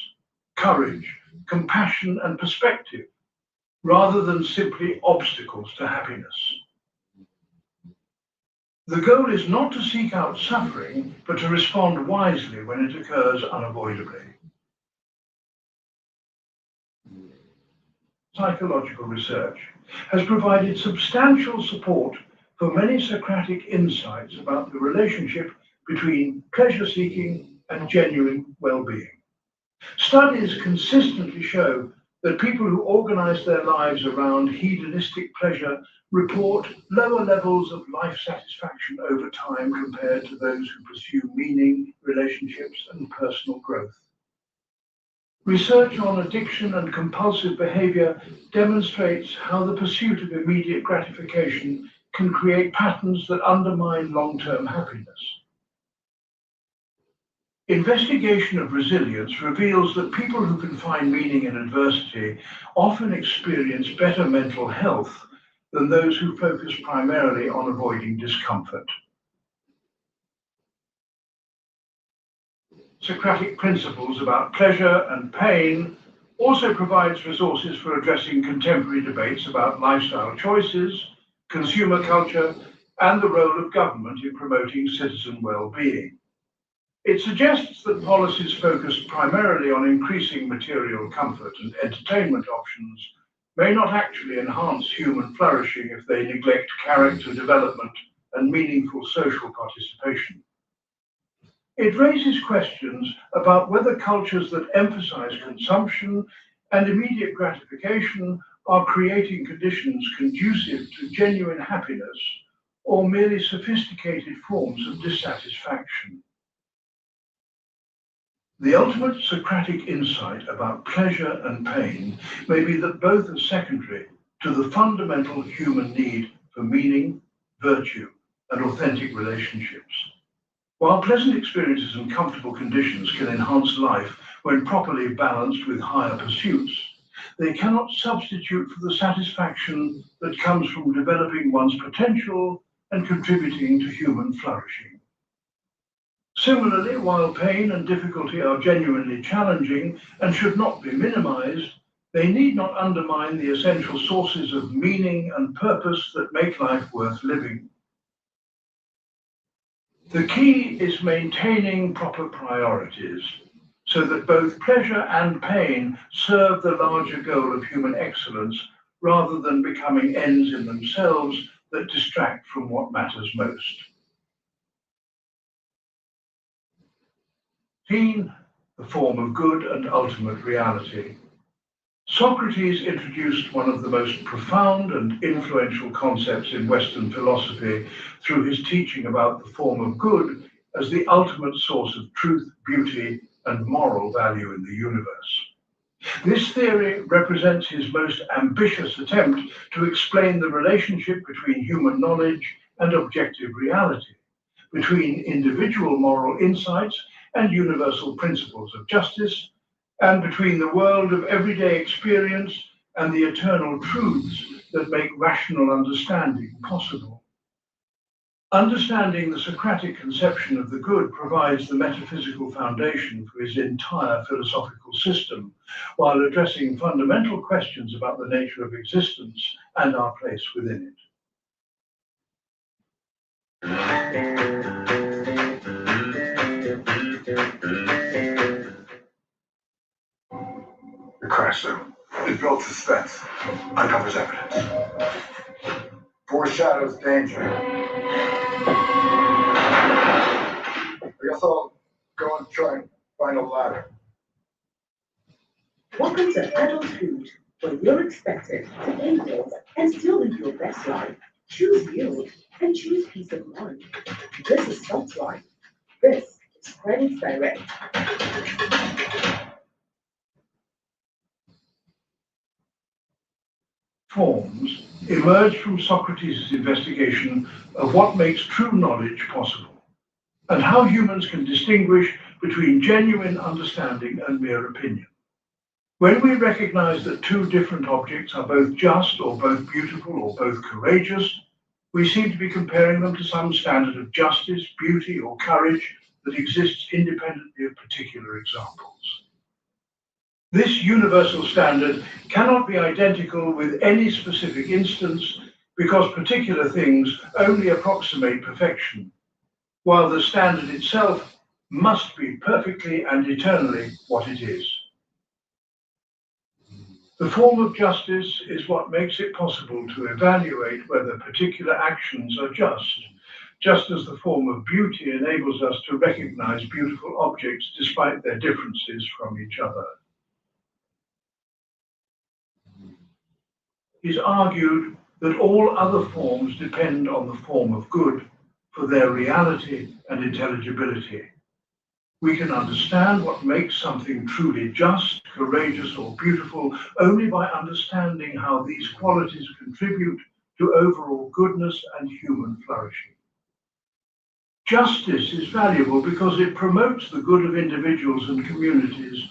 courage, compassion, and perspective, rather than simply obstacles to happiness. The goal is not to seek out suffering, but to respond wisely when it occurs unavoidably. Psychological research has provided substantial support for many Socratic insights about the relationship between pleasure-seeking and genuine well-being. Studies consistently show that people who organize their lives around hedonistic pleasure report lower levels of life satisfaction over time compared to those who pursue meaning, relationships, and personal growth. Research on addiction and compulsive behavior demonstrates how the pursuit of immediate gratification can create patterns that undermine long-term happiness. Investigation of resilience reveals that people who can find meaning in adversity often experience better mental health than those who focus primarily on avoiding discomfort. Socratic principles about pleasure and pain also provides resources for addressing contemporary debates about lifestyle choices, consumer culture, and the role of government in promoting citizen well-being. It suggests that policies focused primarily on increasing material comfort and entertainment options may not actually enhance human flourishing if they neglect character development and meaningful social participation. It raises questions about whether cultures that emphasize consumption and immediate gratification are creating conditions conducive to genuine happiness or merely sophisticated forms of dissatisfaction. The ultimate Socratic insight about pleasure and pain may be that both are secondary to the fundamental human need for meaning, virtue, and authentic relationships. While pleasant experiences and comfortable conditions can enhance life when properly balanced with higher pursuits, they cannot substitute for the satisfaction that comes from developing one's potential and contributing to human flourishing. Similarly, while pain and difficulty are genuinely challenging and should not be minimized, they need not undermine the essential sources of meaning and purpose that make life worth living. The key is maintaining proper priorities so that both pleasure and pain serve the larger goal of human excellence rather than becoming ends in themselves that distract from what matters most. Pain, the form of good and ultimate reality. Socrates introduced one of the most profound and influential concepts in Western philosophy through his teaching about the form of good as the ultimate source of truth, beauty, and moral value in the universe. This theory represents his most ambitious attempt to explain the relationship between human knowledge and objective reality, between individual moral insights and universal principles of justice, and between the world of everyday experience and the eternal truths that make rational understanding possible. Understanding the Socratic conception of the good provides the metaphysical foundation for his entire philosophical system, while addressing fundamental questions about the nature of existence and our place within it. The crash zone. It builds suspense, uncovers evidence, foreshadows danger. I guess I'll go and try and find a ladder. Welcome to adulthood, where you're expected to pay bills and still live your best life. Choose you and choose peace of mind. This is Soft Life. This is Credits Direct. Forms emerge from Socrates' investigation of what makes true knowledge possible, and how humans can distinguish between genuine understanding and mere opinion. When we recognize that two different objects are both just or both beautiful or both courageous, we seem to be comparing them to some standard of justice, beauty, or courage that exists independently of particular examples. This universal standard cannot be identical with any specific instance because particular things only approximate perfection, while the standard itself must be perfectly and eternally what it is. The form of justice is what makes it possible to evaluate whether particular actions are just as the form of beauty enables us to recognize beautiful objects despite their differences from each other. It is argued that all other forms depend on the form of good for their reality and intelligibility. We can understand what makes something truly just, courageous, or beautiful only by understanding how these qualities contribute to overall goodness and human flourishing. Justice is valuable because it promotes the good of individuals and communities.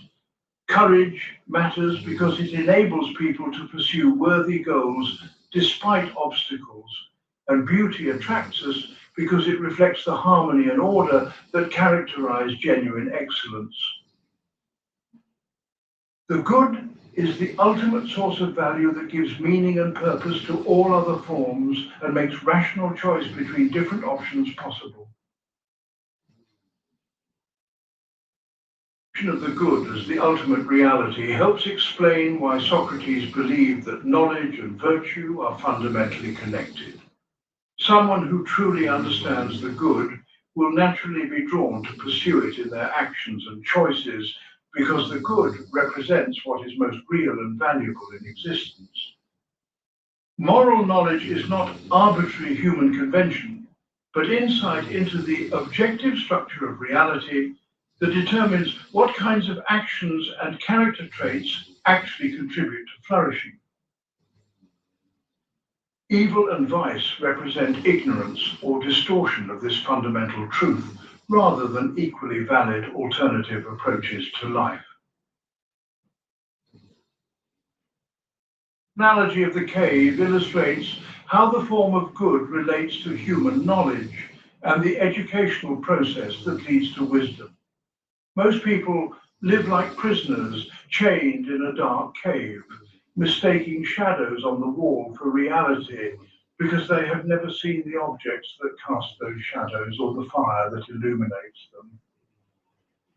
Courage matters because it enables people to pursue worthy goals despite obstacles, and beauty attracts us because it reflects the harmony and order that characterize genuine excellence. The good is the ultimate source of value that gives meaning and purpose to all other forms and makes rational choice between different options possible. Of the good as the ultimate reality helps explain why Socrates believed that knowledge and virtue are fundamentally connected. Someone who truly understands the good will naturally be drawn to pursue it in their actions and choices because the good represents what is most real and valuable in existence. Moral knowledge is not arbitrary human convention, but insight into the objective structure of reality that determines what kinds of actions and character traits actually contribute to flourishing. Evil and vice represent ignorance or distortion of this fundamental truth, rather than equally valid alternative approaches to life. Analogy of the cave illustrates how the form of good relates to human knowledge and the educational process that leads to wisdom. Most people live like prisoners chained in a dark cave, mistaking shadows on the wall for reality because they have never seen the objects that cast those shadows or the fire that illuminates them.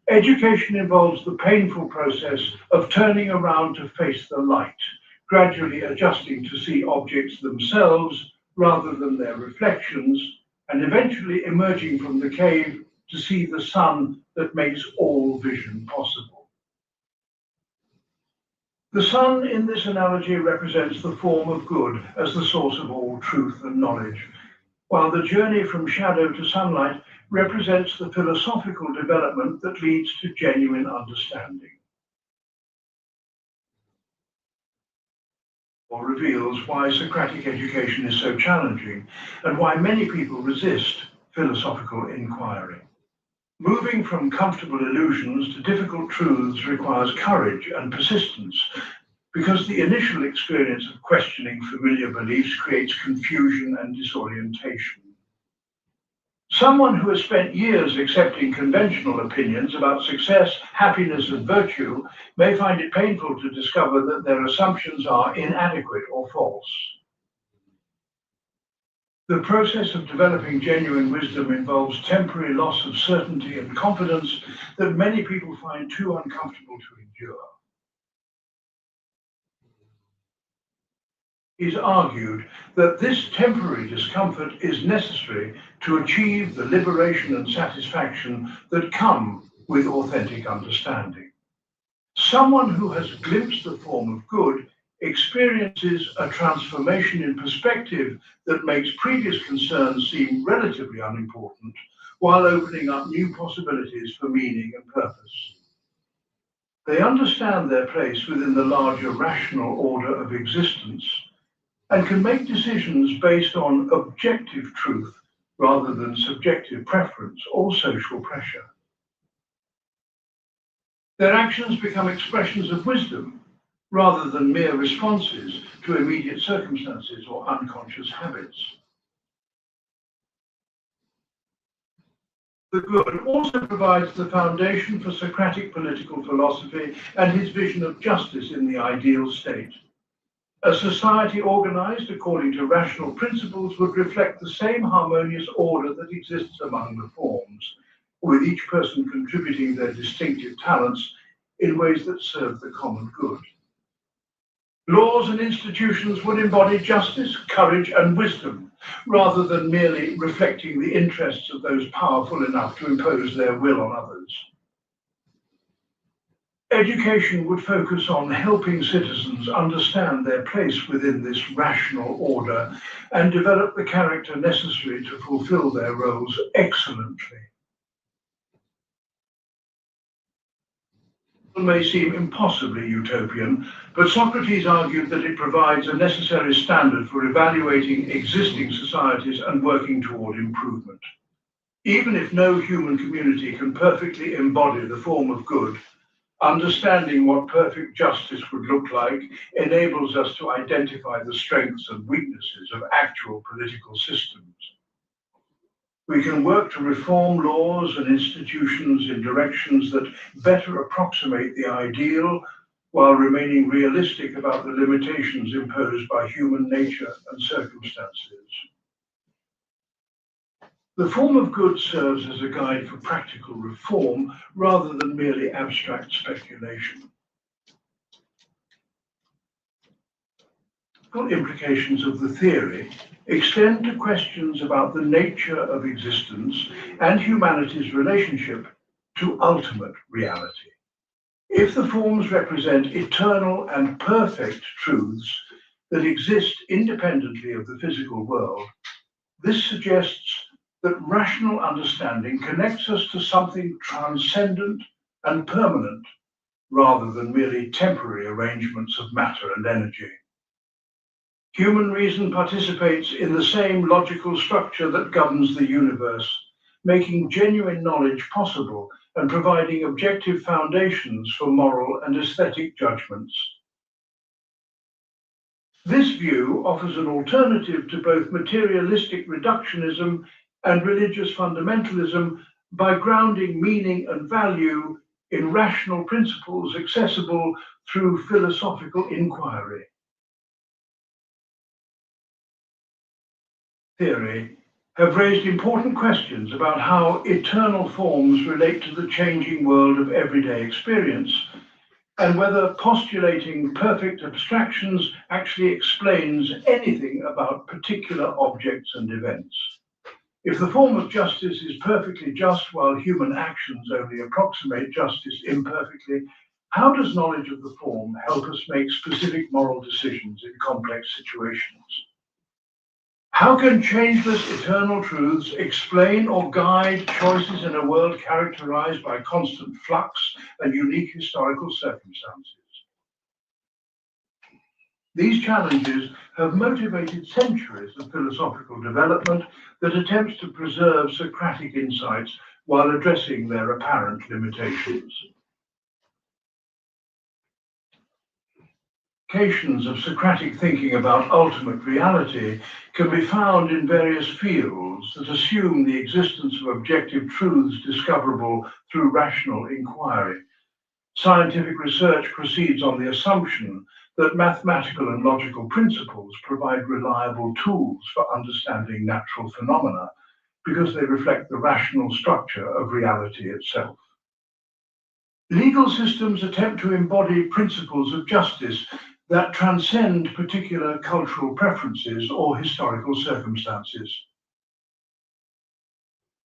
Education involves the painful process of turning around to face the light, gradually adjusting to see objects themselves rather than their reflections, and eventually emerging from the cave to see the sun that makes all vision possible. The sun in this analogy represents the form of good as the source of all truth and knowledge, while the journey from shadow to sunlight represents the philosophical development that leads to genuine understanding. Or reveals why Socratic education is so challenging and why many people resist philosophical inquiry. Moving from comfortable illusions to difficult truths requires courage and persistence, because the initial experience of questioning familiar beliefs creates confusion and disorientation. Someone who has spent years accepting conventional opinions about success, happiness, and virtue may find it painful to discover that their assumptions are inadequate or false. The process of developing genuine wisdom involves temporary loss of certainty and confidence that many people find too uncomfortable to endure. He's argued that this temporary discomfort is necessary to achieve the liberation and satisfaction that come with authentic understanding. Someone who has glimpsed the form of good experiences a transformation in perspective that makes previous concerns seem relatively unimportant, while opening up new possibilities for meaning and purpose. They understand their place within the larger rational order of existence and can make decisions based on objective truth rather than subjective preference or social pressure. Their actions become expressions of wisdom rather than mere responses to immediate circumstances or unconscious habits. The good also provides the foundation for Socratic political philosophy and his vision of justice in the ideal state. A society organized according to rational principles would reflect the same harmonious order that exists among the forms, with each person contributing their distinctive talents in ways that serve the common good. Laws and institutions would embody justice, courage, and wisdom, rather than merely reflecting the interests of those powerful enough to impose their will on others. Education would focus on helping citizens understand their place within this rational order and develop the character necessary to fulfill their roles excellently. It may seem impossibly utopian, but Socrates argued that it provides a necessary standard for evaluating existing societies and working toward improvement. Even if no human community can perfectly embody the form of good, understanding what perfect justice would look like enables us to identify the strengths and weaknesses of actual political systems. We can work to reform laws and institutions in directions that better approximate the ideal while remaining realistic about the limitations imposed by human nature and circumstances. The form of good serves as a guide for practical reform rather than merely abstract speculation. The implications of the theory extend to questions about the nature of existence and humanity's relationship to ultimate reality. If the forms represent eternal and perfect truths that exist independently of the physical world, this suggests that rational understanding connects us to something transcendent and permanent rather than merely temporary arrangements of matter and energy. Human reason participates in the same logical structure that governs the universe, making genuine knowledge possible and providing objective foundations for moral and aesthetic judgments. This view offers an alternative to both materialistic reductionism and religious fundamentalism by grounding meaning and value in rational principles accessible through philosophical inquiry. Theory have raised important questions about how eternal forms relate to the changing world of everyday experience, and whether postulating perfect abstractions actually explains anything about particular objects and events. If the form of justice is perfectly just while human actions only approximate justice imperfectly, how does knowledge of the form help us make specific moral decisions in complex situations? How can changeless eternal truths explain or guide choices in a world characterized by constant flux and unique historical circumstances? These challenges have motivated centuries of philosophical development that attempts to preserve Socratic insights while addressing their apparent limitations. Applications of Socratic thinking about ultimate reality can be found in various fields that assume the existence of objective truths discoverable through rational inquiry. Scientific research proceeds on the assumption that mathematical and logical principles provide reliable tools for understanding natural phenomena because they reflect the rational structure of reality itself. Legal systems attempt to embody principles of justice that transcend particular cultural preferences or historical circumstances.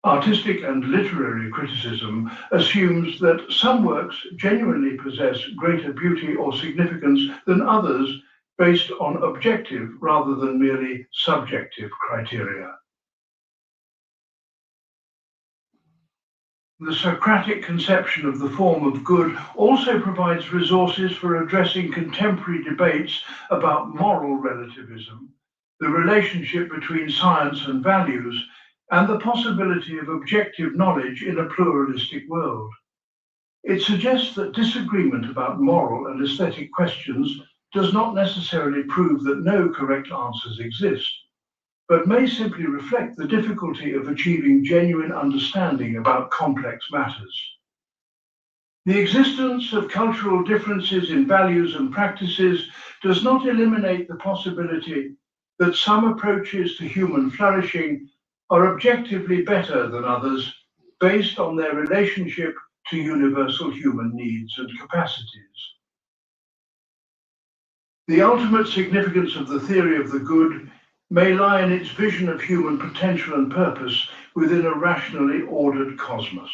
Artistic and literary criticism assumes that some works genuinely possess greater beauty or significance than others based on objective rather than merely subjective criteria. The Socratic conception of the form of good also provides resources for addressing contemporary debates about moral relativism, the relationship between science and values, and the possibility of objective knowledge in a pluralistic world. It suggests that disagreement about moral and aesthetic questions does not necessarily prove that no correct answers exist, but may simply reflect the difficulty of achieving genuine understanding about complex matters. The existence of cultural differences in values and practices does not eliminate the possibility that some approaches to human flourishing are objectively better than others based on their relationship to universal human needs and capacities. The ultimate significance of the theory of the good may lie in its vision of human potential and purpose within a rationally ordered cosmos.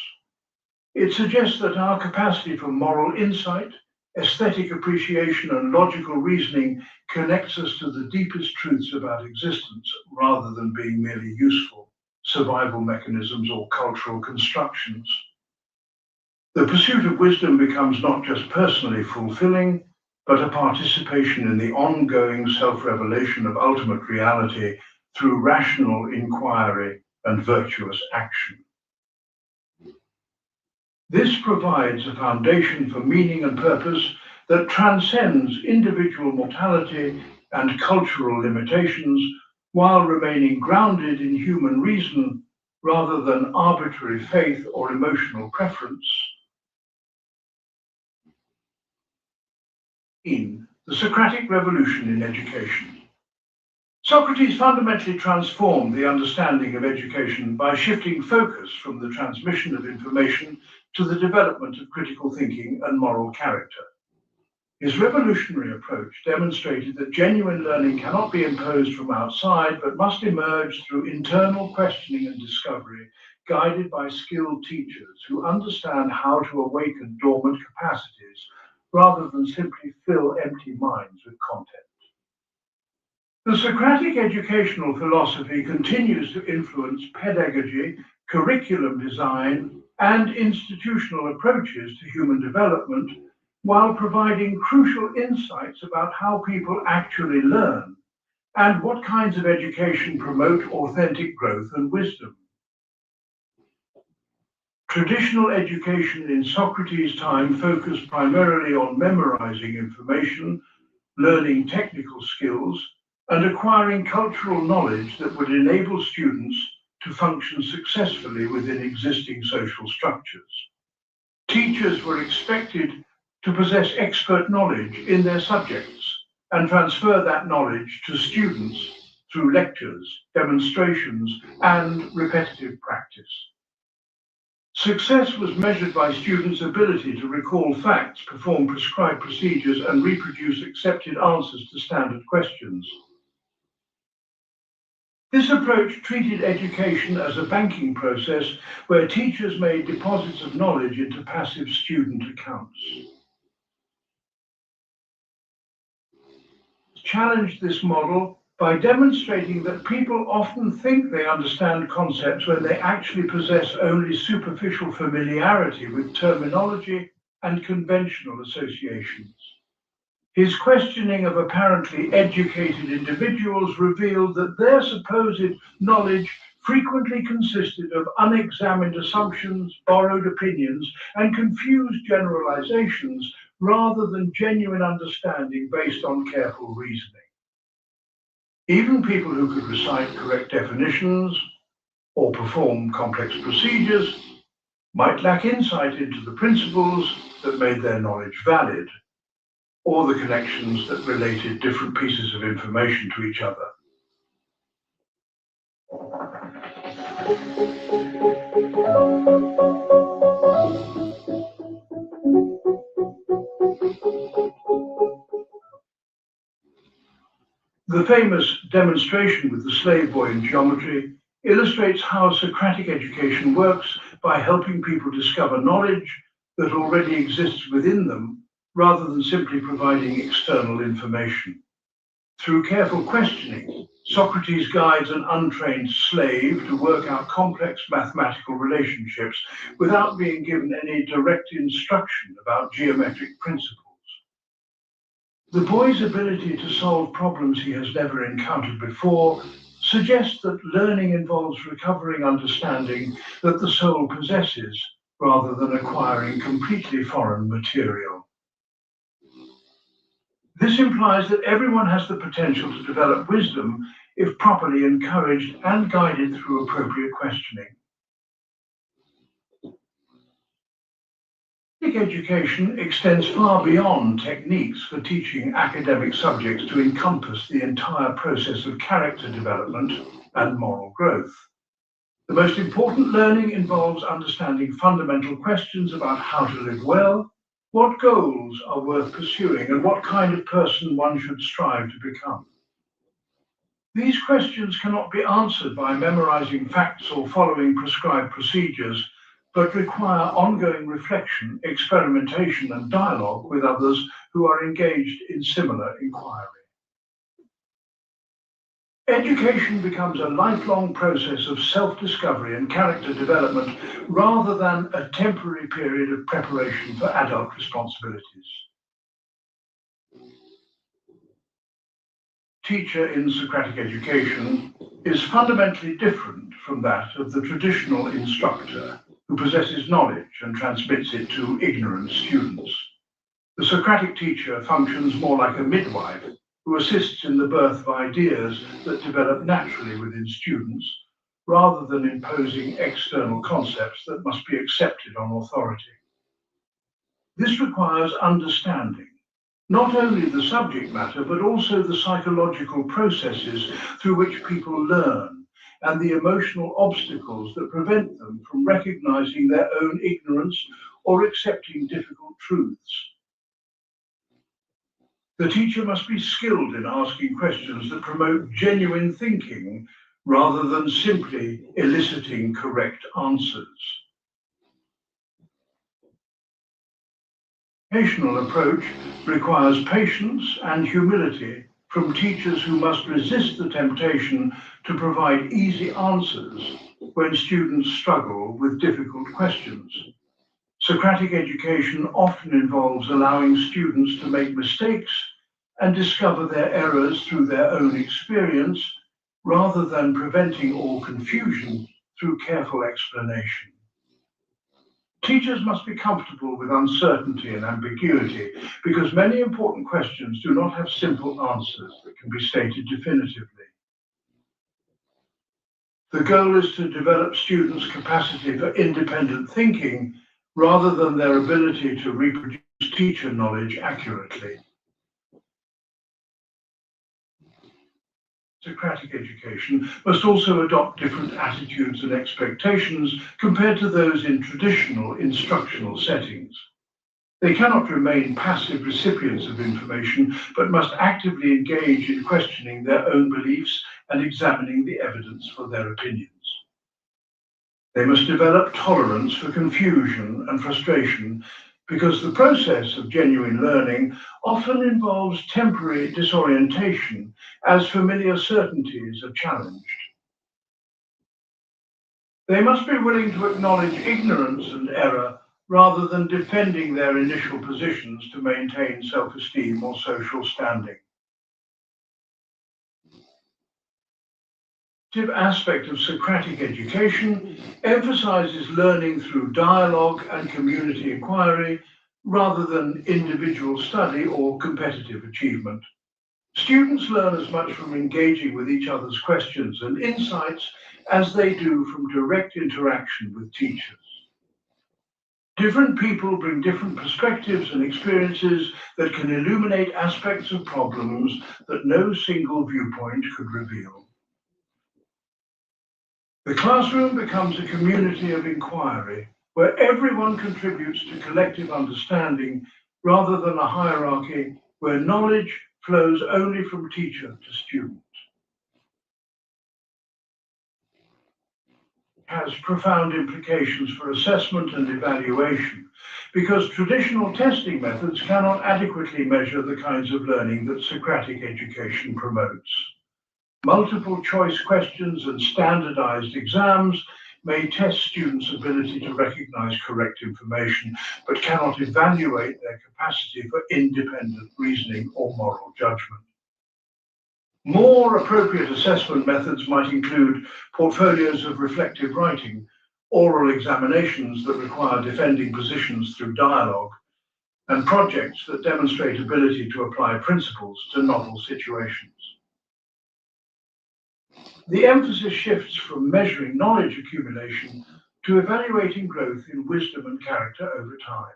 It suggests that our capacity for moral insight, aesthetic appreciation, and logical reasoning connects us to the deepest truths about existence rather than being merely useful survival mechanisms or cultural constructions. The pursuit of wisdom becomes not just personally fulfilling, but a participation in the ongoing self-revelation of ultimate reality through rational inquiry and virtuous action. This provides a foundation for meaning and purpose that transcends individual mortality and cultural limitations while remaining grounded in human reason rather than arbitrary faith or emotional preference. In the Socratic Revolution in Education. Socrates fundamentally transformed the understanding of education by shifting focus from the transmission of information to the development of critical thinking and moral character. His revolutionary approach demonstrated that genuine learning cannot be imposed from outside, but must emerge through internal questioning and discovery, guided by skilled teachers who understand how to awaken dormant capacities rather than simply fill empty minds with content. The Socratic educational philosophy continues to influence pedagogy, curriculum design, and institutional approaches to human development, while providing crucial insights about how people actually learn and what kinds of education promote authentic growth and wisdom. Traditional education in Socrates' time focused primarily on memorizing information, learning technical skills, and acquiring cultural knowledge that would enable students to function successfully within existing social structures. Teachers were expected to possess expert knowledge in their subjects and transfer that knowledge to students through lectures, demonstrations, and repetitive practice. Success was measured by students' ability to recall facts, perform prescribed procedures, and reproduce accepted answers to standard questions. This approach treated education as a banking process where teachers made deposits of knowledge into passive student accounts. Challenged this model by demonstrating that people often think they understand concepts when they actually possess only superficial familiarity with terminology and conventional associations. His questioning of apparently educated individuals revealed that their supposed knowledge frequently consisted of unexamined assumptions, borrowed opinions, and confused generalizations rather than genuine understanding based on careful reasoning. Even people who could recite correct definitions or perform complex procedures might lack insight into the principles that made their knowledge valid, or the connections that related different pieces of information to each other. The famous demonstration with the slave boy in geometry illustrates how Socratic education works by helping people discover knowledge that already exists within them, rather than simply providing external information. Through careful questioning, Socrates guides an untrained slave to work out complex mathematical relationships without being given any direct instruction about geometric principles. The boy's ability to solve problems he has never encountered before suggests that learning involves recovering understanding that the soul possesses, rather than acquiring completely foreign material. This implies that everyone has the potential to develop wisdom if properly encouraged and guided through appropriate questioning. Education extends far beyond techniques for teaching academic subjects to encompass the entire process of character development and moral growth. The most important learning involves understanding fundamental questions about how to live well, what goals are worth pursuing, and what kind of person one should strive to become. These questions cannot be answered by memorizing facts or following prescribed procedures, but require ongoing reflection, experimentation, and dialogue with others who are engaged in similar inquiry. Education becomes a lifelong process of self-discovery and character development rather than a temporary period of preparation for adult responsibilities. Teacher in Socratic education is fundamentally different from that of the traditional instructor who possesses knowledge and transmits it to ignorant students. The Socratic teacher functions more like a midwife who assists in the birth of ideas that develop naturally within students, rather than imposing external concepts that must be accepted on authority. This requires understanding, not only the subject matter, but also the psychological processes through which people learn and the emotional obstacles that prevent them from recognizing their own ignorance or accepting difficult truths. The teacher must be skilled in asking questions that promote genuine thinking rather than simply eliciting correct answers. The educational approach requires patience and humility from teachers who must resist the temptation to provide easy answers when students struggle with difficult questions. Socratic education often involves allowing students to make mistakes and discover their errors through their own experience, rather than preventing all confusion through careful explanation. Teachers must be comfortable with uncertainty and ambiguity, because many important questions do not have simple answers that can be stated definitively. The goal is to develop students' capacity for independent thinking rather than their ability to reproduce teacher knowledge accurately. Socratic education must also adopt different attitudes and expectations compared to those in traditional instructional settings. They cannot remain passive recipients of information, but must actively engage in questioning their own beliefs and examining the evidence for their opinions. They must develop tolerance for confusion and frustration, because the process of genuine learning often involves temporary disorientation as familiar certainties are challenged. They must be willing to acknowledge ignorance and error rather than defending their initial positions to maintain self-esteem or social standing. The aspect of Socratic education emphasizes learning through dialogue and community inquiry rather than individual study or competitive achievement. Students learn as much from engaging with each other's questions and insights as they do from direct interaction with teachers. Different people bring different perspectives and experiences that can illuminate aspects of problems that no single viewpoint could reveal. The classroom becomes a community of inquiry where everyone contributes to collective understanding rather than a hierarchy where knowledge flows only from teacher to student. Has profound implications for assessment and evaluation because traditional testing methods cannot adequately measure the kinds of learning that Socratic education promotes. Multiple choice questions and standardized exams may test students' ability to recognize correct information, but cannot evaluate their capacity for independent reasoning or moral judgment. More appropriate assessment methods might include portfolios of reflective writing, oral examinations that require defending positions through dialogue, and projects that demonstrate ability to apply principles to novel situations. The emphasis shifts from measuring knowledge accumulation to evaluating growth in wisdom and character over time.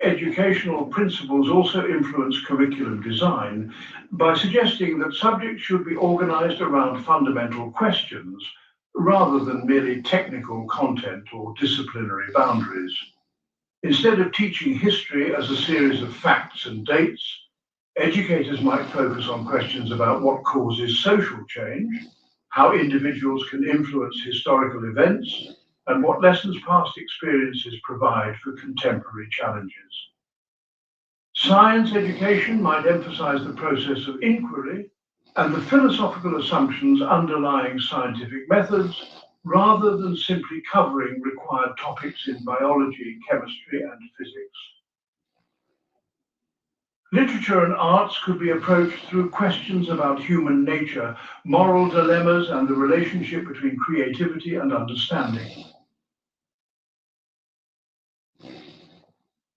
Educational principles also influence curriculum design by suggesting that subjects should be organized around fundamental questions rather than merely technical content or disciplinary boundaries. Instead of teaching history as a series of facts and dates, educators might focus on questions about what causes social change, how individuals can influence historical events, and what lessons past experiences provide for contemporary challenges. Science education might emphasize the process of inquiry and the philosophical assumptions underlying scientific methods rather than simply covering required topics in biology, chemistry, and physics. Literature and arts could be approached through questions about human nature, moral dilemmas, and the relationship between creativity and understanding.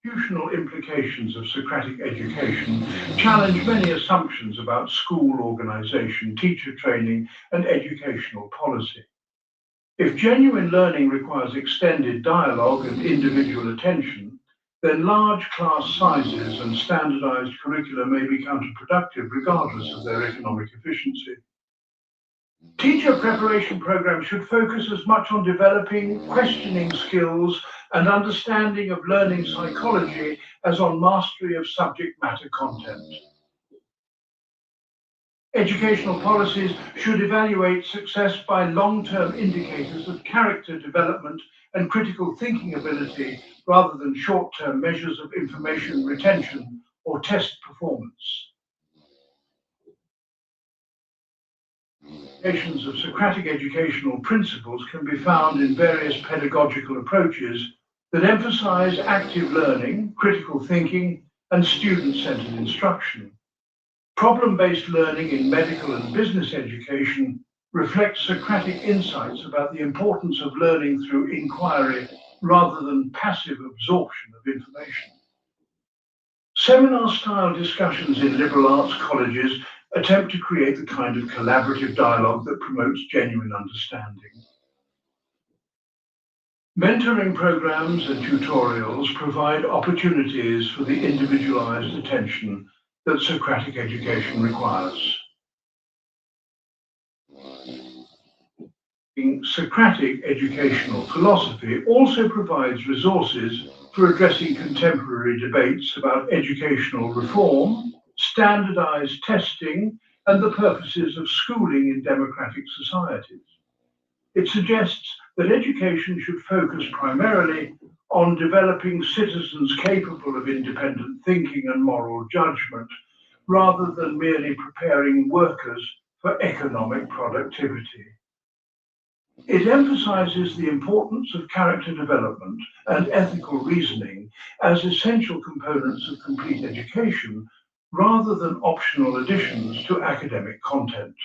Institutional implications of Socratic education challenge many assumptions about school organization, teacher training, and educational policy. If genuine learning requires extended dialogue and individual attention, then large class sizes and standardized curricula may be counterproductive regardless of their economic efficiency. Teacher preparation programs should focus as much on developing questioning skills and understanding of learning psychology as on mastery of subject matter content. Educational policies should evaluate success by long-term indicators of character development and critical thinking ability rather than short-term measures of information retention or test performance. Applications of Socratic educational principles can be found in various pedagogical approaches that emphasize active learning, critical thinking, and student-centered instruction. Problem-based learning in medical and business education reflects Socratic insights about the importance of learning through inquiry rather than passive absorption of information. Seminar-style discussions in liberal arts colleges attempt to create the kind of collaborative dialogue that promotes genuine understanding. Mentoring programs and tutorials provide opportunities for the individualized attention that Socratic education requires. Socratic educational philosophy also provides resources for addressing contemporary debates about educational reform, standardized testing, and the purposes of schooling in democratic societies. It suggests that education should focus primarily on developing citizens capable of independent thinking and moral judgment, rather than merely preparing workers for economic productivity. It emphasizes the importance of character development and ethical reasoning as essential components of complete education, rather than optional additions to academic content.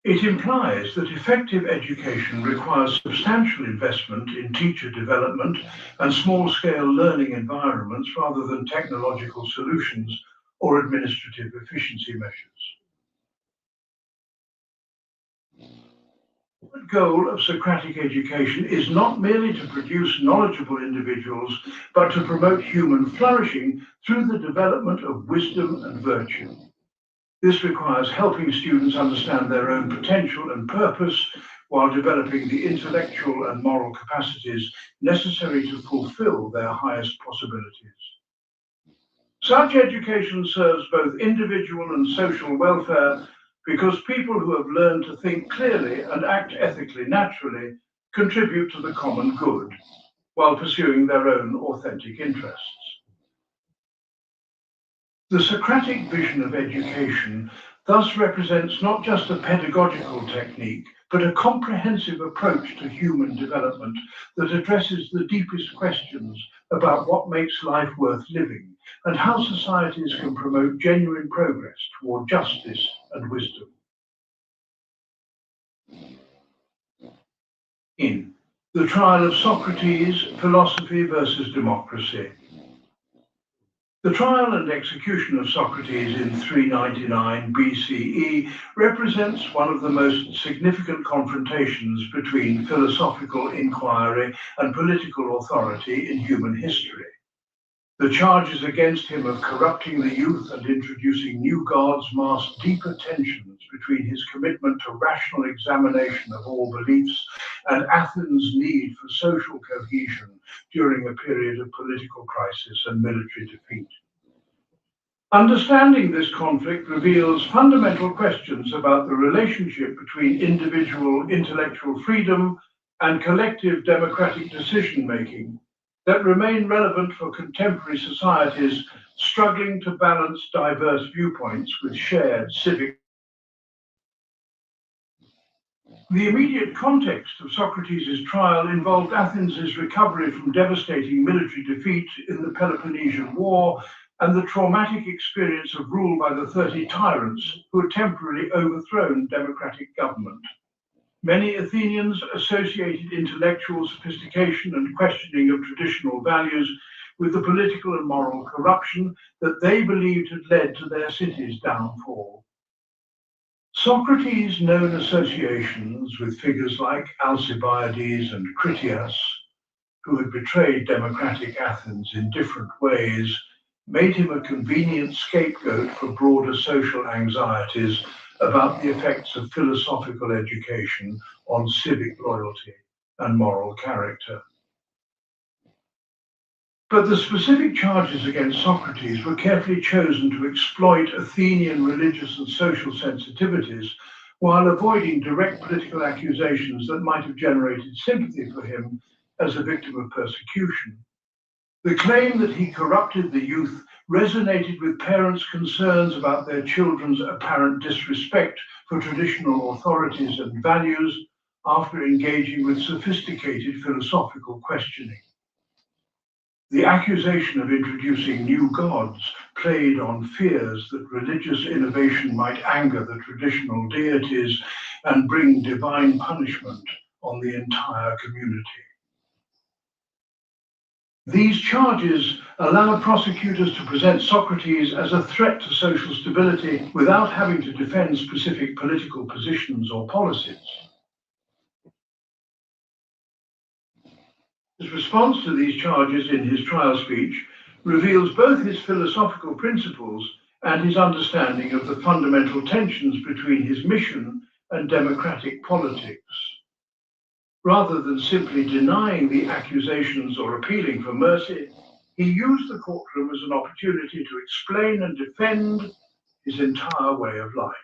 It implies that effective education requires substantial investment in teacher development and small-scale learning environments rather than technological solutions or administrative efficiency measures. The goal of Socratic education is not merely to produce knowledgeable individuals, but to promote human flourishing through the development of wisdom and virtue. This requires helping students understand their own potential and purpose while developing the intellectual and moral capacities necessary to fulfill their highest possibilities. Such education serves both individual and social welfare because people who have learned to think clearly and act ethically naturally contribute to the common good while pursuing their own authentic interests. The Socratic vision of education thus represents not just a pedagogical technique, but a comprehensive approach to human development that addresses the deepest questions about what makes life worth living and how societies can promote genuine progress toward justice and wisdom. In The Trial of Socrates, Philosophy versus Democracy. The trial and execution of Socrates in 399 BCE represents one of the most significant confrontations between philosophical inquiry and political authority in human history. The charges against him of corrupting the youth and introducing new gods masked deeper tensions between his commitment to rational examination of all beliefs and Athens' need for social cohesion during a period of political crisis and military defeat. Understanding this conflict reveals fundamental questions about the relationship between individual intellectual freedom and collective democratic decision-making that remain relevant for contemporary societies struggling to balance diverse viewpoints with shared civic. The immediate context of Socrates' trial involved Athens' recovery from devastating military defeat in the Peloponnesian War and the traumatic experience of rule by the 30 tyrants who had temporarily overthrown democratic government. Many Athenians associated intellectual sophistication and questioning of traditional values with the political and moral corruption that they believed had led to their city's downfall. Socrates' known associations with figures like Alcibiades and Critias, who had betrayed democratic Athens in different ways, made him a convenient scapegoat for broader social anxieties about the effects of philosophical education on civic loyalty and moral character. But the specific charges against Socrates were carefully chosen to exploit Athenian religious and social sensitivities while avoiding direct political accusations that might have generated sympathy for him as a victim of persecution. The claim that he corrupted the youth resonated with parents' concerns about their children's apparent disrespect for traditional authorities and values after engaging with sophisticated philosophical questioning. The accusation of introducing new gods played on fears that religious innovation might anger the traditional deities and bring divine punishment on the entire community. These charges allowed prosecutors to present Socrates as a threat to social stability without having to defend specific political positions or policies. His response to these charges in his trial speech reveals both his philosophical principles and his understanding of the fundamental tensions between his mission and democratic politics. Rather than simply denying the accusations or appealing for mercy, he used the courtroom as an opportunity to explain and defend his entire way of life.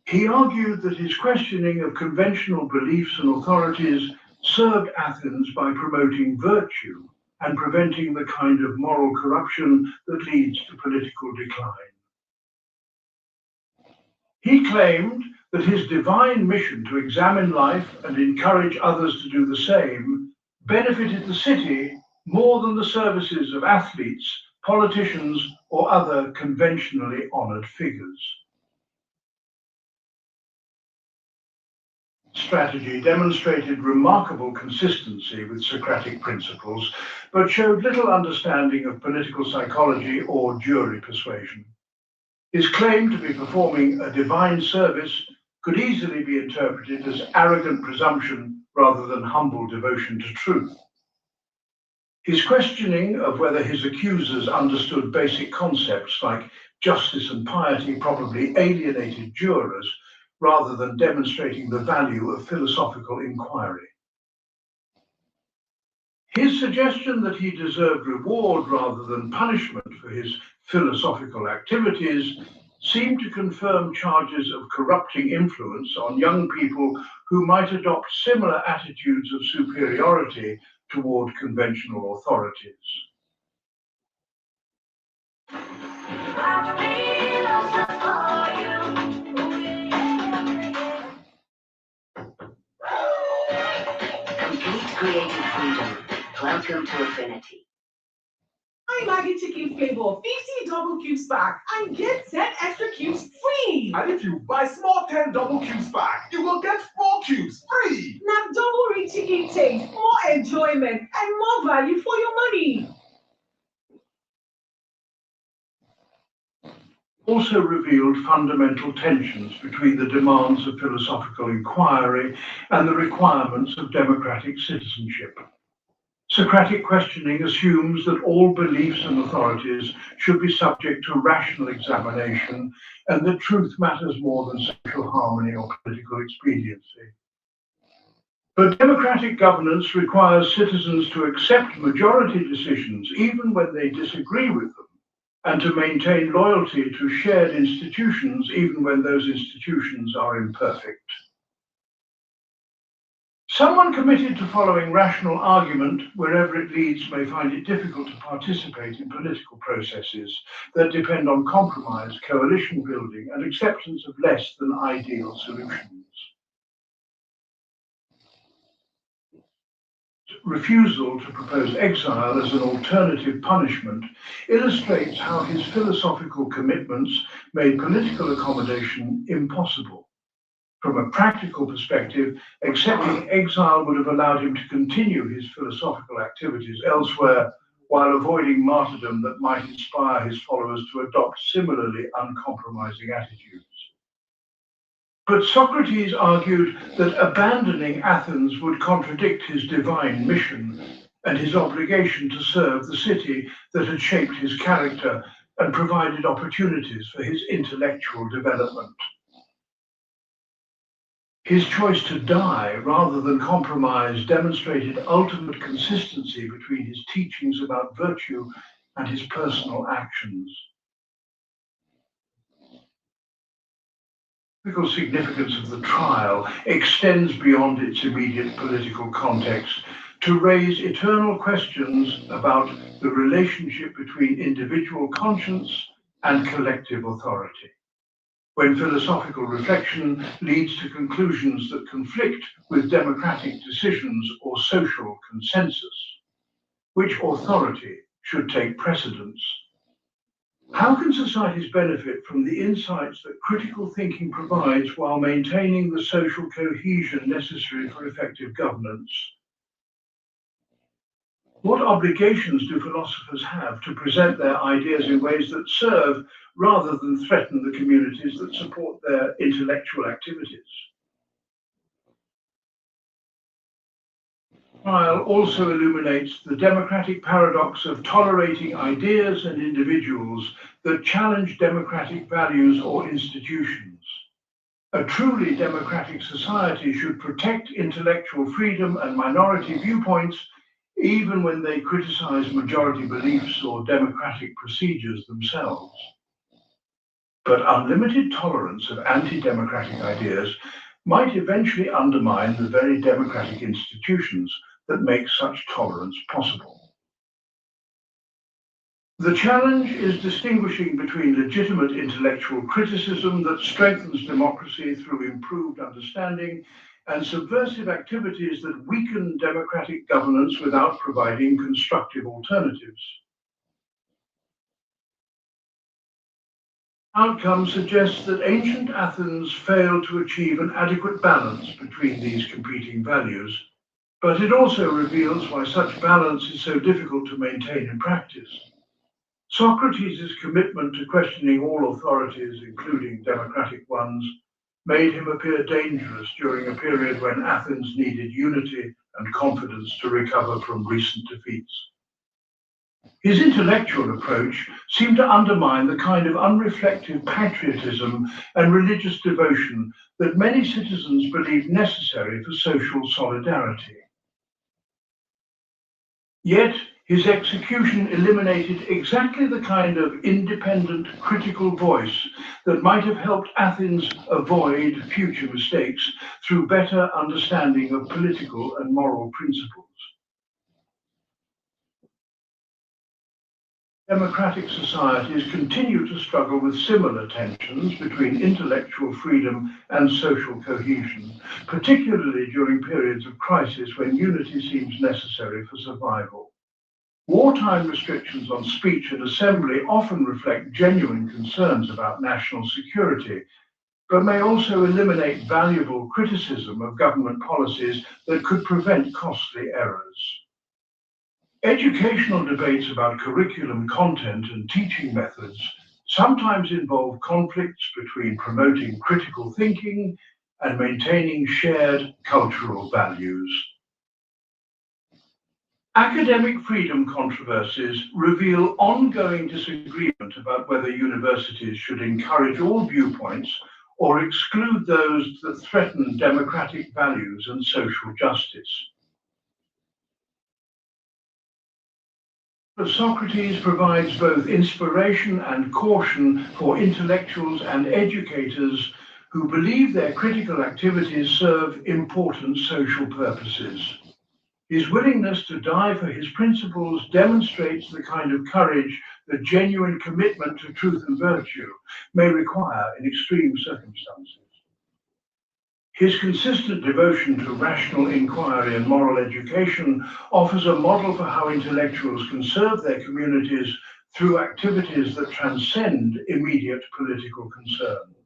He argued that his questioning of conventional beliefs and authorities served Athens by promoting virtue and preventing the kind of moral corruption that leads to political decline. He claimed that his divine mission to examine life and encourage others to do the same benefited the city more than the services of athletes, politicians, or other conventionally honored figures. strategy demonstrated remarkable consistency with Socratic principles, but showed little understanding of political psychology or jury persuasion. His claim to be performing a divine service could easily be interpreted as arrogant presumption rather than humble devotion to truth. His questioning of whether his accusers understood basic concepts like justice and piety probably alienated jurors rather than demonstrating the value of philosophical inquiry. His suggestion that he deserved reward rather than punishment for his philosophical activities seemed to confirm charges of corrupting influence on young people who might adopt similar attitudes of superiority toward conventional authorities. Complete creative freedom. Welcome to Affinity. My Maggie Chicken Flavor 50 double cubes pack and get 10 extra cubes free. And if you buy small 10 double cubes pack, you will get 4 cubes free. Now double rich chicken taste, more enjoyment and more value for your money. Also revealed fundamental tensions between the demands of philosophical inquiry and the requirements of democratic citizenship. Socratic questioning assumes that all beliefs and authorities should be subject to rational examination and that truth matters more than social harmony or political expediency. But democratic governance requires citizens to accept majority decisions even when they disagree with them, and to maintain loyalty to shared institutions even when those institutions are imperfect. Someone committed to following rational argument wherever it leads may find it difficult to participate in political processes that depend on compromise, coalition building, and acceptance of less than ideal solutions. Refusal to propose exile as an alternative punishment illustrates how his philosophical commitments made political accommodation impossible. From a practical perspective, accepting exile would have allowed him to continue his philosophical activities elsewhere while avoiding martyrdom that might inspire his followers to adopt similarly uncompromising attitudes. But Socrates argued that abandoning Athens would contradict his divine mission and his obligation to serve the city that had shaped his character and provided opportunities for his intellectual development. His choice to die rather than compromise demonstrated ultimate consistency between his teachings about virtue and his personal actions. The political significance of the trial extends beyond its immediate political context to raise eternal questions about the relationship between individual conscience and collective authority, when philosophical reflection leads to conclusions that conflict with democratic decisions or social consensus. Which authority should take precedence? How can societies benefit from the insights that critical thinking provides while maintaining the social cohesion necessary for effective governance? What obligations do philosophers have to present their ideas in ways that serve rather than threaten the communities that support their intellectual activities? Trial also illuminates the democratic paradox of tolerating ideas and individuals that challenge democratic values or institutions. A truly democratic society should protect intellectual freedom and minority viewpoints even when they criticize majority beliefs or democratic procedures themselves. But unlimited tolerance of anti-democratic ideas might eventually undermine the very democratic institutions that make such tolerance possible. The challenge is distinguishing between legitimate intellectual criticism that strengthens democracy through improved understanding and subversive activities that weaken democratic governance without providing constructive alternatives. Outcome suggests that ancient Athens failed to achieve an adequate balance between these competing values, but it also reveals why such balance is so difficult to maintain in practice. Socrates' commitment to questioning all authorities, including democratic ones, made him appear dangerous during a period when Athens needed unity and confidence to recover from recent defeats. His intellectual approach seemed to undermine the kind of unreflective patriotism and religious devotion that many citizens believed necessary for social solidarity. Yet, his execution eliminated exactly the kind of independent, critical voice that might have helped Athens avoid future mistakes through better understanding of political and moral principles. Democratic societies continue to struggle with similar tensions between intellectual freedom and social cohesion, particularly during periods of crisis when unity seems necessary for survival. Wartime restrictions on speech and assembly often reflect genuine concerns about national security, but may also eliminate valuable criticism of government policies that could prevent costly errors. Educational debates about curriculum content and teaching methods sometimes involve conflicts between promoting critical thinking and maintaining shared cultural values. Academic freedom controversies reveal ongoing disagreement about whether universities should encourage all viewpoints or exclude those that threaten democratic values and social justice. Socrates provides both inspiration and caution for intellectuals and educators who believe their critical activities serve important social purposes. His willingness to die for his principles demonstrates the kind of courage that genuine commitment to truth and virtue may require in extreme circumstances. His consistent devotion to rational inquiry and moral education offers a model for how intellectuals can serve their communities through activities that transcend immediate political concerns.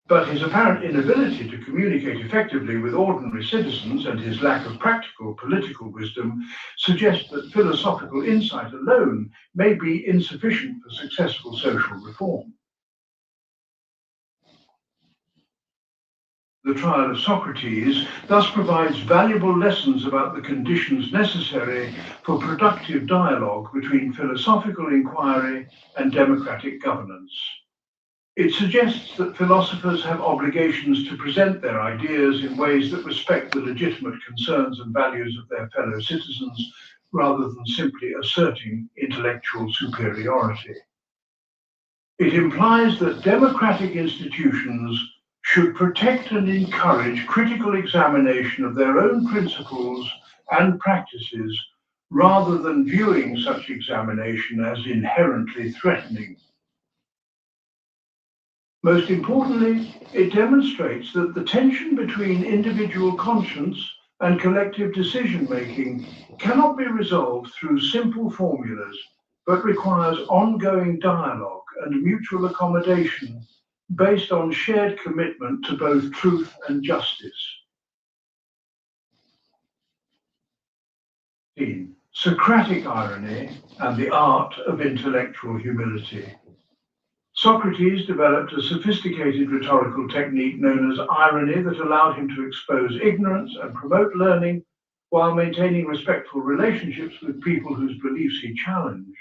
But his apparent inability to communicate effectively with ordinary citizens and his lack of practical political wisdom suggest that philosophical insight alone may be insufficient for successful social reform. The trial of Socrates thus provides valuable lessons about the conditions necessary for productive dialogue between philosophical inquiry and democratic governance. It suggests that philosophers have obligations to present their ideas in ways that respect the legitimate concerns and values of their fellow citizens, rather than simply asserting intellectual superiority. It implies that democratic institutions should protect and encourage critical examination of their own principles and practices, rather than viewing such examination as inherently threatening. Most importantly, it demonstrates that the tension between individual conscience and collective decision-making cannot be resolved through simple formulas, but requires ongoing dialogue and mutual accommodation based on shared commitment to both truth and justice. Socratic irony and the art of intellectual humility. Socrates developed a sophisticated rhetorical technique known as irony that allowed him to expose ignorance and promote learning while maintaining respectful relationships with people whose beliefs he challenged.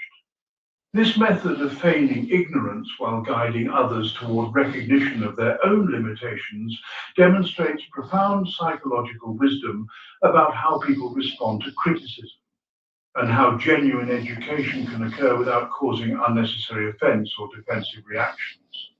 This method of feigning ignorance while guiding others toward recognition of their own limitations demonstrates profound psychological wisdom about how people respond to criticism and how genuine education can occur without causing unnecessary offense or defensive reactions.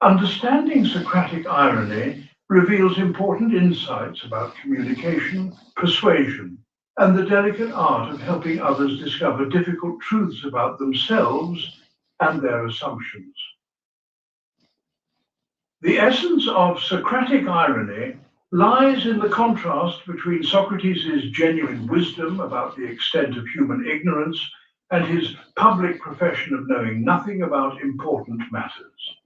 Understanding Socratic irony reveals important insights about communication, persuasion, and the delicate art of helping others discover difficult truths about themselves and their assumptions. The essence of Socratic irony lies in the contrast between Socrates' genuine wisdom about the extent of human ignorance and his public profession of knowing nothing about important matters.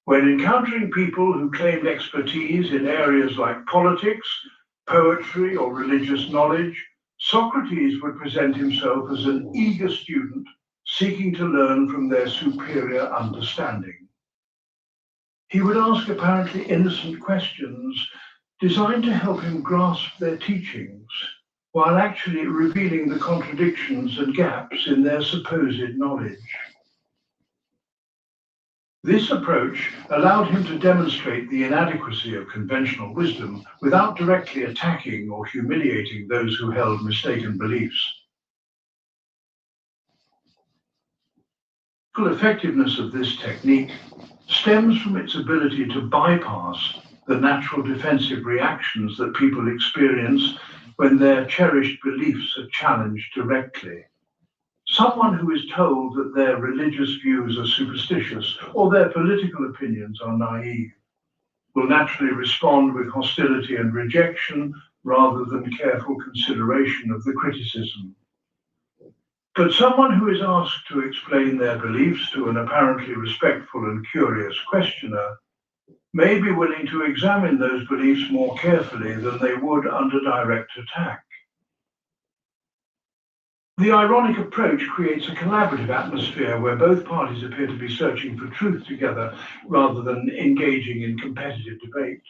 When encountering people who claimed expertise in areas like politics, poetry, or religious knowledge, Socrates would present himself as an eager student seeking to learn from their superior understanding. He would ask apparently innocent questions designed to help him grasp their teachings, while actually revealing the contradictions and gaps in their supposed knowledge. This approach allowed him to demonstrate the inadequacy of conventional wisdom without directly attacking or humiliating those who held mistaken beliefs. The effectiveness of this technique stems from its ability to bypass the natural defensive reactions that people experience when their cherished beliefs are challenged directly. Someone who is told that their religious views are superstitious or their political opinions are naive will naturally respond with hostility and rejection rather than careful consideration of the criticism. But someone who is asked to explain their beliefs to an apparently respectful and curious questioner may be willing to examine those beliefs more carefully than they would under direct attack. The ironic approach creates a collaborative atmosphere where both parties appear to be searching for truth together rather than engaging in competitive debate.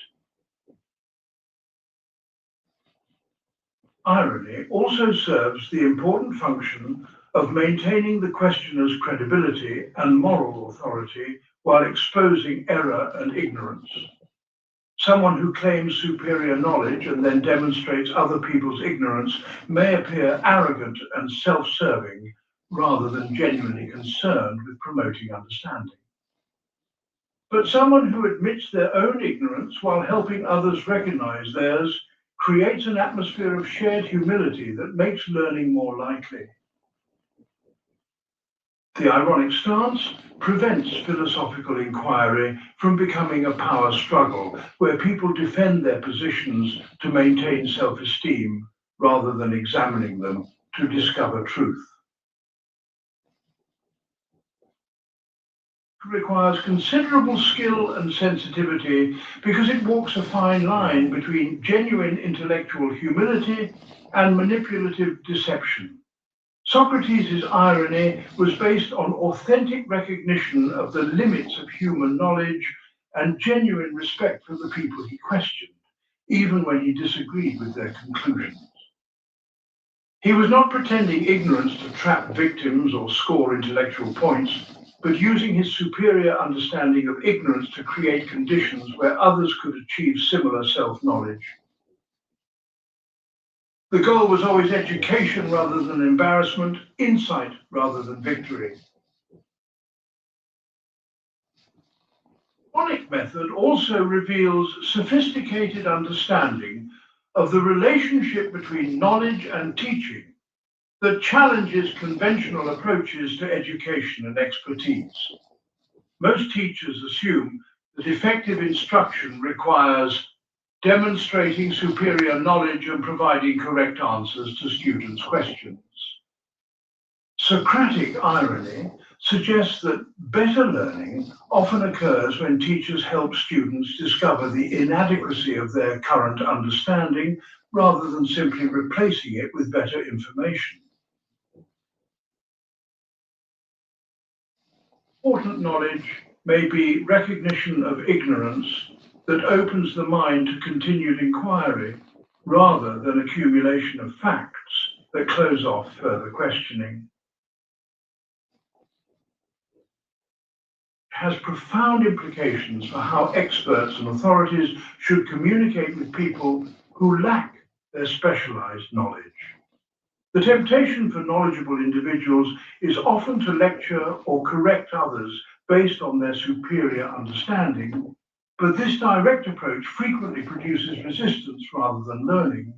Irony also serves the important function of maintaining the questioner's credibility and moral authority while exposing error and ignorance. Someone who claims superior knowledge and then demonstrates other people's ignorance may appear arrogant and self-serving rather than genuinely concerned with promoting understanding. But someone who admits their own ignorance while helping others recognize theirs creates an atmosphere of shared humility that makes learning more likely. The ironic stance prevents philosophical inquiry from becoming a power struggle where people defend their positions to maintain self-esteem rather than examining them to discover truth. It requires considerable skill and sensitivity because it walks a fine line between genuine intellectual humility and manipulative deception. Socrates' irony was based on authentic recognition of the limits of human knowledge and genuine respect for the people he questioned, even when he disagreed with their conclusions. He was not pretending ignorance to trap victims or score intellectual points, but using his superior understanding of ignorance to create conditions where others could achieve similar self-knowledge. The goal was always education rather than embarrassment, insight rather than victory. The Ironic method also reveals sophisticated understanding of the relationship between knowledge and teaching that challenges conventional approaches to education and expertise. Most teachers assume that effective instruction requires demonstrating superior knowledge and providing correct answers to students' questions. Socratic irony suggests that better learning often occurs when teachers help students discover the inadequacy of their current understanding rather than simply replacing it with better information. Important knowledge may be recognition of ignorance that opens the mind to continued inquiry rather than accumulation of facts that close off further questioning. It has profound implications for how experts and authorities should communicate with people who lack their specialized knowledge. The temptation for knowledgeable individuals is often to lecture or correct others based on their superior understanding, but this direct approach frequently produces resistance rather than learning.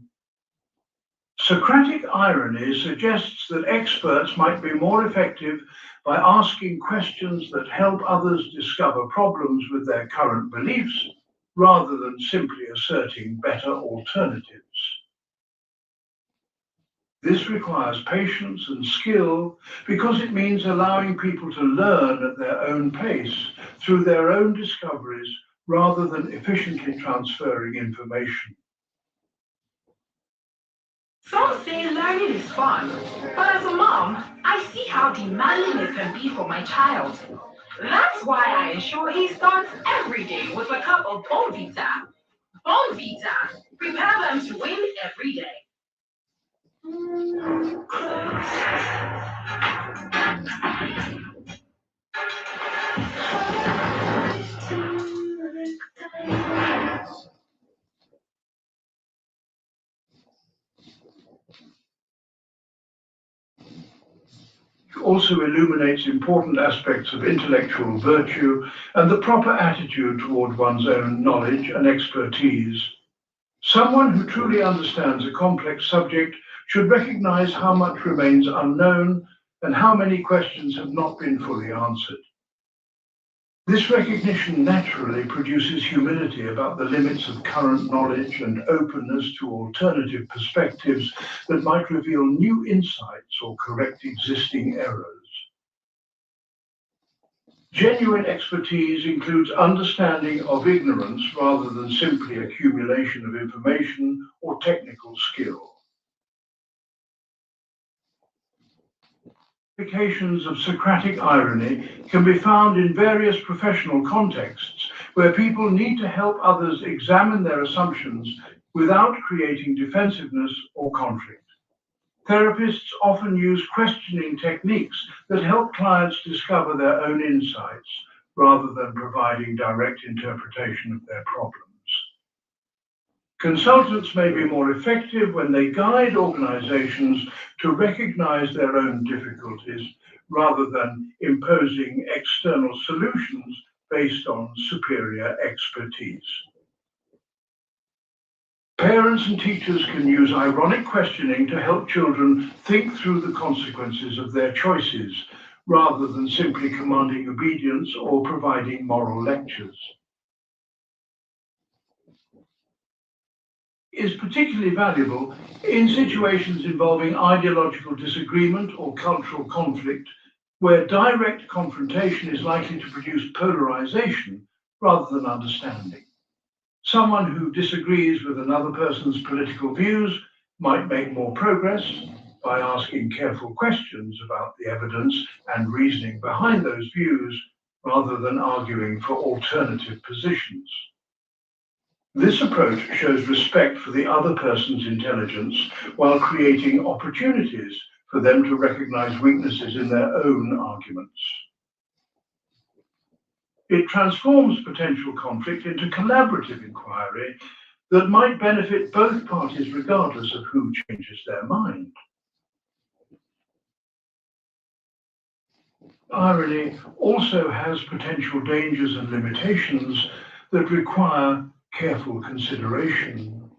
Socratic irony suggests that experts might be more effective by asking questions that help others discover problems with their current beliefs rather than simply asserting better alternatives. This requires patience and skill because it means allowing people to learn at their own pace through their own discoveries rather than efficiently transferring information. Some say learning is fun, but as a mom, I see how demanding it can be for my child. That's why I ensure he starts every day with a cup of Bonvita. Bonvita, prepare them to win every day. It also illuminates important aspects of intellectual virtue and the proper attitude toward one's own knowledge and expertise. Someone who truly understands a complex subject should recognize how much remains unknown and how many questions have not been fully answered. This recognition naturally produces humility about the limits of current knowledge and openness to alternative perspectives that might reveal new insights or correct existing errors. Genuine expertise includes understanding of ignorance rather than simply accumulation of information or technical skill. Applications of Socratic irony can be found in various professional contexts where people need to help others examine their assumptions without creating defensiveness or conflict. Therapists often use questioning techniques that help clients discover their own insights rather than providing direct interpretation of their problems. Consultants may be more effective when they guide organizations to recognize their own difficulties rather than imposing external solutions based on superior expertise. Parents and teachers can use ironic questioning to help children think through the consequences of their choices rather than simply commanding obedience or providing moral lectures. Is particularly valuable in situations involving ideological disagreement or cultural conflict, where direct confrontation is likely to produce polarization rather than understanding. Someone who disagrees with another person's political views might make more progress by asking careful questions about the evidence and reasoning behind those views rather than arguing for alternative positions. This approach shows respect for the other person's intelligence while creating opportunities for them to recognize weaknesses in their own arguments. It transforms potential conflict into collaborative inquiry that might benefit both parties regardless of who changes their mind. Irony also has potential dangers and limitations that require careful consideration.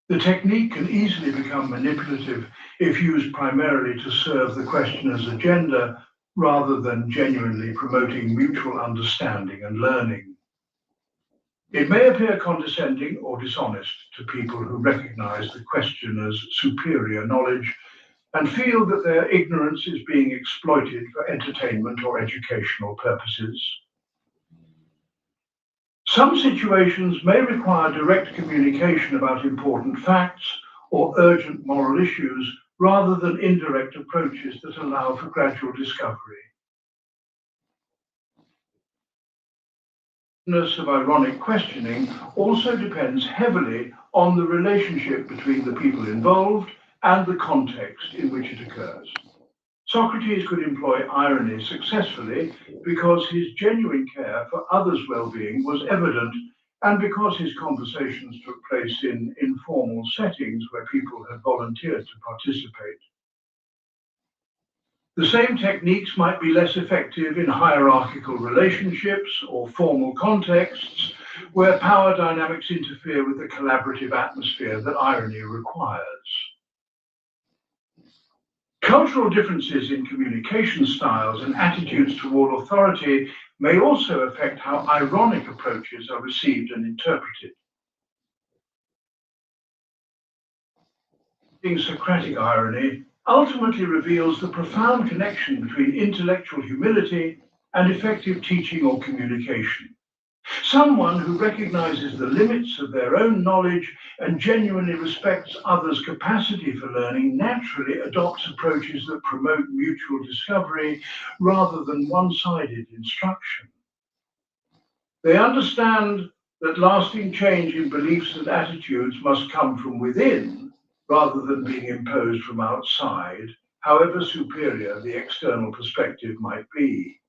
The technique can easily become manipulative if used primarily to serve the questioner's agenda rather than genuinely promoting mutual understanding and learning. It may appear condescending or dishonest to people who recognize the questioner's superior knowledge and feel that their ignorance is being exploited for entertainment or educational purposes. Some situations may require direct communication about important facts or urgent moral issues rather than indirect approaches that allow for gradual discovery. The effectiveness of ironic questioning also depends heavily on the relationship between the people involved and the context in which it occurs. Socrates could employ irony successfully because his genuine care for others' well-being was evident and because his conversations took place in informal settings where people had volunteered to participate. The same techniques might be less effective in hierarchical relationships or formal contexts where power dynamics interfere with the collaborative atmosphere that irony requires. Cultural differences in communication styles and attitudes toward authority may also affect how ironic approaches are received and interpreted. Socratic irony ultimately reveals the profound connection between intellectual humility and effective teaching or communication. Someone who recognizes the limits of their own knowledge and genuinely respects others' capacity for learning naturally adopts approaches that promote mutual discovery rather than one-sided instruction. They understand that lasting change in beliefs and attitudes must come from within rather than being imposed from outside, however superior the external perspective might be.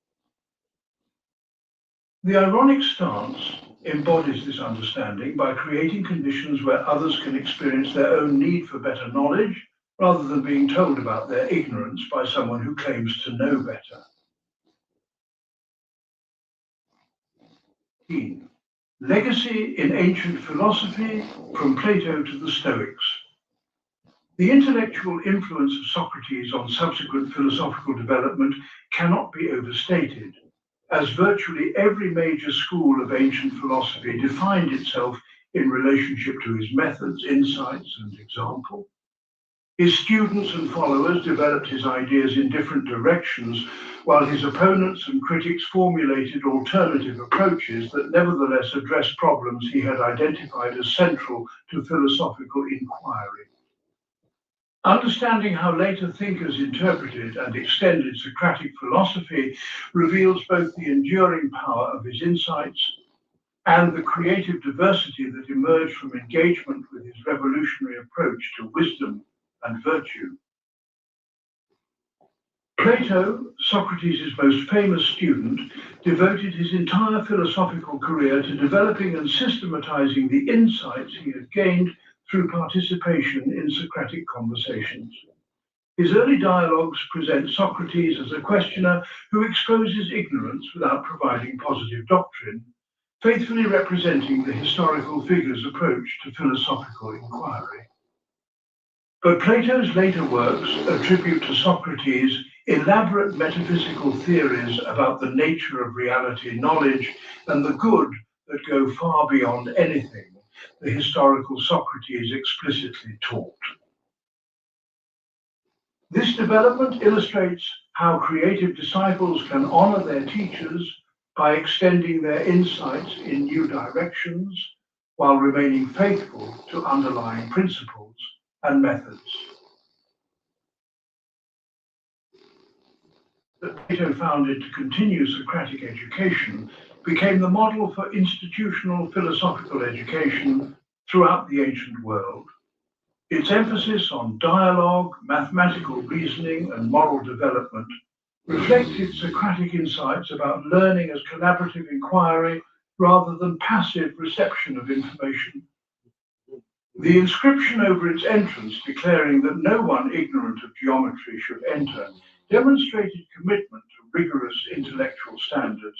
The ironic stance embodies this understanding by creating conditions where others can experience their own need for better knowledge rather than being told about their ignorance by someone who claims to know better. Legacy in ancient philosophy from Plato to the Stoics. The intellectual influence of Socrates on subsequent philosophical development cannot be overstated, as virtually every major school of ancient philosophy defined itself in relationship to his methods, insights, and example. His students and followers developed his ideas in different directions, while his opponents and critics formulated alternative approaches that nevertheless addressed problems he had identified as central to philosophical inquiry. Understanding how later thinkers interpreted and extended Socratic philosophy reveals both the enduring power of his insights and the creative diversity that emerged from engagement with his revolutionary approach to wisdom and virtue. Plato, Socrates' most famous student, devoted his entire philosophical career to developing and systematizing the insights he had gained through participation in Socratic conversations. His early dialogues present Socrates as a questioner who exposes ignorance without providing positive doctrine, faithfully representing the historical figure's approach to philosophical inquiry. But Plato's later works attribute to Socrates elaborate metaphysical theories about the nature of reality, knowledge, and the good that go far beyond anything the historical Socrates explicitly taught. This development illustrates how creative disciples can honor their teachers by extending their insights in new directions while remaining faithful to underlying principles and methods. That Plato founded to continue Socratic education became the model for institutional philosophical education throughout the ancient world. Its emphasis on dialogue, mathematical reasoning, and moral development reflected Socratic insights about learning as collaborative inquiry rather than passive reception of information. The inscription over its entrance declaring that no one ignorant of geometry should enter demonstrated commitment to rigorous intellectual standards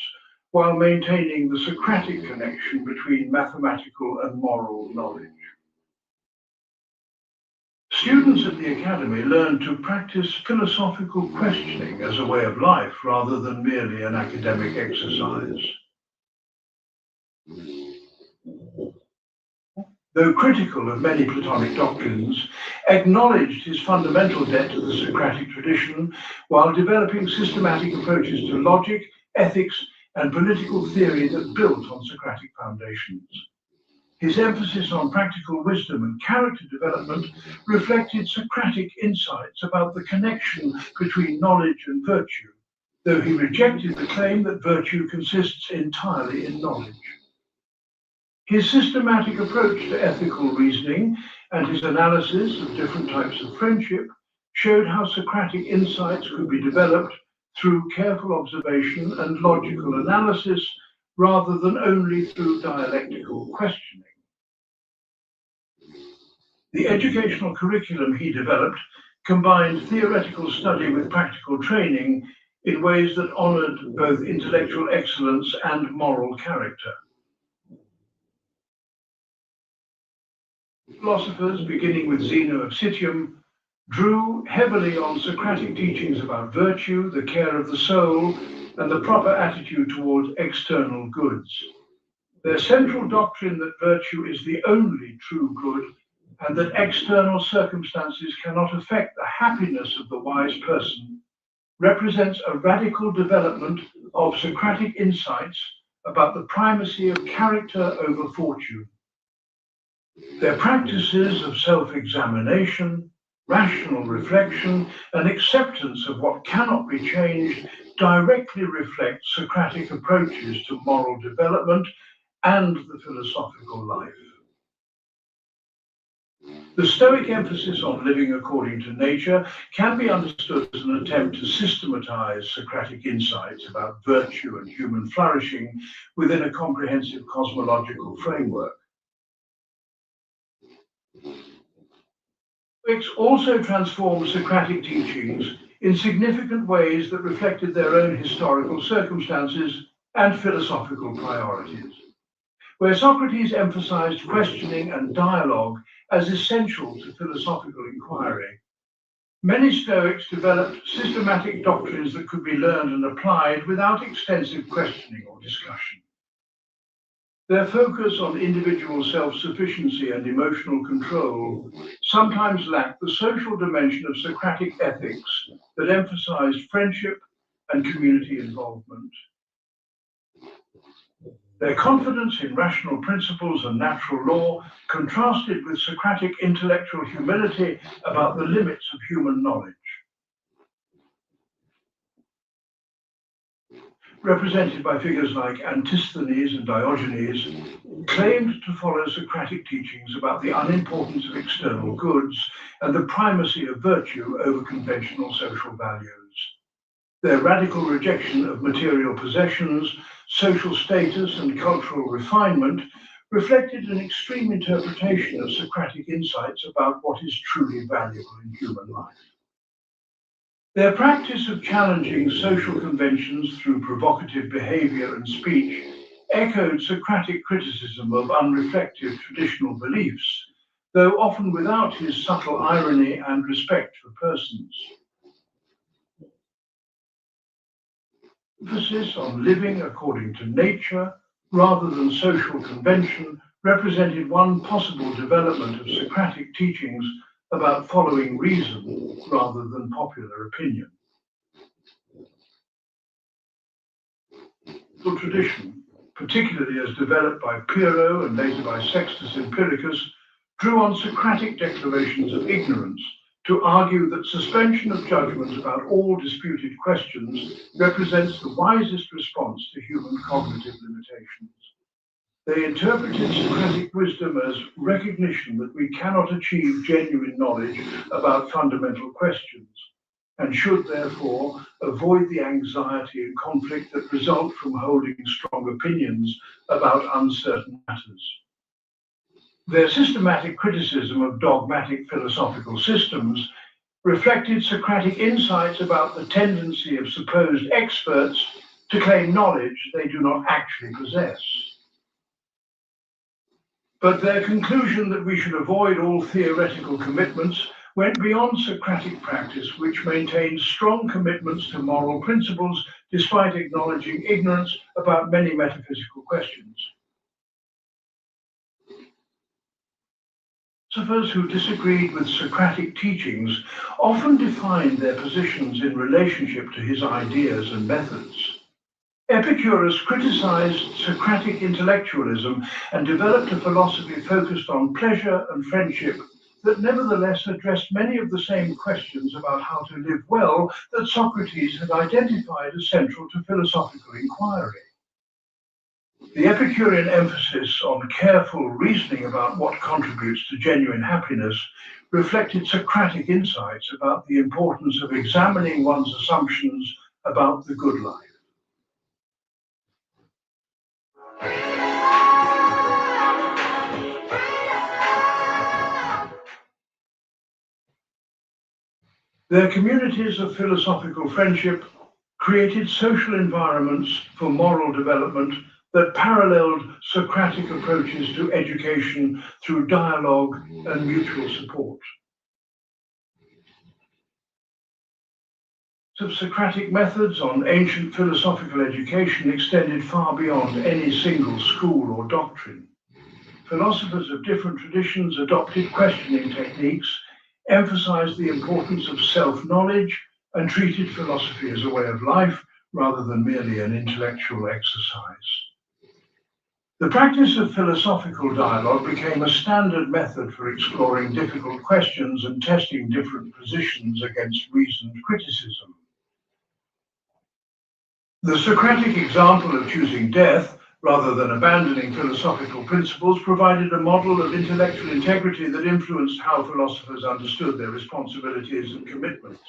while maintaining the Socratic connection between mathematical and moral knowledge. Students at the academy learned to practice philosophical questioning as a way of life rather than merely an academic exercise. Though critical of many Platonic doctrines, acknowledged his fundamental debt to the Socratic tradition while developing systematic approaches to logic, ethics, and political theory that built on Socratic foundations. His emphasis on practical wisdom and character development reflected Socratic insights about the connection between knowledge and virtue, though he rejected the claim that virtue consists entirely in knowledge. His systematic approach to ethical reasoning and his analysis of different types of friendship showed how Socratic insights could be developed through careful observation and logical analysis rather than only through dialectical questioning. The educational curriculum he developed combined theoretical study with practical training in ways that honored both intellectual excellence and moral character. Philosophers, beginning with Zeno of Citium, drew heavily on Socratic teachings about virtue, the care of the soul, and the proper attitude towards external goods. Their central doctrine that virtue is the only true good and that external circumstances cannot affect the happiness of the wise person, represents a radical development of Socratic insights about the primacy of character over fortune. Their practices of self-examination, rational reflection, and acceptance of what cannot be changed directly reflect Socratic approaches to moral development and the philosophical life. The Stoic emphasis on living according to nature can be understood as an attempt to systematize Socratic insights about virtue and human flourishing within a comprehensive cosmological framework. Stoics also transformed Socratic teachings in significant ways that reflected their own historical circumstances and philosophical priorities. Where Socrates emphasized questioning and dialogue as essential to philosophical inquiry, many Stoics developed systematic doctrines that could be learned and applied without extensive questioning or discussion. Their focus on individual self-sufficiency and emotional control sometimes lacked the social dimension of Socratic ethics that emphasized friendship and community involvement. Their confidence in rational principles and natural law contrasted with Socratic intellectual humility about the limits of human knowledge. Represented by figures like Antisthenes and Diogenes, claimed to follow Socratic teachings about the unimportance of external goods and the primacy of virtue over conventional social values. Their radical rejection of material possessions, social status, and cultural refinement reflected an extreme interpretation of Socratic insights about what is truly valuable in human life. Their practice of challenging social conventions through provocative behavior and speech echoed Socratic criticism of unreflective traditional beliefs, though often without his subtle irony and respect for persons. Emphasis on living according to nature rather than social convention represented one possible development of Socratic teachings about following reason rather than popular opinion. The tradition, particularly as developed by Pyrrho and later by Sextus Empiricus, drew on Socratic declarations of ignorance to argue that suspension of judgment about all disputed questions represents the wisest response to human cognitive limitations. They interpreted Socratic wisdom as recognition that we cannot achieve genuine knowledge about fundamental questions, and should therefore avoid the anxiety and conflict that result from holding strong opinions about uncertain matters. Their systematic criticism of dogmatic philosophical systems reflected Socratic insights about the tendency of supposed experts to claim knowledge they do not actually possess. But their conclusion that we should avoid all theoretical commitments went beyond Socratic practice, which maintained strong commitments to moral principles despite acknowledging ignorance about many metaphysical questions. Philosophers who disagreed with Socratic teachings often defined their positions in relationship to his ideas and methods. Epicurus criticized Socratic intellectualism and developed a philosophy focused on pleasure and friendship that nevertheless addressed many of the same questions about how to live well that Socrates had identified as central to philosophical inquiry. The Epicurean emphasis on careful reasoning about what contributes to genuine happiness reflected Socratic insights about the importance of examining one's assumptions about the good life. Their communities of philosophical friendship created social environments for moral development that paralleled Socratic approaches to education through dialogue and mutual support. Socratic methods on ancient philosophical education extended far beyond any single school or doctrine. philosophers of different traditions adopted questioning techniques, emphasized the importance of self-knowledge, and treated philosophy as a way of life rather than merely an intellectual exercise. The practice of philosophical dialogue became a standard method for exploring difficult questions and testing different positions against reasoned criticism. The Socratic example of choosing death rather than abandoning philosophical principles provided a model of intellectual integrity that influenced how philosophers understood their responsibilities and commitments.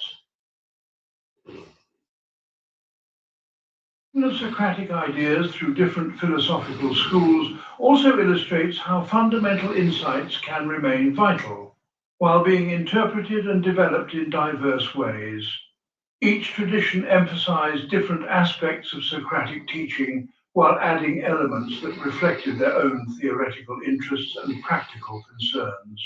Of Socratic ideas through different philosophical schools also illustrates how fundamental insights can remain vital while being interpreted and developed in diverse ways. Each tradition emphasized different aspects of Socratic teaching while adding elements that reflected their own theoretical interests and practical concerns.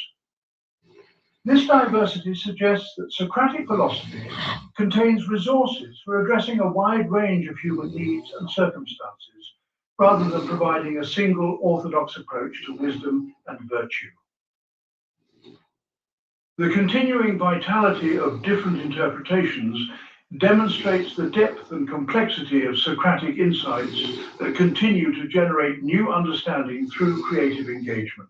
This diversity suggests that Socratic philosophy contains resources for addressing a wide range of human needs and circumstances, rather than providing a single orthodox approach to wisdom and virtue. The continuing vitality of different interpretations demonstrates the depth and complexity of Socratic insights that continue to generate new understanding through creative engagement.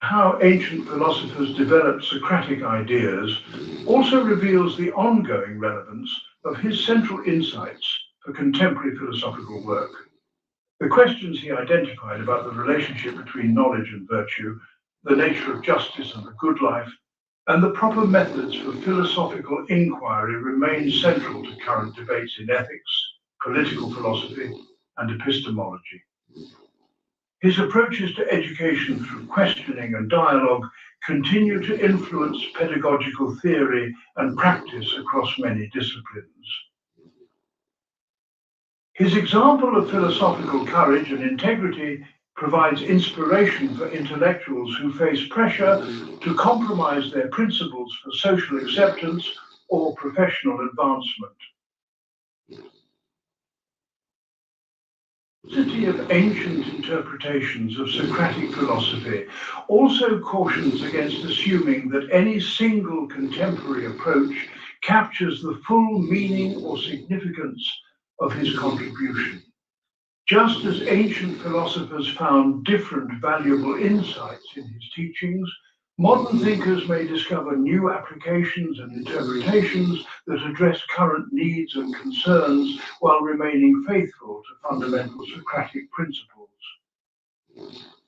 How ancient philosophers developed Socratic ideas also reveals the ongoing relevance of his central insights for contemporary philosophical work. The questions he identified about the relationship between knowledge and virtue, the nature of justice and the good life, and the proper methods for philosophical inquiry remain central to current debates in ethics, political philosophy, and epistemology. His approaches to education through questioning and dialogue continue to influence pedagogical theory and practice across many disciplines. His example of philosophical courage and integrity provides inspiration for intellectuals who face pressure to compromise their principles for social acceptance or professional advancement. The diversity of ancient interpretations of Socratic philosophy also cautions against assuming that any single contemporary approach captures the full meaning or significance of his contribution. Just as ancient philosophers found different valuable insights in his teachings, modern thinkers may discover new applications and interpretations that address current needs and concerns while remaining faithful to fundamental Socratic principles.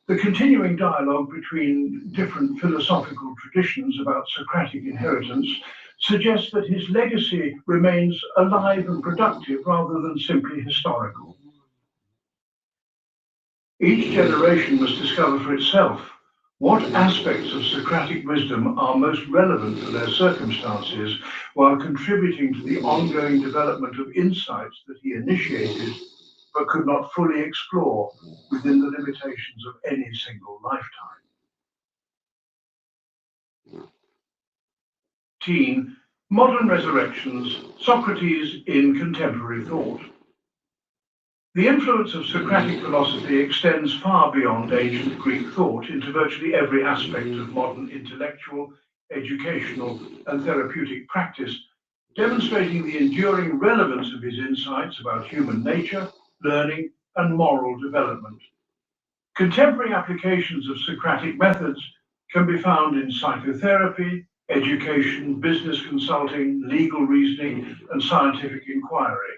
The continuing dialogue between different philosophical traditions about Socratic inheritance suggests that his legacy remains alive and productive rather than simply historical. Each generation must discover for itself what aspects of Socratic wisdom are most relevant for their circumstances while contributing to the ongoing development of insights that he initiated but could not fully explore within the limitations of any single lifetime. Modern resurrections, Socrates in contemporary thought. The influence of Socratic philosophy extends far beyond ancient Greek thought into virtually every aspect of modern intellectual, educational, and therapeutic practice, demonstrating the enduring relevance of his insights about human nature, learning, and moral development. Contemporary applications of Socratic methods can be found in psychotherapy, education, business consulting, legal reasoning, and scientific inquiry,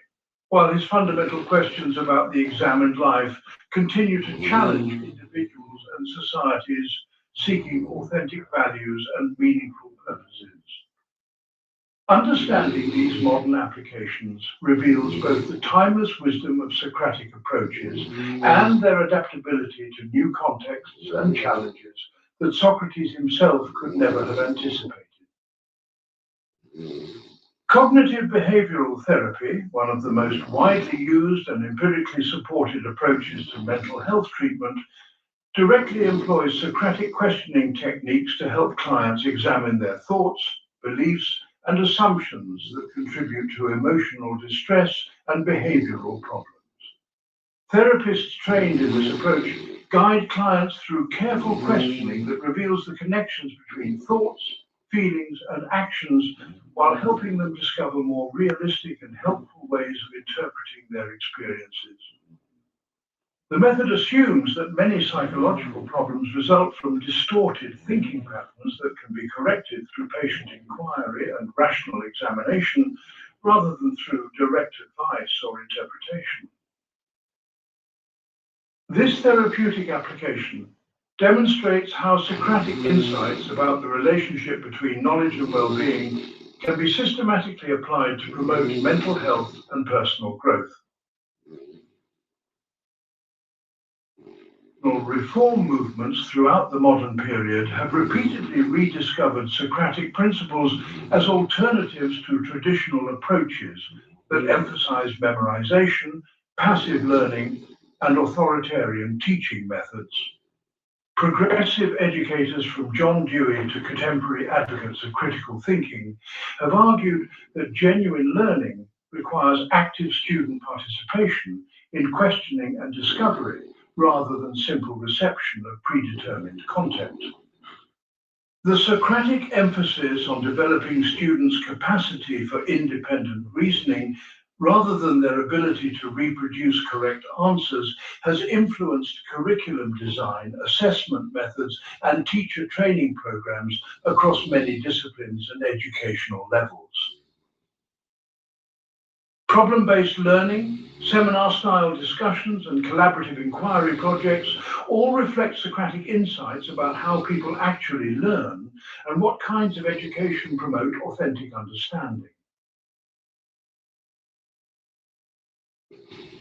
while his fundamental questions about the examined life continue to challenge individuals and societies seeking authentic values and meaningful purposes. Understanding these modern applications reveals both the timeless wisdom of Socratic approaches and their adaptability to new contexts and challenges that Socrates himself could never have anticipated. Cognitive behavioral therapy, one of the most widely used and empirically supported approaches to mental health treatment, directly employs Socratic questioning techniques to help clients examine their thoughts, beliefs, and assumptions that contribute to emotional distress and behavioral problems. Therapists trained in this approach guide clients through careful questioning that reveals the connections between thoughts, feelings, and actions while helping them discover more realistic and helpful ways of interpreting their experiences. The method assumes that many psychological problems result from distorted thinking patterns that can be corrected through patient inquiry and rational examination rather than through direct advice or interpretation. This therapeutic application demonstrates how Socratic insights about the relationship between knowledge and well-being can be systematically applied to promote mental health and personal growth. Reform movements throughout the modern period have repeatedly rediscovered Socratic principles as alternatives to traditional approaches that emphasize memorization, passive learning, and authoritarian teaching methods. Progressive educators from John Dewey to contemporary advocates of critical thinking have argued that genuine learning requires active student participation in questioning and discovery rather than simple reception of predetermined content. The Socratic emphasis on developing students' capacity for independent reasoning rather than their ability to reproduce correct answers has influenced curriculum design, assessment methods, and teacher training programs across many disciplines and educational levels. Problem-based learning, seminar-style discussions, and collaborative inquiry projects all reflect Socratic insights about how people actually learn and what kinds of education promote authentic understanding.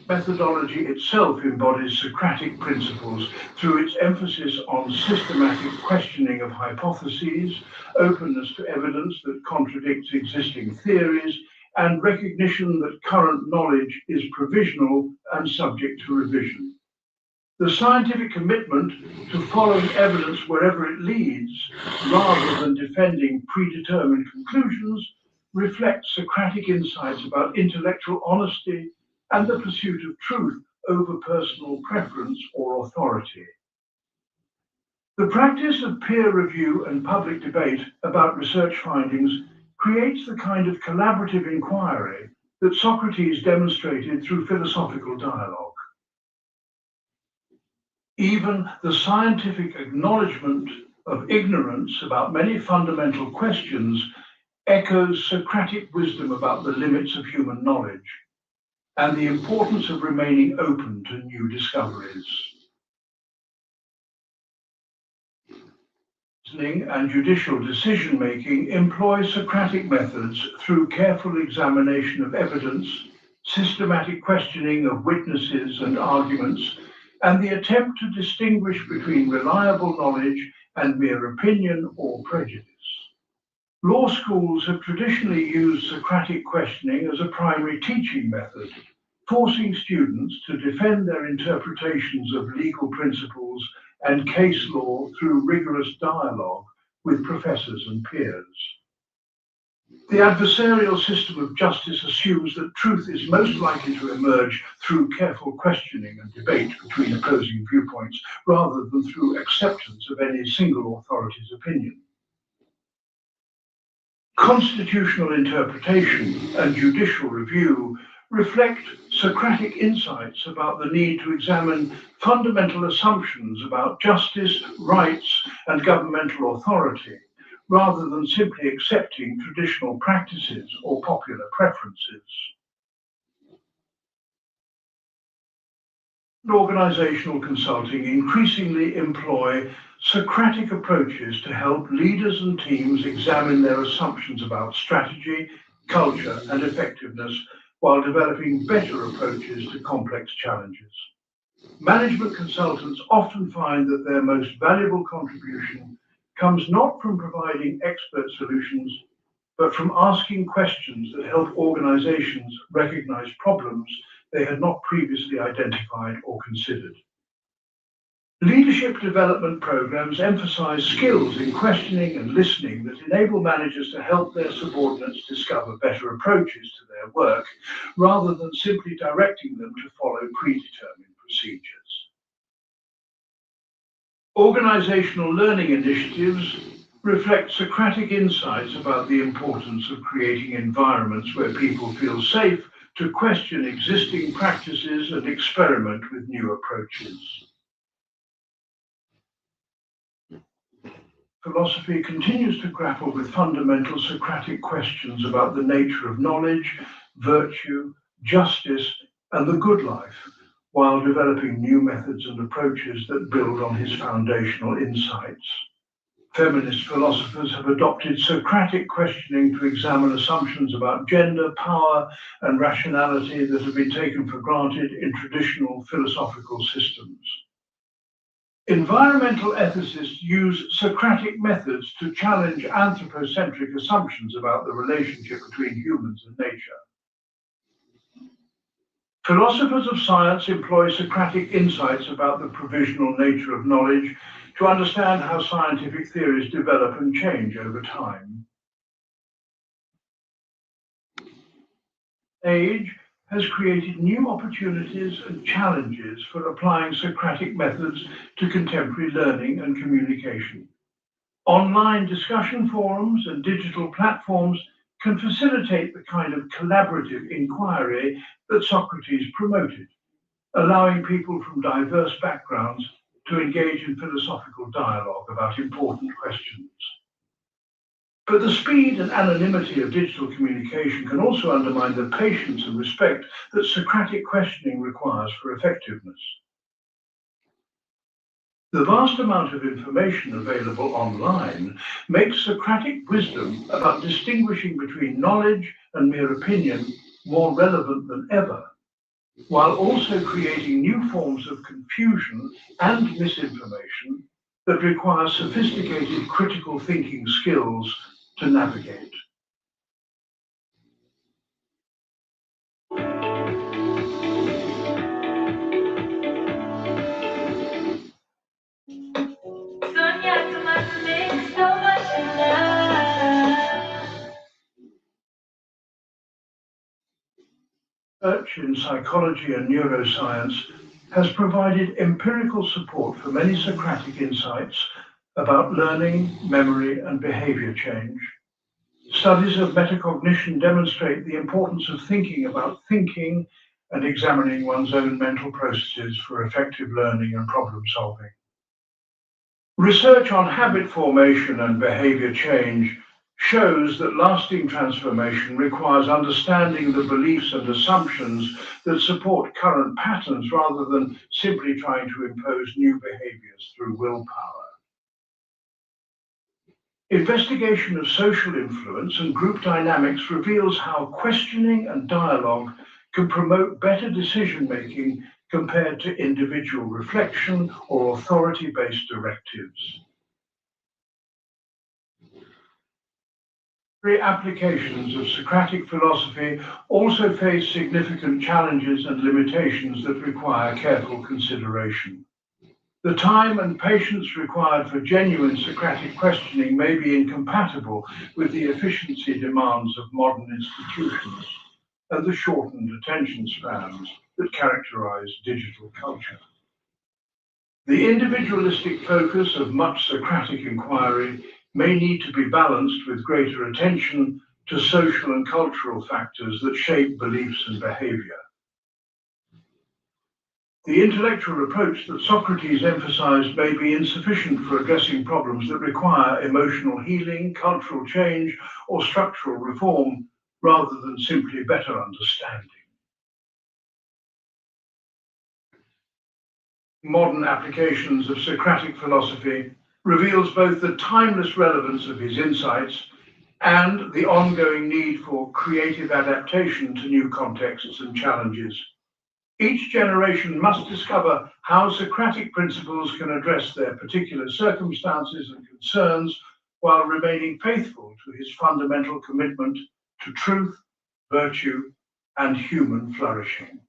Methodology itself embodies Socratic principles through its emphasis on systematic questioning of hypotheses, openness to evidence that contradicts existing theories, and recognition that current knowledge is provisional and subject to revision. The scientific commitment to following evidence wherever it leads, rather than defending predetermined conclusions, reflects Socratic insights about intellectual honesty and the pursuit of truth over personal preference or authority. The practice of peer review and public debate about research findings creates the kind of collaborative inquiry that Socrates demonstrated through philosophical dialogue. Even the scientific acknowledgement of ignorance about many fundamental questions echoes Socratic wisdom about the limits of human knowledge and the importance of remaining open to new discoveries. Reasoning and judicial decision-making employ Socratic methods through careful examination of evidence, systematic questioning of witnesses and arguments, and the attempt to distinguish between reliable knowledge and mere opinion or prejudice. Law schools have traditionally used Socratic questioning as a primary teaching method, forcing students to defend their interpretations of legal principles and case law through rigorous dialogue with professors and peers. The adversarial system of justice assumes that truth is most likely to emerge through careful questioning and debate between opposing viewpoints, rather than through acceptance of any single authority's opinion. Constitutional interpretation and judicial review reflect Socratic insights about the need to examine fundamental assumptions about justice, rights, and governmental authority, rather than simply accepting traditional practices or popular preferences. Organizational consulting increasingly employ Socratic approaches to help leaders and teams examine their assumptions about strategy, culture, and effectiveness while developing better approaches to complex challenges. Management consultants often find that their most valuable contribution comes not from providing expert solutions, but from asking questions that help organizations recognize problems they had not previously identified or considered. Leadership development programs emphasize skills in questioning and listening that enable managers to help their subordinates discover better approaches to their work, rather than simply directing them to follow predetermined procedures. Organizational learning initiatives reflect Socratic insights about the importance of creating environments where people feel safe to question existing practices and experiment with new approaches. Philosophy continues to grapple with fundamental Socratic questions about the nature of knowledge, virtue, justice, and the good life, while developing new methods and approaches that build on his foundational insights. Feminist philosophers have adopted Socratic questioning to examine assumptions about gender, power, and rationality that have been taken for granted in traditional philosophical systems. Environmental ethicists use Socratic methods to challenge anthropocentric assumptions about the relationship between humans and nature. Philosophers of science employ Socratic insights about the provisional nature of knowledge to understand how scientific theories develop and change over time. Age has created new opportunities and challenges for applying Socratic methods to contemporary learning and communication. Online discussion forums and digital platforms can facilitate the kind of collaborative inquiry that Socrates promoted, allowing people from diverse backgrounds to engage in philosophical dialogue about important questions. But the speed and anonymity of digital communication can also undermine the patience and respect that Socratic questioning requires for effectiveness. The vast amount of information available online makes Socratic wisdom about distinguishing between knowledge and mere opinion more relevant than ever, while also creating new forms of confusion and misinformation that require sophisticated critical thinking skills to navigate. Research in psychology and neuroscience has provided empirical support for many Socratic insights about learning, memory, and behavior change. Studies of metacognition demonstrate the importance of thinking about thinking and examining one's own mental processes for effective learning and problem solving. Research on habit formation and behavior change shows that lasting transformation requires understanding the beliefs and assumptions that support current patterns rather than simply trying to impose new behaviors through willpower. Investigation of social influence and group dynamics reveals how questioning and dialogue can promote better decision-making compared to individual reflection or authority-based directives. Applications of Socratic philosophy also face significant challenges and limitations that require careful consideration. The time and patience required for genuine Socratic questioning may be incompatible with the efficiency demands of modern institutions and the shortened attention spans that characterize digital culture. The individualistic focus of much Socratic inquiry may need to be balanced with greater attention to social and cultural factors that shape beliefs and behavior. The intellectual approach that Socrates emphasized may be insufficient for addressing problems that require emotional healing, cultural change, or structural reform, rather than simply better understanding. Modern applications of Socratic philosophy reveals both the timeless relevance of his insights and the ongoing need for creative adaptation to new contexts and challenges. Each generation must discover how Socratic principles can address their particular circumstances and concerns while remaining faithful to his fundamental commitment to truth, virtue, and human flourishing.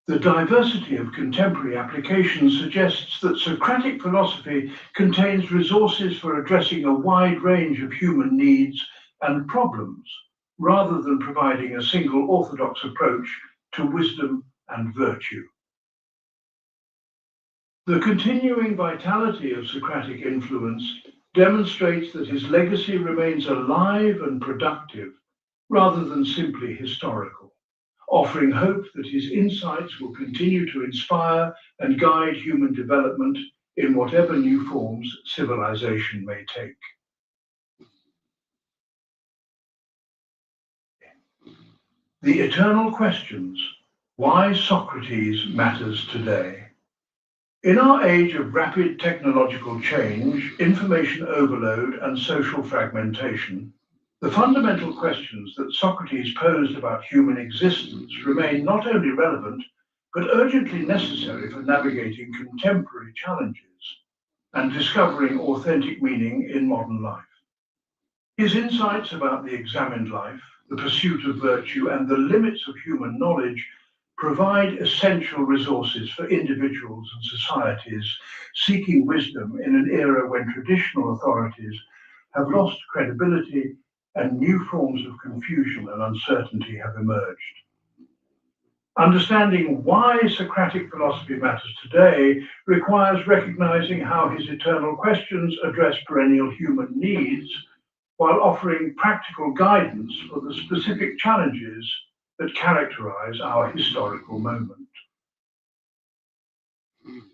The diversity of contemporary applications suggests that Socratic philosophy contains resources for addressing a wide range of human needs and problems, rather than providing a single orthodox approach to wisdom and virtue. The continuing vitality of Socratic influence demonstrates that his legacy remains alive and productive rather than simply historical, offering hope that his insights will continue to inspire and guide human development in whatever new forms civilization may take. The eternal questions, why Socrates matters today. In our age of rapid technological change, information overload, and social fragmentation, the fundamental questions that Socrates posed about human existence remain not only relevant, but urgently necessary for navigating contemporary challenges and discovering authentic meaning in modern life. His insights about the examined life, the pursuit of virtue, and the limits of human knowledge provide essential resources for individuals and societies seeking wisdom in an era when traditional authorities have lost credibility and new forms of confusion and uncertainty have emerged. Understanding why Socratic philosophy matters today requires recognizing how his eternal questions address perennial human needs while offering practical guidance for the specific challenges that characterize our historical moment.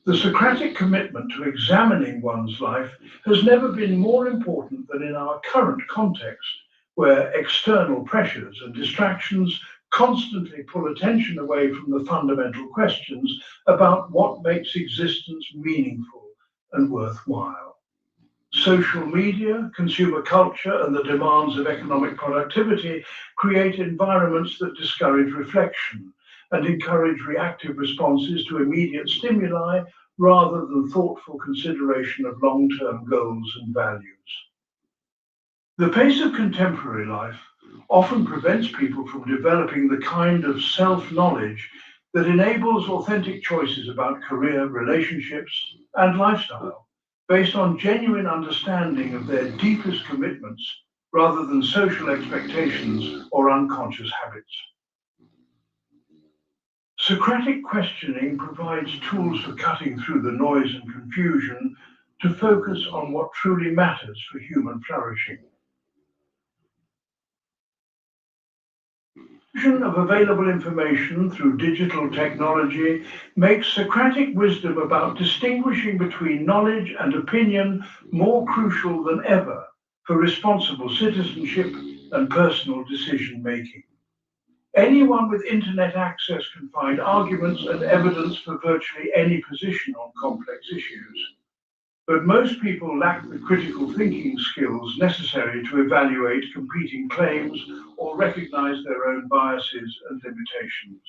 The Socratic commitment to examining one's life has never been more important than in our current context, where external pressures and distractions constantly pull attention away from the fundamental questions about what makes existence meaningful and worthwhile. Social media, consumer culture, and the demands of economic productivity create environments that discourage reflection and encourage reactive responses to immediate stimuli rather than thoughtful consideration of long-term goals and values. The pace of contemporary life often prevents people from developing the kind of self-knowledge that enables authentic choices about career, relationships, and lifestyle, based on genuine understanding of their deepest commitments rather than social expectations or unconscious habits. Socratic questioning provides tools for cutting through the noise and confusion to focus on what truly matters for human flourishing. Of available information through digital technology makes Socratic wisdom about distinguishing between knowledge and opinion more crucial than ever for responsible citizenship and personal decision-making. Anyone with internet access can find arguments and evidence for virtually any position on complex issues. But most people lack the critical thinking skills necessary to evaluate competing claims or recognize their own biases and limitations.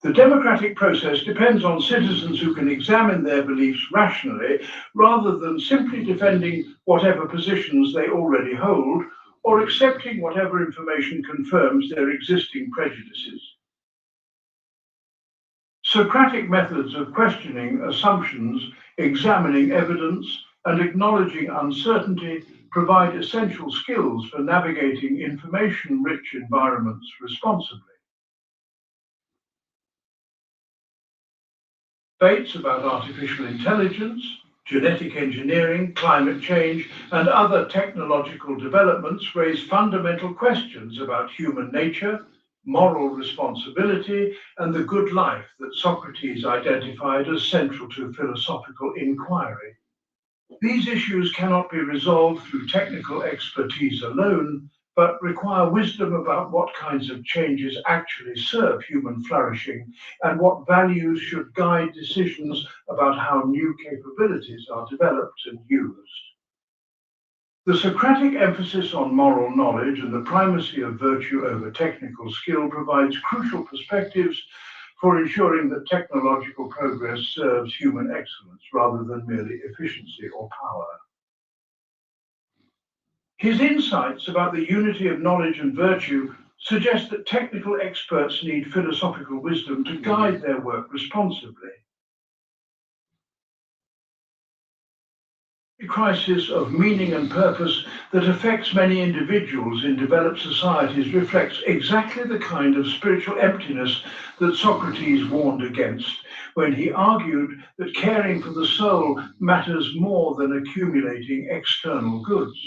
The democratic process depends on citizens who can examine their beliefs rationally rather than simply defending whatever positions they already hold or accepting whatever information confirms their existing prejudices. Socratic methods of questioning assumptions, examining evidence, and acknowledging uncertainty provide essential skills for navigating information-rich environments responsibly. Debates about artificial intelligence, genetic engineering, climate change, and other technological developments raise fundamental questions about human nature, moral responsibility, and the good life that Socrates identified as central to philosophical inquiry. These issues cannot be resolved through technical expertise alone, but require wisdom about what kinds of changes actually serve human flourishing and what values should guide decisions about how new capabilities are developed and used. The Socratic emphasis on moral knowledge and the primacy of virtue over technical skill provides crucial perspectives for ensuring that technological progress serves human excellence rather than merely efficiency or power. His insights about the unity of knowledge and virtue suggest that technical experts need philosophical wisdom to guide their work responsibly. A crisis of meaning and purpose that affects many individuals in developed societies reflects exactly the kind of spiritual emptiness that Socrates warned against when he argued that caring for the soul matters more than accumulating external goods.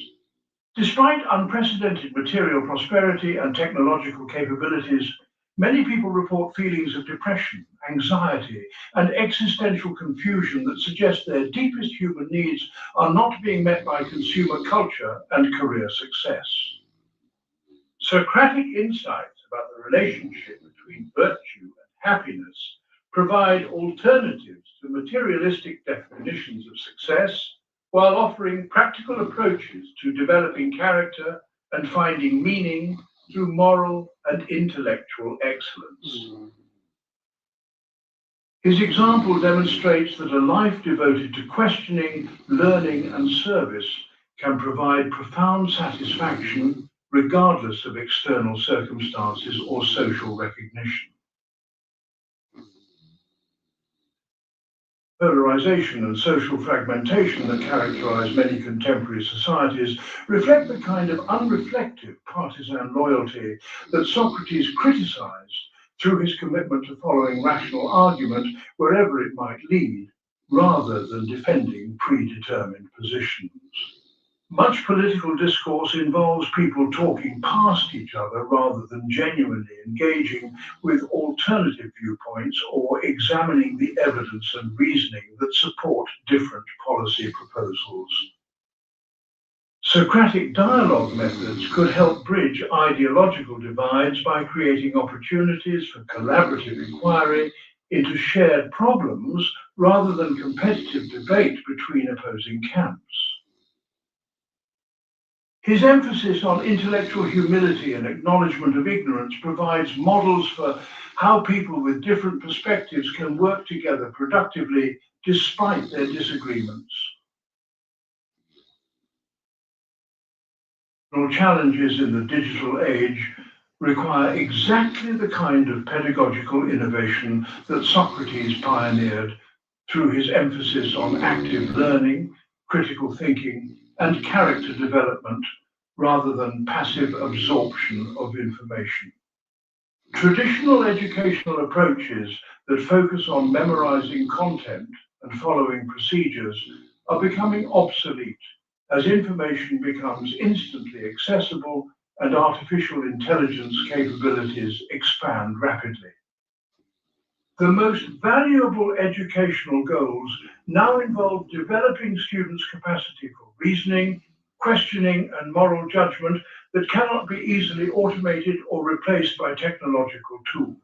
Despite unprecedented material prosperity and technological capabilities, many people report feelings of depression, anxiety, and existential confusion that suggest their deepest human needs are not being met by consumer culture and career success. Socratic insights about the relationship between virtue and happiness provide alternatives to materialistic definitions of success, while offering practical approaches to developing character and finding meaning through moral and intellectual excellence. His example demonstrates that a life devoted to questioning, learning, and service can provide profound satisfaction regardless of external circumstances or social recognition. Polarization and social fragmentation that characterize many contemporary societies reflect the kind of unreflective partisan loyalty that Socrates criticized through his commitment to following rational argument wherever it might lead, rather than defending predetermined positions. Much political discourse involves people talking past each other rather than genuinely engaging with alternative viewpoints or examining the evidence and reasoning that support different policy proposals. Socratic dialogue methods could help bridge ideological divides by creating opportunities for collaborative inquiry into shared problems rather than competitive debate between opposing camps. His emphasis on intellectual humility and acknowledgement of ignorance provides models for how people with different perspectives can work together productively despite their disagreements. Challenges in the digital age require exactly the kind of pedagogical innovation that Socrates pioneered through his emphasis on active learning, critical thinking, and character development rather than passive absorption of information. Traditional educational approaches that focus on memorizing content and following procedures are becoming obsolete as information becomes instantly accessible and artificial intelligence capabilities expand rapidly. The most valuable educational goals now involve developing students' capacity for reasoning, questioning, and moral judgment that cannot be easily automated or replaced by technological tools.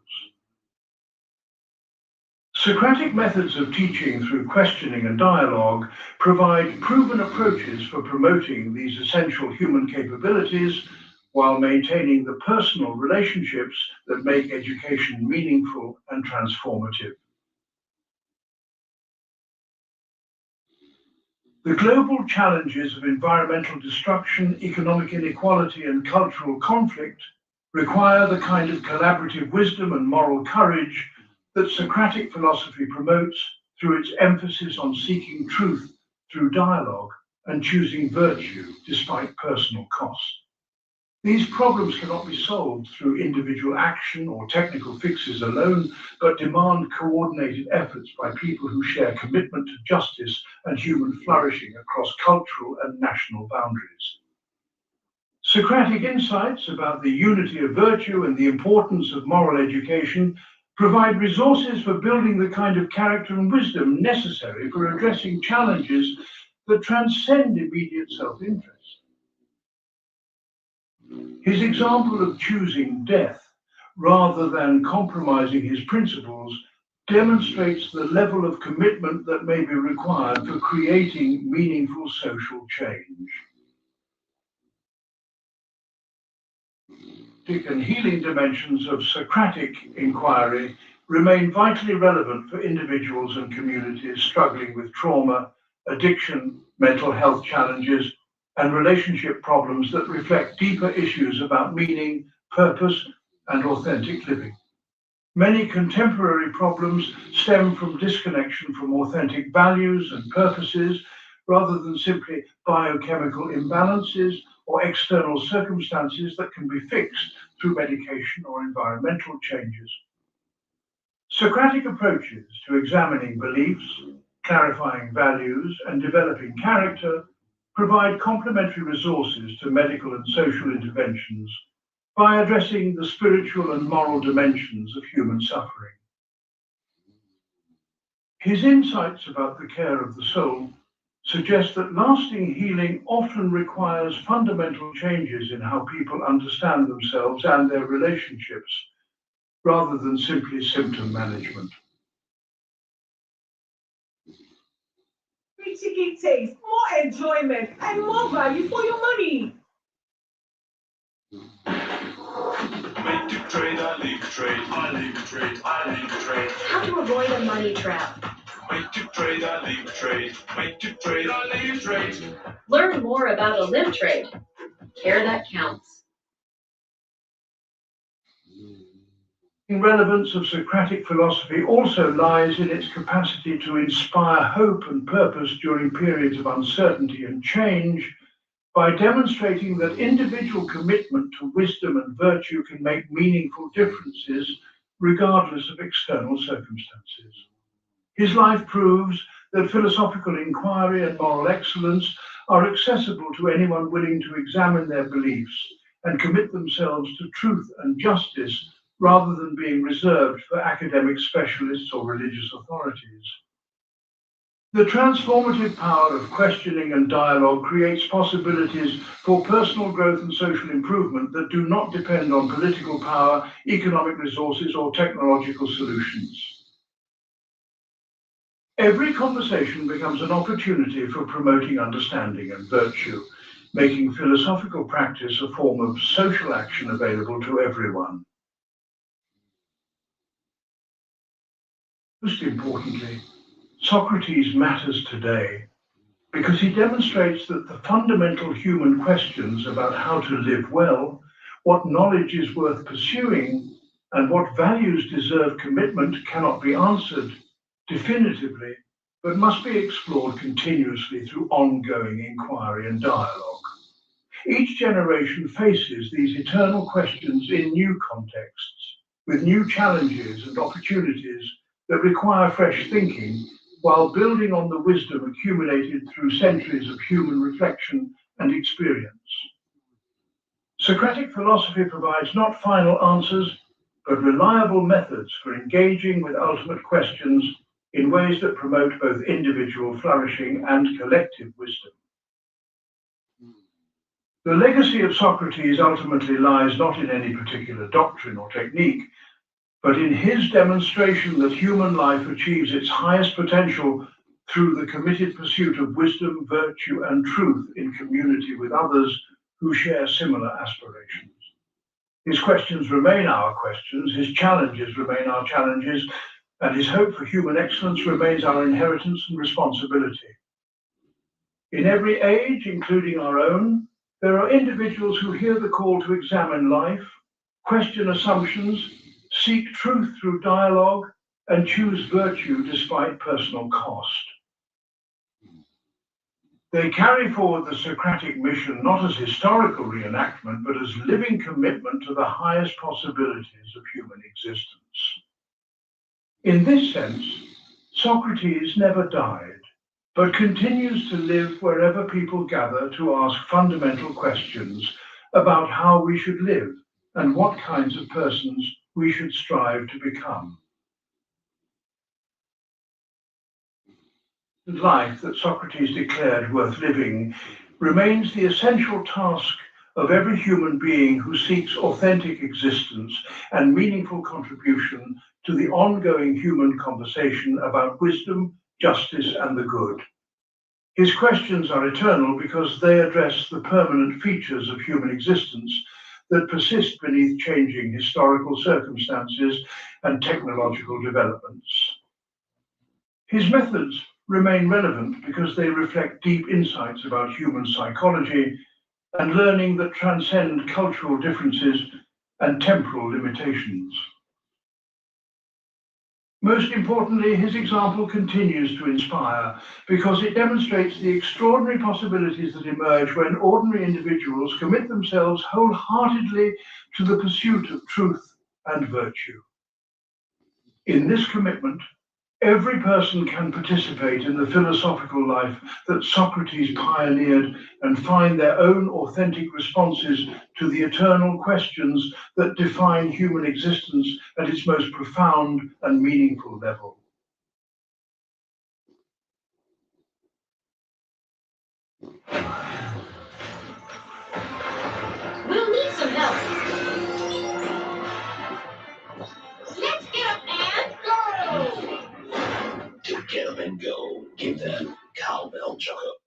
Socratic methods of teaching through questioning and dialogue provide proven approaches for promoting these essential human capabilities while maintaining the personal relationships that make education meaningful and transformative. The global challenges of environmental destruction, economic inequality, and cultural conflict require the kind of collaborative wisdom and moral courage that Socratic philosophy promotes through its emphasis on seeking truth through dialogue and choosing virtue despite personal cost. These problems cannot be solved through individual action or technical fixes alone, but demand coordinated efforts by people who share commitment to justice and human flourishing across cultural and national boundaries. Socratic insights about the unity of virtue and the importance of moral education provide resources for building the kind of character and wisdom necessary for addressing challenges that transcend immediate self-interest. His example of choosing death rather than compromising his principles demonstrates the level of commitment that may be required for creating meaningful social change. And healing dimensions of Socratic inquiry remain vitally relevant for individuals and communities struggling with trauma, addiction, mental health challenges, and relationship problems that reflect deeper issues about meaning, purpose, and authentic living. Many contemporary problems stem from disconnection from authentic values and purposes rather than simply biochemical imbalances or external circumstances that can be fixed through medication or environmental changes. Socratic approaches to examining beliefs, clarifying values, and developing character provide complementary resources to medical and social interventions by addressing the spiritual and moral dimensions of human suffering. His insights about the care of the soul suggest that lasting healing often requires fundamental changes in how people understand themselves and their relationships, rather than simply symptom management. Free chicken taste, more enjoyment, and more value for your money. Make the trade, I leave the trade, I leave the trade, I leave the trade. How to avoid a money trap. Make the trade, I leave the trade, make the trade, I leave the trade. Learn more about a live trade. Care that counts. The relevance of Socratic philosophy also lies in its capacity to inspire hope and purpose during periods of uncertainty and change by demonstrating that individual commitment to wisdom and virtue can make meaningful differences regardless of external circumstances. His life proves that philosophical inquiry and moral excellence are accessible to anyone willing to examine their beliefs and commit themselves to truth and justice rather than being reserved for academic specialists or religious authorities. The transformative power of questioning and dialogue creates possibilities for personal growth and social improvement that do not depend on political power, economic resources, or technological solutions. Every conversation becomes an opportunity for promoting understanding and virtue, making philosophical practice a form of social action available to everyone. Most importantly, Socrates matters today because he demonstrates that the fundamental human questions about how to live well, what knowledge is worth pursuing, and what values deserve commitment cannot be answered definitively, but must be explored continuously through ongoing inquiry and dialogue. Each generation faces these eternal questions in new contexts, with new challenges and opportunities that require fresh thinking, while building on the wisdom accumulated through centuries of human reflection and experience. Socratic philosophy provides not final answers, but reliable methods for engaging with ultimate questions in ways that promote both individual flourishing and collective wisdom. The legacy of Socrates ultimately lies not in any particular doctrine or technique, but in his demonstration that human life achieves its highest potential through the committed pursuit of wisdom, virtue, and truth in community with others who share similar aspirations. His questions remain our questions, his challenges remain our challenges, and his hope for human excellence remains our inheritance and responsibility. In every age, including our own, there are individuals who hear the call to examine life, question assumptions, seek truth through dialogue, and choose virtue despite personal cost. They carry forward the Socratic mission not as historical reenactment, but as living commitment to the highest possibilities of human existence. In this sense, Socrates never died, but continues to live wherever people gather to ask fundamental questions about how we should live and what kinds of persons we should strive to become. The life that Socrates declared worth living remains the essential task of every human being who seeks authentic existence and meaningful contribution to the ongoing human conversation about wisdom, justice, and the good. His questions are eternal because they address the permanent features of human existence that persist beneath changing historical circumstances and technological developments. His methods remain relevant because they reflect deep insights about human psychology and learning that transcend cultural differences and temporal limitations. Most importantly, his example continues to inspire because it demonstrates the extraordinary possibilities that emerge when ordinary individuals commit themselves wholeheartedly to the pursuit of truth and virtue. In this commitment, every person can participate in the philosophical life that Socrates pioneered and find their own authentic responses to the eternal questions that define human existence at its most profound and meaningful level. We'll need some help. Let's get up and go! To get up and go, give them cowbell chocolate.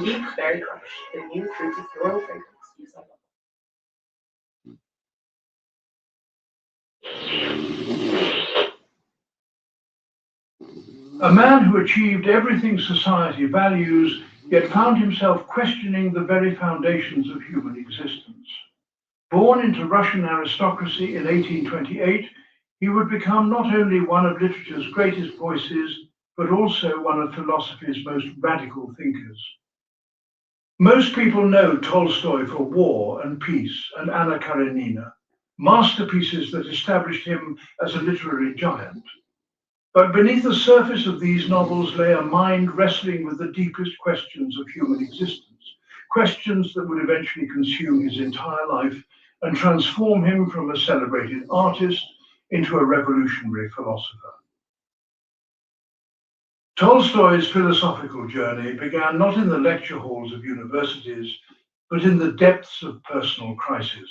Leap Berry Crush, the new fruity floral fragrance used on A man who achieved everything society values, yet found himself questioning the very foundations of human existence. Born into Russian aristocracy in 1828, he would become not only one of literature's greatest voices, but also one of philosophy's most radical thinkers. Most people know Tolstoy for War and Peace and Anna Karenina, masterpieces that established him as a literary giant. But beneath the surface of these novels lay a mind wrestling with the deepest questions of human existence, questions that would eventually consume his entire life and transform him from a celebrated artist into a revolutionary philosopher. Tolstoy's philosophical journey began not in the lecture halls of universities, but in the depths of personal crisis.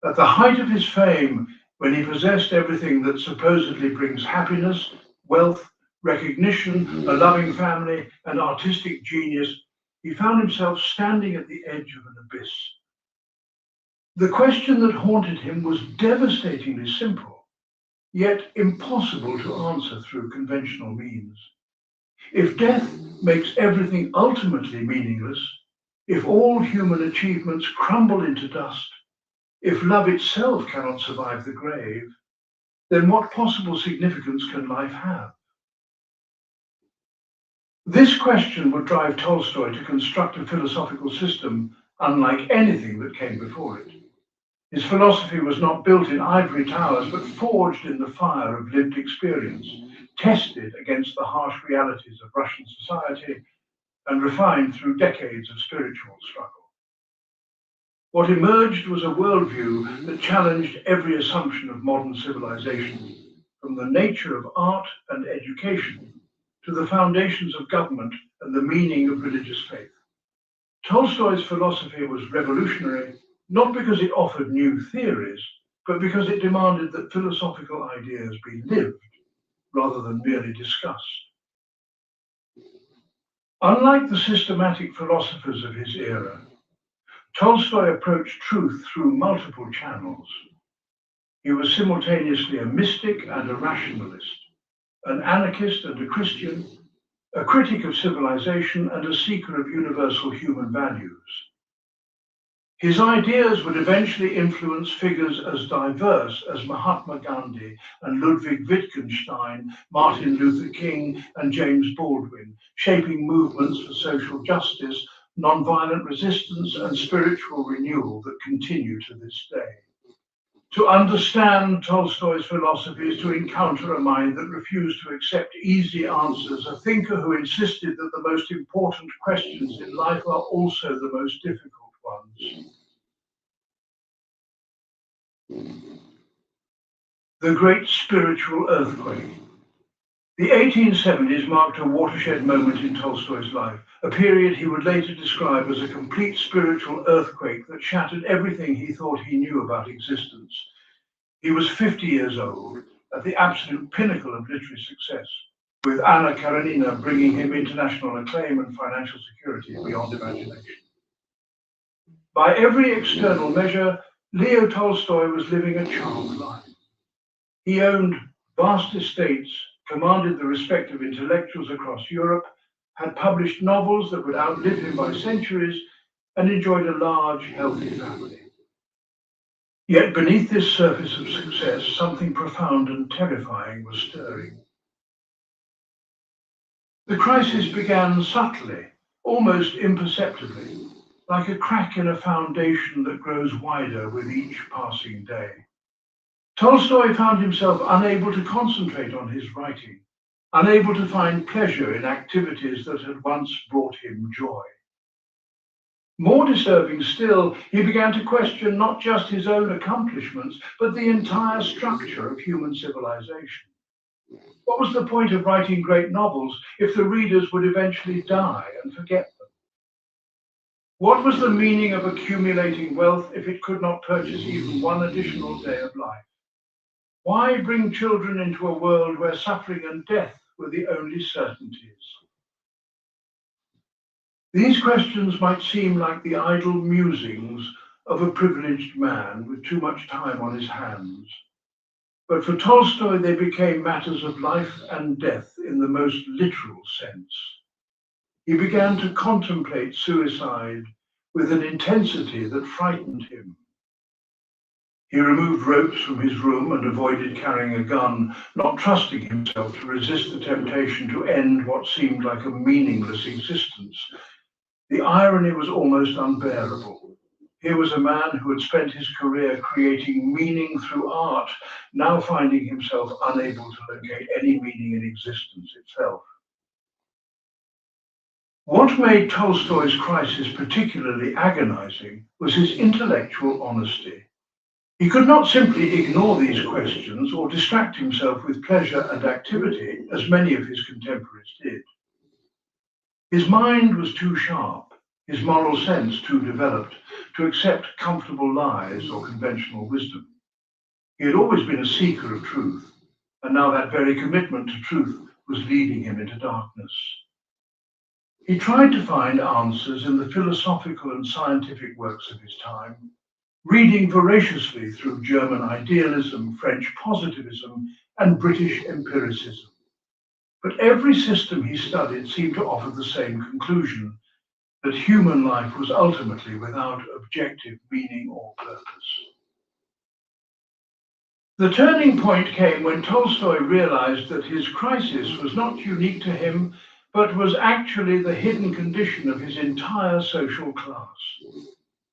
At the height of his fame, when he possessed everything that supposedly brings happiness, wealth, recognition, a loving family, and artistic genius, he found himself standing at the edge of an abyss. The question that haunted him was devastatingly simple, yet impossible to answer through conventional means. If death makes everything ultimately meaningless, if all human achievements crumble into dust, if love itself cannot survive the grave, then what possible significance can life have? This question would drive Tolstoy to construct a philosophical system unlike anything that came before it. His philosophy was not built in ivory towers, but forged in the fire of lived experience, tested against the harsh realities of Russian society, and refined through decades of spiritual struggle. What emerged was a worldview that challenged every assumption of modern civilization, from the nature of art and education to the foundations of government and the meaning of religious faith. Tolstoy's philosophy was revolutionary, not because it offered new theories, but because it demanded that philosophical ideas be lived rather than merely discussed. Unlike the systematic philosophers of his era, Tolstoy approached truth through multiple channels. He was simultaneously a mystic and a rationalist, an anarchist and a Christian, a critic of civilization and a seeker of universal human values. His ideas would eventually influence figures as diverse as Mahatma Gandhi and Ludwig Wittgenstein, Martin Luther King and James Baldwin, shaping movements for social justice, nonviolent resistance and spiritual renewal that continue to this day. To understand Tolstoy's philosophy is to encounter a mind that refused to accept easy answers, a thinker who insisted that the most important questions in life are also the most difficult ones. The Great Spiritual Earthquake. The 1870s marked a watershed moment in Tolstoy's life, a period he would later describe as a complete spiritual earthquake that shattered everything he thought he knew about existence. He was 50 years old, at the absolute pinnacle of literary success, with Anna Karenina bringing him international acclaim and financial security beyond imagination. By every external measure, Leo Tolstoy was living a charmed life. He owned vast estates, commanded the respect of intellectuals across Europe, had published novels that would outlive him by centuries, and enjoyed a large, healthy family. Yet beneath this surface of success, something profound and terrifying was stirring. The crisis began subtly, almost imperceptibly, like a crack in a foundation that grows wider with each passing day. Tolstoy found himself unable to concentrate on his writing, unable to find pleasure in activities that had once brought him joy. More disturbing still, he began to question not just his own accomplishments, but the entire structure of human civilization. What was the point of writing great novels if the readers would eventually die and forget them? What was the meaning of accumulating wealth if it could not purchase even one additional day of life? Why bring children into a world where suffering and death were the only certainties? These questions might seem like the idle musings of a privileged man with too much time on his hands. But for Tolstoy, they became matters of life and death in the most literal sense. He began to contemplate suicide with an intensity that frightened him. He removed ropes from his room and avoided carrying a gun, not trusting himself to resist the temptation to end what seemed like a meaningless existence. The irony was almost unbearable. Here was a man who had spent his career creating meaning through art, now finding himself unable to locate any meaning in existence itself. What made Tolstoy's crisis particularly agonizing was his intellectual honesty. He could not simply ignore these questions or distract himself with pleasure and activity, as many of his contemporaries did. His mind was too sharp, his moral sense too developed, to accept comfortable lies or conventional wisdom. He had always been a seeker of truth, and now that very commitment to truth was leading him into darkness. He tried to find answers in the philosophical and scientific works of his time, reading voraciously through German idealism, French positivism, and British empiricism. But every system he studied seemed to offer the same conclusion, that human life was ultimately without objective meaning or purpose. The turning point came when Tolstoy realized that his crisis was not unique to him, but was actually the hidden condition of his entire social class.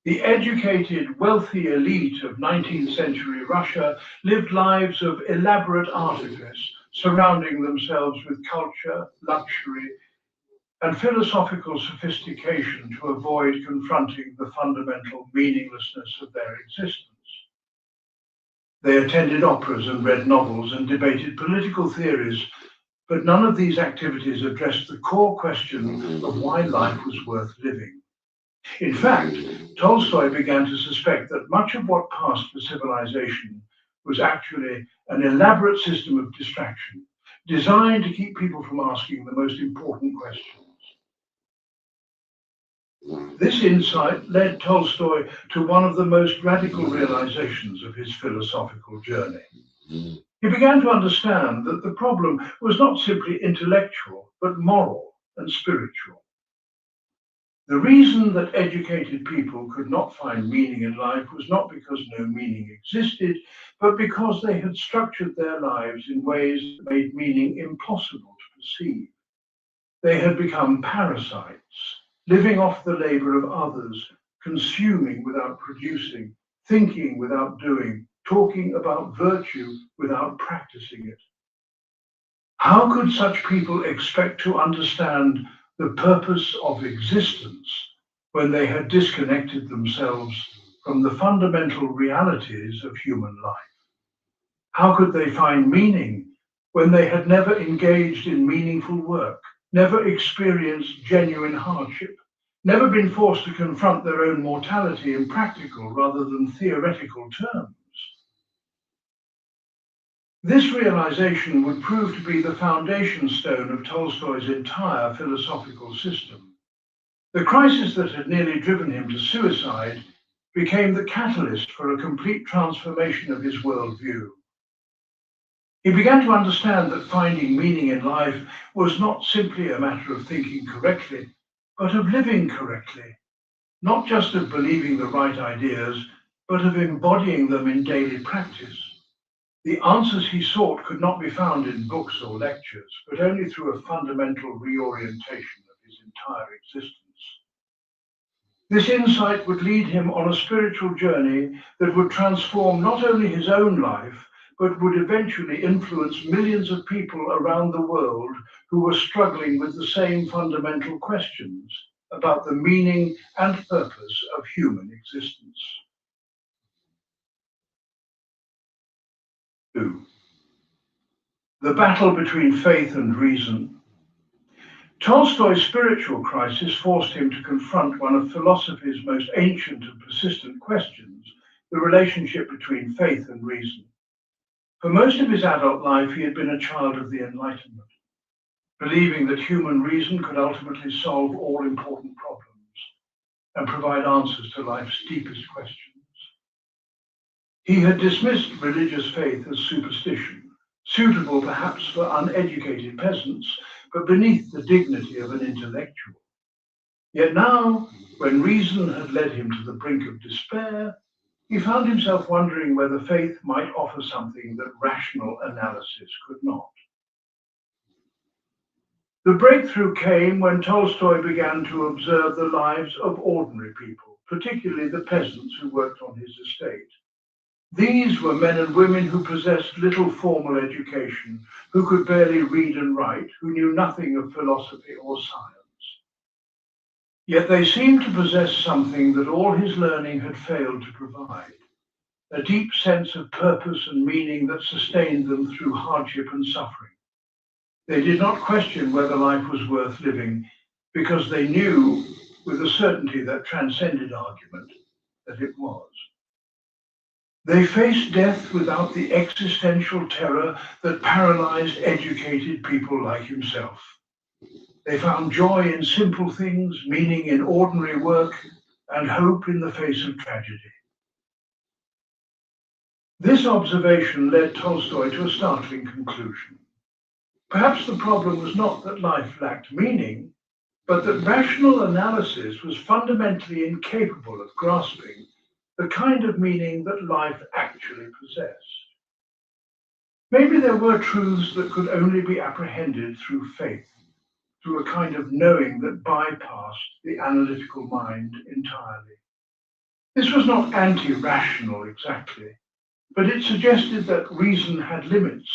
The educated, wealthy elite of 19th century Russia lived lives of elaborate artifice, surrounding themselves with culture, luxury, and philosophical sophistication to avoid confronting the fundamental meaninglessness of their existence. They attended operas and read novels and debated political theories, but none of these activities addressed the core question of why life was worth living. In fact, Tolstoy began to suspect that much of what passed for civilization was actually an elaborate system of distraction, designed to keep people from asking the most important questions. This insight led Tolstoy to one of the most radical realizations of his philosophical journey. He began to understand that the problem was not simply intellectual, but moral and spiritual. The reason that educated people could not find meaning in life was not because no meaning existed, but because they had structured their lives in ways that made meaning impossible to perceive. They had become parasites, living off the labor of others, consuming without producing, thinking without doing, talking about virtue without practicing it. How could such people expect to understand the purpose of existence when they had disconnected themselves from the fundamental realities of human life? How could they find meaning when they had never engaged in meaningful work, never experienced genuine hardship, never been forced to confront their own mortality in practical rather than theoretical terms? This realization would prove to be the foundation stone of Tolstoy's entire philosophical system. The crisis that had nearly driven him to suicide became the catalyst for a complete transformation of his worldview. He began to understand that finding meaning in life was not simply a matter of thinking correctly, but of living correctly, not just of believing the right ideas, but of embodying them in daily practice. The answers he sought could not be found in books or lectures, but only through a fundamental reorientation of his entire existence. This insight would lead him on a spiritual journey that would transform not only his own life, but would eventually influence millions of people around the world who were struggling with the same fundamental questions about the meaning and purpose of human existence. 2. The battle between faith and reason. Tolstoy's spiritual crisis forced him to confront one of philosophy's most ancient and persistent questions, the relationship between faith and reason. For most of his adult life, he had been a child of the Enlightenment, believing that human reason could ultimately solve all important problems and provide answers to life's deepest questions. He had dismissed religious faith as superstition, suitable perhaps for uneducated peasants, but beneath the dignity of an intellectual. Yet now, when reason had led him to the brink of despair, he found himself wondering whether faith might offer something that rational analysis could not. The breakthrough came when Tolstoy began to observe the lives of ordinary people, particularly the peasants who worked on his estate. These were men and women who possessed little formal education, who could barely read and write, who knew nothing of philosophy or science. Yet they seemed to possess something that all his learning had failed to provide, a deep sense of purpose and meaning that sustained them through hardship and suffering. They did not question whether life was worth living, because they knew, with a certainty that transcended argument, that it was. They faced death without the existential terror that paralyzed educated people like himself. They found joy in simple things, meaning in ordinary work, and hope in the face of tragedy. This observation led Tolstoy to a startling conclusion. Perhaps the problem was not that life lacked meaning, but that rational analysis was fundamentally incapable of grasping the kind of meaning that life actually possessed. Maybe there were truths that could only be apprehended through faith, through a kind of knowing that bypassed the analytical mind entirely. This was not anti-rational exactly, but it suggested that reason had limits,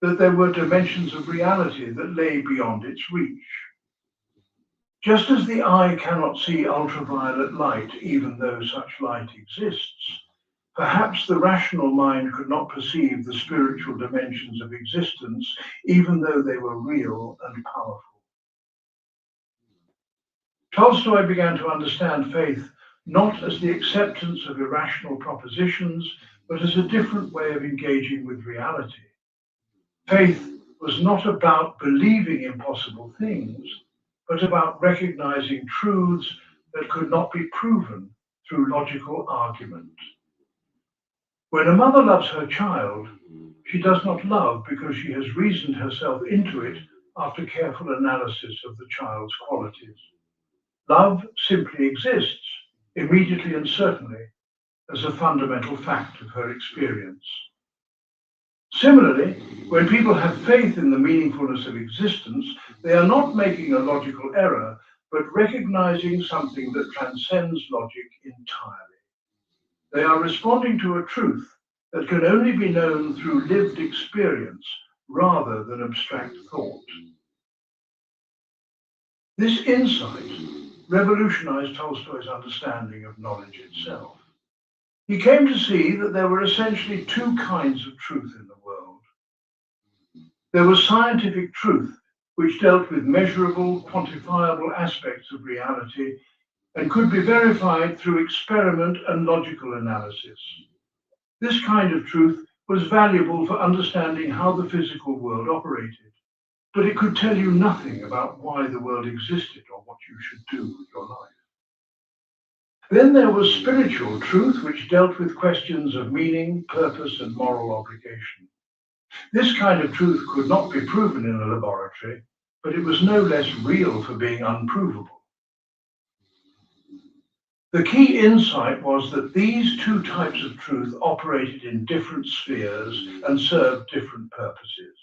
that there were dimensions of reality that lay beyond its reach. Just as the eye cannot see ultraviolet light, even though such light exists, perhaps the rational mind could not perceive the spiritual dimensions of existence, even though they were real and powerful. Tolstoy began to understand faith not as the acceptance of irrational propositions, but as a different way of engaging with reality. Faith was not about believing impossible things, but about recognizing truths that could not be proven through logical argument. When a mother loves her child, she does not love because she has reasoned herself into it after careful analysis of the child's qualities. Love simply exists, immediately and certainly, as a fundamental fact of her experience. Similarly, when people have faith in the meaningfulness of existence, they are not making a logical error, but recognizing something that transcends logic entirely. They are responding to a truth that can only be known through lived experience rather than abstract thought. This insight revolutionized Tolstoy's understanding of knowledge itself. He came to see that there were essentially two kinds of truth in the world. There was scientific truth, which dealt with measurable, quantifiable aspects of reality and could be verified through experiment and logical analysis. This kind of truth was valuable for understanding how the physical world operated, but it could tell you nothing about why the world existed or what you should do with your life. Then there was spiritual truth, which dealt with questions of meaning, purpose, and moral obligation. This kind of truth could not be proven in a laboratory, but it was no less real for being unprovable. The key insight was that these two types of truth operated in different spheres and served different purposes.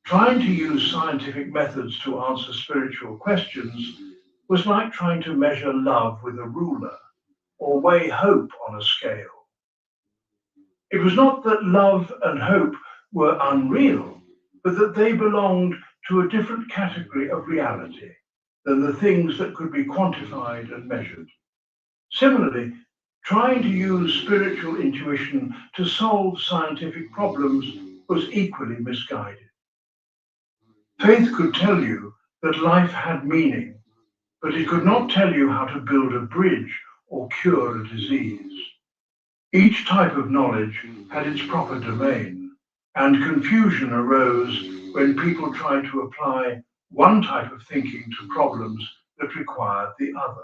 Trying to use scientific methods to answer spiritual questions was like trying to measure love with a ruler or weigh hope on a scale. It was not that love and hope were unreal, but that they belonged to a different category of reality than the things that could be quantified and measured. Similarly, trying to use spiritual intuition to solve scientific problems was equally misguided. Faith could tell you that life had meaning, but it could not tell you how to build a bridge or cure a disease. Each type of knowledge had its proper domain, and confusion arose when people tried to apply one type of thinking to problems that required the other.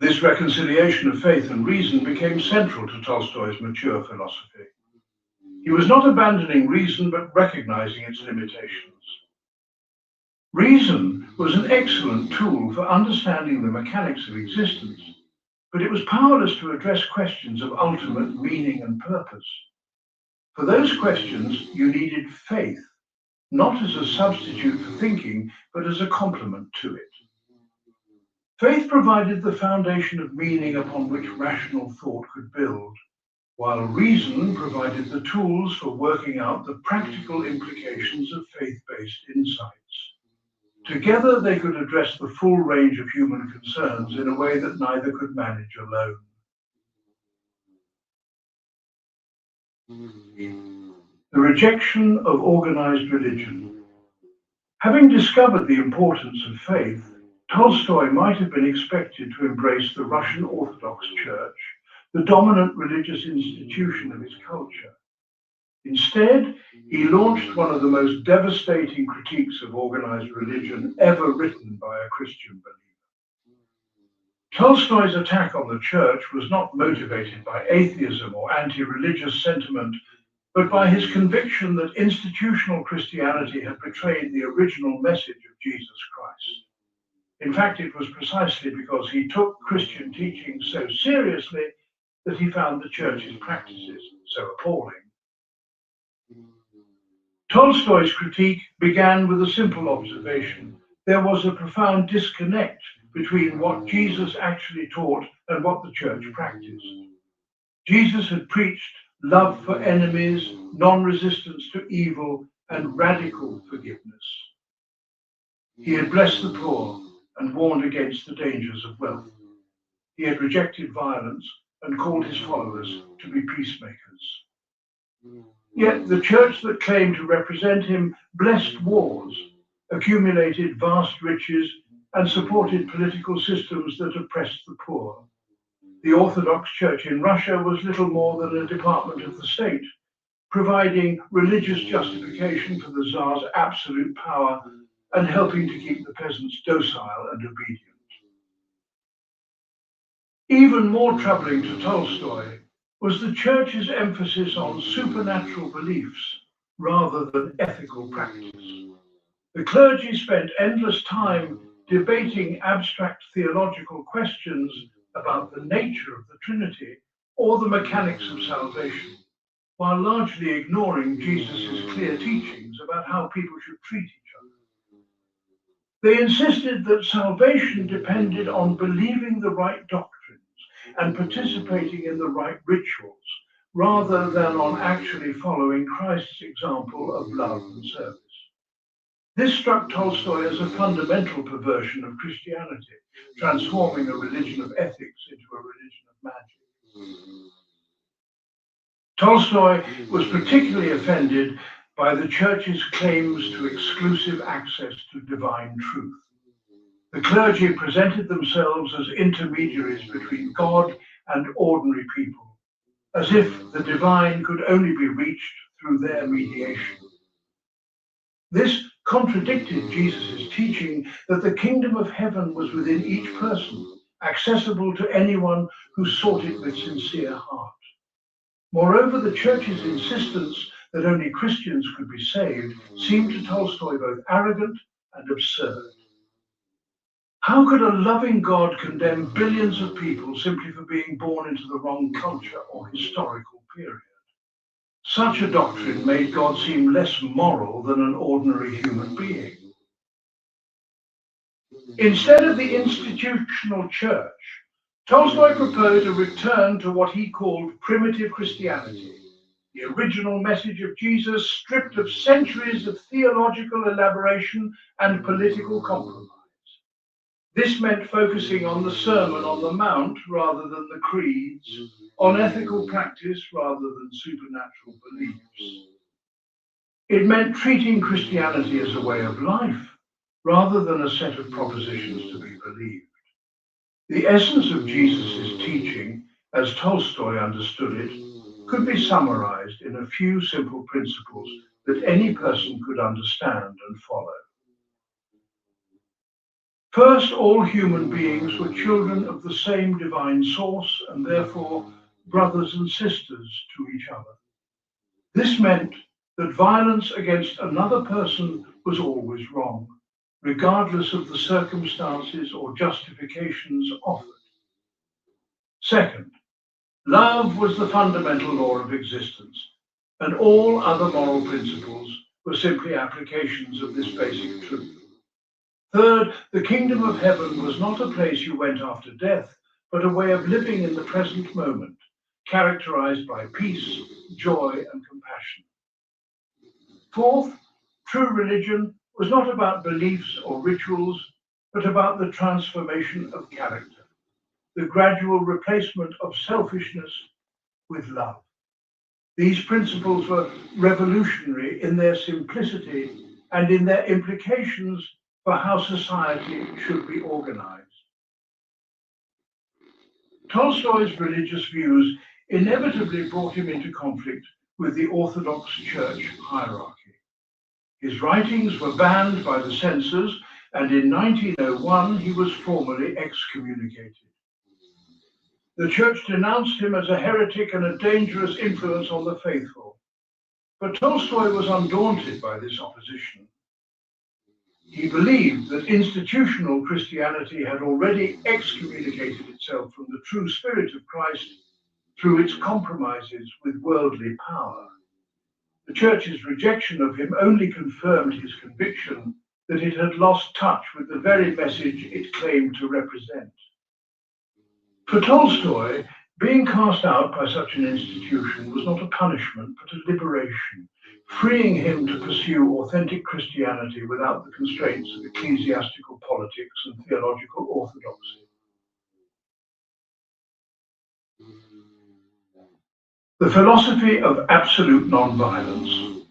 This reconciliation of faith and reason became central to Tolstoy's mature philosophy. He was not abandoning reason, but recognizing its limitations. Reason was an excellent tool for understanding the mechanics of existence, but it was powerless to address questions of ultimate meaning and purpose. For those questions, you needed faith, not as a substitute for thinking, but as a complement to it. Faith provided the foundation of meaning upon which rational thought could build, while reason provided the tools for working out the practical implications of faith-based insights. Together, they could address the full range of human concerns in a way that neither could manage alone. The rejection of organized religion. Having discovered the importance of faith, Tolstoy might have been expected to embrace the Russian Orthodox Church, the dominant religious institution of his culture. Instead, he launched one of the most devastating critiques of organized religion ever written by a Christian believer. Tolstoy's attack on the church was not motivated by atheism or anti-religious sentiment, but by his conviction that institutional Christianity had betrayed the original message of Jesus Christ. In fact, it was precisely because he took Christian teaching so seriously that he found the church's practices so appalling. Tolstoy's critique began with a simple observation. There was a profound disconnect between what Jesus actually taught and what the church practiced. Jesus had preached love for enemies, non-resistance to evil, and radical forgiveness. He had blessed the poor and warned against the dangers of wealth. He had rejected violence and called his followers to be peacemakers. Yet the church that claimed to represent him blessed wars, accumulated vast riches, and supported political systems that oppressed the poor. The Orthodox Church in Russia was little more than a department of the state, providing religious justification for the Tsar's absolute power and helping to keep the peasants docile and obedient. Even more troubling to Tolstoy was the church's emphasis on supernatural beliefs rather than ethical practice. The clergy spent endless time debating abstract theological questions about the nature of the Trinity or the mechanics of salvation, while largely ignoring Jesus' clear teachings about how people should treat each other. They insisted that salvation depended on believing the right doctrines and participating in the right rituals, rather than on actually following Christ's example of love and service. This struck Tolstoy as a fundamental perversion of Christianity, transforming a religion of ethics into a religion of magic. Tolstoy was particularly offended by the church's claims to exclusive access to divine truth. The clergy presented themselves as intermediaries between God and ordinary people, as if the divine could only be reached through their mediation. This contradicted Jesus' teaching that the kingdom of heaven was within each person, accessible to anyone who sought it with sincere heart. Moreover, the church's insistence that only Christians could be saved seemed to Tolstoy both arrogant and absurd. How could a loving God condemn billions of people simply for being born into the wrong culture or historical period? Such a doctrine made God seem less moral than an ordinary human being. Instead of the institutional church, Tolstoy proposed a return to what he called primitive Christianity, the original message of Jesus stripped of centuries of theological elaboration and political compromise. This meant focusing on the Sermon on the Mount rather than the creeds, on ethical practice rather than supernatural beliefs. It meant treating Christianity as a way of life rather than a set of propositions to be believed. The essence of Jesus' teaching, as Tolstoy understood it, could be summarized in a few simple principles that any person could understand and follow. First, all human beings were children of the same divine source and therefore brothers and sisters to each other. This meant that violence against another person was always wrong, regardless of the circumstances or justifications offered. Second, love was the fundamental law of existence, and all other moral principles were simply applications of this basic truth. Third, the kingdom of heaven was not a place you went after death, but a way of living in the present moment, characterized by peace, joy, and compassion. Fourth, true religion was not about beliefs or rituals, but about the transformation of character, the gradual replacement of selfishness with love. These principles were revolutionary in their simplicity and in their implications for how society should be organized. Tolstoy's religious views inevitably brought him into conflict with the Orthodox Church hierarchy. His writings were banned by the censors, and in 1901 he was formally excommunicated. The church denounced him as a heretic and a dangerous influence on the faithful. But Tolstoy was undaunted by this opposition. He believed that institutional Christianity had already excommunicated itself from the true spirit of Christ through its compromises with worldly power. The church's rejection of him only confirmed his conviction that it had lost touch with the very message it claimed to represent. For Tolstoy, being cast out by such an institution was not a punishment, but a liberation, freeing him to pursue authentic Christianity without the constraints of ecclesiastical politics and theological orthodoxy. The philosophy of absolute nonviolence.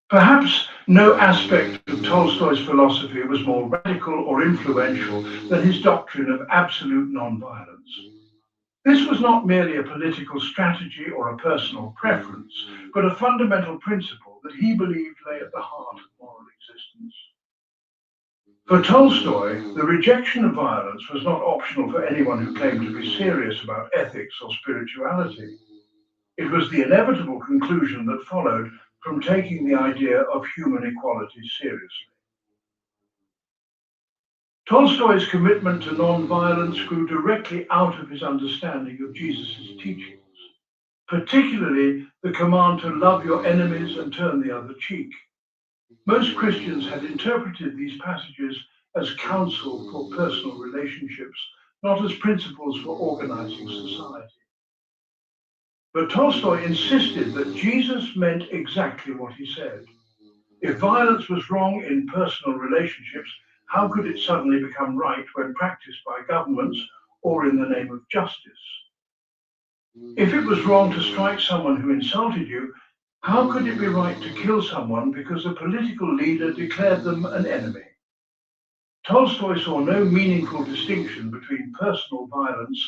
Perhaps no aspect of Tolstoy's philosophy was more radical or influential than his doctrine of absolute nonviolence. This was not merely a political strategy or a personal preference, but a fundamental principle that he believed lay at the heart of moral existence. For Tolstoy, the rejection of violence was not optional for anyone who claimed to be serious about ethics or spirituality. It was the inevitable conclusion that followed from taking the idea of human equality seriously. Tolstoy's commitment to non-violence grew directly out of his understanding of Jesus' teachings, particularly the command to love your enemies and turn the other cheek. Most Christians had interpreted these passages as counsel for personal relationships, not as principles for organizing society. But Tolstoy insisted that Jesus meant exactly what he said. If violence was wrong in personal relationships, how could it suddenly become right when practiced by governments or in the name of justice? If it was wrong to strike someone who insulted you, how could it be right to kill someone because a political leader declared them an enemy? Tolstoy saw no meaningful distinction between personal violence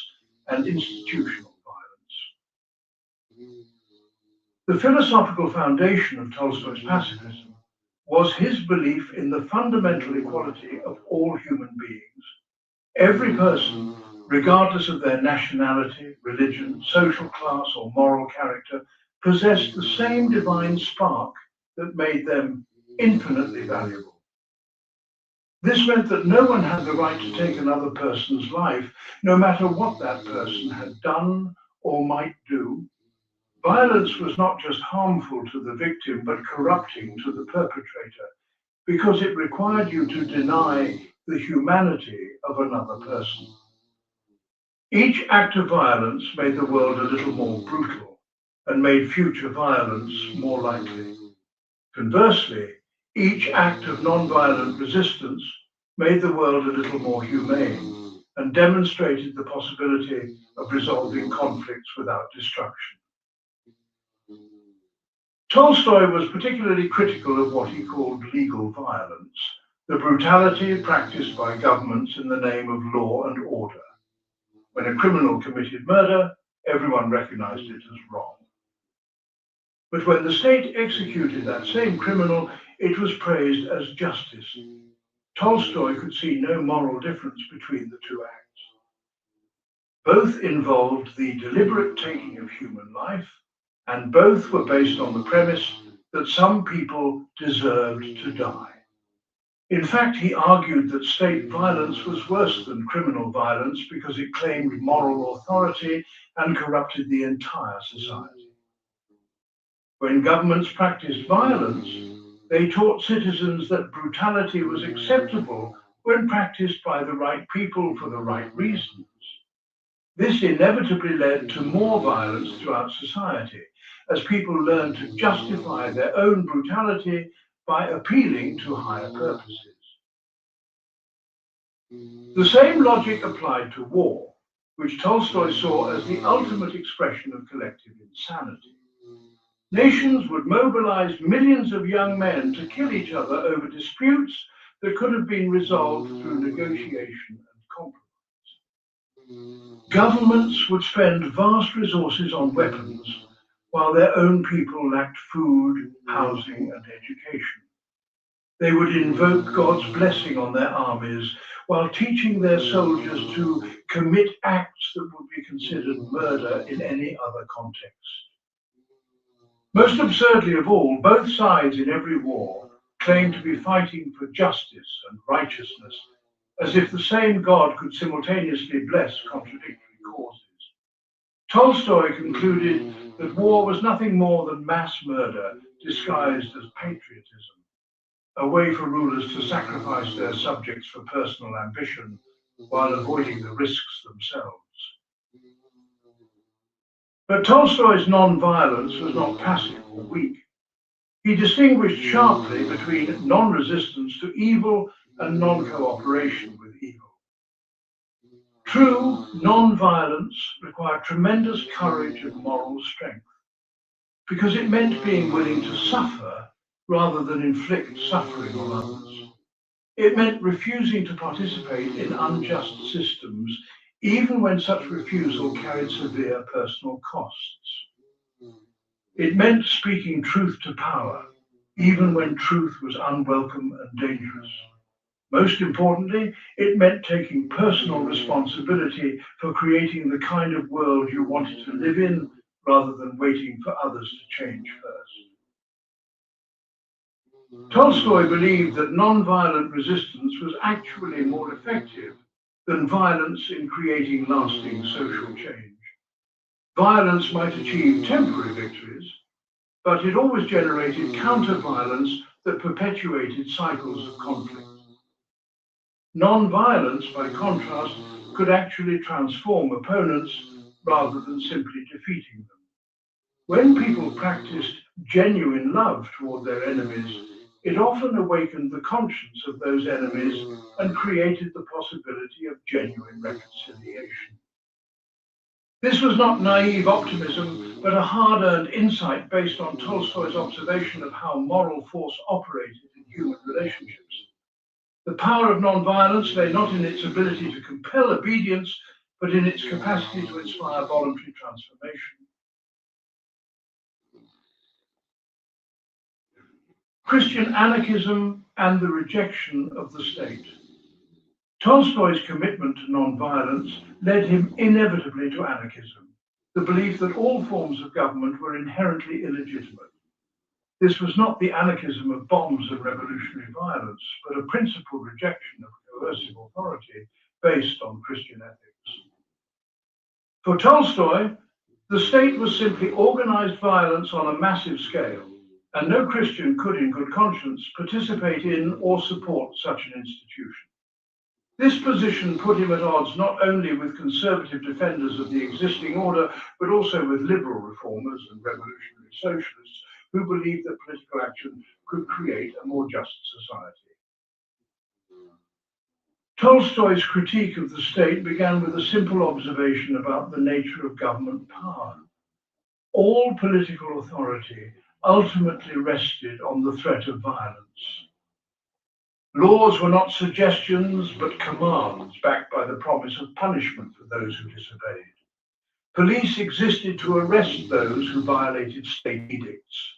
and institutional violence. The philosophical foundation of Tolstoy's pacifism was his belief in the fundamental equality of all human beings. Every person, regardless of their nationality, religion, social class, or moral character, possessed the same divine spark that made them infinitely valuable. This meant that no one had the right to take another person's life, no matter what that person had done or might do. Violence was not just harmful to the victim, but corrupting to the perpetrator, because it required you to deny the humanity of another person. Each act of violence made the world a little more brutal and made future violence more likely. Conversely, each act of non-violent resistance made the world a little more humane and demonstrated the possibility of resolving conflicts without destruction. Tolstoy was particularly critical of what he called legal violence, the brutality practiced by governments in the name of law and order. When a criminal committed murder, everyone recognized it as wrong. But when the state executed that same criminal, it was praised as justice. Tolstoy could see no moral difference between the two acts. Both involved the deliberate taking of human life, and both were based on the premise that some people deserved to die. In fact, he argued that state violence was worse than criminal violence because it claimed moral authority and corrupted the entire society. When governments practiced violence, they taught citizens that brutality was acceptable when practiced by the right people for the right reasons. This inevitably led to more violence throughout society, as people learned to justify their own brutality by appealing to higher purposes. The same logic applied to war, which Tolstoy saw as the ultimate expression of collective insanity. Nations would mobilize millions of young men to kill each other over disputes that could have been resolved through negotiation and compromise. Governments would spend vast resources on weapons, while their own people lacked food, housing, and education. They would invoke God's blessing on their armies, while teaching their soldiers to commit acts that would be considered murder in any other context. Most absurdly of all, both sides in every war claimed to be fighting for justice and righteousness, as if the same God could simultaneously bless contradictory causes. Tolstoy concluded that war was nothing more than mass murder disguised as patriotism, a way for rulers to sacrifice their subjects for personal ambition while avoiding the risks themselves. But Tolstoy's non-violence was not passive or weak. He distinguished sharply between non-resistance to evil and non-cooperation with evil. True non-violence required tremendous courage and moral strength, because it meant being willing to suffer rather than inflict suffering on others. It meant refusing to participate in unjust systems, even when such refusal carried severe personal costs. It meant speaking truth to power, even when truth was unwelcome and dangerous. Most importantly, it meant taking personal responsibility for creating the kind of world you wanted to live in, rather than waiting for others to change first. Tolstoy believed that non-violent resistance was actually more effective than violence in creating lasting social change. Violence might achieve temporary victories, but it always generated counter-violence that perpetuated cycles of conflict. Non-violence, by contrast, could actually transform opponents rather than simply defeating them. When people practiced genuine love toward their enemies, it often awakened the conscience of those enemies and created the possibility of genuine reconciliation. This was not naive optimism, but a hard-earned insight based on Tolstoy's observation of how moral force operated in human relationships. The power of non-violence lay not in its ability to compel obedience, but in its capacity to inspire voluntary transformation. Christian anarchism and the rejection of the state. Tolstoy's commitment to non-violence led him inevitably to anarchism, the belief that all forms of government were inherently illegitimate. This was not the anarchism of bombs and revolutionary violence, but a principled rejection of coercive authority based on Christian ethics. For Tolstoy, the state was simply organized violence on a massive scale, and no Christian could, in good conscience, participate in or support such an institution. This position put him at odds not only with conservative defenders of the existing order, but also with liberal reformers and revolutionary socialists who believed that political action could create a more just society. Tolstoy's critique of the state began with a simple observation about the nature of government power. All political authority ultimately rested on the threat of violence. Laws were not suggestions, but commands backed by the promise of punishment for those who disobeyed. Police existed to arrest those who violated state edicts.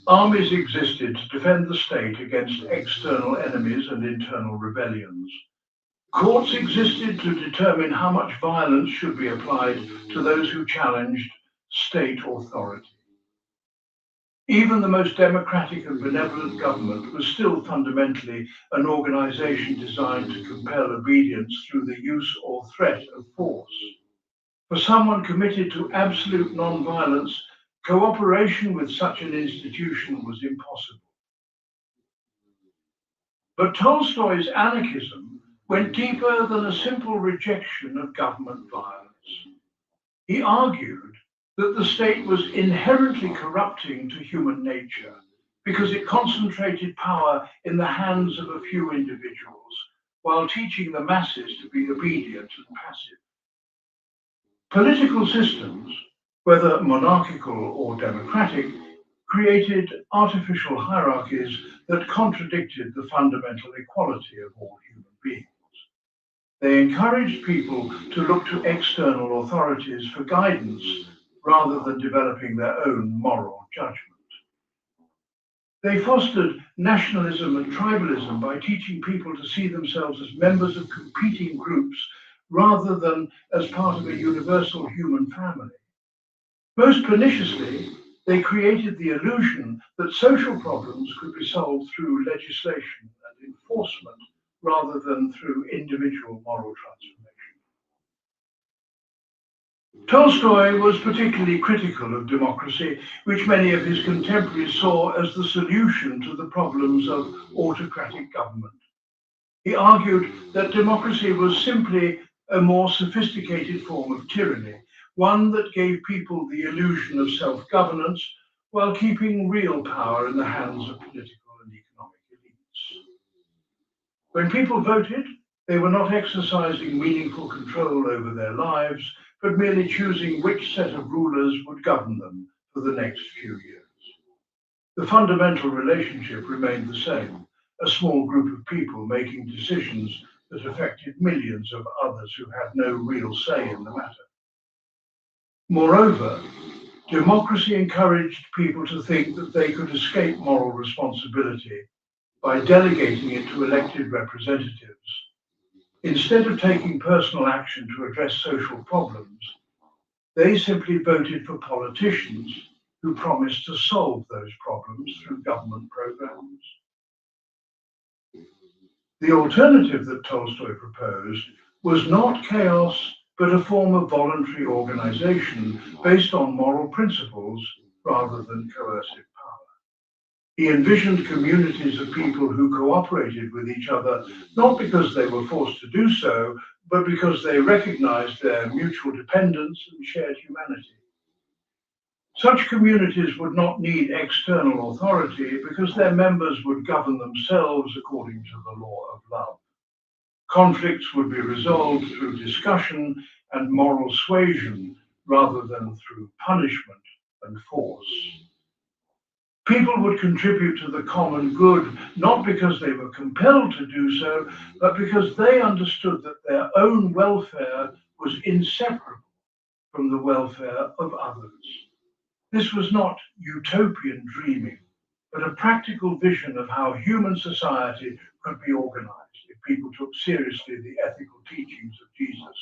Armies existed to defend the state against external enemies and internal rebellions. Courts existed to determine how much violence should be applied to those who challenged state authority. Even the most democratic and benevolent government was still fundamentally an organization designed to compel obedience through the use or threat of force. For someone committed to absolute non-violence, cooperation with such an institution was impossible. But Tolstoy's anarchism went deeper than a simple rejection of government violence. He argued that the state was inherently corrupting to human nature because it concentrated power in the hands of a few individuals while teaching the masses to be obedient and passive. Political systems, whether monarchical or democratic, created artificial hierarchies that contradicted the fundamental equality of all human beings. They encouraged people to look to external authorities for guidance rather than developing their own moral judgment. They fostered nationalism and tribalism by teaching people to see themselves as members of competing groups rather than as part of a universal human family. Most perniciously, they created the illusion that social problems could be solved through legislation and enforcement rather than through individual moral transformation. Tolstoy was particularly critical of democracy, which many of his contemporaries saw as the solution to the problems of autocratic government. He argued that democracy was simply a more sophisticated form of tyranny, one that gave people the illusion of self-governance while keeping real power in the hands of political and economic elites. When people voted, they were not exercising meaningful control over their lives, but merely choosing which set of rulers would govern them for the next few years. The fundamental relationship remained the same, a small group of people making decisions that affected millions of others who had no real say in the matter. Moreover, democracy encouraged people to think that they could escape moral responsibility by delegating it to elected representatives. Instead of taking personal action to address social problems, they simply voted for politicians who promised to solve those problems through government programs. The alternative that Tolstoy proposed was not chaos, but a form of voluntary organization based on moral principles rather than coercive power. He envisioned communities of people who cooperated with each other, not because they were forced to do so, but because they recognized their mutual dependence and shared humanity. Such communities would not need external authority because their members would govern themselves according to the law of love. Conflicts would be resolved through discussion and moral suasion rather than through punishment and force. People would contribute to the common good not because they were compelled to do so, but because they understood that their own welfare was inseparable from the welfare of others. This was not utopian dreaming, but a practical vision of how human society could be organized if people took seriously the ethical teachings of Jesus.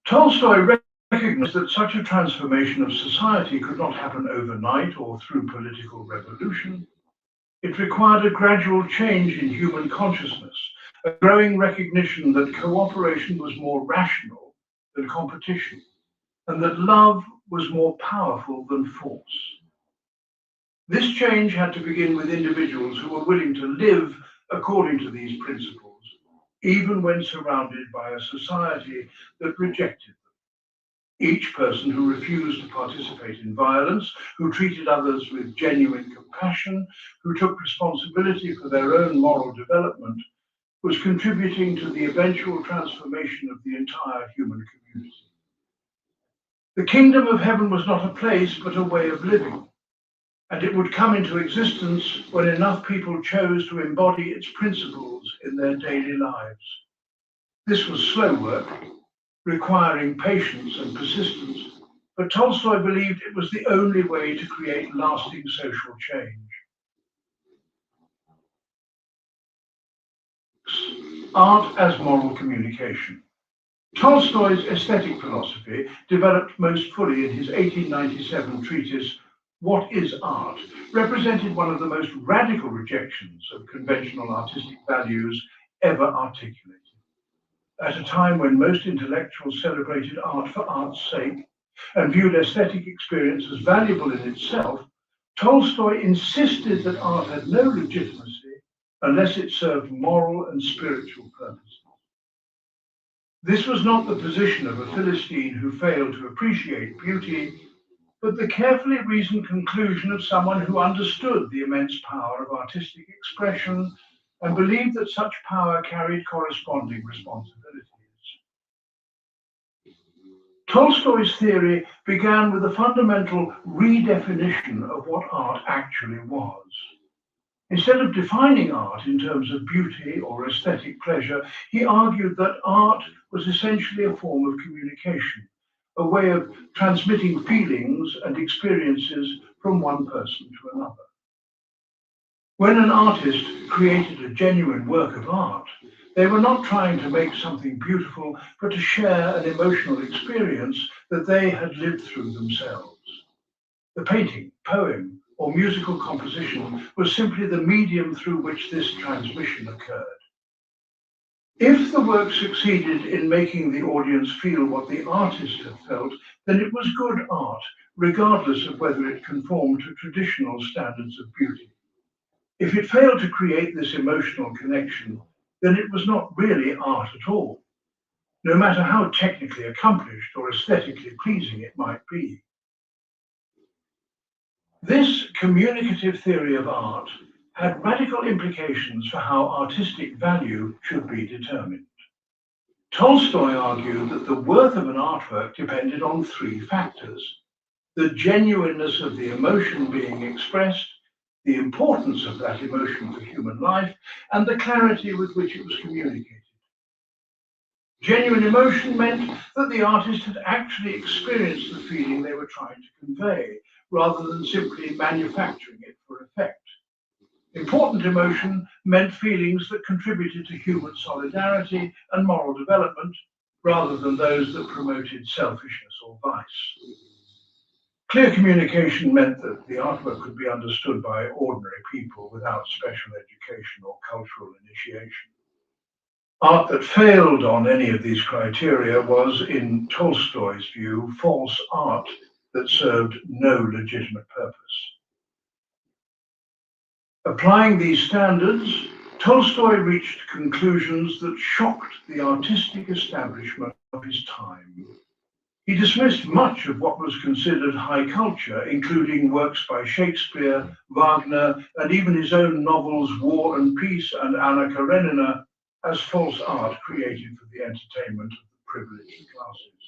Tolstoy recognized that such a transformation of society could not happen overnight or through political revolution. It required a gradual change in human consciousness, a growing recognition that cooperation was more rational than competition, and that love was more powerful than force. This change had to begin with individuals who were willing to live according to these principles, even when surrounded by a society that rejected them. Each person who refused to participate in violence, who treated others with genuine compassion, who took responsibility for their own moral development, was contributing to the eventual transformation of the entire human community. The kingdom of heaven was not a place, but a way of living, and it would come into existence when enough people chose to embody its principles in their daily lives. This was slow work, requiring patience and persistence, but Tolstoy believed it was the only way to create lasting social change. Art as moral communication. Tolstoy's aesthetic philosophy, developed most fully in his 1897 treatise, What is Art?, represented one of the most radical rejections of conventional artistic values ever articulated. At a time when most intellectuals celebrated art for art's sake and viewed aesthetic experience as valuable in itself, Tolstoy insisted that art had no legitimacy unless it served moral and spiritual purposes. This was not the position of a Philistine who failed to appreciate beauty, but the carefully reasoned conclusion of someone who understood the immense power of artistic expression and believed that such power carried corresponding responsibilities. Tolstoy's theory began with a fundamental redefinition of what art actually was. Instead of defining art in terms of beauty or aesthetic pleasure, he argued that art was essentially a form of communication, a way of transmitting feelings and experiences from one person to another. When an artist created a genuine work of art, they were not trying to make something beautiful, but to share an emotional experience that they had lived through themselves. The painting, poem, or musical composition was simply the medium through which this transmission occurred. If the work succeeded in making the audience feel what the artist had felt, then it was good art, regardless of whether it conformed to traditional standards of beauty. If it failed to create this emotional connection, then it was not really art at all, no matter how technically accomplished or aesthetically pleasing it might be. This communicative theory of art had radical implications for how artistic value should be determined. Tolstoy argued that the worth of an artwork depended on three factors: the genuineness of the emotion being expressed, the importance of that emotion for human life, and the clarity with which it was communicated. Genuine emotion meant that the artist had actually experienced the feeling they were trying to convey, rather than simply manufacturing it for effect. Important emotion meant feelings that contributed to human solidarity and moral development, rather than those that promoted selfishness or vice. Clear communication meant that the artwork could be understood by ordinary people without special education or cultural initiation. Art that failed on any of these criteria was, in Tolstoy's view, false art that served no legitimate purpose. Applying these standards, Tolstoy reached conclusions that shocked the artistic establishment of his time. He dismissed much of what was considered high culture, including works by Shakespeare, Wagner, and even his own novels War and Peace and Anna Karenina, as false art created for the entertainment of the privileged classes.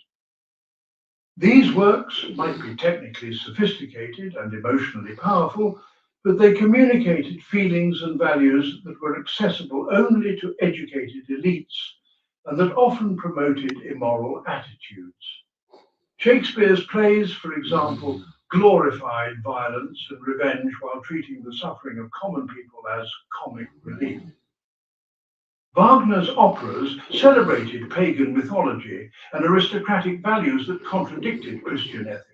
These works might be technically sophisticated and emotionally powerful, but they communicated feelings and values that were accessible only to educated elites and that often promoted immoral attitudes. Shakespeare's plays, for example, glorified violence and revenge while treating the suffering of common people as comic relief. Wagner's operas celebrated pagan mythology and aristocratic values that contradicted Christian ethics.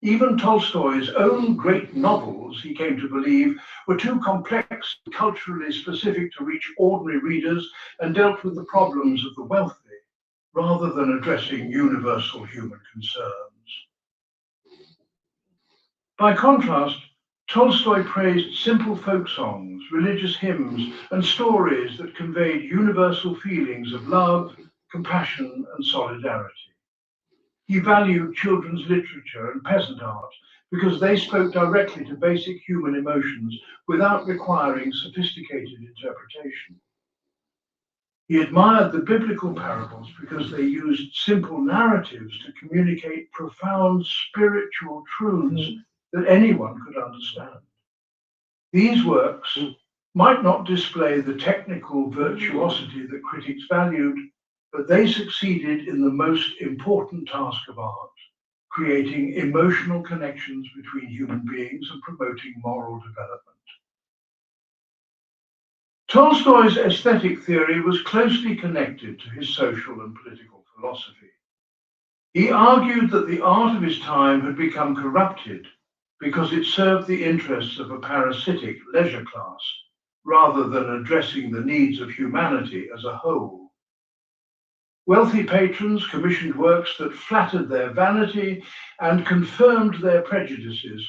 Even Tolstoy's own great novels, he came to believe, were too complex and culturally specific to reach ordinary readers and dealt with the problems of the wealthy, rather than addressing universal human concerns. By contrast, Tolstoy praised simple folk songs, religious hymns, and stories that conveyed universal feelings of love, compassion, and solidarity. He valued children's literature and peasant art because they spoke directly to basic human emotions without requiring sophisticated interpretation. He admired the biblical parables because they used simple narratives to communicate profound spiritual truths that anyone could understand. These works might not display the technical virtuosity that critics valued, but they succeeded in the most important task of art, creating emotional connections between human beings and promoting moral development. Tolstoy's aesthetic theory was closely connected to his social and political philosophy. He argued that the art of his time had become corrupted because it served the interests of a parasitic leisure class, rather than addressing the needs of humanity as a whole. Wealthy patrons commissioned works that flattered their vanity and confirmed their prejudices,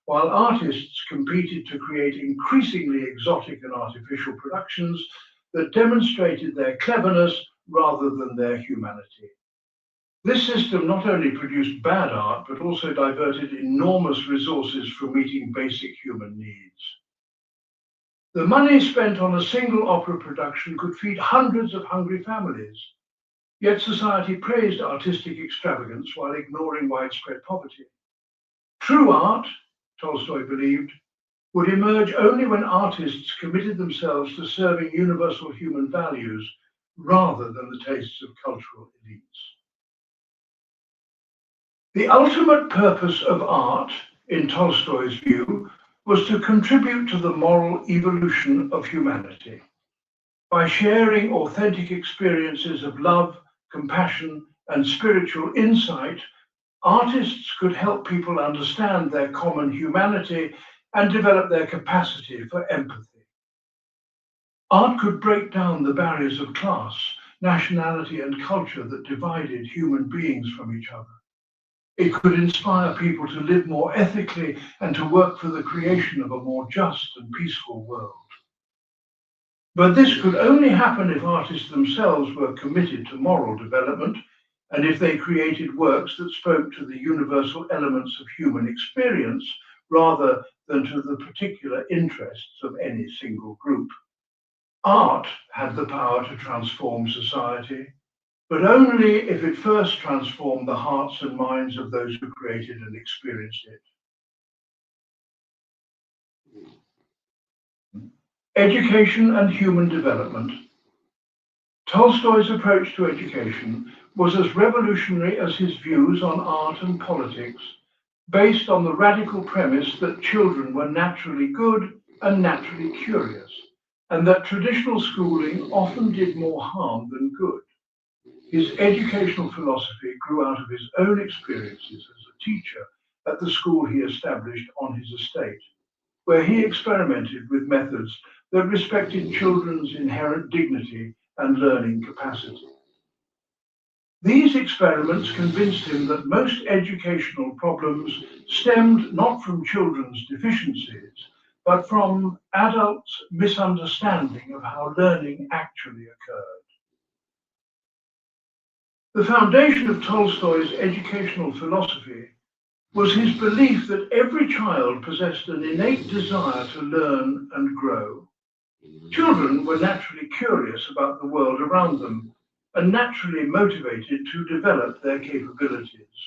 while artists competed to create increasingly exotic and artificial productions that demonstrated their cleverness rather than their humanity. This system not only produced bad art, but also diverted enormous resources from meeting basic human needs. The money spent on a single opera production could feed hundreds of hungry families, yet society praised artistic extravagance while ignoring widespread poverty. True art, Tolstoy believed, would emerge only when artists committed themselves to serving universal human values rather than the tastes of cultural elites. The ultimate purpose of art, in Tolstoy's view, was to contribute to the moral evolution of humanity. By sharing authentic experiences of love, compassion, and spiritual insight, artists could help people understand their common humanity and develop their capacity for empathy. Art could break down the barriers of class, nationality, and culture that divided human beings from each other. It could inspire people to live more ethically and to work for the creation of a more just and peaceful world. But this could only happen if artists themselves were committed to moral development and if they created works that spoke to the universal elements of human experience rather than to the particular interests of any single group. Art had the power to transform society, but only if it first transformed the hearts and minds of those who created and experienced it. Education and human development. Tolstoy's approach to education was as revolutionary as his views on art and politics, based on the radical premise that children were naturally good and naturally curious, and that traditional schooling often did more harm than good. His educational philosophy grew out of his own experiences as a teacher at the school he established on his estate, where he experimented with methods that respected children's inherent dignity and learning capacity. These experiments convinced him that most educational problems stemmed not from children's deficiencies, but from adults' misunderstanding of how learning actually occurred. The foundation of Tolstoy's educational philosophy was his belief that every child possessed an innate desire to learn and grow. Children were naturally curious about the world around them and naturally motivated to develop their capabilities.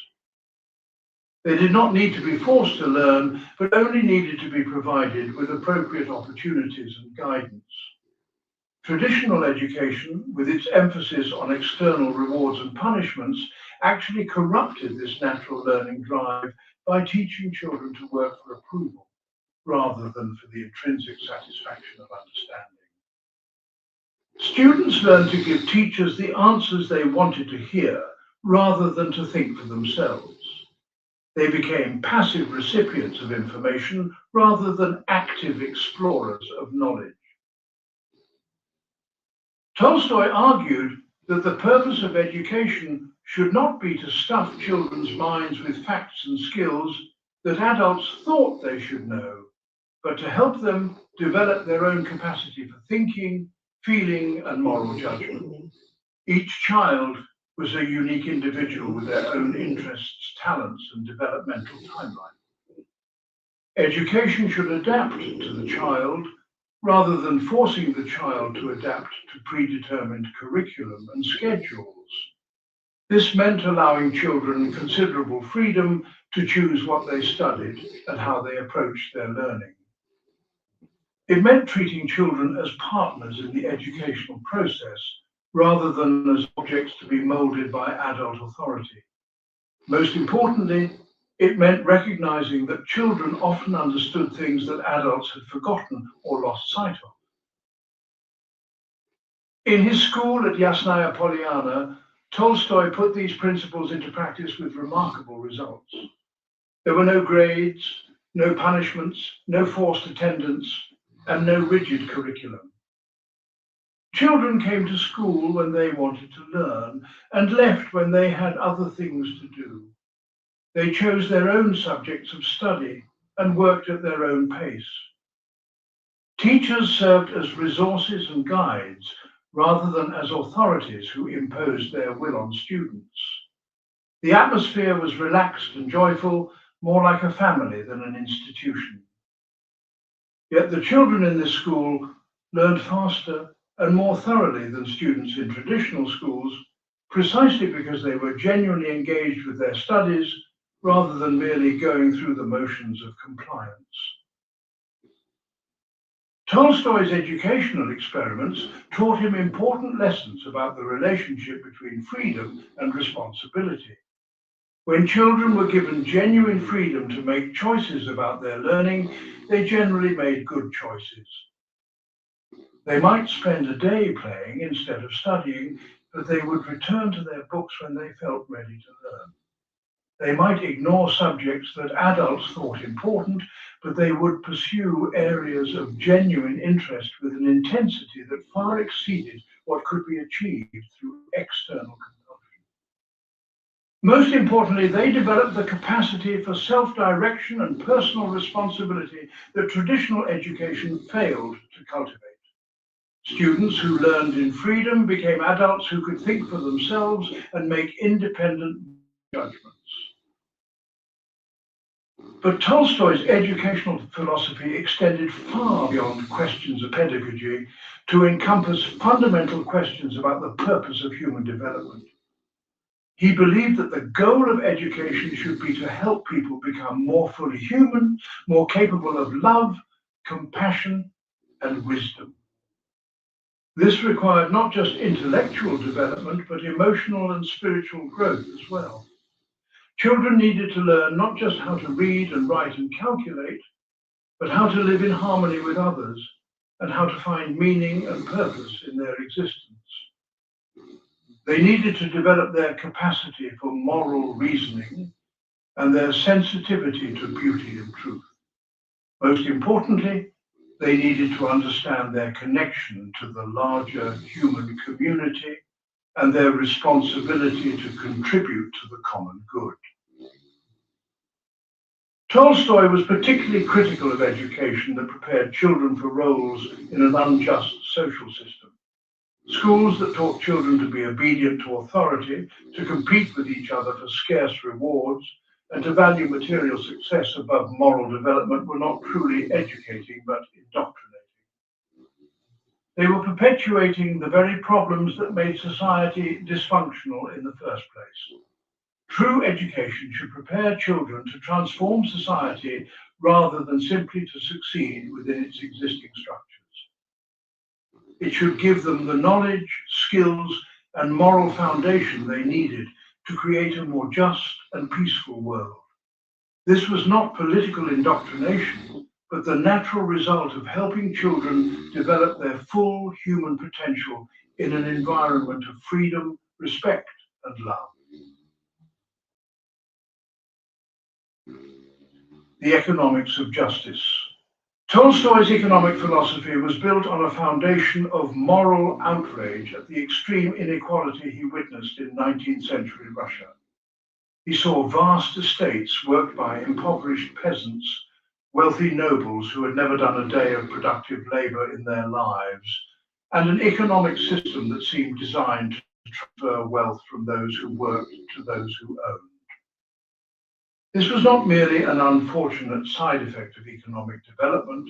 They did not need to be forced to learn, but only needed to be provided with appropriate opportunities and guidance. Traditional education, with its emphasis on external rewards and punishments, actually corrupted this natural learning drive by teaching children to work for approval rather than for the intrinsic satisfaction of understanding. Students learned to give teachers the answers they wanted to hear rather than to think for themselves. They became passive recipients of information rather than active explorers of knowledge. Tolstoy argued that the purpose of education should not be to stuff children's minds with facts and skills that adults thought they should know, but to help them develop their own capacity for thinking, feeling, and moral judgment. Each child was a unique individual with their own interests, talents, and developmental timeline. Education should adapt to the child rather than forcing the child to adapt to predetermined curriculum and schedules. This meant allowing children considerable freedom to choose what they studied and how they approached their learning. It meant treating children as partners in the educational process rather than as objects to be molded by adult authority. Most importantly, it meant recognizing that children often understood things that adults had forgotten or lost sight of. In his school at Yasnaya Polyana, Tolstoy put these principles into practice with remarkable results. There were no grades, no punishments, no forced attendance, and no rigid curriculum. Children came to school when they wanted to learn and left when they had other things to do. They chose their own subjects of study and worked at their own pace. Teachers served as resources and guides rather than as authorities who imposed their will on students. The atmosphere was relaxed and joyful, more like a family than an institution. Yet the children in this school learned faster and more thoroughly than students in traditional schools, precisely because they were genuinely engaged with their studies rather than merely going through the motions of compliance. Tolstoy's educational experiments taught him important lessons about the relationship between freedom and responsibility. When children were given genuine freedom to make choices about their learning, they generally made good choices. They might spend a day playing instead of studying, but they would return to their books when they felt ready to learn. They might ignore subjects that adults thought important, but they would pursue areas of genuine interest with an intensity that far exceeded what could be achieved through external compulsion. Most importantly, they developed the capacity for self-direction and personal responsibility that traditional education failed to cultivate. Students who learned in freedom became adults who could think for themselves and make independent judgments. But Tolstoy's educational philosophy extended far beyond questions of pedagogy to encompass fundamental questions about the purpose of human development. He believed that the goal of education should be to help people become more fully human, more capable of love, compassion, and wisdom. This required not just intellectual development, but emotional and spiritual growth as well. Children needed to learn not just how to read and write and calculate, but how to live in harmony with others and how to find meaning and purpose in their existence. They needed to develop their capacity for moral reasoning and their sensitivity to beauty and truth. Most importantly, they needed to understand their connection to the larger human community and their responsibility to contribute to the common good. Tolstoy was particularly critical of education that prepared children for roles in an unjust social system. Schools that taught children to be obedient to authority, to compete with each other for scarce rewards, and to value material success above moral development were not truly educating but indoctrinating. They were perpetuating the very problems that made society dysfunctional in the first place. True education should prepare children to transform society rather than simply to succeed within its existing structures. It should give them the knowledge, skills, and moral foundation they needed to create a more just and peaceful world. This was not political indoctrination, but the natural result of helping children develop their full human potential in an environment of freedom, respect, and love. The economics of justice. Tolstoy's economic philosophy was built on a foundation of moral outrage at the extreme inequality he witnessed in 19th century Russia. He saw vast estates worked by impoverished peasants wealthy nobles who had never done a day of productive labor in their lives, and an economic system that seemed designed to transfer wealth from those who worked to those who owned. This was not merely an unfortunate side effect of economic development,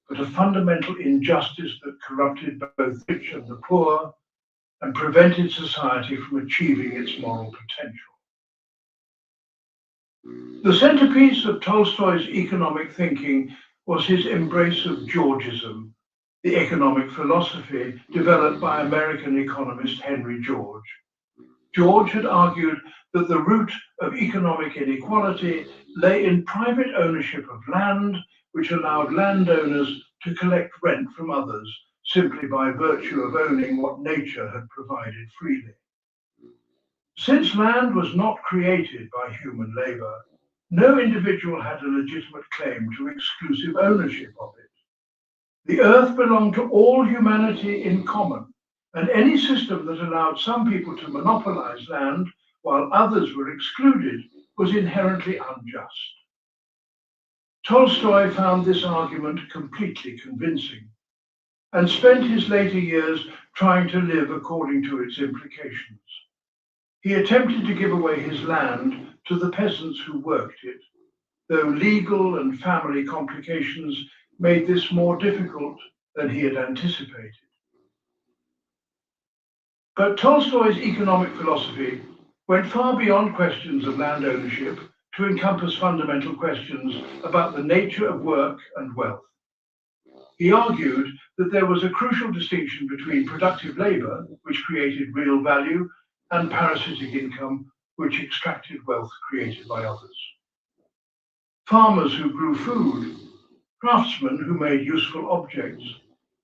but a fundamental injustice that corrupted both the rich and the poor and prevented society from achieving its moral potential. The centerpiece of Tolstoy's economic thinking was his embrace of Georgism, the economic philosophy developed by American economist Henry George. George had argued that the root of economic inequality lay in private ownership of land, which allowed landowners to collect rent from others simply by virtue of owning what nature had provided freely. Since land was not created by human labor, no individual had a legitimate claim to exclusive ownership of it. The earth belonged to all humanity in common, and any system that allowed some people to monopolize land while others were excluded was inherently unjust. Tolstoy found this argument completely convincing and spent his later years trying to live according to its implications. He attempted to give away his land to the peasants who worked it, though legal and family complications made this more difficult than he had anticipated. But Tolstoy's economic philosophy went far beyond questions of land ownership to encompass fundamental questions about the nature of work and wealth. He argued that there was a crucial distinction between productive labor, which created real value, and parasitic income, which extracted wealth created by others. Farmers who grew food, craftsmen who made useful objects,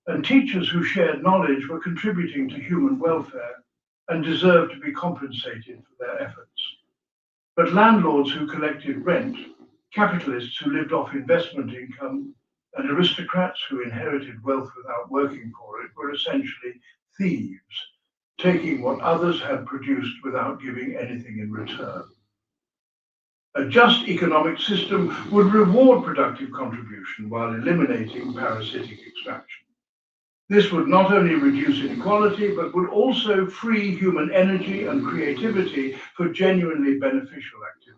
and teachers who shared knowledge were contributing to human welfare and deserved to be compensated for their efforts. But landlords who collected rent, capitalists who lived off investment income, and aristocrats who inherited wealth without working for it were essentially thieves, taking what others had produced without giving anything in return. A just economic system would reward productive contribution while eliminating parasitic extraction. This would not only reduce inequality, but would also free human energy and creativity for genuinely beneficial activities.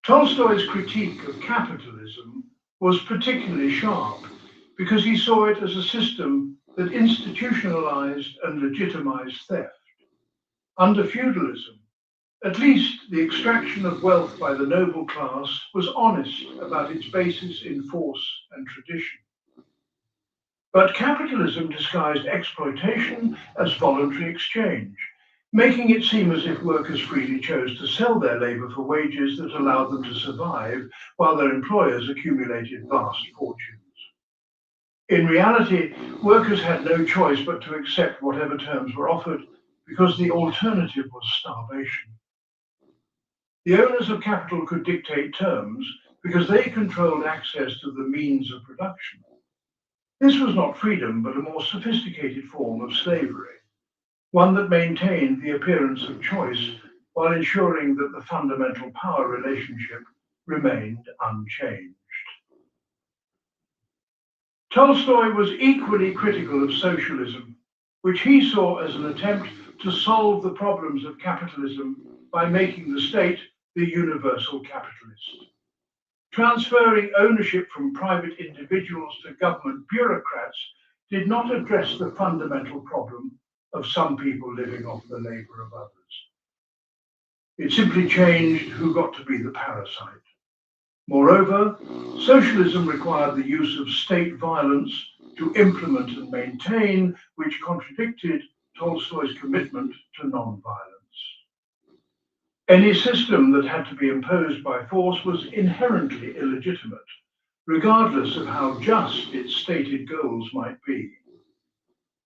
Tolstoy's critique of capitalism was particularly sharp because he saw it as a system that institutionalized and legitimized theft. Under feudalism, at least the extraction of wealth by the noble class was honest about its basis in force and tradition. But capitalism disguised exploitation as voluntary exchange, making it seem as if workers freely chose to sell their labor for wages that allowed them to survive while their employers accumulated vast fortunes. In reality, workers had no choice but to accept whatever terms were offered because the alternative was starvation. The owners of capital could dictate terms because they controlled access to the means of production. This was not freedom, but a more sophisticated form of slavery, one that maintained the appearance of choice while ensuring that the fundamental power relationship remained unchanged. Tolstoy was equally critical of socialism, which he saw as an attempt to solve the problems of capitalism by making the state the universal capitalist. Transferring ownership from private individuals to government bureaucrats did not address the fundamental problem of some people living off the labor of others. It simply changed who got to be the parasite. Moreover, socialism required the use of state violence to implement and maintain, which contradicted Tolstoy's commitment to non-violence. Any system that had to be imposed by force was inherently illegitimate, regardless of how just its stated goals might be.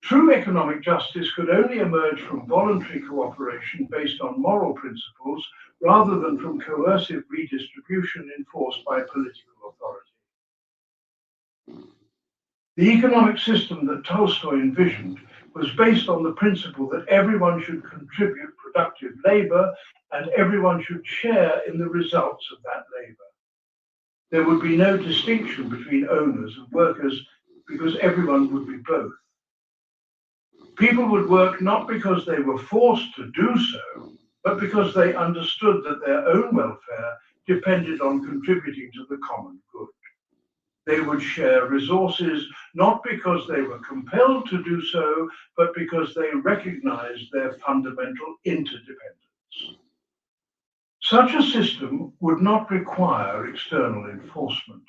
True economic justice could only emerge from voluntary cooperation based on moral principles rather than from coercive redistribution enforced by political authority. The economic system that Tolstoy envisioned was based on the principle that everyone should contribute productive labor and everyone should share in the results of that labor. There would be no distinction between owners and workers because everyone would be both. People would work not because they were forced to do so, but because they understood that their own welfare depended on contributing to the common good. They would share resources not because they were compelled to do so, but because they recognized their fundamental interdependence. Such a system would not require external enforcement,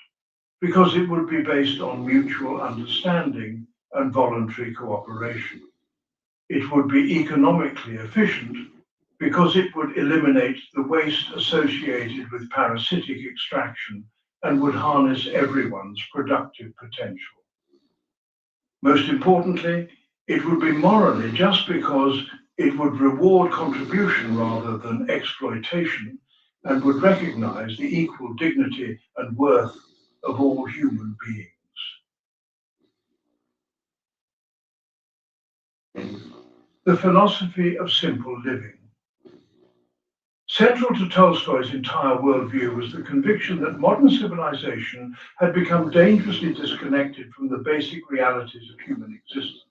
because it would be based on mutual understanding and voluntary cooperation. It would be economically efficient because it would eliminate the waste associated with parasitic extraction and would harness everyone's productive potential. Most importantly, it would be morally just because it would reward contribution rather than exploitation and would recognize the equal dignity and worth of all human beings. The philosophy of simple living. Central to Tolstoy's entire worldview was the conviction that modern civilization had become dangerously disconnected from the basic realities of human existence.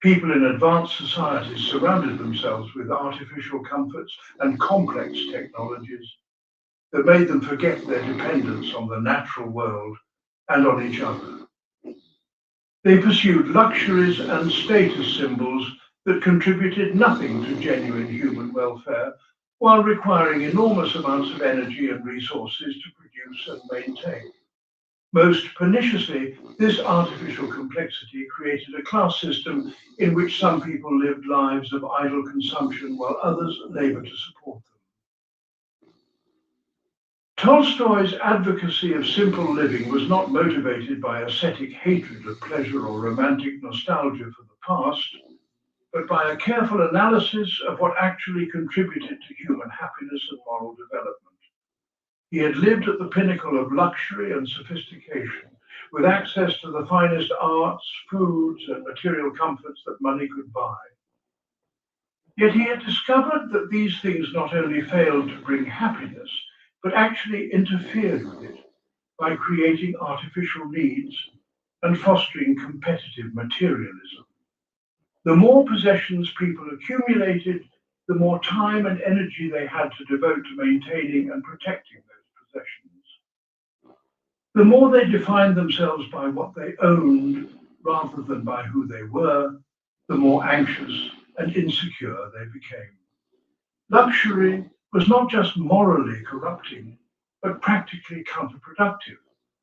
People in advanced societies surrounded themselves with artificial comforts and complex technologies that made them forget their dependence on the natural world and on each other. They pursued luxuries and status symbols that contributed nothing to genuine human welfare, while requiring enormous amounts of energy and resources to produce and maintain. Most perniciously, this artificial complexity created a class system in which some people lived lives of idle consumption while others labored to support them. Tolstoy's advocacy of simple living was not motivated by ascetic hatred of pleasure or romantic nostalgia for the past, but by a careful analysis of what actually contributed to human happiness and moral development. He had lived at the pinnacle of luxury and sophistication, with access to the finest arts, foods, and material comforts that money could buy. Yet he had discovered that these things not only failed to bring happiness, but actually interfered with it by creating artificial needs and fostering competitive materialism. The more possessions people accumulated, the more time and energy they had to devote to maintaining and protecting those possessions. The more they defined themselves by what they owned rather than by who they were, the more anxious and insecure they became. Luxury was not just morally corrupting, but practically counterproductive,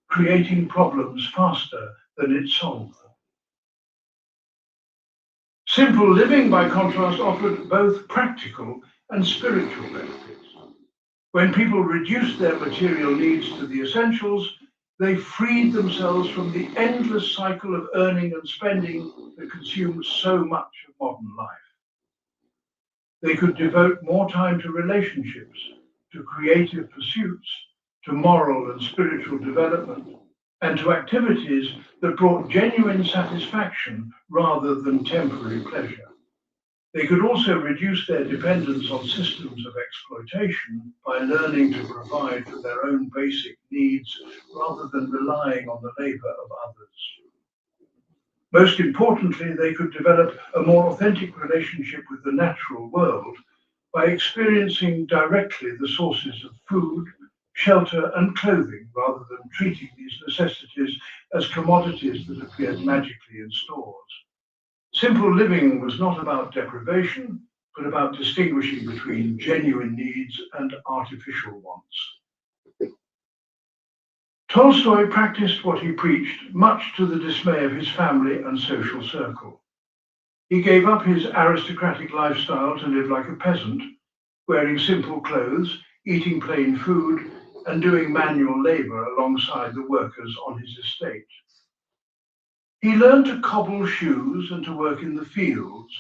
creating problems faster than it solved them. Simple living, by contrast, offered both practical and spiritual benefits. When people reduced their material needs to the essentials, they freed themselves from the endless cycle of earning and spending that consumes so much of modern life. They could devote more time to relationships, to creative pursuits, to moral and spiritual development, and to activities that brought genuine satisfaction rather than temporary pleasure. They could also reduce their dependence on systems of exploitation by learning to provide for their own basic needs rather than relying on the labor of others. Most importantly, they could develop a more authentic relationship with the natural world by experiencing directly the sources of food, shelter, and clothing rather than treating these necessities as commodities that appeared magically in stores. Simple living was not about deprivation, but about distinguishing between genuine needs and artificial wants. Tolstoy practiced what he preached, much to the dismay of his family and social circle. He gave up his aristocratic lifestyle to live like a peasant, wearing simple clothes, eating plain food, and doing manual labor alongside the workers on his estate. He learned to cobble shoes and to work in the fields,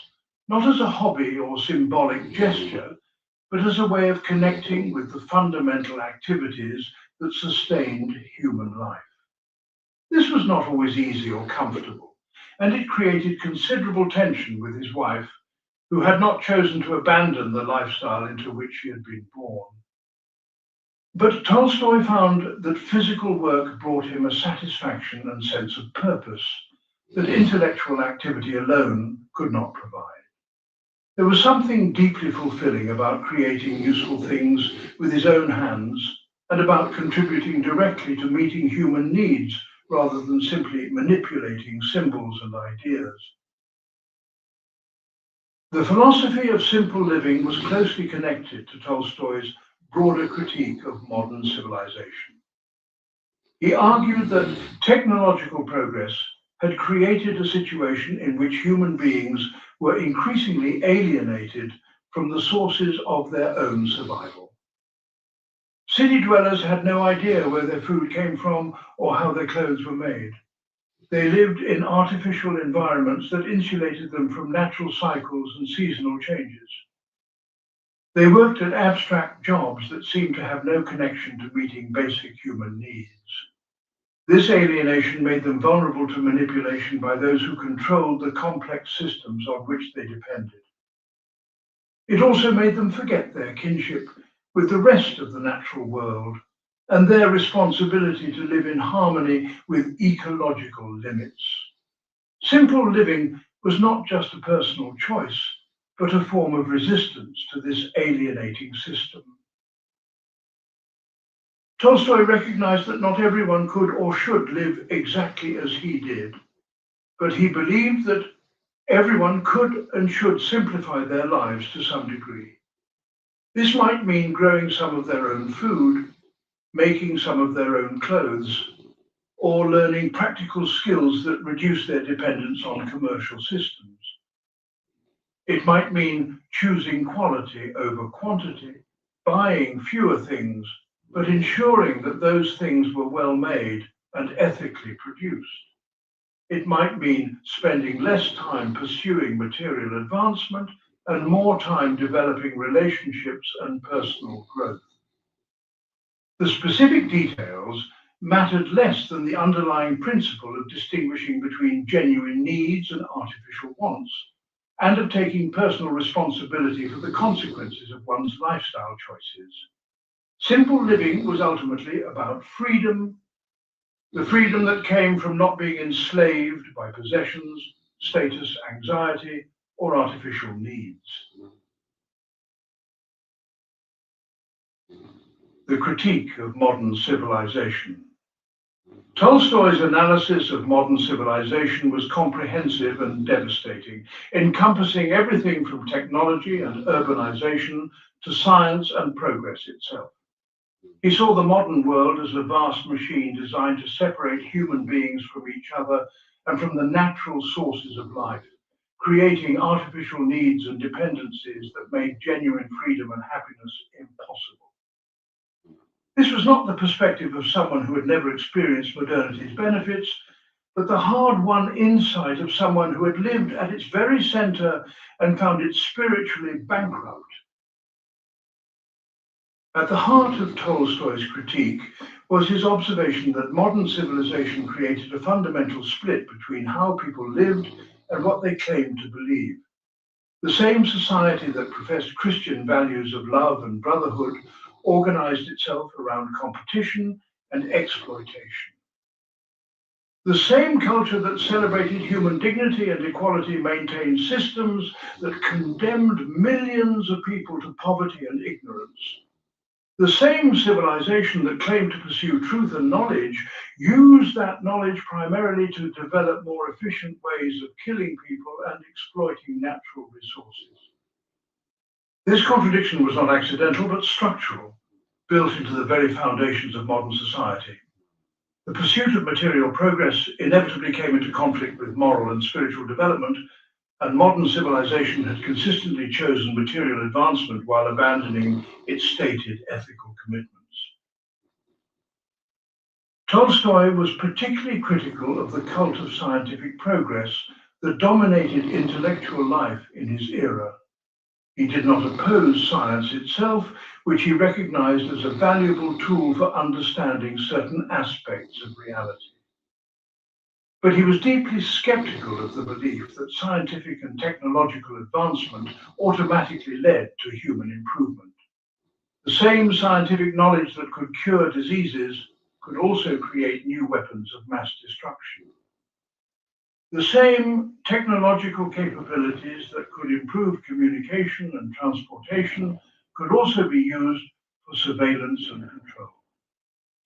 not as a hobby or symbolic gesture, but as a way of connecting with the fundamental activities that sustained human life. This was not always easy or comfortable, and it created considerable tension with his wife, who had not chosen to abandon the lifestyle into which she had been born. But Tolstoy found that physical work brought him a satisfaction and sense of purpose that intellectual activity alone could not provide. There was something deeply fulfilling about creating useful things with his own hands and about contributing directly to meeting human needs rather than simply manipulating symbols and ideas. The philosophy of simple living was closely connected to Tolstoy's broader critique of modern civilization. He argued that technological progress had created a situation in which human beings were increasingly alienated from the sources of their own survival. City dwellers had no idea where their food came from or how their clothes were made. They lived in artificial environments that insulated them from natural cycles and seasonal changes. They worked at abstract jobs that seemed to have no connection to meeting basic human needs. This alienation made them vulnerable to manipulation by those who controlled the complex systems on which they depended. It also made them forget their kinship with the rest of the natural world and their responsibility to live in harmony with ecological limits. Simple living was not just a personal choice, but a form of resistance to this alienating system. Tolstoy recognized that not everyone could or should live exactly as he did, but he believed that everyone could and should simplify their lives to some degree. This might mean growing some of their own food, making some of their own clothes, or learning practical skills that reduce their dependence on commercial systems. It might mean choosing quality over quantity, buying fewer things, but ensuring that those things were well made and ethically produced. It might mean spending less time pursuing material advancement and more time developing relationships and personal growth. The specific details mattered less than the underlying principle of distinguishing between genuine needs and artificial wants, and of taking personal responsibility for the consequences of one's lifestyle choices. Simple living was ultimately about freedom, the freedom that came from not being enslaved by possessions, status, anxiety, or artificial needs. The critique of modern civilization. Tolstoy's analysis of modern civilization was comprehensive and devastating, encompassing everything from technology and urbanization to science and progress itself. He saw the modern world as a vast machine designed to separate human beings from each other and from the natural sources of life, creating artificial needs and dependencies that made genuine freedom and happiness impossible. This was not the perspective of someone who had never experienced modernity's benefits, but the hard-won insight of someone who had lived at its very center and found it spiritually bankrupt. At the heart of Tolstoy's critique was his observation that modern civilization created a fundamental split between how people lived and what they claimed to believe. The same society that professed Christian values of love and brotherhood organized itself around competition and exploitation. The same culture that celebrated human dignity and equality maintained systems that condemned millions of people to poverty and ignorance. The same civilization that claimed to pursue truth and knowledge used that knowledge primarily to develop more efficient ways of killing people and exploiting natural resources. This contradiction was not accidental but structural, built into the very foundations of modern society. The pursuit of material progress inevitably came into conflict with moral and spiritual development, and modern civilization had consistently chosen material advancement while abandoning its stated ethical commitments. Tolstoy was particularly critical of the cult of scientific progress that dominated intellectual life in his era. He did not oppose science itself, which he recognized as a valuable tool for understanding certain aspects of reality. But he was deeply skeptical of the belief that scientific and technological advancement automatically led to human improvement. The same scientific knowledge that could cure diseases could also create new weapons of mass destruction. The same technological capabilities that could improve communication and transportation could also be used for surveillance and control.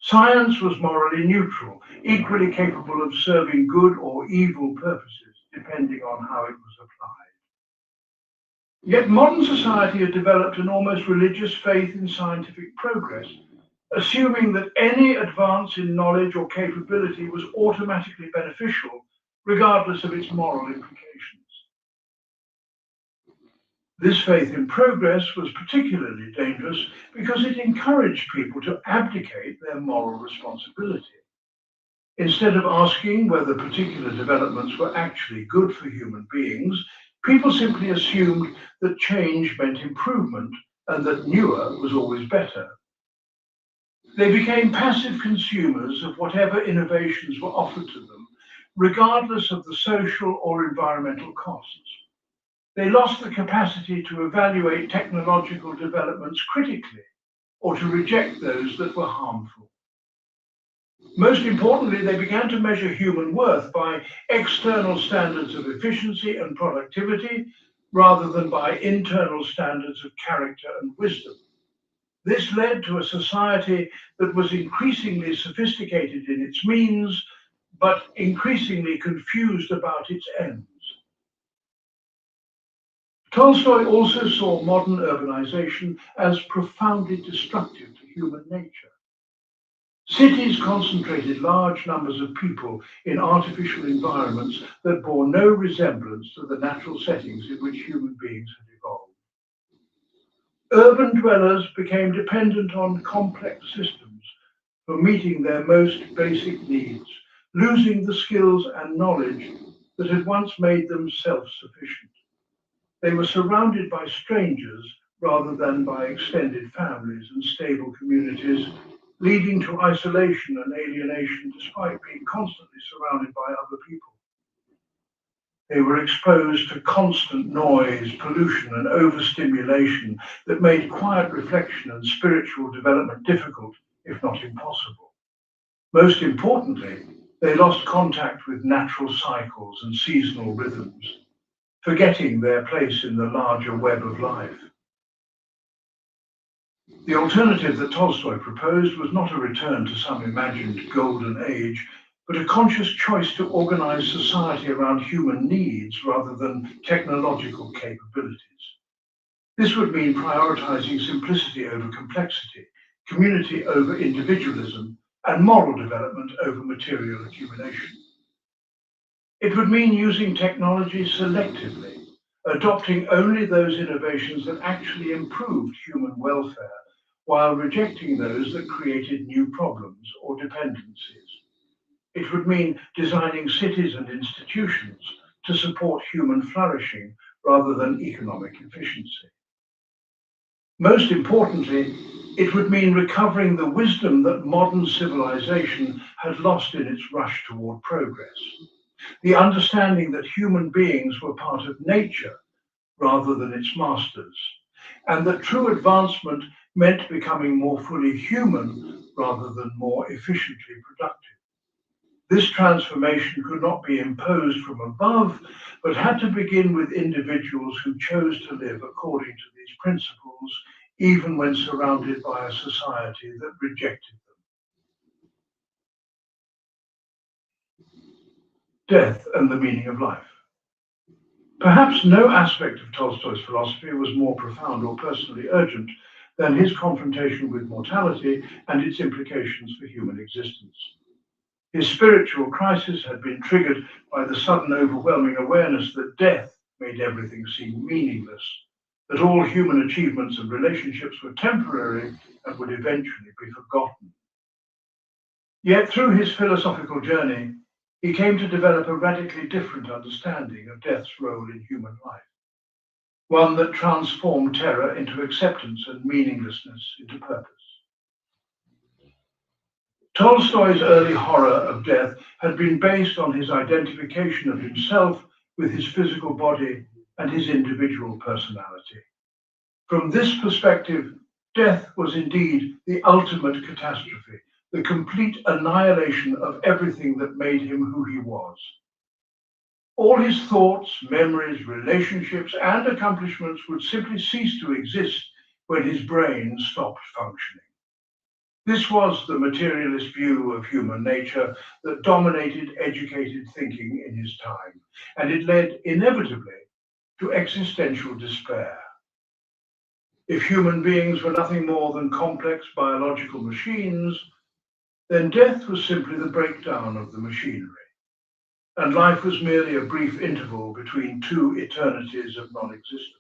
Science was morally neutral, equally capable of serving good or evil purposes, depending on how it was applied. Yet modern society had developed an almost religious faith in scientific progress, assuming that any advance in knowledge or capability was automatically beneficial, regardless of its moral implications. This faith in progress was particularly dangerous because it encouraged people to abdicate their moral responsibility. Instead of asking whether particular developments were actually good for human beings, people simply assumed that change meant improvement and that newer was always better. They became passive consumers of whatever innovations were offered to them, regardless of the social or environmental costs. They lost the capacity to evaluate technological developments critically or to reject those that were harmful. Most importantly, they began to measure human worth by external standards of efficiency and productivity rather than by internal standards of character and wisdom. This led to a society that was increasingly sophisticated in its means, but increasingly confused about its ends. Tolstoy also saw modern urbanization as profoundly destructive to human nature. Cities concentrated large numbers of people in artificial environments that bore no resemblance to the natural settings in which human beings had evolved. Urban dwellers became dependent on complex systems for meeting their most basic needs, losing the skills and knowledge that had once made them self-sufficient. They were surrounded by strangers rather than by extended families and stable communities, leading to isolation and alienation despite being constantly surrounded by other people. They were exposed to constant noise, pollution, and overstimulation that made quiet reflection and spiritual development difficult, if not impossible. Most importantly, they lost contact with natural cycles and seasonal rhythms, forgetting their place in the larger web of life. The alternative that Tolstoy proposed was not a return to some imagined golden age, but a conscious choice to organize society around human needs rather than technological capabilities. This would mean prioritizing simplicity over complexity, community over individualism, and moral development over material accumulation. It would mean using technology selectively, adopting only those innovations that actually improved human welfare, while rejecting those that created new problems or dependencies. It would mean designing cities and institutions to support human flourishing rather than economic efficiency. Most importantly, it would mean recovering the wisdom that modern civilization had lost in its rush toward progress. The understanding that human beings were part of nature rather than its masters, and that true advancement meant becoming more fully human rather than more efficiently productive. This transformation could not be imposed from above, but had to begin with individuals who chose to live according to these principles, even when surrounded by a society that rejected them. Death and the meaning of life. Perhaps no aspect of Tolstoy's philosophy was more profound or personally urgent than his confrontation with mortality and its implications for human existence. His spiritual crisis had been triggered by the sudden overwhelming awareness that death made everything seem meaningless, that all human achievements and relationships were temporary and would eventually be forgotten. Yet through his philosophical journey, he came to develop a radically different understanding of death's role in human life, one that transformed terror into acceptance and meaninglessness into purpose. Tolstoy's early horror of death had been based on his identification of himself with his physical body and his individual personality. From this perspective, Death was indeed the ultimate catastrophe, the complete annihilation of everything that made him who he was. All his thoughts, memories, relationships, and accomplishments would simply cease to exist when his brain stopped functioning. This was the materialist view of human nature that dominated educated thinking in his time, and it led inevitably to existential despair. If human beings were nothing more than complex biological machines, then death was simply the breakdown of the machinery, and life was merely a brief interval between two eternities of non-existence.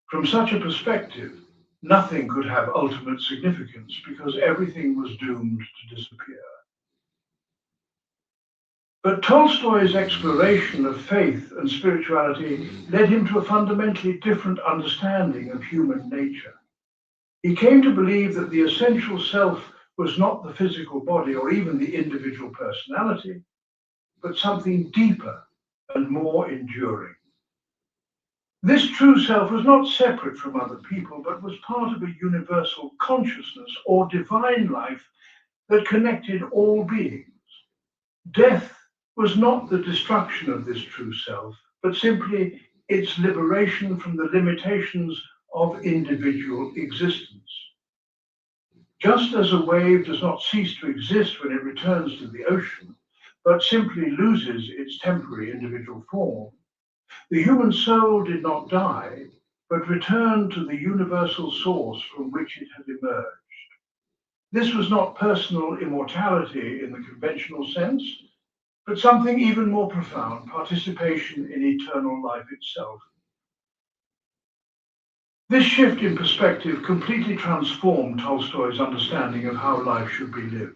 From such a perspective, nothing could have ultimate significance because everything was doomed to disappear. But Tolstoy's exploration of faith and spirituality led him to a fundamentally different understanding of human nature. He came to believe that the essential self was not the physical body or even the individual personality, but something deeper and more enduring. This true self was not separate from other people, but was part of a universal consciousness or divine life that connected all beings. Death was not the destruction of this true self, but simply its liberation from the limitations of individual existence. Just as a wave does not cease to exist when it returns to the ocean, but simply loses its temporary individual form, the human soul did not die, but returned to the universal source from which it had emerged. This was not personal immortality in the conventional sense, but something even more profound, participation in eternal life itself. This shift in perspective completely transformed Tolstoy's understanding of how life should be lived.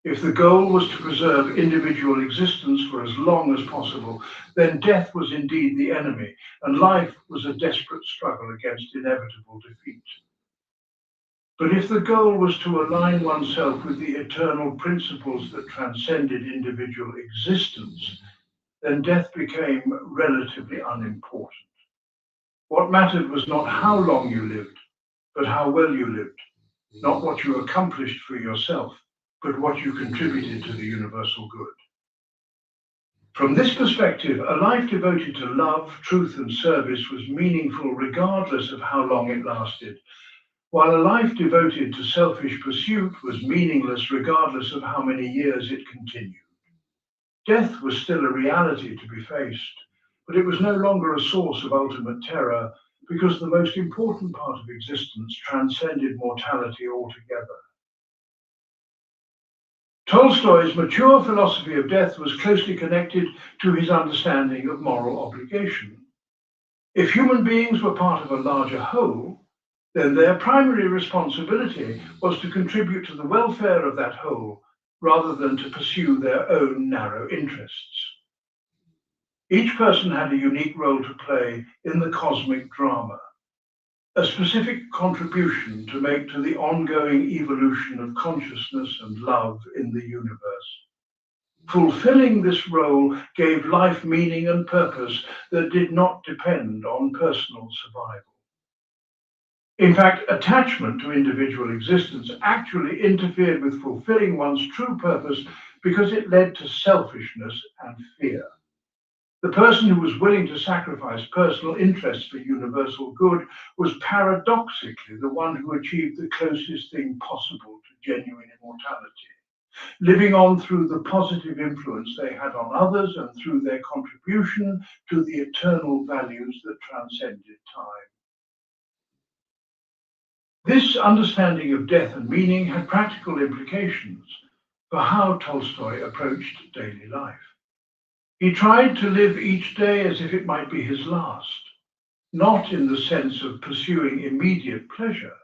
If the goal was to preserve individual existence for as long as possible, then death was indeed the enemy, and life was a desperate struggle against inevitable defeat. But if the goal was to align oneself with the eternal principles that transcended individual existence, then death became relatively unimportant. What mattered was not how long you lived, but how well you lived, not what you accomplished for yourself, but what you contributed to the universal good. From this perspective, a life devoted to love, truth, and service was meaningful regardless of how long it lasted, while a life devoted to selfish pursuit was meaningless regardless of how many years it continued. Death was still a reality to be faced, but it was no longer a source of ultimate terror because the most important part of existence transcended mortality altogether. Tolstoy's mature philosophy of death was closely connected to his understanding of moral obligation. If human beings were part of a larger whole, then their primary responsibility was to contribute to the welfare of that whole rather than to pursue their own narrow interests. Each person had a unique role to play in the cosmic drama, a specific contribution to make to the ongoing evolution of consciousness and love in the universe. Fulfilling this role gave life meaning and purpose that did not depend on personal survival. In fact, attachment to individual existence actually interfered with fulfilling one's true purpose because it led to selfishness and fear. The person who was willing to sacrifice personal interests for universal good was paradoxically the one who achieved the closest thing possible to genuine immortality, living on through the positive influence they had on others and through their contribution to the eternal values that transcended time. This understanding of death and meaning had practical implications for how Tolstoy approached daily life. He tried to live each day as if it might be his last, not in the sense of pursuing immediate pleasure,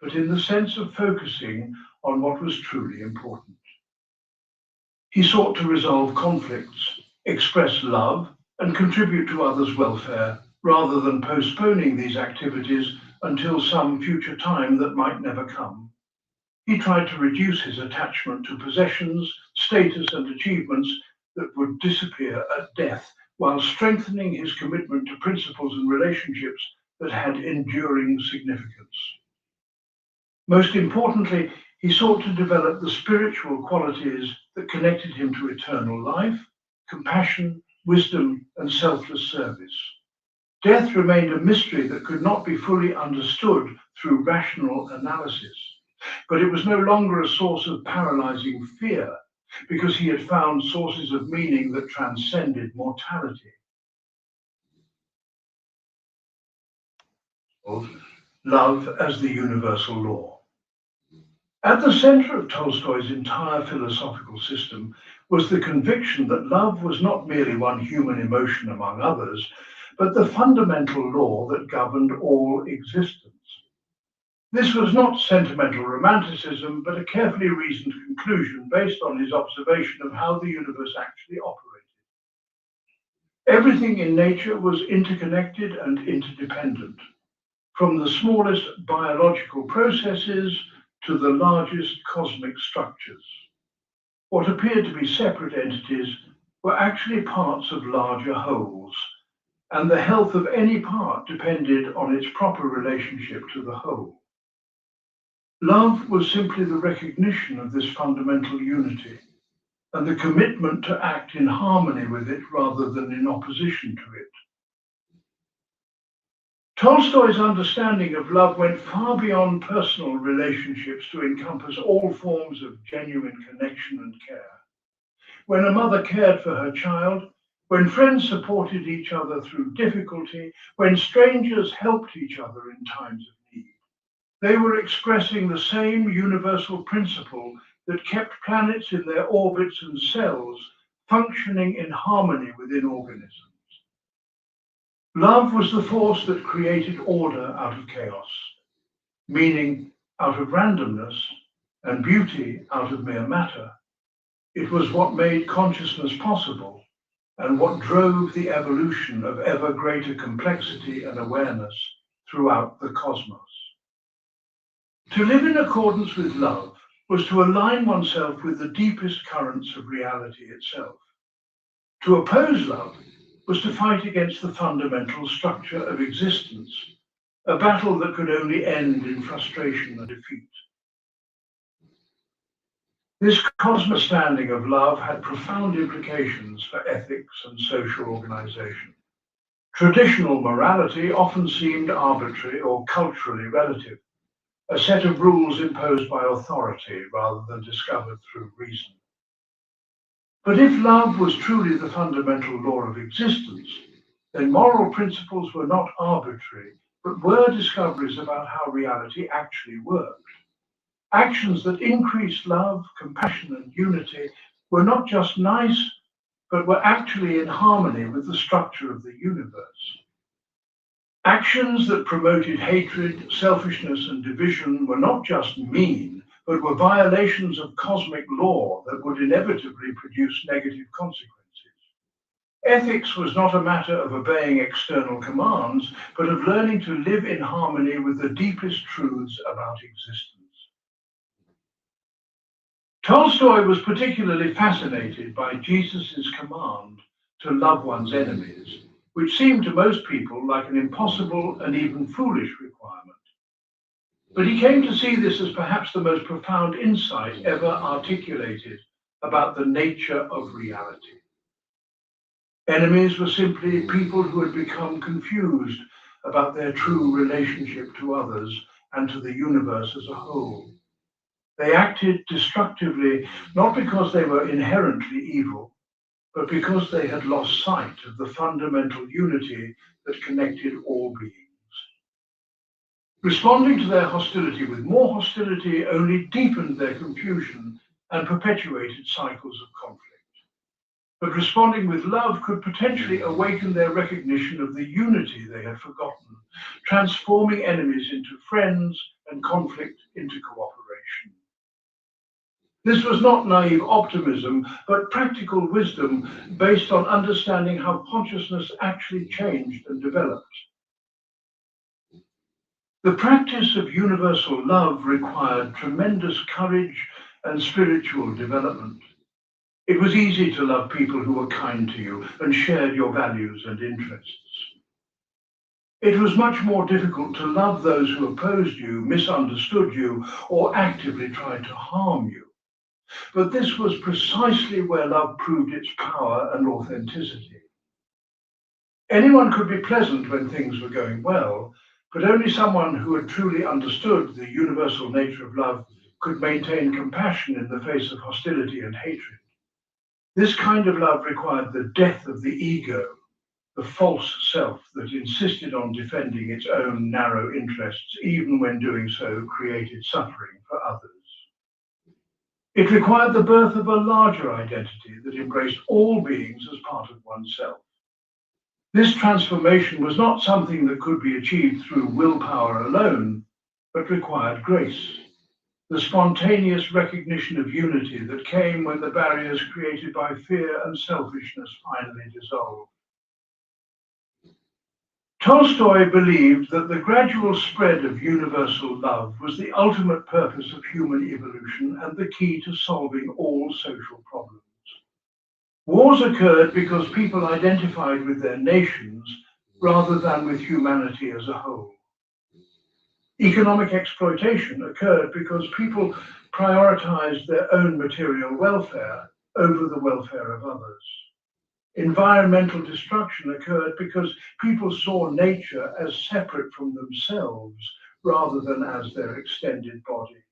but in the sense of focusing on what was truly important. He sought to resolve conflicts, express love, and contribute to others' welfare, rather than postponing these activities until some future time that might never come. He tried to reduce his attachment to possessions, status, and achievements that would disappear at death, while strengthening his commitment to principles and relationships that had enduring significance. Most importantly, he sought to develop the spiritual qualities that connected him to eternal life, compassion, wisdom, and selfless service. Death remained a mystery that could not be fully understood through rational analysis, but it was no longer a source of paralyzing fear because he had found sources of meaning that transcended mortality. Love as the universal law. At the center of Tolstoy's entire philosophical system was the conviction that love was not merely one human emotion among others, but the fundamental law that governed all existence. This was not sentimental romanticism, but a carefully reasoned conclusion based on his observation of how the universe actually operated. Everything in nature was interconnected and interdependent, from the smallest biological processes to the largest cosmic structures. What appeared to be separate entities were actually parts of larger wholes, and the health of any part depended on its proper relationship to the whole. Love was simply the recognition of this fundamental unity and the commitment to act in harmony with it rather than in opposition to it. Tolstoy's understanding of love went far beyond personal relationships to encompass all forms of genuine connection and care. When a mother cared for her child, when friends supported each other through difficulty, when strangers helped each other in times of need, they were expressing the same universal principle that kept planets in their orbits and cells functioning in harmony within organisms. Love was the force that created order out of chaos, meaning out of randomness, and beauty out of mere matter. It was what made consciousness possible and what drove the evolution of ever greater complexity and awareness throughout the cosmos. To live in accordance with love was to align oneself with the deepest currents of reality itself. To oppose love was to fight against the fundamental structure of existence, a battle that could only end in frustration and defeat. This cosmic understanding of love had profound implications for ethics and social organization. Traditional morality often seemed arbitrary or culturally relative, a set of rules imposed by authority rather than discovered through reason. But if love was truly the fundamental law of existence, then moral principles were not arbitrary, but were discoveries about how reality actually worked. Actions that increased love, compassion, and unity were not just nice, but were actually in harmony with the structure of the universe. Actions that promoted hatred, selfishness, and division were not just mean, but were violations of cosmic law that would inevitably produce negative consequences. Ethics was not a matter of obeying external commands, but of learning to live in harmony with the deepest truths about existence. Tolstoy was particularly fascinated by Jesus' command to love one's enemies, which seemed to most people like an impossible and even foolish requirement. But he came to see this as perhaps the most profound insight ever articulated about the nature of reality. Enemies were simply people who had become confused about their true relationship to others and to the universe as a whole. They acted destructively not because they were inherently evil, but because they had lost sight of the fundamental unity that connected all beings. Responding to their hostility with more hostility only deepened their confusion and perpetuated cycles of conflict. But responding with love could potentially awaken their recognition of the unity they had forgotten, transforming enemies into friends and conflict into cooperation. This was not naive optimism, but practical wisdom based on understanding how consciousness actually changed and developed. The practice of universal love required tremendous courage and spiritual development. It was easy to love people who were kind to you and shared your values and interests. It was much more difficult to love those who opposed you, misunderstood you, or actively tried to harm you. But this was precisely where love proved its power and authenticity. Anyone could be pleasant when things were going well, but only someone who had truly understood the universal nature of love could maintain compassion in the face of hostility and hatred. This kind of love required the death of the ego, the false self that insisted on defending its own narrow interests, even when doing so created suffering for others. It required the birth of a larger identity that embraced all beings as part of oneself. This transformation was not something that could be achieved through willpower alone, but required grace, the spontaneous recognition of unity that came when the barriers created by fear and selfishness finally dissolved. Tolstoy believed that the gradual spread of universal love was the ultimate purpose of human evolution and the key to solving all social problems. Wars occurred because people identified with their nations rather than with humanity as a whole. Economic exploitation occurred because people prioritized their own material welfare over the welfare of others. Environmental destruction occurred because people saw nature as separate from themselves rather than as their extended body.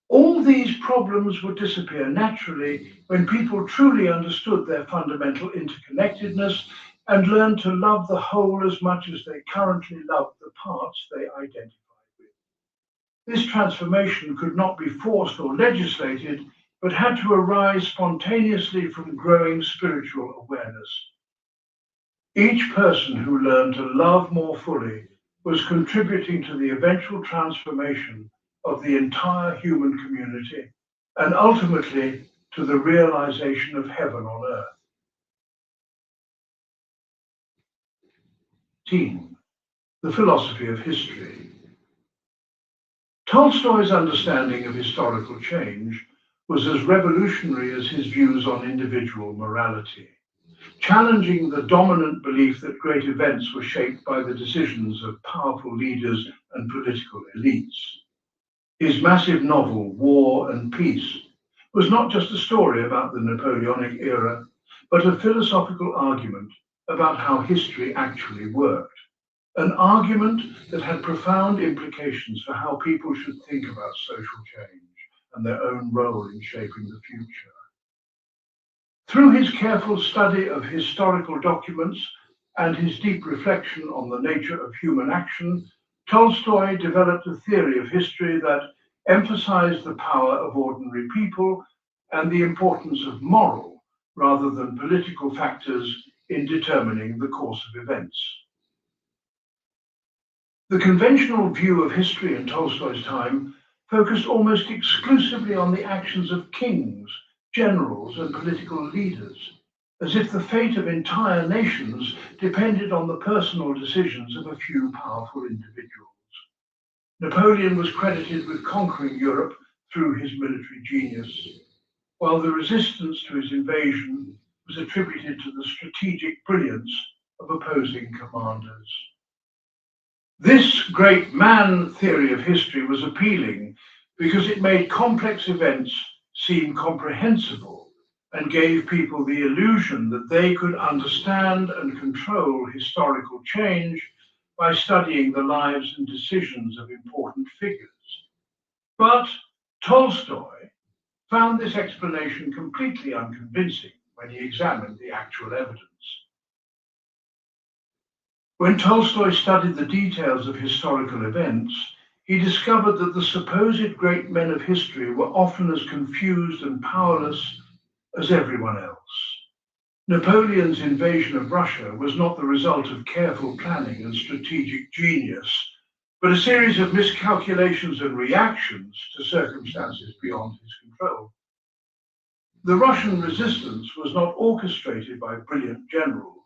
All these problems would disappear naturally when people truly understood their fundamental interconnectedness and learned to love the whole as much as they currently love the parts they identified with. This transformation could not be forced or legislated, but had to arise spontaneously from growing spiritual awareness. Each person who learned to love more fully was contributing to the eventual transformation of the entire human community and ultimately to the realization of heaven on earth. Team, the philosophy of history. Tolstoy's understanding of historical change was as revolutionary as his views on individual morality, challenging the dominant belief that great events were shaped by the decisions of powerful leaders and political elites. His massive novel, War and Peace, was not just a story about the Napoleonic era, but a philosophical argument about how history actually worked. An argument that had profound implications for how people should think about social change and their own role in shaping the future. Through his careful study of historical documents and his deep reflection on the nature of human action, Tolstoy developed a theory of history that emphasized the power of ordinary people and the importance of moral rather than political factors in determining the course of events. The conventional view of history in Tolstoy's time focused almost exclusively on the actions of kings, generals, and political leaders, as if the fate of entire nations depended on the personal decisions of a few powerful individuals. Napoleon was credited with conquering Europe through his military genius, while the resistance to his invasion was attributed to the strategic brilliance of opposing commanders. This great man theory of history was appealing because it made complex events seem comprehensible and gave people the illusion that they could understand and control historical change by studying the lives and decisions of important figures. But Tolstoy found this explanation completely unconvincing when he examined the actual evidence. When Tolstoy studied the details of historical events, he discovered that the supposed great men of history were often as confused and powerless as everyone else. Napoleon's invasion of Russia was not the result of careful planning and strategic genius, but a series of miscalculations and reactions to circumstances beyond his control. The Russian resistance was not orchestrated by brilliant generals,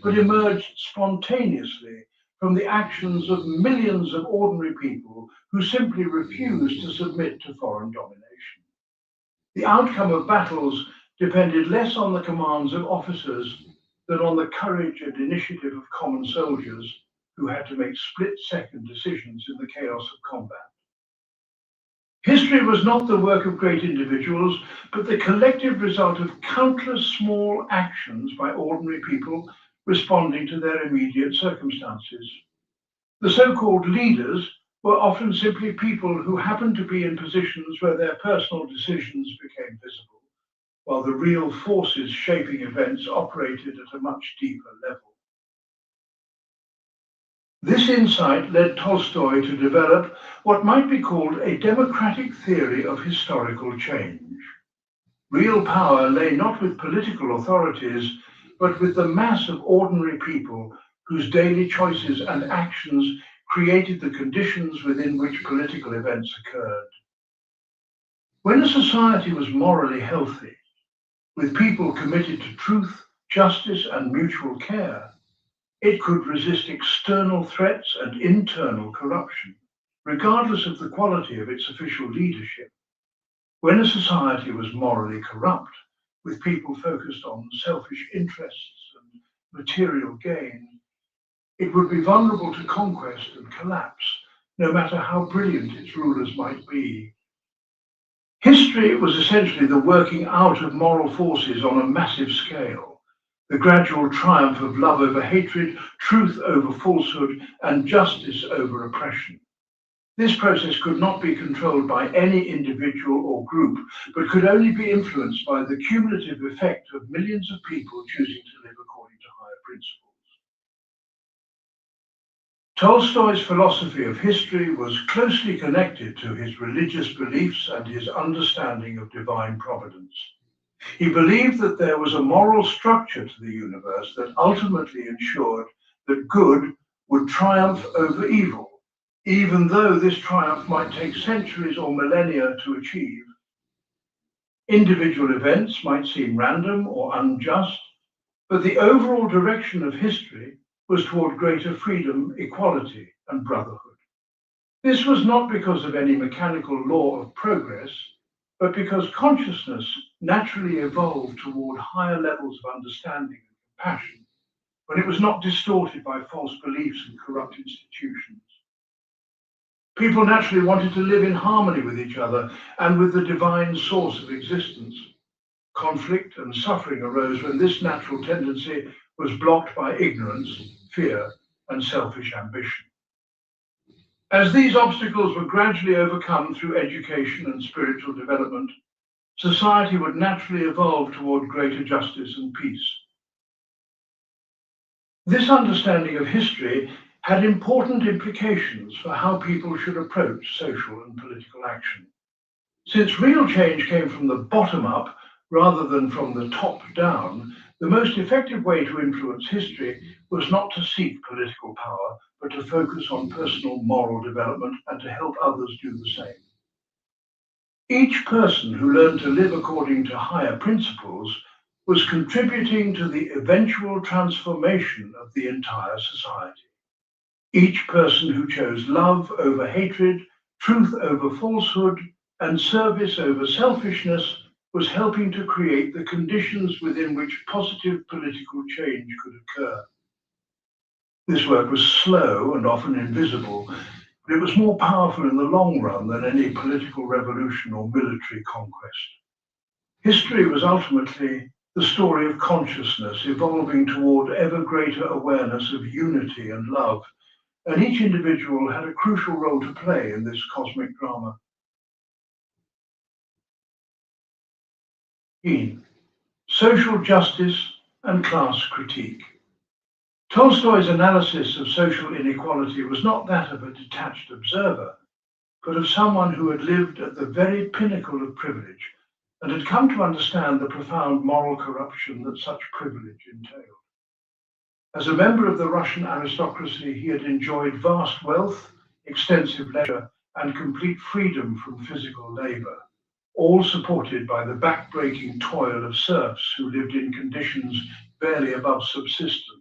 but emerged spontaneously from the actions of millions of ordinary people who simply refused to submit to foreign domination. The outcome of battles depended less on the commands of officers than on the courage and initiative of common soldiers who had to make split-second decisions in the chaos of combat. History was not the work of great individuals, but the collective result of countless small actions by ordinary people responding to their immediate circumstances. The so-called leaders were often simply people who happened to be in positions where their personal decisions became visible, while the real forces shaping events operated at a much deeper level. This insight led Tolstoy to develop what might be called a democratic theory of historical change. Real power lay not with political authorities, but with the mass of ordinary people whose daily choices and actions created the conditions within which political events occurred. When a society was morally healthy, with people committed to truth, justice, and mutual care, it could resist external threats and internal corruption, regardless of the quality of its official leadership. When a society was morally corrupt, with people focused on selfish interests and material gain, it would be vulnerable to conquest and collapse, no matter how brilliant its rulers might be. History was essentially the working out of moral forces on a massive scale, the gradual triumph of love over hatred, truth over falsehood, and justice over oppression. This process could not be controlled by any individual or group, but could only be influenced by the cumulative effect of millions of people choosing to live according to higher principles. Tolstoy's philosophy of history was closely connected to his religious beliefs and his understanding of divine providence. He believed that there was a moral structure to the universe that ultimately ensured that good would triumph over evil, even though this triumph might take centuries or millennia to achieve. Individual events might seem random or unjust, but the overall direction of history was toward greater freedom, equality, and brotherhood. This was not because of any mechanical law of progress, but because consciousness naturally evolved toward higher levels of understanding and compassion, when it was not distorted by false beliefs and corrupt institutions. People naturally wanted to live in harmony with each other and with the divine source of existence. Conflict and suffering arose when this natural tendency was blocked by ignorance, fear, and selfish ambition. As these obstacles were gradually overcome through education and spiritual development, society would naturally evolve toward greater justice and peace. This understanding of history had important implications for how people should approach social and political action. Since real change came from the bottom up rather than from the top down, the most effective way to influence history was not to seek political power, but to focus on personal moral development and to help others do the same. Each person who learned to live according to higher principles was contributing to the eventual transformation of the entire society. Each person who chose love over hatred, truth over falsehood, and service over selfishness was helping to create the conditions within which positive political change could occur. This work was slow and often invisible, but it was more powerful in the long run than any political revolution or military conquest. History was ultimately the story of consciousness evolving toward ever greater awareness of unity and love, and each individual had a crucial role to play in this cosmic drama. Social justice and class critique. Tolstoy's analysis of social inequality was not that of a detached observer, but of someone who had lived at the very pinnacle of privilege and had come to understand the profound moral corruption that such privilege entailed. As a member of the Russian aristocracy, he had enjoyed vast wealth, extensive leisure, and complete freedom from physical labor, all supported by the back-breaking toil of serfs who lived in conditions barely above subsistence.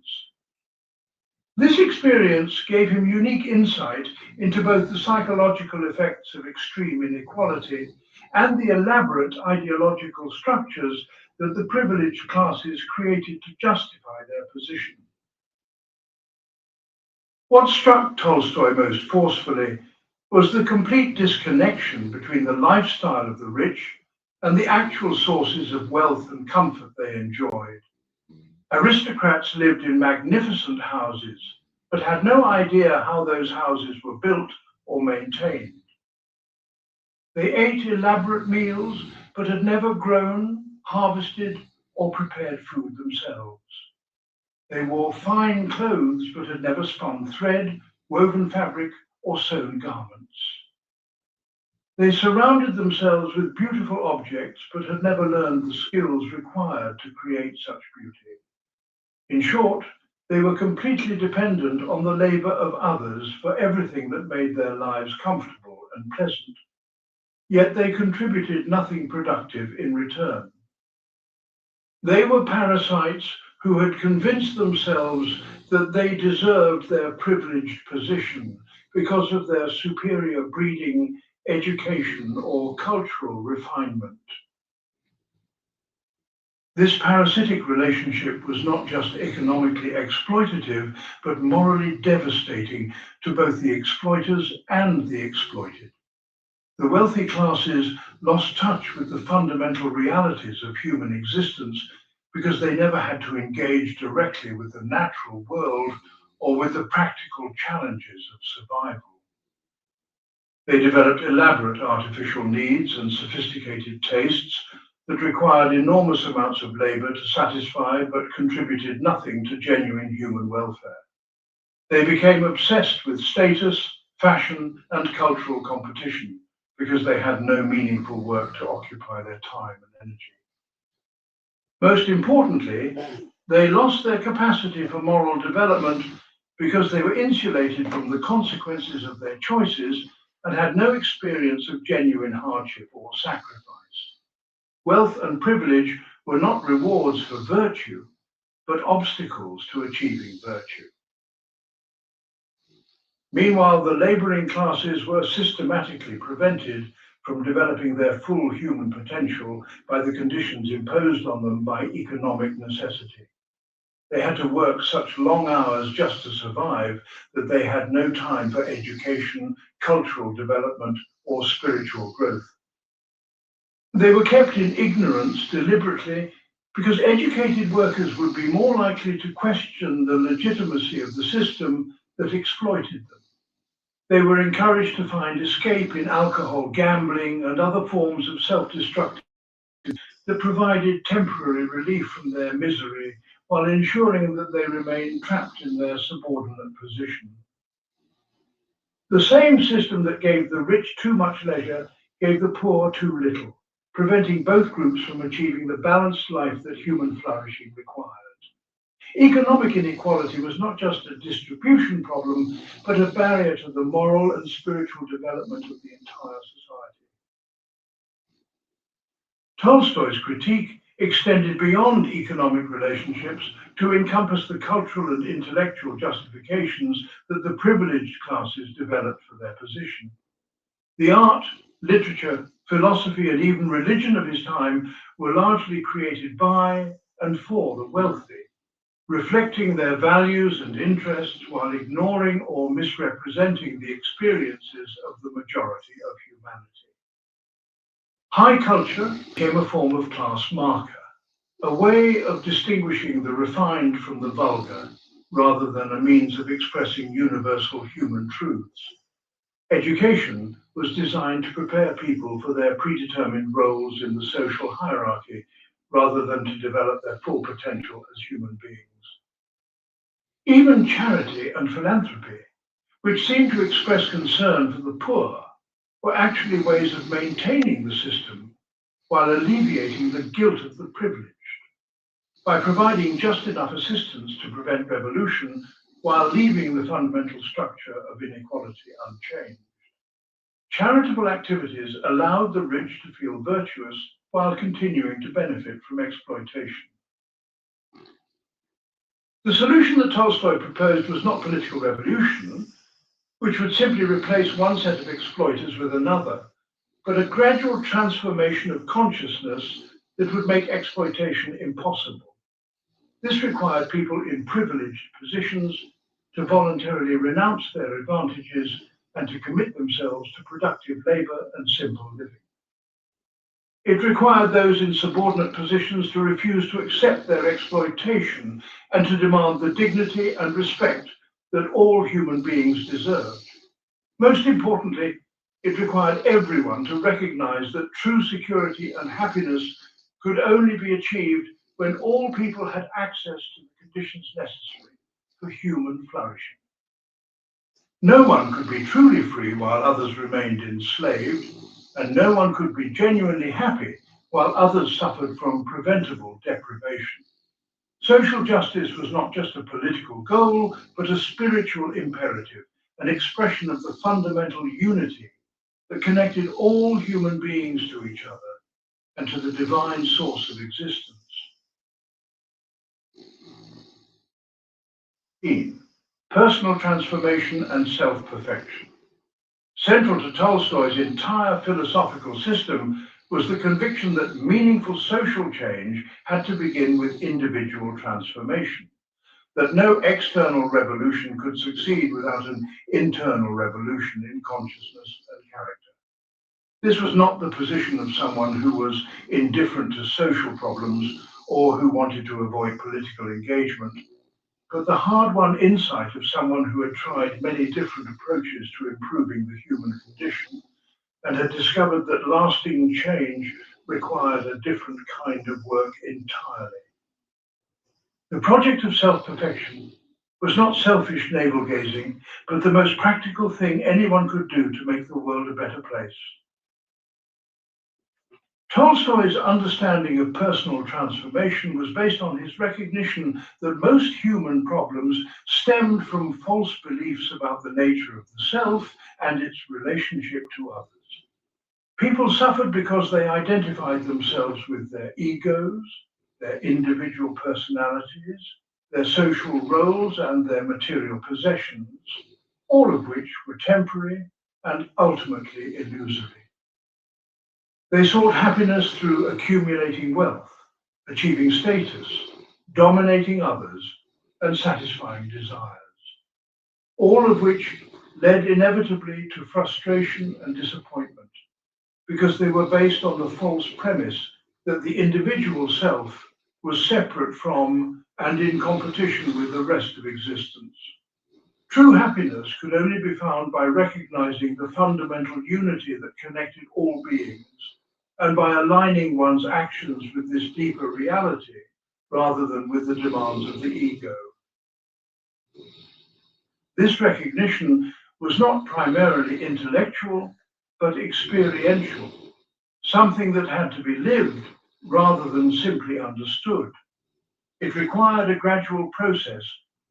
This experience gave him unique insight into both the psychological effects of extreme inequality and the elaborate ideological structures that the privileged classes created to justify their position. What struck Tolstoy most forcefully was the complete disconnection between the lifestyle of the rich and the actual sources of wealth and comfort they enjoyed. Aristocrats lived in magnificent houses, but had no idea how those houses were built or maintained. They ate elaborate meals, but had never grown, harvested, or prepared food themselves. They wore fine clothes, but had never spun thread, woven fabric, or sewn garments. They surrounded themselves with beautiful objects, but had never learned the skills required to create such beauty. In short, they were completely dependent on the labor of others for everything that made their lives comfortable and pleasant. Yet they contributed nothing productive in return. They were parasites who had convinced themselves that they deserved their privileged position because of their superior breeding, education, or cultural refinement. This parasitic relationship was not just economically exploitative, but morally devastating to both the exploiters and the exploited. The wealthy classes lost touch with the fundamental realities of human existence because they never had to engage directly with the natural world or with the practical challenges of survival. They developed elaborate artificial needs and sophisticated tastes that required enormous amounts of labor to satisfy but contributed nothing to genuine human welfare. They became obsessed with status, fashion, and cultural competition because they had no meaningful work to occupy their time and energy. Most importantly, they lost their capacity for moral development because they were insulated from the consequences of their choices and had no experience of genuine hardship or sacrifice. Wealth and privilege were not rewards for virtue, but obstacles to achieving virtue. Meanwhile, the laboring classes were systematically prevented from developing their full human potential by the conditions imposed on them by economic necessity. They had to work such long hours just to survive that they had no time for education, cultural development, or spiritual growth. They were kept in ignorance deliberately because educated workers would be more likely to question the legitimacy of the system that exploited them. They were encouraged to find escape in alcohol, gambling, and other forms of self-destructive that provided temporary relief from their misery while ensuring that they remained trapped in their subordinate position. The same system that gave the rich too much leisure gave the poor too little, preventing both groups from achieving the balanced life that human flourishing required. Economic inequality was not just a distribution problem, but a barrier to the moral and spiritual development of the entire society. Tolstoy's critique extended beyond economic relationships to encompass the cultural and intellectual justifications that the privileged classes developed for their position. The art, literature, philosophy, and even religion of his time were largely created by and for the wealthy, reflecting their values and interests while ignoring or misrepresenting the experiences of the majority of humanity. High culture became a form of class marker, a way of distinguishing the refined from the vulgar, rather than a means of expressing universal human truths. Education was designed to prepare people for their predetermined roles in the social hierarchy, rather than to develop their full potential as human beings. Even charity and philanthropy, which seemed to express concern for the poor, were actually ways of maintaining the system while alleviating the guilt of the privileged, by providing just enough assistance to prevent revolution while leaving the fundamental structure of inequality unchanged. Charitable activities allowed the rich to feel virtuous while continuing to benefit from exploitation. The solution that Tolstoy proposed was not political revolution, which would simply replace one set of exploiters with another, but a gradual transformation of consciousness that would make exploitation impossible. This required people in privileged positions to voluntarily renounce their advantages and to commit themselves to productive labor and simple living. It required those in subordinate positions to refuse to accept their exploitation and to demand the dignity and respect that all human beings deserved. Most importantly, it required everyone to recognize that true security and happiness could only be achieved when all people had access to the conditions necessary for human flourishing. No one could be truly free while others remained enslaved, and no one could be genuinely happy while others suffered from preventable deprivation. Social justice was not just a political goal, but a spiritual imperative, an expression of the fundamental unity that connected all human beings to each other and to the divine source of existence. Personal transformation and self-perfection. Central to Tolstoy's entire philosophical system was the conviction that meaningful social change had to begin with individual transformation, that no external revolution could succeed without an internal revolution in consciousness and character. This was not the position of someone who was indifferent to social problems or who wanted to avoid political engagement, but the hard-won insight of someone who had tried many different approaches to improving the human condition and had discovered that lasting change required a different kind of work entirely. The project of self-perfection was not selfish navel-gazing, but the most practical thing anyone could do to make the world a better place. Tolstoy's understanding of personal transformation was based on his recognition that most human problems stemmed from false beliefs about the nature of the self and its relationship to others. People suffered because they identified themselves with their egos, their individual personalities, their social roles, and their material possessions, all of which were temporary and ultimately illusory. They sought happiness through accumulating wealth, achieving status, dominating others, and satisfying desires, all of which led inevitably to frustration and disappointment, because they were based on the false premise that the individual self was separate from and in competition with the rest of existence. True happiness could only be found by recognizing the fundamental unity that connected all beings, and by aligning one's actions with this deeper reality rather than with the demands of the ego. This recognition was not primarily intellectual, but experiential, something that had to be lived rather than simply understood. It required a gradual process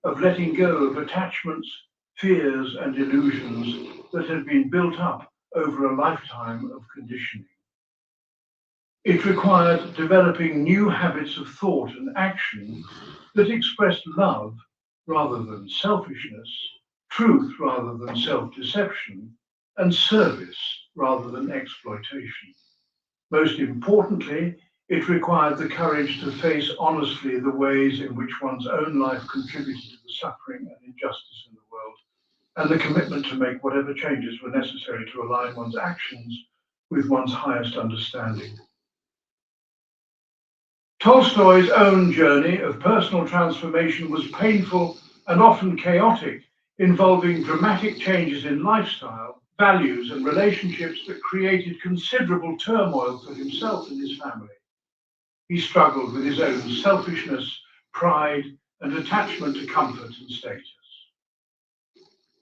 of letting go of attachments, fears, and illusions that had been built up over a lifetime of conditioning. It required developing new habits of thought and action that expressed love rather than selfishness, truth rather than self-deception, and service rather than exploitation. Most importantly, it required the courage to face honestly the ways in which one's own life contributed to the suffering and injustice in the world, and the commitment to make whatever changes were necessary to align one's actions with one's highest understanding. Tolstoy's own journey of personal transformation was painful and often chaotic, involving dramatic changes in lifestyle, values, and relationships that created considerable turmoil for himself and his family. He struggled with his own selfishness, pride, and attachment to comfort and status.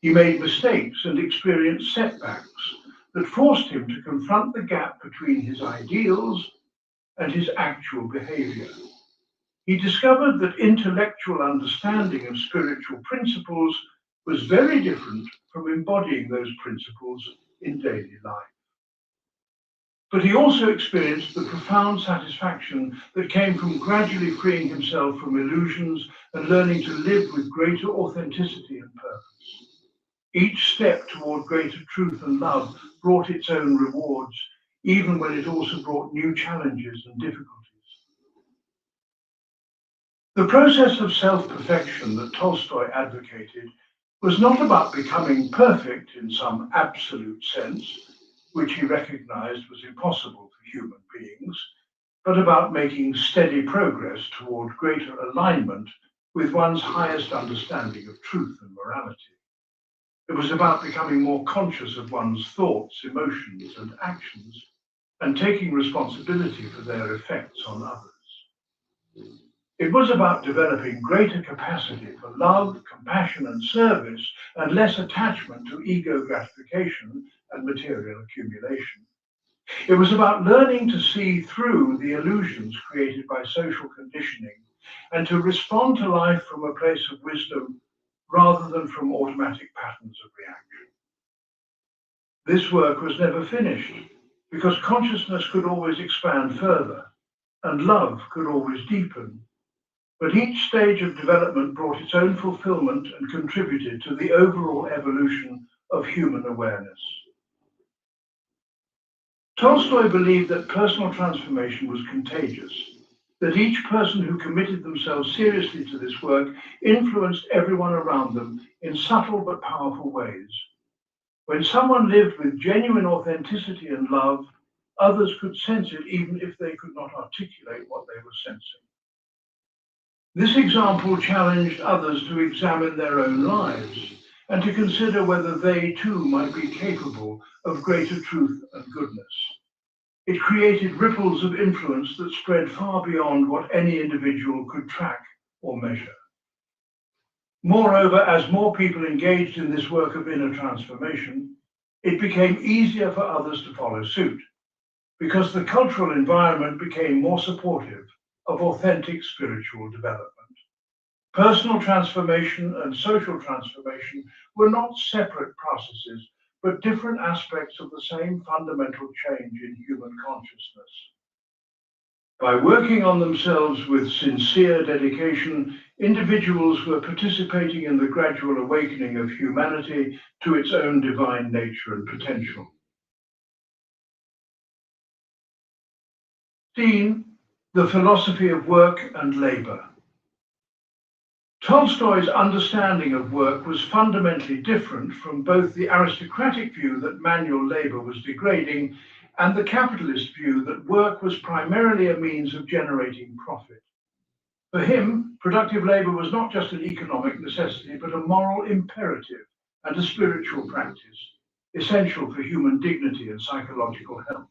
He made mistakes and experienced setbacks that forced him to confront the gap between his ideals and his actual behavior. He discovered that intellectual understanding of spiritual principles was very different from embodying those principles in daily life. But he also experienced the profound satisfaction that came from gradually freeing himself from illusions and learning to live with greater authenticity and purpose. Each step toward greater truth and love brought its own rewards, even when it also brought new challenges and difficulties. The process of self-perfection that Tolstoy advocated was not about becoming perfect in some absolute sense, which he recognized was impossible for human beings, but about making steady progress toward greater alignment with one's highest understanding of truth and morality. It was about becoming more conscious of one's thoughts, emotions, and actions, and taking responsibility for their effects on others. It was about developing greater capacity for love, compassion, and service, and less attachment to ego gratification and material accumulation. It was about learning to see through the illusions created by social conditioning and to respond to life from a place of wisdom rather than from automatic patterns of reaction. This work was never finished because consciousness could always expand further and love could always deepen. But each stage of development brought its own fulfillment and contributed to the overall evolution of human awareness. Tolstoy believed that personal transformation was contagious, that each person who committed themselves seriously to this work influenced everyone around them in subtle but powerful ways. When someone lived with genuine authenticity and love, others could sense it even if they could not articulate what they were sensing. This example challenged others to examine their own lives and to consider whether they too might be capable of greater truth and goodness. It created ripples of influence that spread far beyond what any individual could track or measure. Moreover, as more people engaged in this work of inner transformation, it became easier for others to follow suit, because the cultural environment became more supportive of authentic spiritual development. Personal transformation and social transformation were not separate processes, but different aspects of the same fundamental change in human consciousness. By working on themselves with sincere dedication, individuals were participating in the gradual awakening of humanity to its own divine nature and potential. Theme: the philosophy of work and labor. Tolstoy's understanding of work was fundamentally different from both the aristocratic view that manual labor was degrading and the capitalist view that work was primarily a means of generating profit. For him, productive labor was not just an economic necessity, but a moral imperative and a spiritual practice, essential for human dignity and psychological health.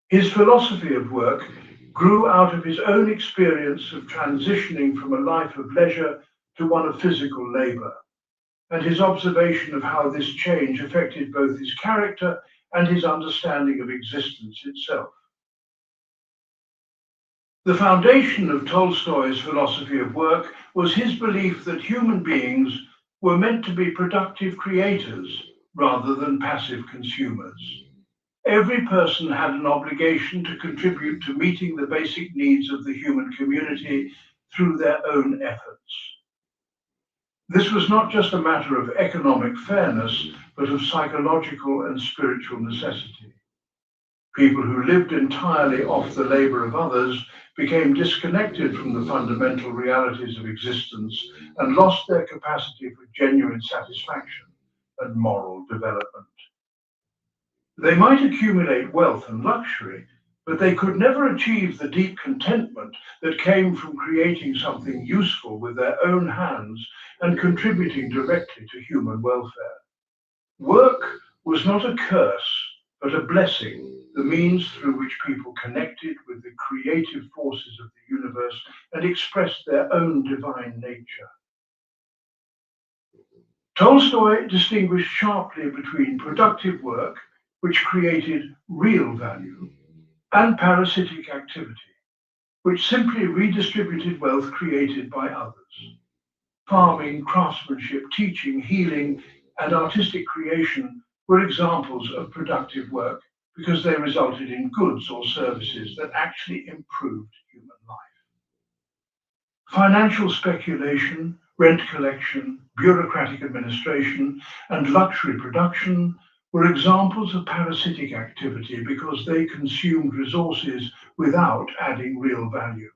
His philosophy of work grew out of his own experience of transitioning from a life of leisure to one of physical labor, and his observation of how this change affected both his character and his understanding of existence itself. The foundation of Tolstoy's philosophy of work was his belief that human beings were meant to be productive creators rather than passive consumers. Every person had an obligation to contribute to meeting the basic needs of the human community through their own efforts. This was not just a matter of economic fairness, but of psychological and spiritual necessity. People who lived entirely off the labor of others became disconnected from the fundamental realities of existence and lost their capacity for genuine satisfaction and moral development. They might accumulate wealth and luxury, but they could never achieve the deep contentment that came from creating something useful with their own hands and contributing directly to human welfare. Work was not a curse, but a blessing, the means through which people connected with the creative forces of the universe and expressed their own divine nature. Tolstoy distinguished sharply between productive work, which created real value, and parasitic activity, which simply redistributed wealth created by others. Farming, craftsmanship, teaching, healing, and artistic creation were examples of productive work because they resulted in goods or services that actually improved human life. Financial speculation, rent collection, bureaucratic administration, and luxury production were examples of parasitic activity because they consumed resources without adding real value.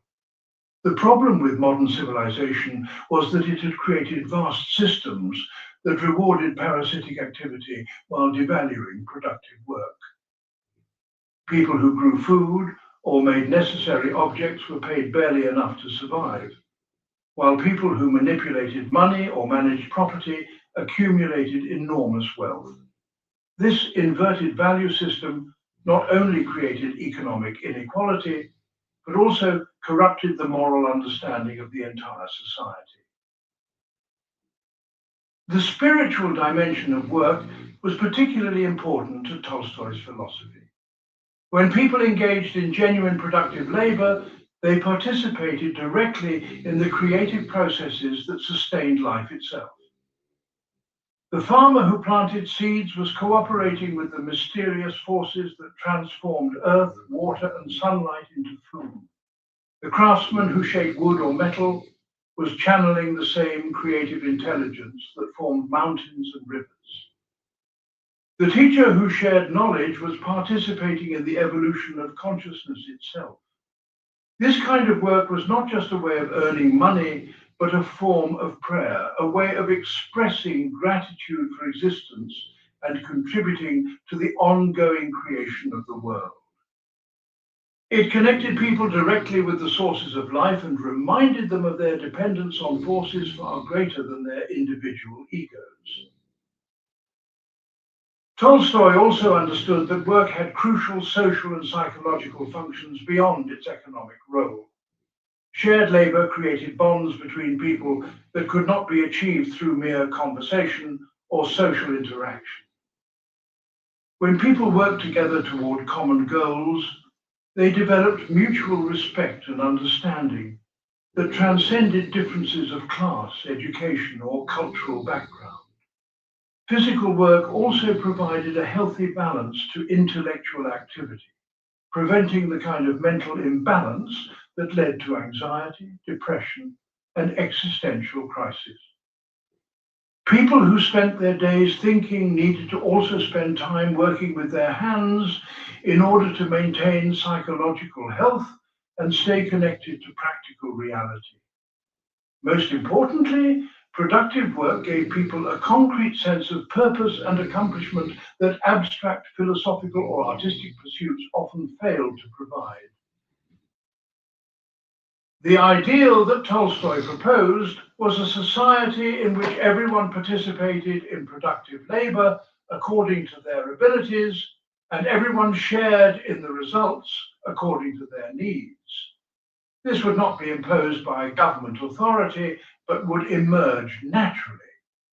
The problem with modern civilization was that it had created vast systems that rewarded parasitic activity while devaluing productive work. People who grew food or made necessary objects were paid barely enough to survive, while people who manipulated money or managed property accumulated enormous wealth. This inverted value system not only created economic inequality, but also corrupted the moral understanding of the entire society. The spiritual dimension of work was particularly important to Tolstoy's philosophy. When people engaged in genuine productive labor, they participated directly in the creative processes that sustained life itself. The farmer who planted seeds was cooperating with the mysterious forces that transformed earth, water, and sunlight into food. The craftsman who shaped wood or metal was channeling the same creative intelligence that formed mountains and rivers. The teacher who shared knowledge was participating in the evolution of consciousness itself. This kind of work was not just a way of earning money, but a form of prayer, a way of expressing gratitude for existence and contributing to the ongoing creation of the world. It connected people directly with the sources of life and reminded them of their dependence on forces far greater than their individual egos. Tolstoy also understood that work had crucial social and psychological functions beyond its economic role. Shared labor created bonds between people that could not be achieved through mere conversation or social interaction. When people worked together toward common goals, they developed mutual respect and understanding that transcended differences of class, education, or cultural background. Physical work also provided a healthy balance to intellectual activity, preventing the kind of mental imbalance that led to anxiety, depression, and existential crisis. People who spent their days thinking needed to also spend time working with their hands in order to maintain psychological health and stay connected to practical reality. Most importantly, productive work gave people a concrete sense of purpose and accomplishment that abstract philosophical or artistic pursuits often failed to provide. The ideal that Tolstoy proposed was a society in which everyone participated in productive labor according to their abilities, and everyone shared in the results according to their needs. This would not be imposed by government authority, but would emerge naturally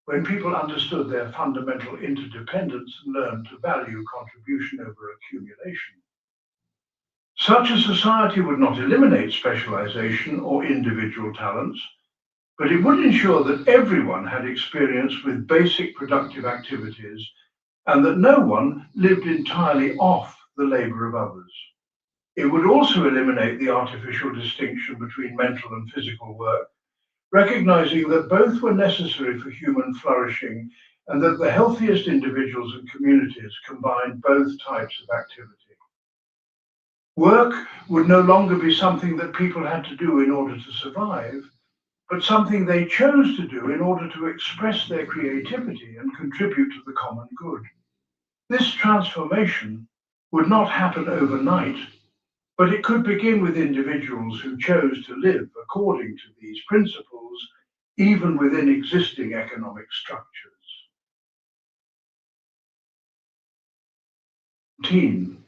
when people understood their fundamental interdependence and learned to value contribution over accumulation. Such a society would not eliminate specialization or individual talents, but it would ensure that everyone had experience with basic productive activities and that no one lived entirely off the labor of others. It would also eliminate the artificial distinction between mental and physical work, recognizing that both were necessary for human flourishing and that the healthiest individuals and communities combined both types of activity. Work would no longer be something that people had to do in order to survive, but something they chose to do in order to express their creativity and contribute to the common good. This transformation would not happen overnight, but it could begin with individuals who chose to live according to these principles, even within existing economic structures. Team.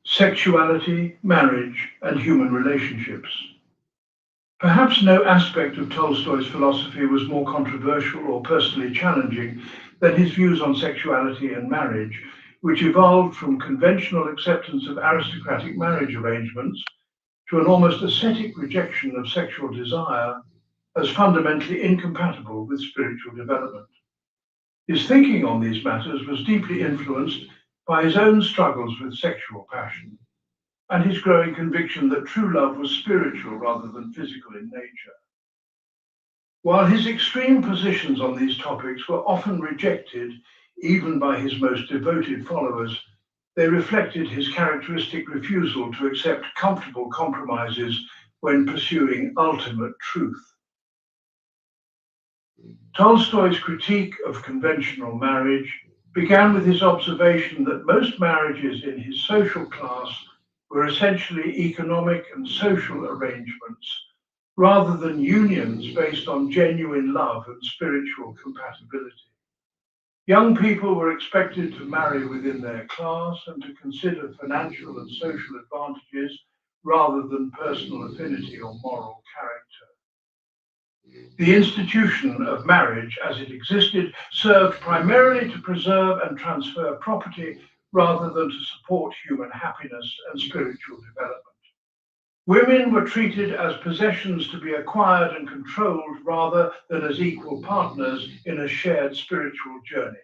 Sexuality, marriage, and human relationships. Perhaps no aspect of Tolstoy's philosophy was more controversial or personally challenging than his views on sexuality and marriage, which evolved from conventional acceptance of aristocratic marriage arrangements to an almost ascetic rejection of sexual desire as fundamentally incompatible with spiritual development. His thinking on these matters was deeply influenced by his own struggles with sexual passion and his growing conviction that true love was spiritual rather than physical in nature. While his extreme positions on these topics were often rejected, even by his most devoted followers, they reflected his characteristic refusal to accept comfortable compromises when pursuing ultimate truth. Tolstoy's critique of conventional marriage began with his observation that most marriages in his social class were essentially economic and social arrangements rather than unions based on genuine love and spiritual compatibility. Young people were expected to marry within their class and to consider financial and social advantages rather than personal affinity or moral character. The institution of marriage as it existed served primarily to preserve and transfer property rather than to support human happiness and spiritual development. Women were treated as possessions to be acquired and controlled rather than as equal partners in a shared spiritual journey.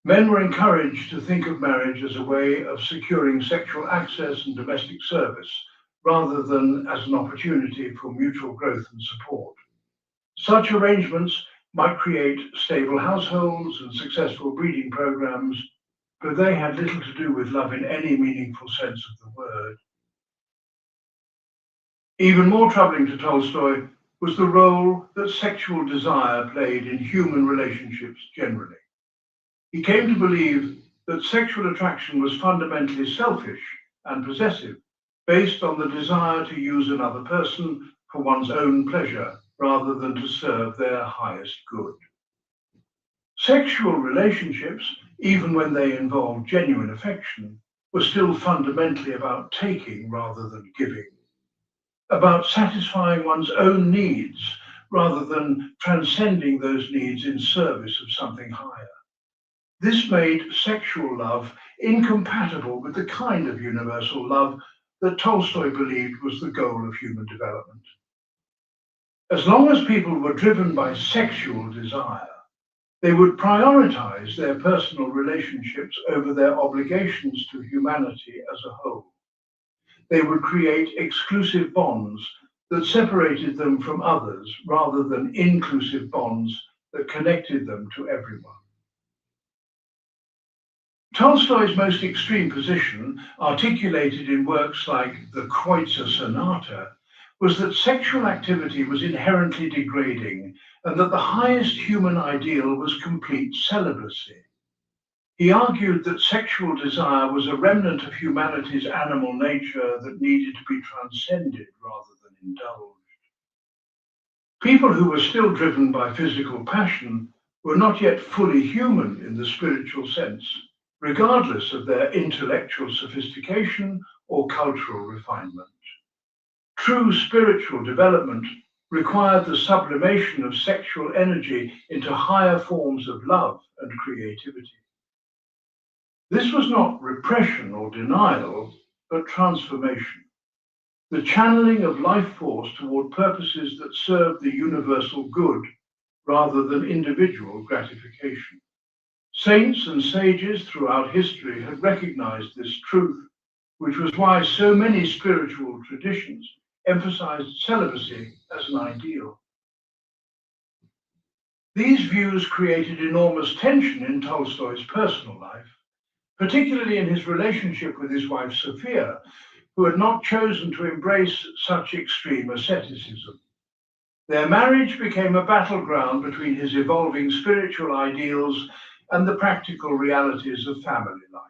Men were encouraged to think of marriage as a way of securing sexual access and domestic service, rather than as an opportunity for mutual growth and support. Such arrangements might create stable households and successful breeding programs, but they had little to do with love in any meaningful sense of the word. Even more troubling to Tolstoy was the role that sexual desire played in human relationships generally. He came to believe that sexual attraction was fundamentally selfish and possessive, based on the desire to use another person for one's own pleasure rather than to serve their highest good. Sexual relationships, even when they involved genuine affection, were still fundamentally about taking rather than giving, about satisfying one's own needs rather than transcending those needs in service of something higher. This made sexual love incompatible with the kind of universal love that Tolstoy believed was the goal of human development. As long as people were driven by sexual desire, they would prioritize their personal relationships over their obligations to humanity as a whole. They would create exclusive bonds that separated them from others rather than inclusive bonds that connected them to everyone. Tolstoy's most extreme position, articulated in works like the Kreutzer Sonata, was that sexual activity was inherently degrading and that the highest human ideal was complete celibacy. He argued that sexual desire was a remnant of humanity's animal nature that needed to be transcended rather than indulged. People who were still driven by physical passion were not yet fully human in the spiritual sense, regardless of their intellectual sophistication or cultural refinement. True spiritual development required the sublimation of sexual energy into higher forms of love and creativity. This was not repression or denial, but transformation, the channeling of life force toward purposes that served the universal good rather than individual gratification. Saints and sages throughout history had recognized this truth, which was why so many spiritual traditions emphasized celibacy as an ideal. These views created enormous tension in Tolstoy's personal life, particularly in his relationship with his wife Sophia, who had not chosen to embrace such extreme asceticism. Their marriage became a battleground between his evolving spiritual ideals and the practical realities of family life.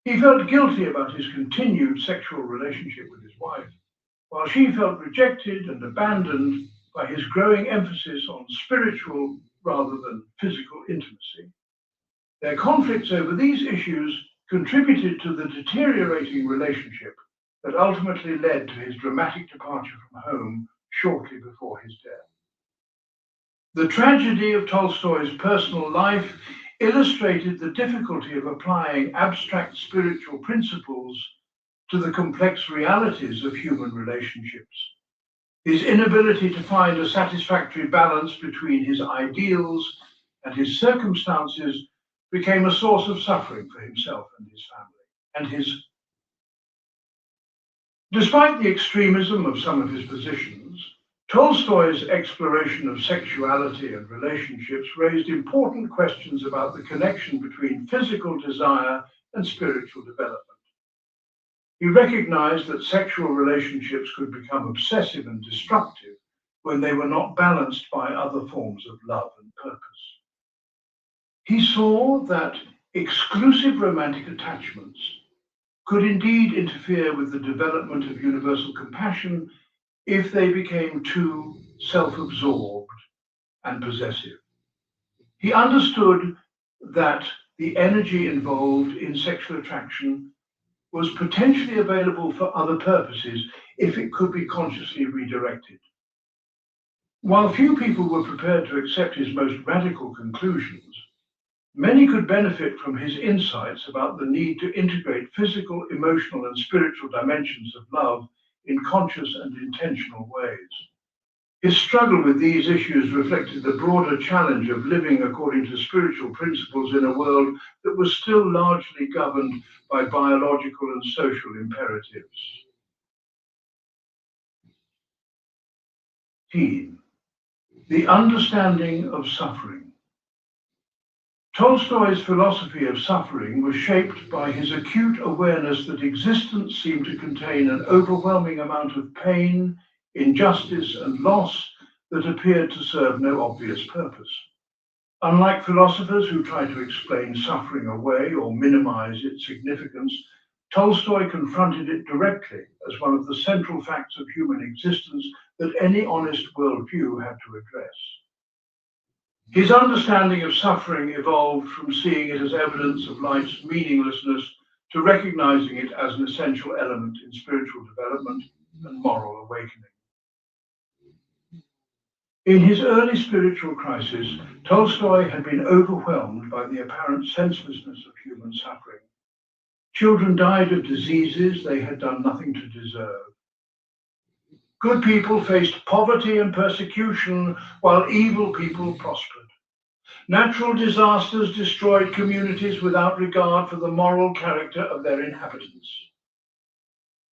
He felt guilty about his continued sexual relationship with his wife, while she felt rejected and abandoned by his growing emphasis on spiritual rather than physical intimacy. Their conflicts over these issues contributed to the deteriorating relationship that ultimately led to his dramatic departure from home shortly before his death. The tragedy of Tolstoy's personal life illustrated the difficulty of applying abstract spiritual principles to the complex realities of human relationships. His inability to find a satisfactory balance between his ideals and his circumstances became a source of suffering for himself and his family. Despite the extremism of some of his positions, Tolstoy's exploration of sexuality and relationships raised important questions about the connection between physical desire and spiritual development. He recognized that sexual relationships could become obsessive and destructive when they were not balanced by other forms of love and purpose. He saw that exclusive romantic attachments could indeed interfere with the development of universal compassion if they became too self-absorbed and possessive. He understood that the energy involved in sexual attraction was potentially available for other purposes if it could be consciously redirected. While few people were prepared to accept his most radical conclusions, many could benefit from his insights about the need to integrate physical, emotional, and spiritual dimensions of love in conscious and intentional ways. His struggle with these issues reflected the broader challenge of living according to spiritual principles in a world that was still largely governed by biological and social imperatives. The understanding of suffering. Tolstoy's philosophy of suffering was shaped by his acute awareness that existence seemed to contain an overwhelming amount of pain, injustice, and loss that appeared to serve no obvious purpose. Unlike philosophers who try to explain suffering away or minimize its significance, Tolstoy confronted it directly as one of the central facts of human existence that any honest worldview had to address. His understanding of suffering evolved from seeing it as evidence of life's meaninglessness to recognizing it as an essential element in spiritual development and moral awakening. In his early spiritual crisis, Tolstoy had been overwhelmed by the apparent senselessness of human suffering. Children died of diseases they had done nothing to deserve. Good people faced poverty and persecution, while evil people prospered. Natural disasters destroyed communities without regard for the moral character of their inhabitants.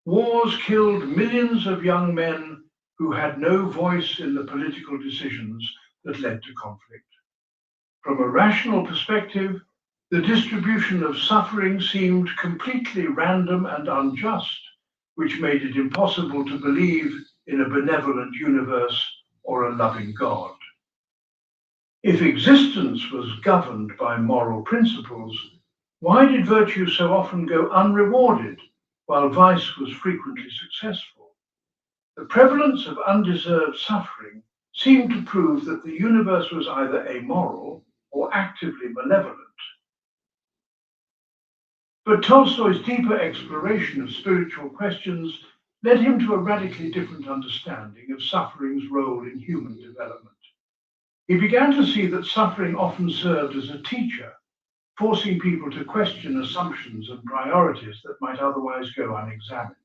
Wars killed millions of young men who had no voice in the political decisions that led to conflict. From a rational perspective, the distribution of suffering seemed completely random and unjust, which made it impossible to believe in a benevolent universe or a loving God. If existence was governed by moral principles, why did virtue so often go unrewarded while vice was frequently successful? The prevalence of undeserved suffering seemed to prove that the universe was either amoral or actively malevolent. But Tolstoy's deeper exploration of spiritual questions led him to a radically different understanding of suffering's role in human development. He began to see that suffering often served as a teacher, forcing people to question assumptions and priorities that might otherwise go unexamined.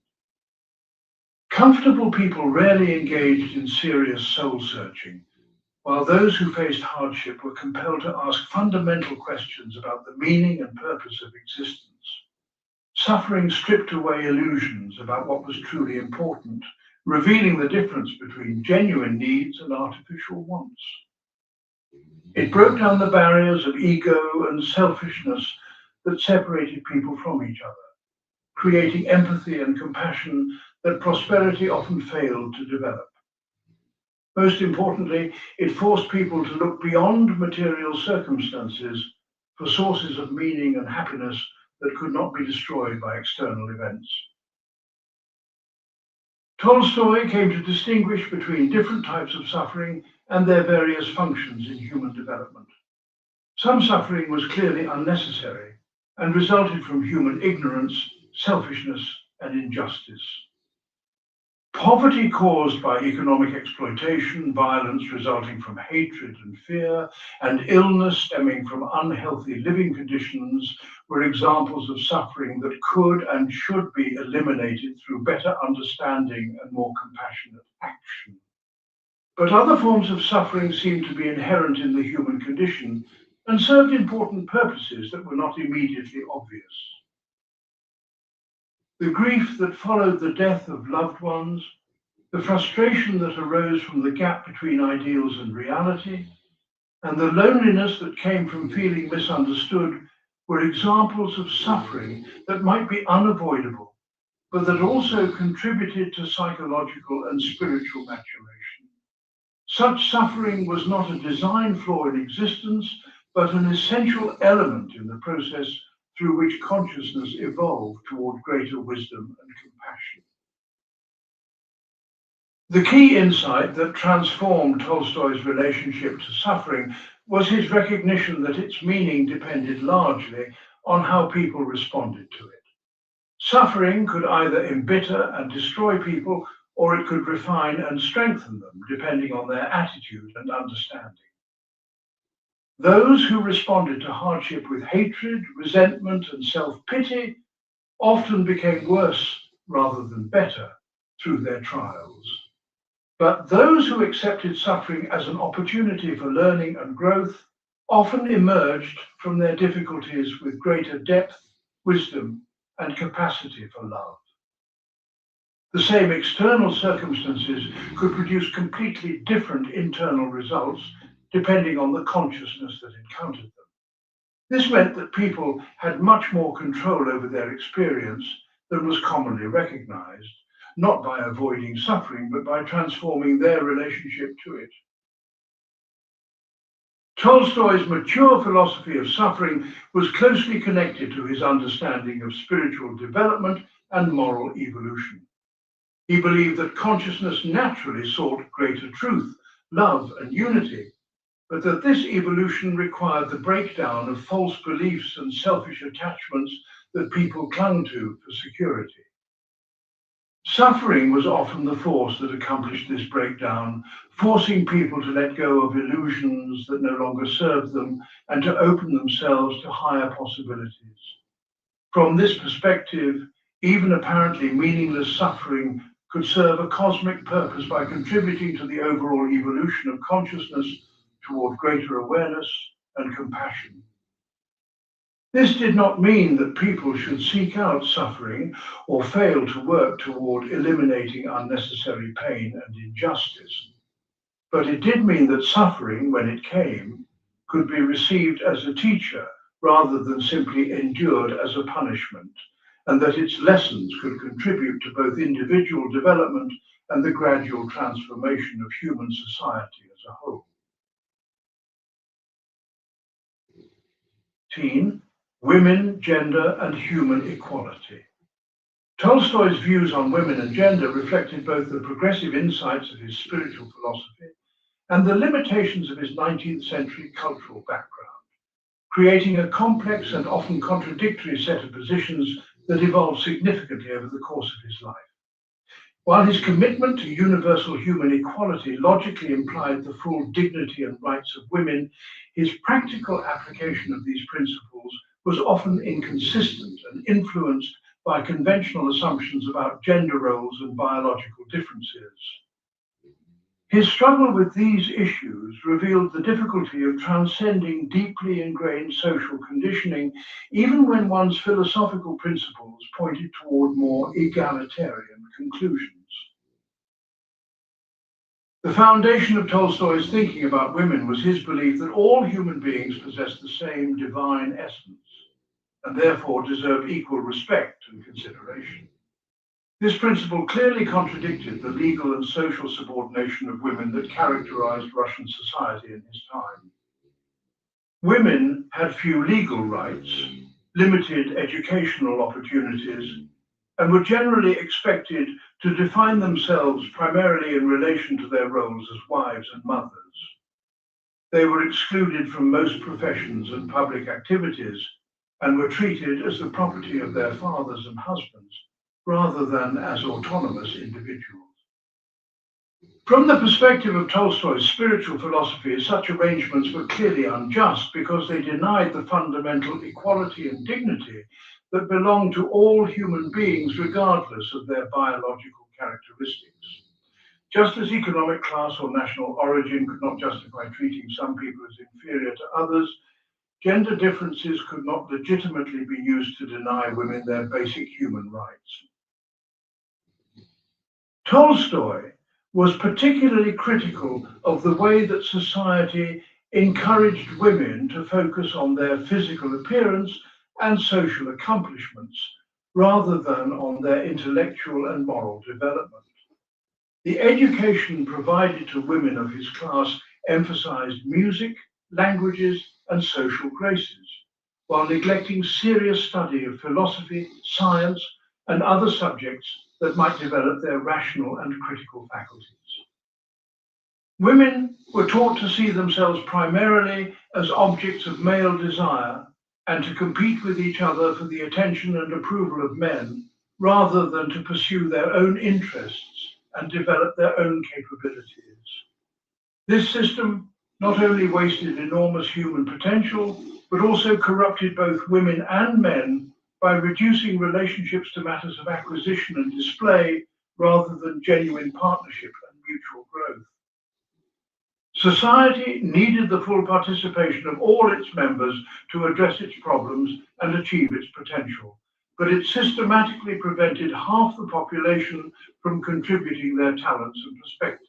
Comfortable people rarely engaged in serious soul-searching, while those who faced hardship were compelled to ask fundamental questions about the meaning and purpose of existence. Suffering stripped away illusions about what was truly important, revealing the difference between genuine needs and artificial wants. It broke down the barriers of ego and selfishness that separated people from each other, creating empathy and compassion that prosperity often failed to develop. Most importantly, it forced people to look beyond material circumstances for sources of meaning and happiness that could not be destroyed by external events. Tolstoy came to distinguish between different types of suffering and their various functions in human development. Some suffering was clearly unnecessary and resulted from human ignorance, selfishness, and injustice. Poverty caused by economic exploitation, violence resulting from hatred and fear, and illness stemming from unhealthy living conditions were examples of suffering that could and should be eliminated through better understanding and more compassionate action. But other forms of suffering seemed to be inherent in the human condition and served important purposes that were not immediately obvious. The grief that followed the death of loved ones, the frustration that arose from the gap between ideals and reality, and the loneliness that came from feeling misunderstood were examples of suffering that might be unavoidable but that also contributed to psychological and spiritual maturation. Such suffering was not a design flaw in existence, but an essential element in the process through which consciousness evolved toward greater wisdom and compassion. The key insight that transformed Tolstoy's relationship to suffering was his recognition that its meaning depended largely on how people responded to it. Suffering could either embitter and destroy people, or it could refine and strengthen them, depending on their attitude and understanding. Those who responded to hardship with hatred, resentment, and self-pity often became worse rather than better through their trials. But those who accepted suffering as an opportunity for learning and growth often emerged from their difficulties with greater depth, wisdom, and capacity for love. The same external circumstances could produce completely different internal results depending on the consciousness that encountered them. This meant that people had much more control over their experience than was commonly recognized, not by avoiding suffering, but by transforming their relationship to it. Tolstoy's mature philosophy of suffering was closely connected to his understanding of spiritual development and moral evolution. He believed that consciousness naturally sought greater truth, love, and unity, but that this evolution required the breakdown of false beliefs and selfish attachments that people clung to for security. Suffering was often the force that accomplished this breakdown, forcing people to let go of illusions that no longer served them and to open themselves to higher possibilities. From this perspective, even apparently meaningless suffering could serve a cosmic purpose by contributing to the overall evolution of consciousness toward greater awareness and compassion. This did not mean that people should seek out suffering or fail to work toward eliminating unnecessary pain and injustice. But it did mean that suffering, when it came, could be received as a teacher rather than simply endured as a punishment, and that its lessons could contribute to both individual development and the gradual transformation of human society as a whole. Women, gender, and human equality. Tolstoy's views on women and gender reflected both the progressive insights of his spiritual philosophy and the limitations of his 19th century cultural background, creating a complex and often contradictory set of positions that evolved significantly over the course of his life. While his commitment to universal human equality logically implied the full dignity and rights of women, his practical application of these principles was often inconsistent and influenced by conventional assumptions about gender roles and biological differences. His struggle with these issues revealed the difficulty of transcending deeply ingrained social conditioning, even when one's philosophical principles pointed toward more egalitarian conclusions. The foundation of Tolstoy's thinking about women was his belief that all human beings possess the same divine essence and therefore deserve equal respect and consideration. This principle clearly contradicted the legal and social subordination of women that characterized Russian society in his time. Women had few legal rights, limited educational opportunities, and were generally expected to define themselves primarily in relation to their roles as wives and mothers. They were excluded from most professions and public activities and were treated as the property of their fathers and husbands, rather than as autonomous individuals. From the perspective of Tolstoy's spiritual philosophy, such arrangements were clearly unjust because they denied the fundamental equality and dignity that belong to all human beings regardless of their biological characteristics. Just as economic class or national origin could not justify treating some people as inferior to others, gender differences could not legitimately be used to deny women their basic human rights. Tolstoy was particularly critical of the way that society encouraged women to focus on their physical appearance and social accomplishments rather than on their intellectual and moral development. The education provided to women of his class emphasized music, languages, and social graces, while neglecting serious study of philosophy, science, and other subjects that might develop their rational and critical faculties. Women were taught to see themselves primarily as objects of male desire and to compete with each other for the attention and approval of men, rather than to pursue their own interests and develop their own capabilities. This system not only wasted enormous human potential, but also corrupted both women and men by reducing relationships to matters of acquisition and display rather than genuine partnership and mutual growth. Society needed the full participation of all its members to address its problems and achieve its potential, but it systematically prevented half the population from contributing their talents and perspectives.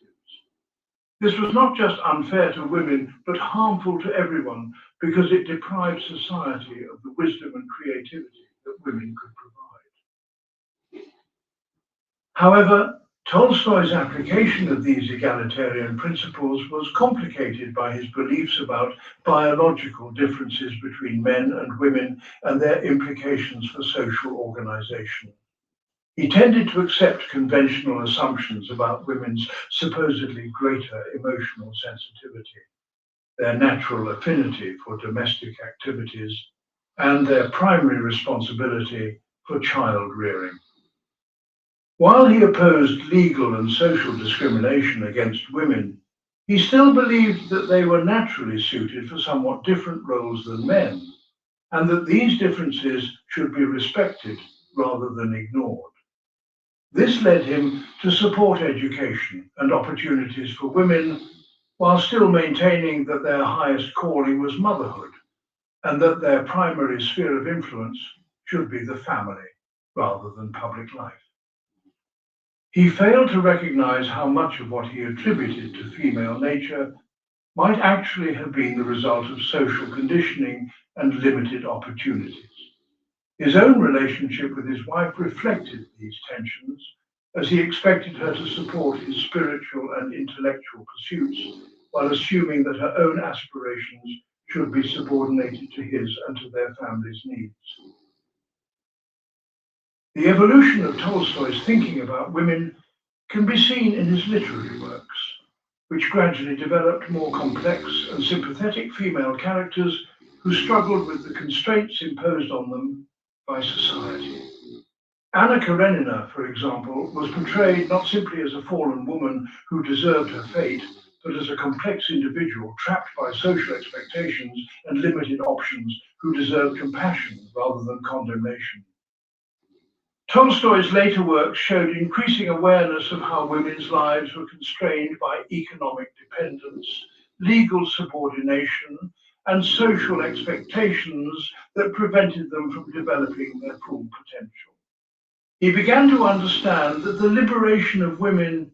This was not just unfair to women, but harmful to everyone because it deprived society of the wisdom and creativity that women could provide. However, Tolstoy's application of these egalitarian principles was complicated by his beliefs about biological differences between men and women and their implications for social organization. He tended to accept conventional assumptions about women's supposedly greater emotional sensitivity, their natural affinity for domestic activities, and their primary responsibility for child rearing. While he opposed legal and social discrimination against women, he still believed that they were naturally suited for somewhat different roles than men, and that these differences should be respected rather than ignored. This led him to support education and opportunities for women, while still maintaining that their highest calling was motherhood, and that their primary sphere of influence should be the family rather than public life. He failed to recognize how much of what he attributed to female nature might actually have been the result of social conditioning and limited opportunities. His own relationship with his wife reflected these tensions, as he expected her to support his spiritual and intellectual pursuits, while assuming that her own aspirations should be subordinated to his and to their family's needs. The evolution of Tolstoy's thinking about women can be seen in his literary works, which gradually developed more complex and sympathetic female characters who struggled with the constraints imposed on them by society. Anna Karenina, for example, was portrayed not simply as a fallen woman who deserved her fate, but as a complex individual trapped by social expectations and limited options who deserved compassion rather than condemnation. Tolstoy's later works showed increasing awareness of how women's lives were constrained by economic dependence, legal subordination, and social expectations that prevented them from developing their full potential. He began to understand that the liberation of women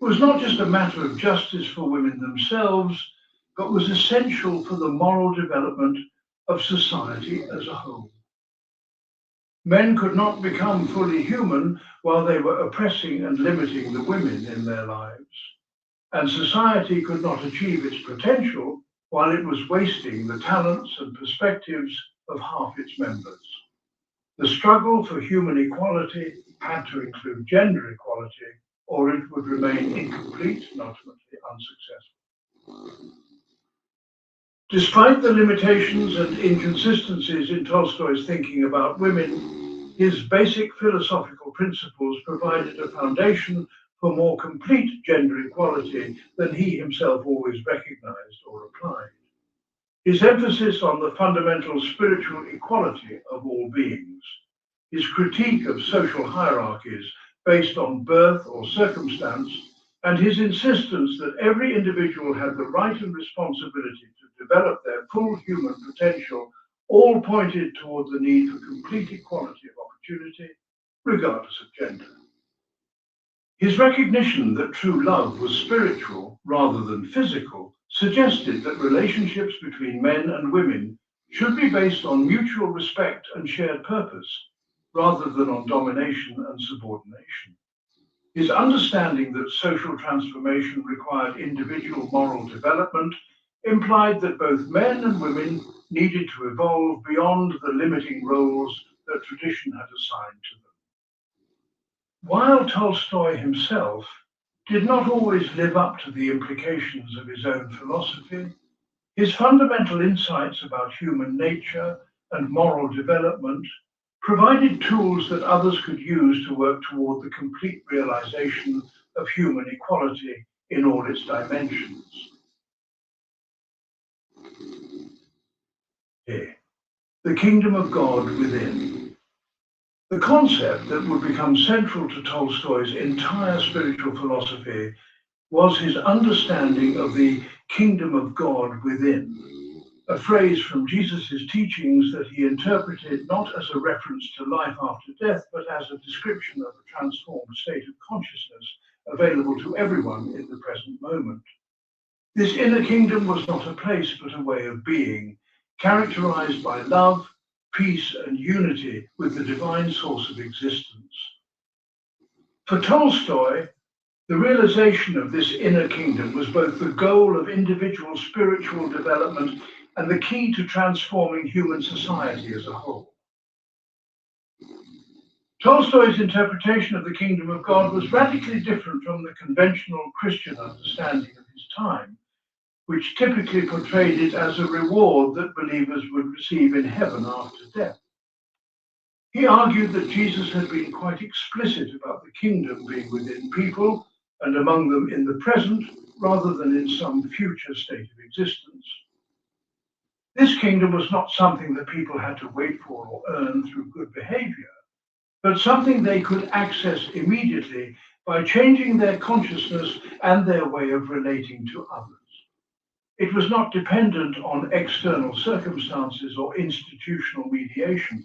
was not just a matter of justice for women themselves, but was essential for the moral development of society as a whole. Men could not become fully human while they were oppressing and limiting the women in their lives, and society could not achieve its potential while it was wasting the talents and perspectives of half its members. The struggle for human equality had to include gender equality, or it would remain incomplete and ultimately unsuccessful. Despite the limitations and inconsistencies in Tolstoy's thinking about women, his basic philosophical principles provided a foundation for more complete gender equality than he himself always recognized or applied. His emphasis on the fundamental spiritual equality of all beings, his critique of social hierarchies based on birth or circumstance, and his insistence that every individual had the right and responsibility to develop their full human potential, all pointed toward the need for complete equality of opportunity, regardless of gender. His recognition that true love was spiritual rather than physical suggested that relationships between men and women should be based on mutual respect and shared purpose, rather than on domination and subordination. His understanding that social transformation required individual moral development implied that both men and women needed to evolve beyond the limiting roles that tradition had assigned to them. While Tolstoy himself did not always live up to the implications of his own philosophy, his fundamental insights about human nature and moral development provided tools that others could use to work toward the complete realization of human equality in all its dimensions. Here, the kingdom of God within. The concept that would become central to Tolstoy's entire spiritual philosophy was his understanding of the kingdom of God within, a phrase from Jesus' teachings that he interpreted not as a reference to life after death, but as a description of a transformed state of consciousness available to everyone in the present moment. This inner kingdom was not a place, but a way of being, characterized by love, peace, and unity with the divine source of existence. For Tolstoy, the realization of this inner kingdom was both the goal of individual spiritual development and the key to transforming human society as a whole. Tolstoy's interpretation of the kingdom of God was radically different from the conventional Christian understanding of his time, which typically portrayed it as a reward that believers would receive in heaven after death. He argued that Jesus had been quite explicit about the kingdom being within people and among them in the present rather than in some future state of existence. This kingdom was not something that people had to wait for or earn through good behavior, but something they could access immediately by changing their consciousness and their way of relating to others. It was not dependent on external circumstances or institutional mediation,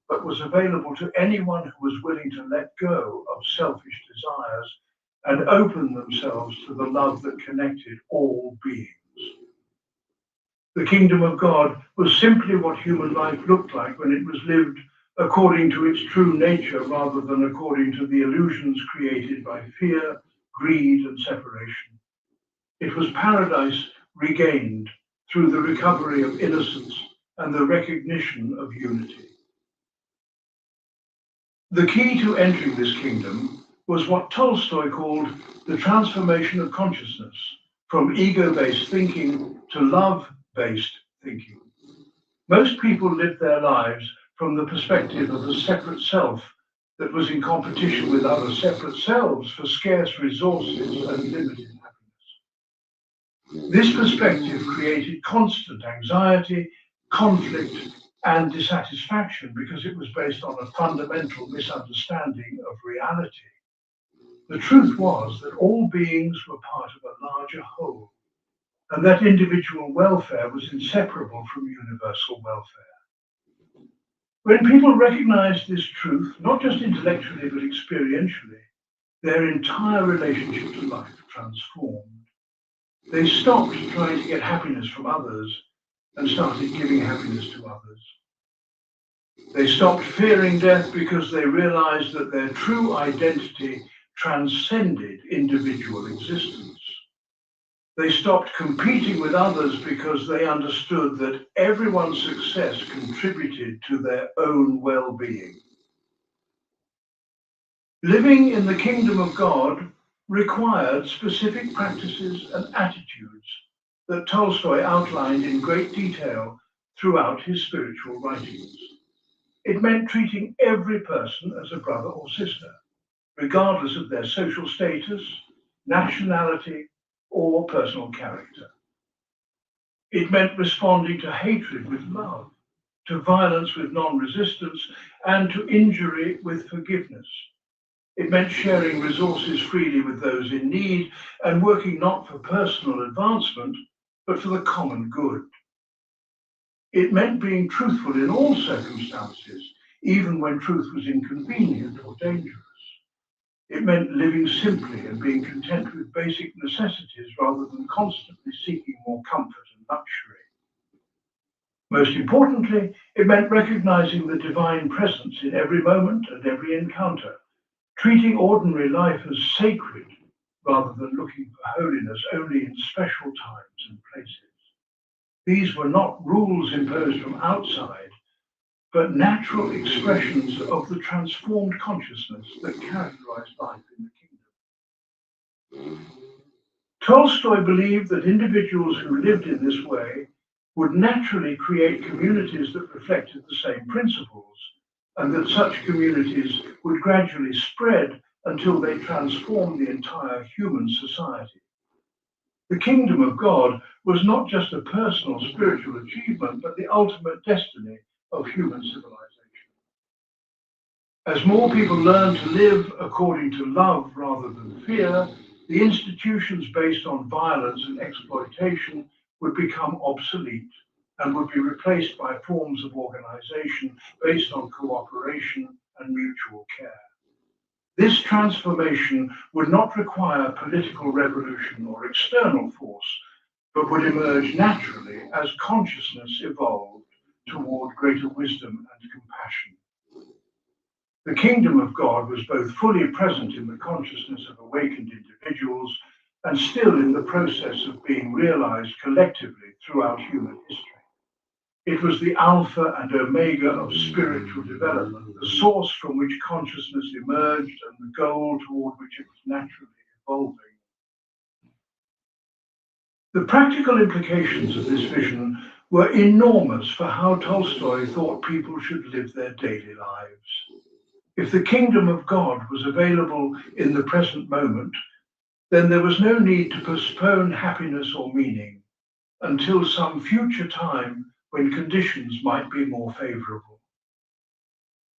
but was available to anyone who was willing to let go of selfish desires and open themselves to the love that connected all beings. The kingdom of God was simply what human life looked like when it was lived according to its true nature rather than according to the illusions created by fear, greed, and separation. It was paradise regained through the recovery of innocence and the recognition of unity. The key to entering this kingdom was what Tolstoy called the transformation of consciousness from ego-based thinking to love-based thinking. Most people lived their lives from the perspective of a separate self that was in competition with other separate selves for scarce resources and limited happiness. This perspective created constant anxiety, conflict, and dissatisfaction because it was based on a fundamental misunderstanding of reality. The truth was that all beings were part of a larger whole, and that individual welfare was inseparable from universal welfare. When people recognized this truth, not just intellectually but experientially, their entire relationship to life transformed. They stopped trying to get happiness from others and started giving happiness to others. They stopped fearing death because they realized that their true identity transcended individual existence. They stopped competing with others because they understood that everyone's success contributed to their own well-being. Living in the kingdom of God required specific practices and attitudes that Tolstoy outlined in great detail throughout his spiritual writings. It meant treating every person as a brother or sister, regardless of their social status, nationality, or personal character. It meant responding to hatred with love, to violence with non-resistance, and to injury with forgiveness. It meant sharing resources freely with those in need and working not for personal advancement, but for the common good. It meant being truthful in all circumstances, even when truth was inconvenient or dangerous. It meant living simply and being content with basic necessities rather than constantly seeking more comfort and luxury. Most importantly, it meant recognizing the divine presence in every moment and every encounter, treating ordinary life as sacred rather than looking for holiness only in special times and places. These were not rules imposed from outside, but natural expressions of the transformed consciousness that characterized life in the kingdom. Tolstoy believed that individuals who lived in this way would naturally create communities that reflected the same principles, and that such communities would gradually spread until they transformed the entire human society. The kingdom of God was not just a personal spiritual achievement, but the ultimate destiny of human civilization. As more people learn to live according to love rather than fear, the institutions based on violence and exploitation would become obsolete and would be replaced by forms of organization based on cooperation and mutual care. This transformation would not require political revolution or external force, but would emerge naturally as consciousness evolved toward greater wisdom and compassion. The kingdom of God was both fully present in the consciousness of awakened individuals and still in the process of being realized collectively throughout human history. It was the alpha and omega of spiritual development, the source from which consciousness emerged and the goal toward which it was naturally evolving. The practical implications of this vision were enormous for how Tolstoy thought people should live their daily lives. If the kingdom of God was available in the present moment, then there was no need to postpone happiness or meaning until some future time when conditions might be more favorable.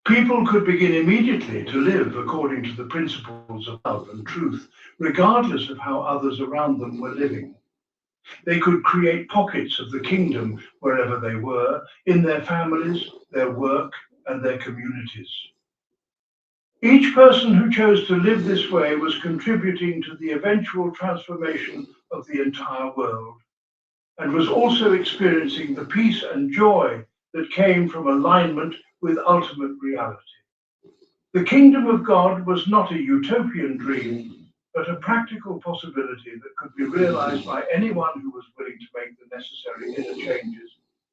People could begin immediately to live according to the principles of love and truth, regardless of how others around them were living. They could create pockets of the kingdom wherever they were, in their families, their work, and their communities. Each person who chose to live this way was contributing to the eventual transformation of the entire world, and was also experiencing the peace and joy that came from alignment with ultimate reality. The kingdom of God was not a utopian dream, but a practical possibility that could be realized by anyone who was willing to make the necessary inner changes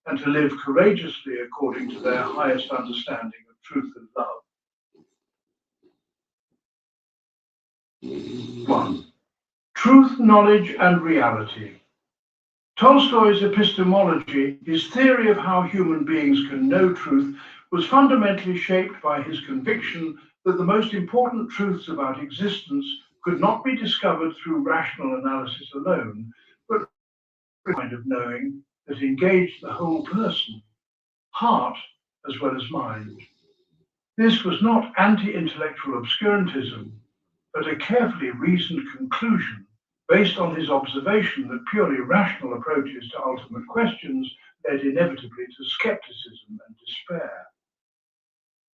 and to live courageously according to their highest understanding of truth and love. 1. Truth, knowledge, and reality. Tolstoy's epistemology, his theory of how human beings can know truth, was fundamentally shaped by his conviction that the most important truths about existence could not be discovered through rational analysis alone, but a kind of knowing that engaged the whole person, heart as well as mind. This was not anti-intellectual obscurantism, but a carefully reasoned conclusion based on his observation that purely rational approaches to ultimate questions led inevitably to skepticism and despair.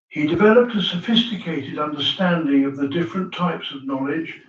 He developed a sophisticated understanding of the different types of knowledge